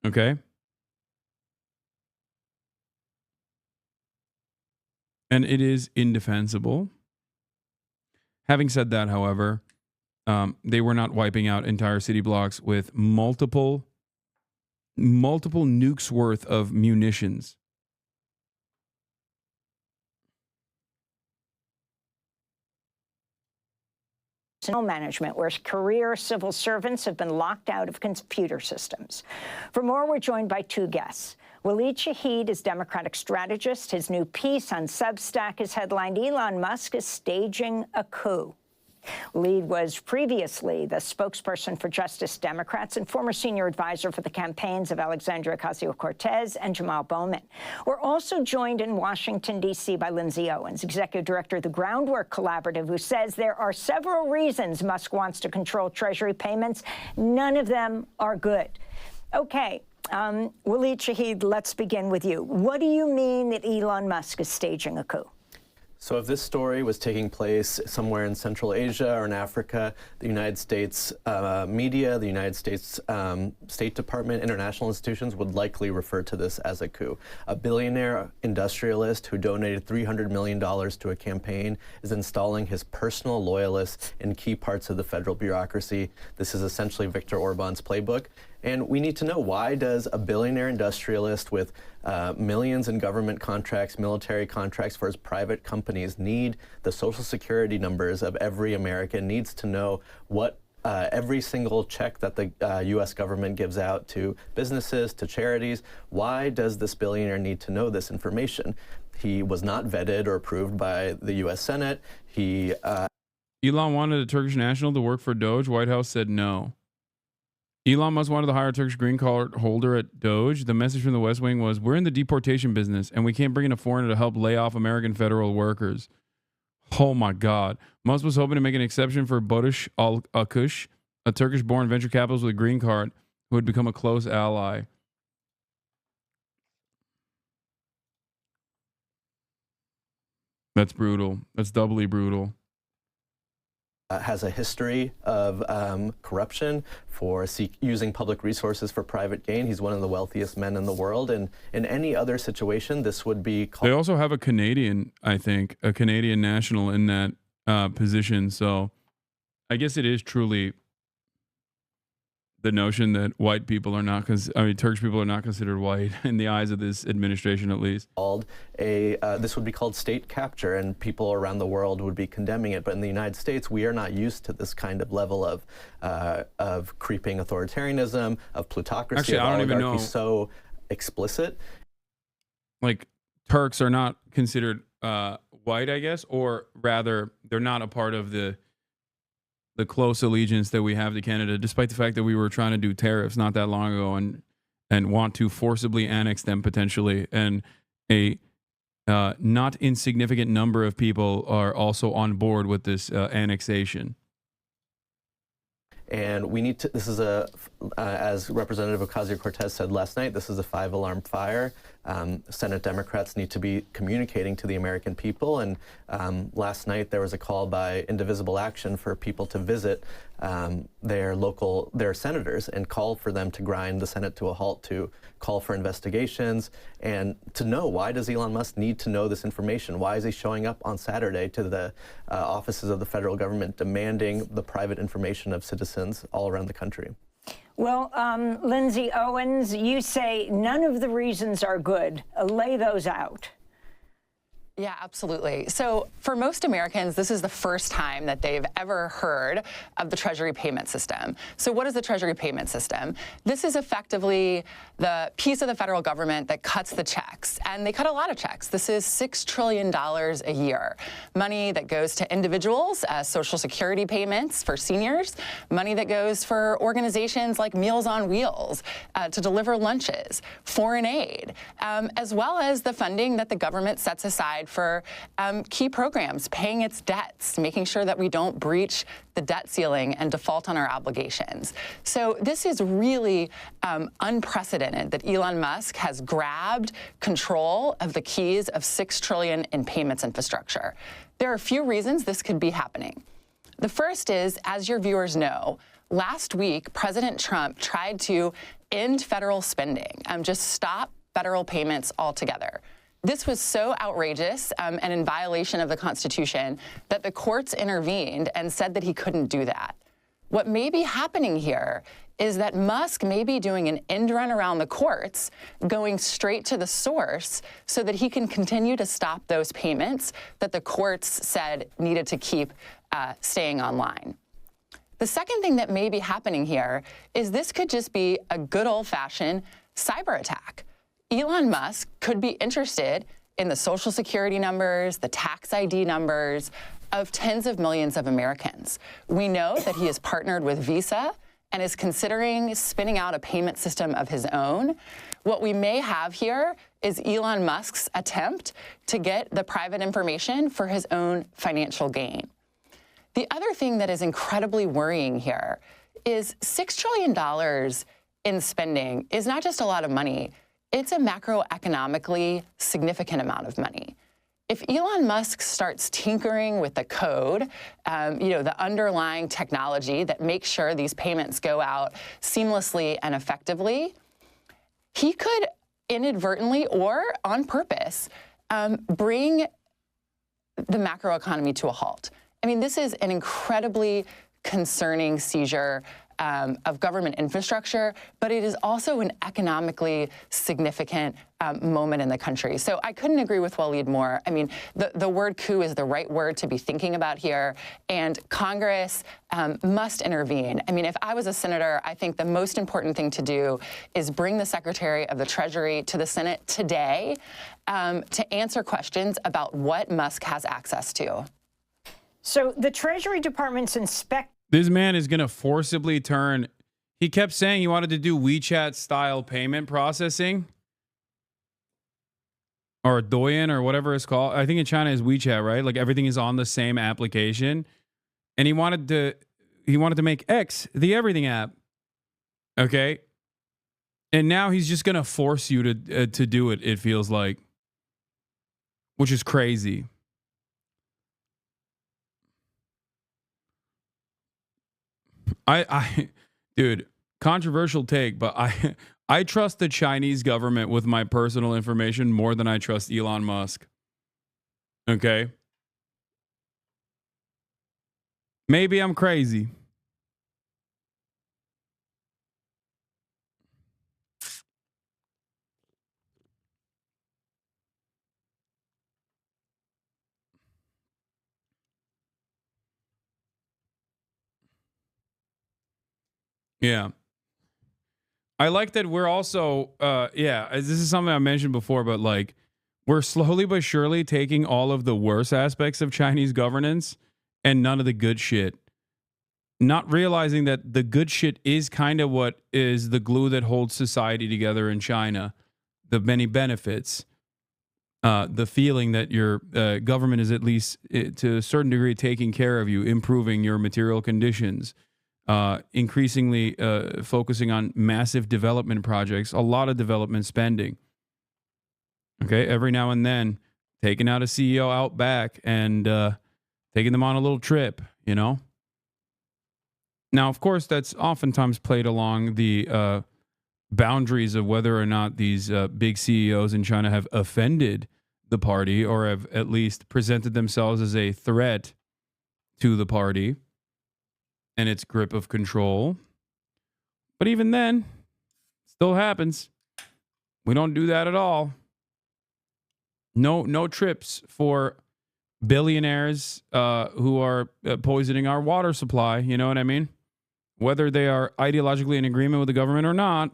Okay? And it is indefensible. Having said that, however, they were not wiping out entire city blocks with multiple nukes worth of munitions. Management, where career civil servants have been locked out of computer systems. For more, we're joined by two guests. Waleed Shahid is Democratic strategist. His new piece on Substack is headlined, Elon Musk is staging a coup. Waleed was previously the spokesperson for Justice Democrats and former senior advisor for the campaigns of Alexandria Ocasio-Cortez and Jamal Bowman. We're also joined in Washington, D.C. by Lindsay Owens, executive director of the Groundwork Collaborative, who says there are several reasons Musk wants to control Treasury payments. None of them are good. Okay. Waleed Shahid, let's begin with you. What do you mean that Elon Musk is staging a coup? So if this story was taking place somewhere in Central Asia or in Africa, the United States media, the United States State Department, international institutions would likely refer to this as a coup. A billionaire industrialist who donated $300 million to a campaign is installing his personal loyalists in key parts of the federal bureaucracy. This is essentially Viktor Orban's playbook. And we need to know, why does a billionaire industrialist with millions in government contracts, military contracts for his private companies need the social security numbers of every American, needs to know what every single check that the U.S. government gives out to businesses, to charities? Why does this billionaire need to know this information? He was not vetted or approved by the U.S. Senate. Elon wanted a Turkish national to work for Doge. White House said no. Elon Musk wanted to hire a Turkish green card holder at Doge. The message from the West Wing was, we're in the deportation business and we can't bring in a foreigner to help lay off American federal workers. Oh my God. Musk was hoping to make an exception for Barış Alkuş, a Turkish-born venture capitalist with a green card who had become a close ally. That's brutal. That's doubly brutal. Has a history of corruption for using public resources for private gain. He's one of the wealthiest men in the world. And in any other situation, this would be called. They also have a Canadian, I think, a Canadian national in that position. So I guess it is truly the notion that white people are not, Turkish people are not considered white in the eyes of this administration, at least. This would be called state capture, and people around the world would be condemning it. But in the United States, we are not used to this kind of level of creeping authoritarianism, of plutocracy, Actually, of I don't even know. So explicit. Like, Turks are not considered white, I guess, or rather, they're not a part of the the close allegiance that we have to Canada, despite the fact that we were trying to do tariffs not that long ago and want to forcibly annex them potentially. And a not insignificant number of people are also on board with this annexation. And we need to, this is as Representative Ocasio-Cortez said last night, this is a 5-alarm fire. Senate Democrats need to be communicating to the American people. And last night there was a call by Indivisible Action for people to visit their senators and call for them to grind the Senate to a halt, to call for investigations, and to know, why does Elon Musk need to know this information? Why is he showing up on Saturday to the offices of the federal government demanding the private information of citizens all around the country? Well, Lindsay Owens, you say none of the reasons are good. Lay those out. Yeah, absolutely. So for most Americans, this is the first time that they've ever heard of the Treasury payment system. So what is the Treasury payment system? This is effectively the piece of the federal government that cuts the checks. And they cut a lot of checks. This is $6 trillion a year. Money that goes to individuals as Social Security payments for seniors, money that goes for organizations like Meals on Wheels to deliver lunches, foreign aid, as well as the funding that the government sets aside for key programs, paying its debts, making sure that we don't breach the debt ceiling and default on our obligations. So this is really unprecedented that Elon Musk has grabbed control of the keys of $6 trillion in payments infrastructure. There are a few reasons this could be happening. The first is, as your viewers know, last week, President Trump tried to end federal spending, just stop federal payments altogether. This was so outrageous and in violation of the Constitution that the courts intervened and said that he couldn't do that. What may be happening here is that Musk may be doing an end run around the courts, going straight to the source so that he can continue to stop those payments that the courts said needed to keep staying online. The second thing that may be happening here is this could just be a good old-fashioned cyber attack. Elon Musk could be interested in the Social Security numbers, the tax ID numbers of tens of millions of Americans. We know that he has partnered with Visa and is considering spinning out a payment system of his own. What we may have here is Elon Musk's attempt to get the private information for his own financial gain. The other thing that is incredibly worrying here is $6 trillion in spending is not just a lot of money. It's a macroeconomically significant amount of money. If Elon Musk starts tinkering with the code, the underlying technology that makes sure these payments go out seamlessly and effectively, he could inadvertently or on purpose bring the macroeconomy to a halt. I mean, this is an incredibly concerning seizure of government infrastructure, but it is also an economically significant moment in the country. So I couldn't agree with Waleed more. I mean, the word coup is the right word to be thinking about here, and Congress must intervene. I mean, if I was a senator, I think the most important thing to do is bring the Secretary of the Treasury to the Senate today to answer questions about what Musk has access to. So the Treasury Department's This man is going to forcibly turn. He kept saying he wanted to do WeChat-style payment processing. Or Douyin or whatever it's called. I think in China is WeChat, right? Like everything is on the same application. And he wanted to make X the everything app. Okay? And now he's just going to force you to do it, it feels like. Which is crazy. Dude, controversial take, but I trust the Chinese government with my personal information more than I trust Elon Musk. Okay? Maybe I'm crazy. Yeah. I like that we're also, this is something I mentioned before, but like we're slowly but surely taking all of the worst aspects of Chinese governance and none of the good shit. not realizing that the good shit is kind of what is the glue that holds society together in China. The many benefits, the feeling that your government is at least to a certain degree taking care of you, improving your material conditions, increasingly focusing on massive development projects, a lot of development spending. Okay, every now and then taking out a CEO out back and taking them on a little trip, you know? Now, of course, that's oftentimes played along the boundaries of whether or not these big CEOs in China have offended the party or have at least presented themselves as a threat to the party and its grip of control. But even then, still happens. We don't do that at all. No trips for billionaires who are poisoning our water supply. You know what I mean? Whether they are ideologically in agreement with the government or not.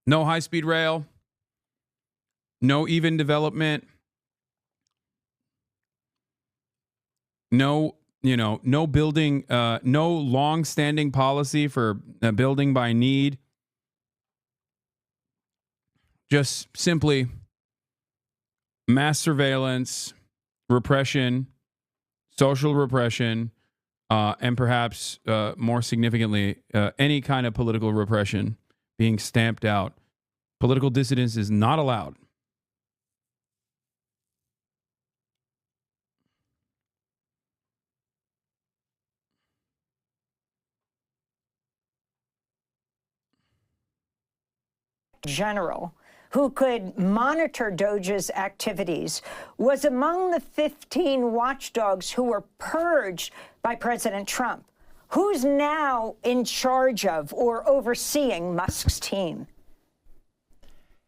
No high-speed rail. No even development. No, no building, no long-standing policy for building by need. Just simply mass surveillance, repression, social repression, and perhaps more significantly, any kind of political repression being stamped out. Political dissidence is not allowed. General who could monitor Doge's activities was among the 15 watchdogs who were purged by President Trump. Who's now in charge of or overseeing Musk's team?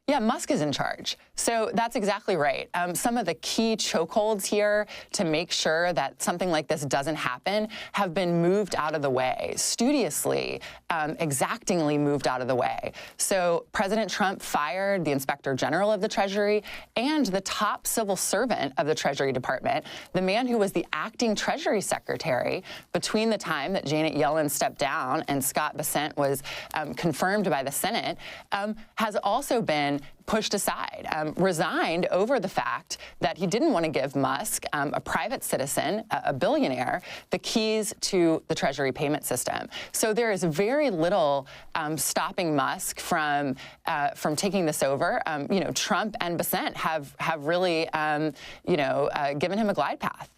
Yeah, Musk is in charge. So that's exactly right. Some of the key chokeholds here to make sure that something like this doesn't happen have been moved out of the way, studiously, exactingly moved out of the way. So President Trump fired the Inspector General of the Treasury and the top civil servant of the Treasury Department, the man who was the acting Treasury Secretary between the time that Janet Yellen stepped down and Scott Bessent was confirmed by the Senate, has also been pushed aside, resigned over the fact that he didn't want to give Musk, a private citizen, a billionaire, the keys to the Treasury payment system. So there is very little stopping Musk from taking this over. Trump and Bessent have really, given him a glide path.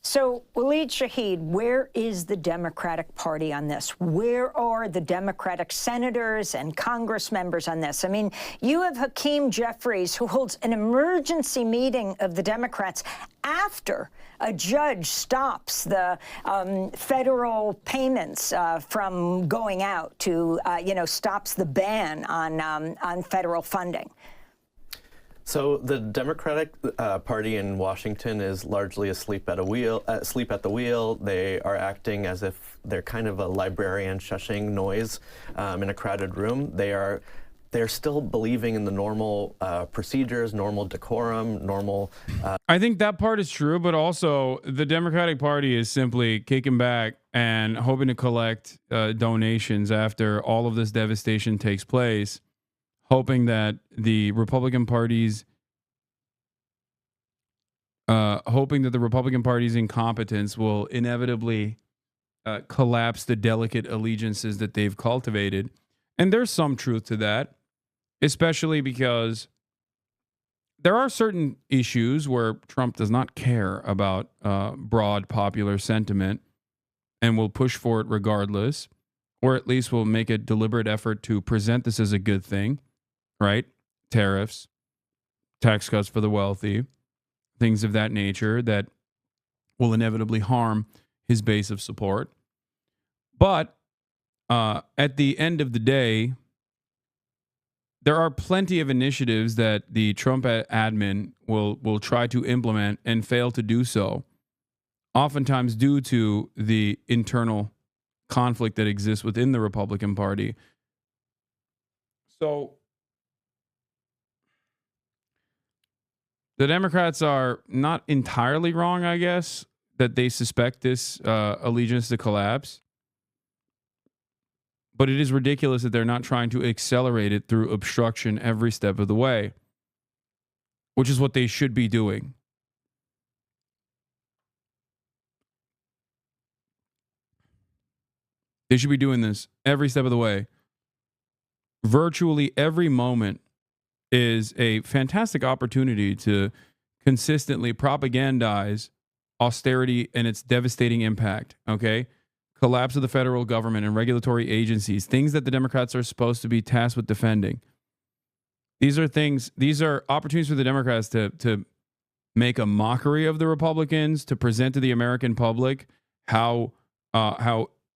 So, Walid Shahid, where is the Democratic Party on this? Where are the Democratic senators and Congress members on this? I mean, you have Hakeem Jeffries, who holds an emergency meeting of the Democrats after a judge stops the federal payments from going out to, stops the ban on federal funding. So the Democratic Party in Washington is largely asleep at the wheel. They are acting as if they're kind of a librarian shushing noise in a crowded room. They're still believing in the normal procedures, normal decorum, normal. I think that part is true, but also the Democratic Party is simply kicking back and hoping to collect donations after all of this devastation takes place, hoping that the Republican Party's incompetence will inevitably collapse the delicate allegiances that they've cultivated. And there's some truth to that, especially because there are certain issues where Trump does not care about broad popular sentiment and will push for it regardless, or at least will make a deliberate effort to present this as a good thing, right? Tariffs, tax cuts for the wealthy, things of that nature that will inevitably harm his base of support. But at the end of the day, there are plenty of initiatives that the Trump admin will try to implement and fail to do so, oftentimes due to the internal conflict that exists within the Republican Party. So The Democrats are not entirely wrong, I guess, that they suspect this allegiance to collapse. But it is ridiculous that they're not trying to accelerate it through obstruction every step of the way, which is what they should be doing. They should be doing this every step of the way. Virtually every moment is a fantastic opportunity to consistently propagandize austerity and its devastating impact, okay? Collapse of the federal government and regulatory agencies, things that the Democrats are supposed to be tasked with defending. These are opportunities for the Democrats to make a mockery of the Republicans, to present to the American public how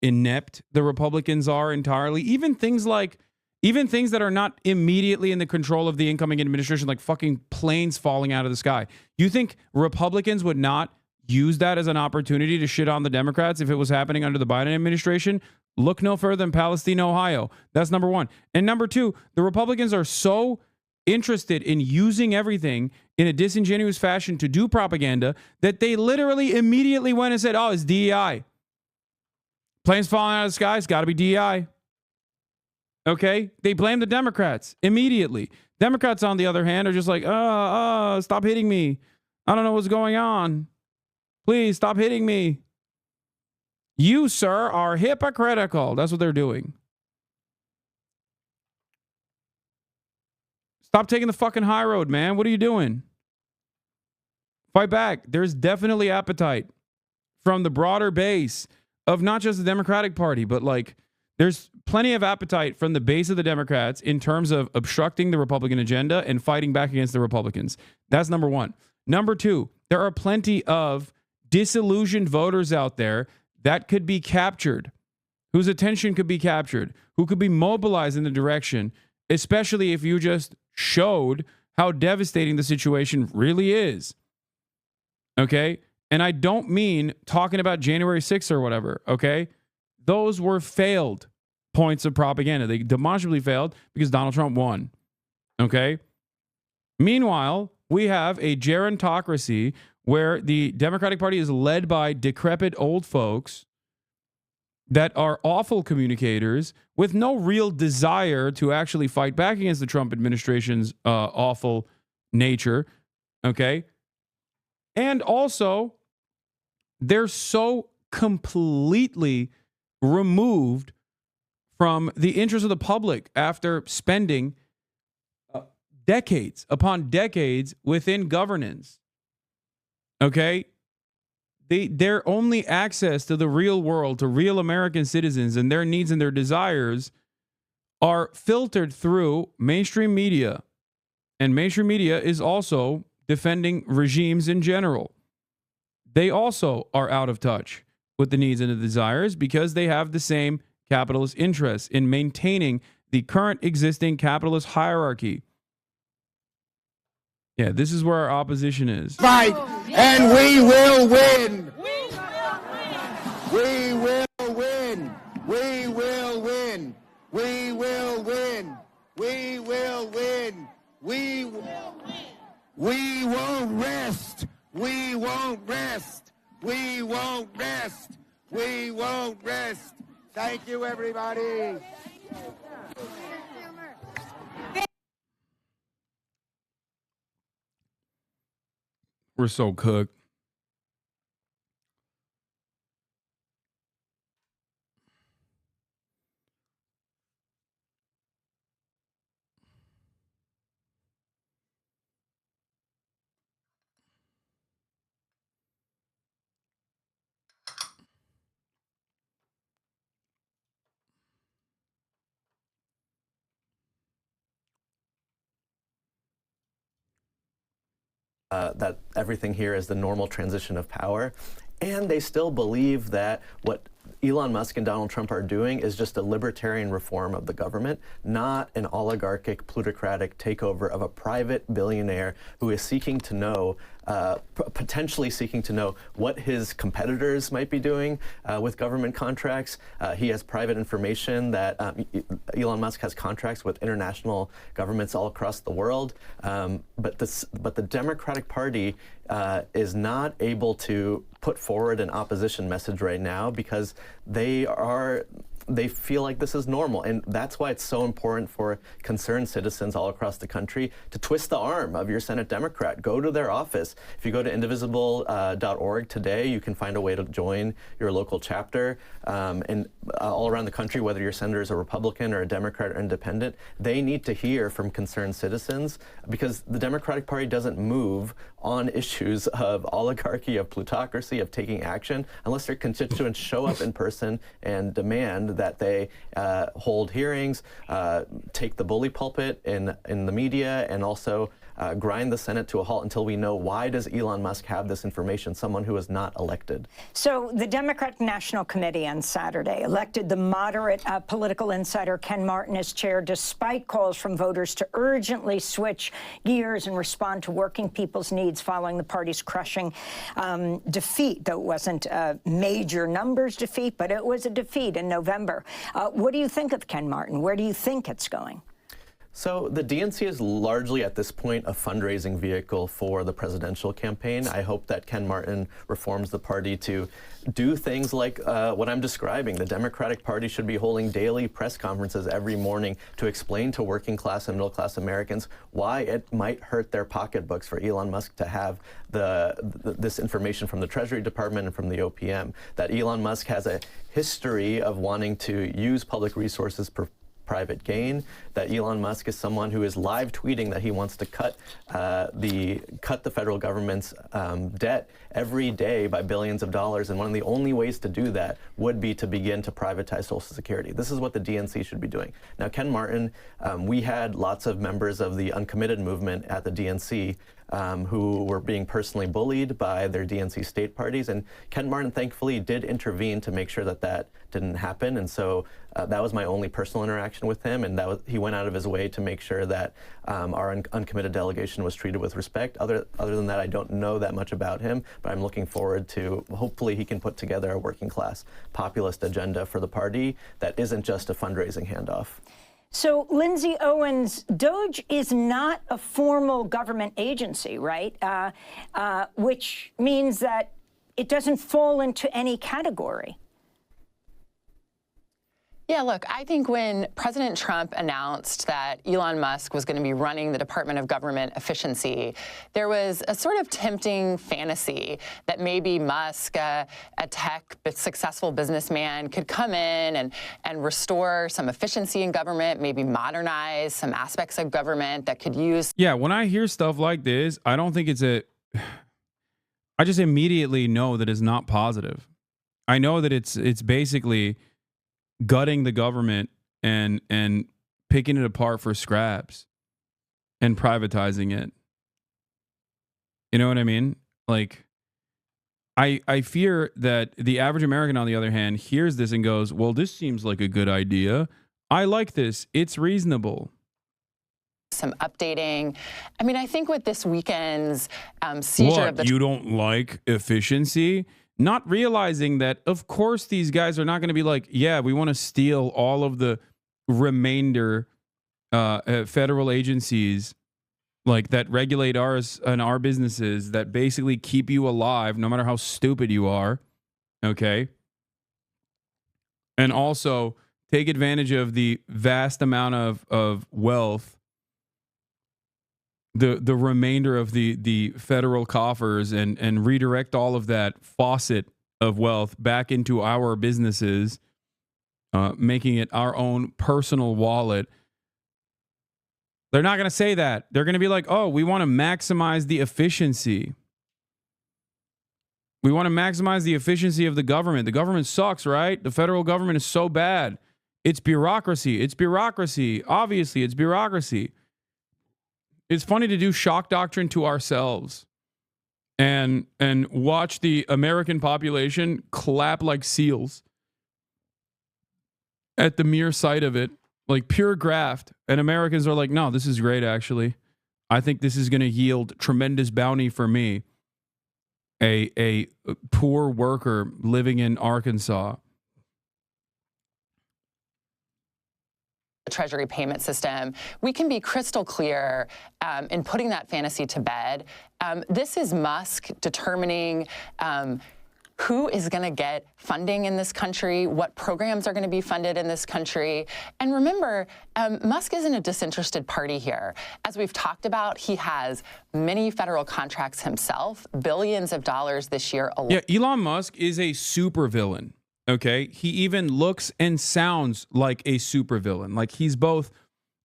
inept the Republicans are entirely. Even things that are not immediately in the control of the incoming administration, like fucking planes falling out of the sky. You think Republicans would not use that as an opportunity to shit on the Democrats if it was happening under the Biden administration? Look no further than Palestine, Ohio. That's number one. And number two, the Republicans are so interested in using everything in a disingenuous fashion to do propaganda that they literally immediately went and said, oh, it's DEI. Planes falling out of the sky, it's got to be DEI. Okay? They blame the Democrats immediately. Democrats, on the other hand, are just like, stop hitting me. I don't know what's going on. Please stop hitting me. You, sir, are hypocritical. That's what they're doing. Stop taking the fucking high road, man. What are you doing? Fight back. There's definitely appetite from the broader base of not just the Democratic Party, but like there's plenty of appetite from the base of the Democrats in terms of obstructing the Republican agenda and fighting back against the Republicans. That's number one. Number two, there are plenty of disillusioned voters out there that could be captured, whose attention could be captured, who could be mobilized in the direction, especially if you just showed how devastating the situation really is. Okay? And I don't mean talking about January 6th or whatever, okay? Those were failed points of propaganda. They demonstrably failed because Donald Trump won. Okay? Meanwhile, we have a gerontocracy where the Democratic Party is led by decrepit old folks that are awful communicators with no real desire to actually fight back against the Trump administration's awful nature. Okay? And also, they're so completely removed from the interest of the public after spending decades upon decades within governance. Okay? Their only access to the real world, to real American citizens and their needs and their desires are filtered through mainstream media. And mainstream media is also defending regimes in general. They also are out of touch with the needs and the desires because they have the same capitalist interests in maintaining the current existing capitalist hierarchy. Yeah, this is where our opposition is. Fight, and we will win. We will win. We will win. We will win. We will win. We won't rest. We won't rest. We won't rest. We won't rest. Thank you, everybody. We're so cooked. That everything here is the normal transition of power. And they still believe that what Elon Musk and Donald Trump are doing is just a libertarian reform of the government, not an oligarchic, plutocratic takeover of a private billionaire who is seeking to know potentially seeking to know what his competitors might be doing with government contracts. He has private information that Elon Musk has contracts with international governments all across the world. But the Democratic Party is not able to put forward an opposition message right now because they feel like this is normal. And that's why it's so important for concerned citizens all across the country to twist the arm of your Senate Democrat. Go to their office. If you go to indivisible.org today, you can find a way to join your local chapter. And all around the country, whether your senator is a Republican or a Democrat or independent, they need to hear from concerned citizens because the Democratic Party doesn't move on issues of oligarchy, of plutocracy, of taking action, unless their constituents show up in person and demand that they hold hearings, take the bully pulpit in the media, and also grind the Senate to a halt until we know why does Elon Musk have this information, someone who is not elected. So the Democratic National Committee on Saturday elected the moderate political insider Ken Martin as chair, despite calls from voters to urgently switch gears and respond to working people's needs following the party's crushing defeat, though it wasn't a major numbers defeat, but it was a defeat in November. What do you think of Ken Martin? Where do you think it's going? So the DNC is largely at this point a fundraising vehicle for the presidential campaign. I hope that Ken Martin reforms the party to do things like what I'm describing. The Democratic Party should be holding daily press conferences every morning to explain to working class and middle class Americans why it might hurt their pocketbooks for Elon Musk to have this information from the Treasury Department and from the OPM. That Elon Musk has a history of wanting to use public resources for private gain, that Elon Musk is someone who is live tweeting that he wants to cut the federal government's debt every day by billions of dollars, and one of the only ways to do that would be to begin to privatize Social Security. This is what the DNC should be doing. Now, Ken Martin, we had lots of members of the uncommitted movement at the DNC who were being personally bullied by their DNC state parties, and Ken Martin thankfully did intervene to make sure that that didn't happen, and so that was my only personal interaction with him, and he went out of his way to make sure that our uncommitted delegation was treated with respect. Other than that, I don't know that much about him, but I'm looking forward to hopefully he can put together a working class populist agenda for the party that isn't just a fundraising handoff. So, Lindsay Owens, DOGE is not a formal government agency, right? Which means that it doesn't fall into any category. Yeah, look, I think when President Trump announced that Elon Musk was going to be running the Department of Government Efficiency, there was a sort of tempting fantasy that maybe Musk, a tech but successful businessman, could come in and restore some efficiency in government, maybe modernize some aspects of government that could use. Yeah, when I hear stuff like this, I don't think I just immediately know that it's not positive. I know that it's basically gutting the government and picking it apart for scraps and privatizing it. You know what I mean? Like, I fear that the average American, on the other hand, hears this and goes, well, this seems like a good idea. I like this. It's reasonable. Some updating. I mean, I think with this weekend's seizure of the... You don't like efficiency? Not realizing that, of course, these guys are not going to be like, yeah, we want to steal all of the remainder federal agencies like that regulate ours and our businesses that basically keep you alive no matter how stupid you are. Okay. And also take advantage of the vast amount of wealth, the remainder of the federal coffers, and redirect all of that faucet of wealth back into our businesses, making it our own personal wallet. They're not going to say that. They're going to be like, oh, we want to maximize the efficiency. We want to maximize the efficiency of the government. The government sucks, right? The federal government is so bad. It's bureaucracy. It's bureaucracy. Obviously, it's bureaucracy. It's funny to do shock doctrine to ourselves and watch the American population clap like seals at the mere sight of it, like pure graft. And Americans are like, no, this is great, actually. I think this is going to yield tremendous bounty for me. a poor worker living in Arkansas. The Treasury payment system, we can be crystal clear in putting that fantasy to bed. This is Musk determining who is going to get funding in this country, what programs are going to be funded in this country. And remember, Musk isn't a disinterested party here. As we've talked about, he has many federal contracts himself, billions of dollars this year alone. Yeah, Elon Musk is a supervillain. Okay, he even looks and sounds like a supervillain. Like, he's both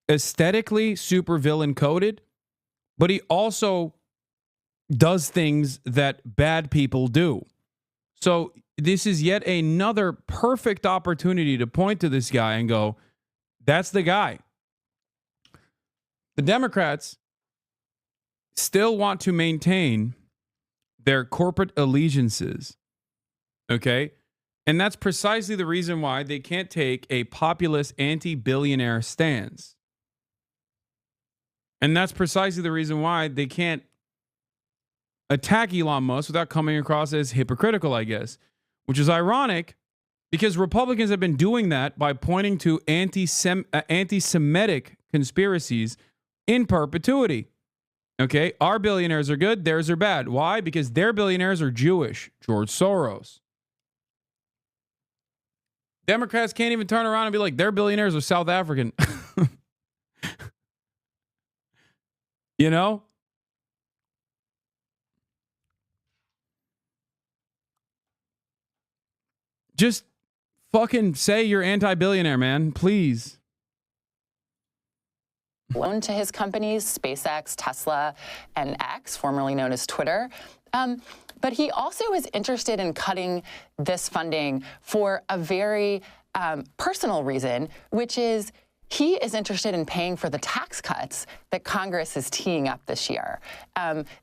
aesthetically supervillain coded, but he also does things that bad people do. So this is yet another perfect opportunity to point to this guy and go, that's the guy. The Democrats still want to maintain their corporate allegiances. Okay? And that's precisely the reason why they can't take a populist anti-billionaire stance. And that's precisely the reason why they can't attack Elon Musk without coming across as hypocritical, I guess, which is ironic because Republicans have been doing that by pointing to anti-Semitic conspiracies in perpetuity. Okay, our billionaires are good, theirs are bad. Why? Because their billionaires are Jewish. George Soros. Democrats can't even turn around and be like, their billionaires are South African. You know? Just fucking say you're anti-billionaire, man. Please. Loan to his companies, SpaceX, Tesla, and X, formerly known as Twitter. But he also is interested in cutting this funding for a very personal reason, which is he is interested in paying for the tax cuts that Congress is teeing up this year.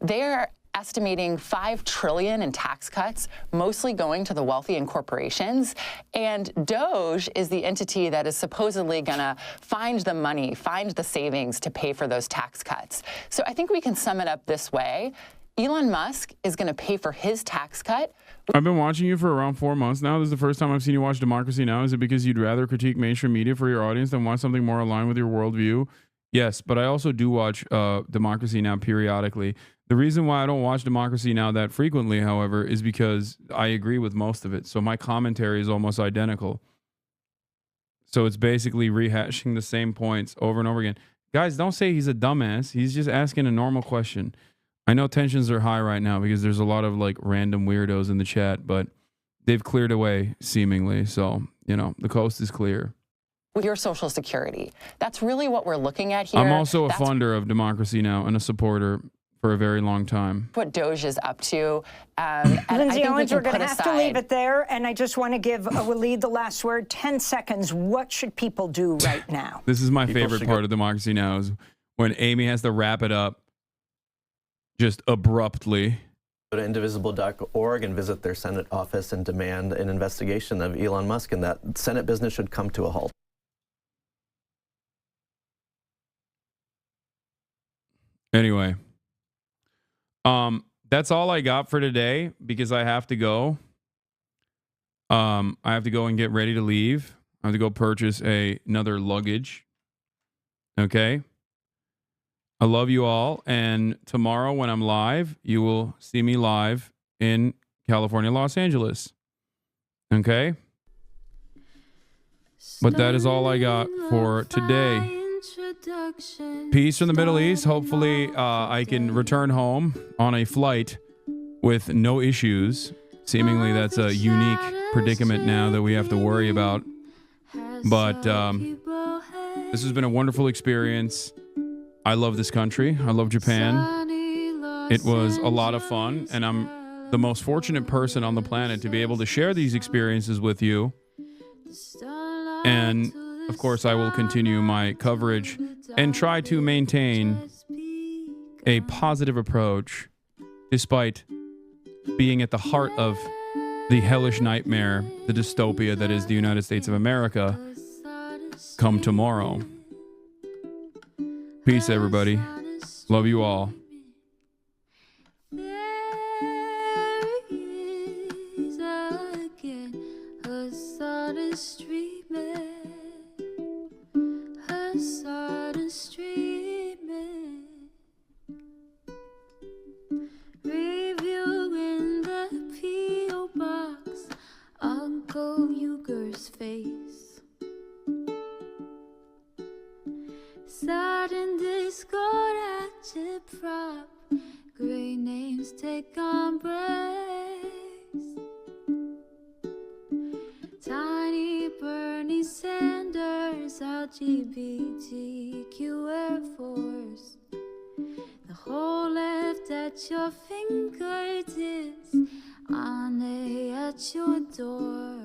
They're estimating $5 trillion in tax cuts, mostly going to the wealthy and corporations. And Doge is the entity that is supposedly going to find the money, find the savings to pay for those tax cuts. So I think we can sum it up this way. Elon Musk is going to pay for his tax cut. I've been watching you for around 4 months now. This is the first time I've seen you watch Democracy Now! Is it because you'd rather critique mainstream media for your audience than watch something more aligned with your worldview? Yes, but I also do watch Democracy Now! Periodically. The reason why I don't watch Democracy Now! That frequently, however, is because I agree with most of it. So my commentary is almost identical. So it's basically rehashing the same points over and over again. Guys, don't say he's a dumbass. He's just asking a normal question. I know tensions are high right now because there's a lot of like random weirdos in the chat, but they've cleared away seemingly. So, you know, the coast is clear. With your Social Security. That's really what we're looking at here. I'm also a funder of Democracy Now! And a supporter for a very long time. What Doge is up to. And Lindsay Owens, we're going to have to leave it there. And I just want to give Waleed the last word. 10 seconds. What should people do right now? This is my favorite part of Democracy Now! Is when Amy has to wrap it up just abruptly. Go to indivisible.org and visit their Senate office and demand an investigation of Elon Musk, and that Senate business should come to a halt. Anyway, that's all I got for today because I have to go. I have to go and get ready to leave. I have to go purchase another luggage. Okay. I love you all. And tomorrow when I'm live, you will see me live in California, Los Angeles. Okay. But that is all I got for today. Peace from the Middle East. Hopefully I can return home on a flight with no issues. Seemingly that's a unique predicament now that we have to worry about. But this has been a wonderful experience. I love this country. I love Japan. It was a lot of fun, and I'm the most fortunate person on the planet to be able to share these experiences with you. And of course, I will continue my coverage and try to maintain a positive approach despite being at the heart of the hellish nightmare, the dystopia that is the United States of America come tomorrow. Peace, everybody. Love you all. There prop. Great names take embrace. Tiny Bernie Sanders, LGBTQ Air Force. The whole left at your fingertips, on at your door.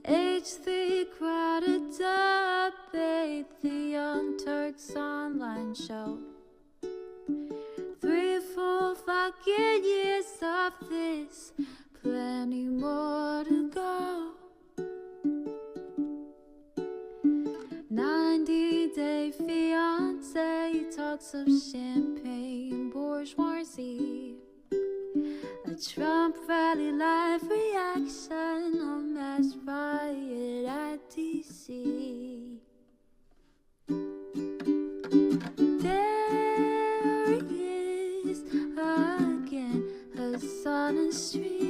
H3 crowded debate, the Young Turks online show. 3 full fucking years of this, plenty more to go. 90-day fiance, talks of champagne bourgeoisie. A Trump rally live reaction, a mass riot at DC. There he is again, Hasan street.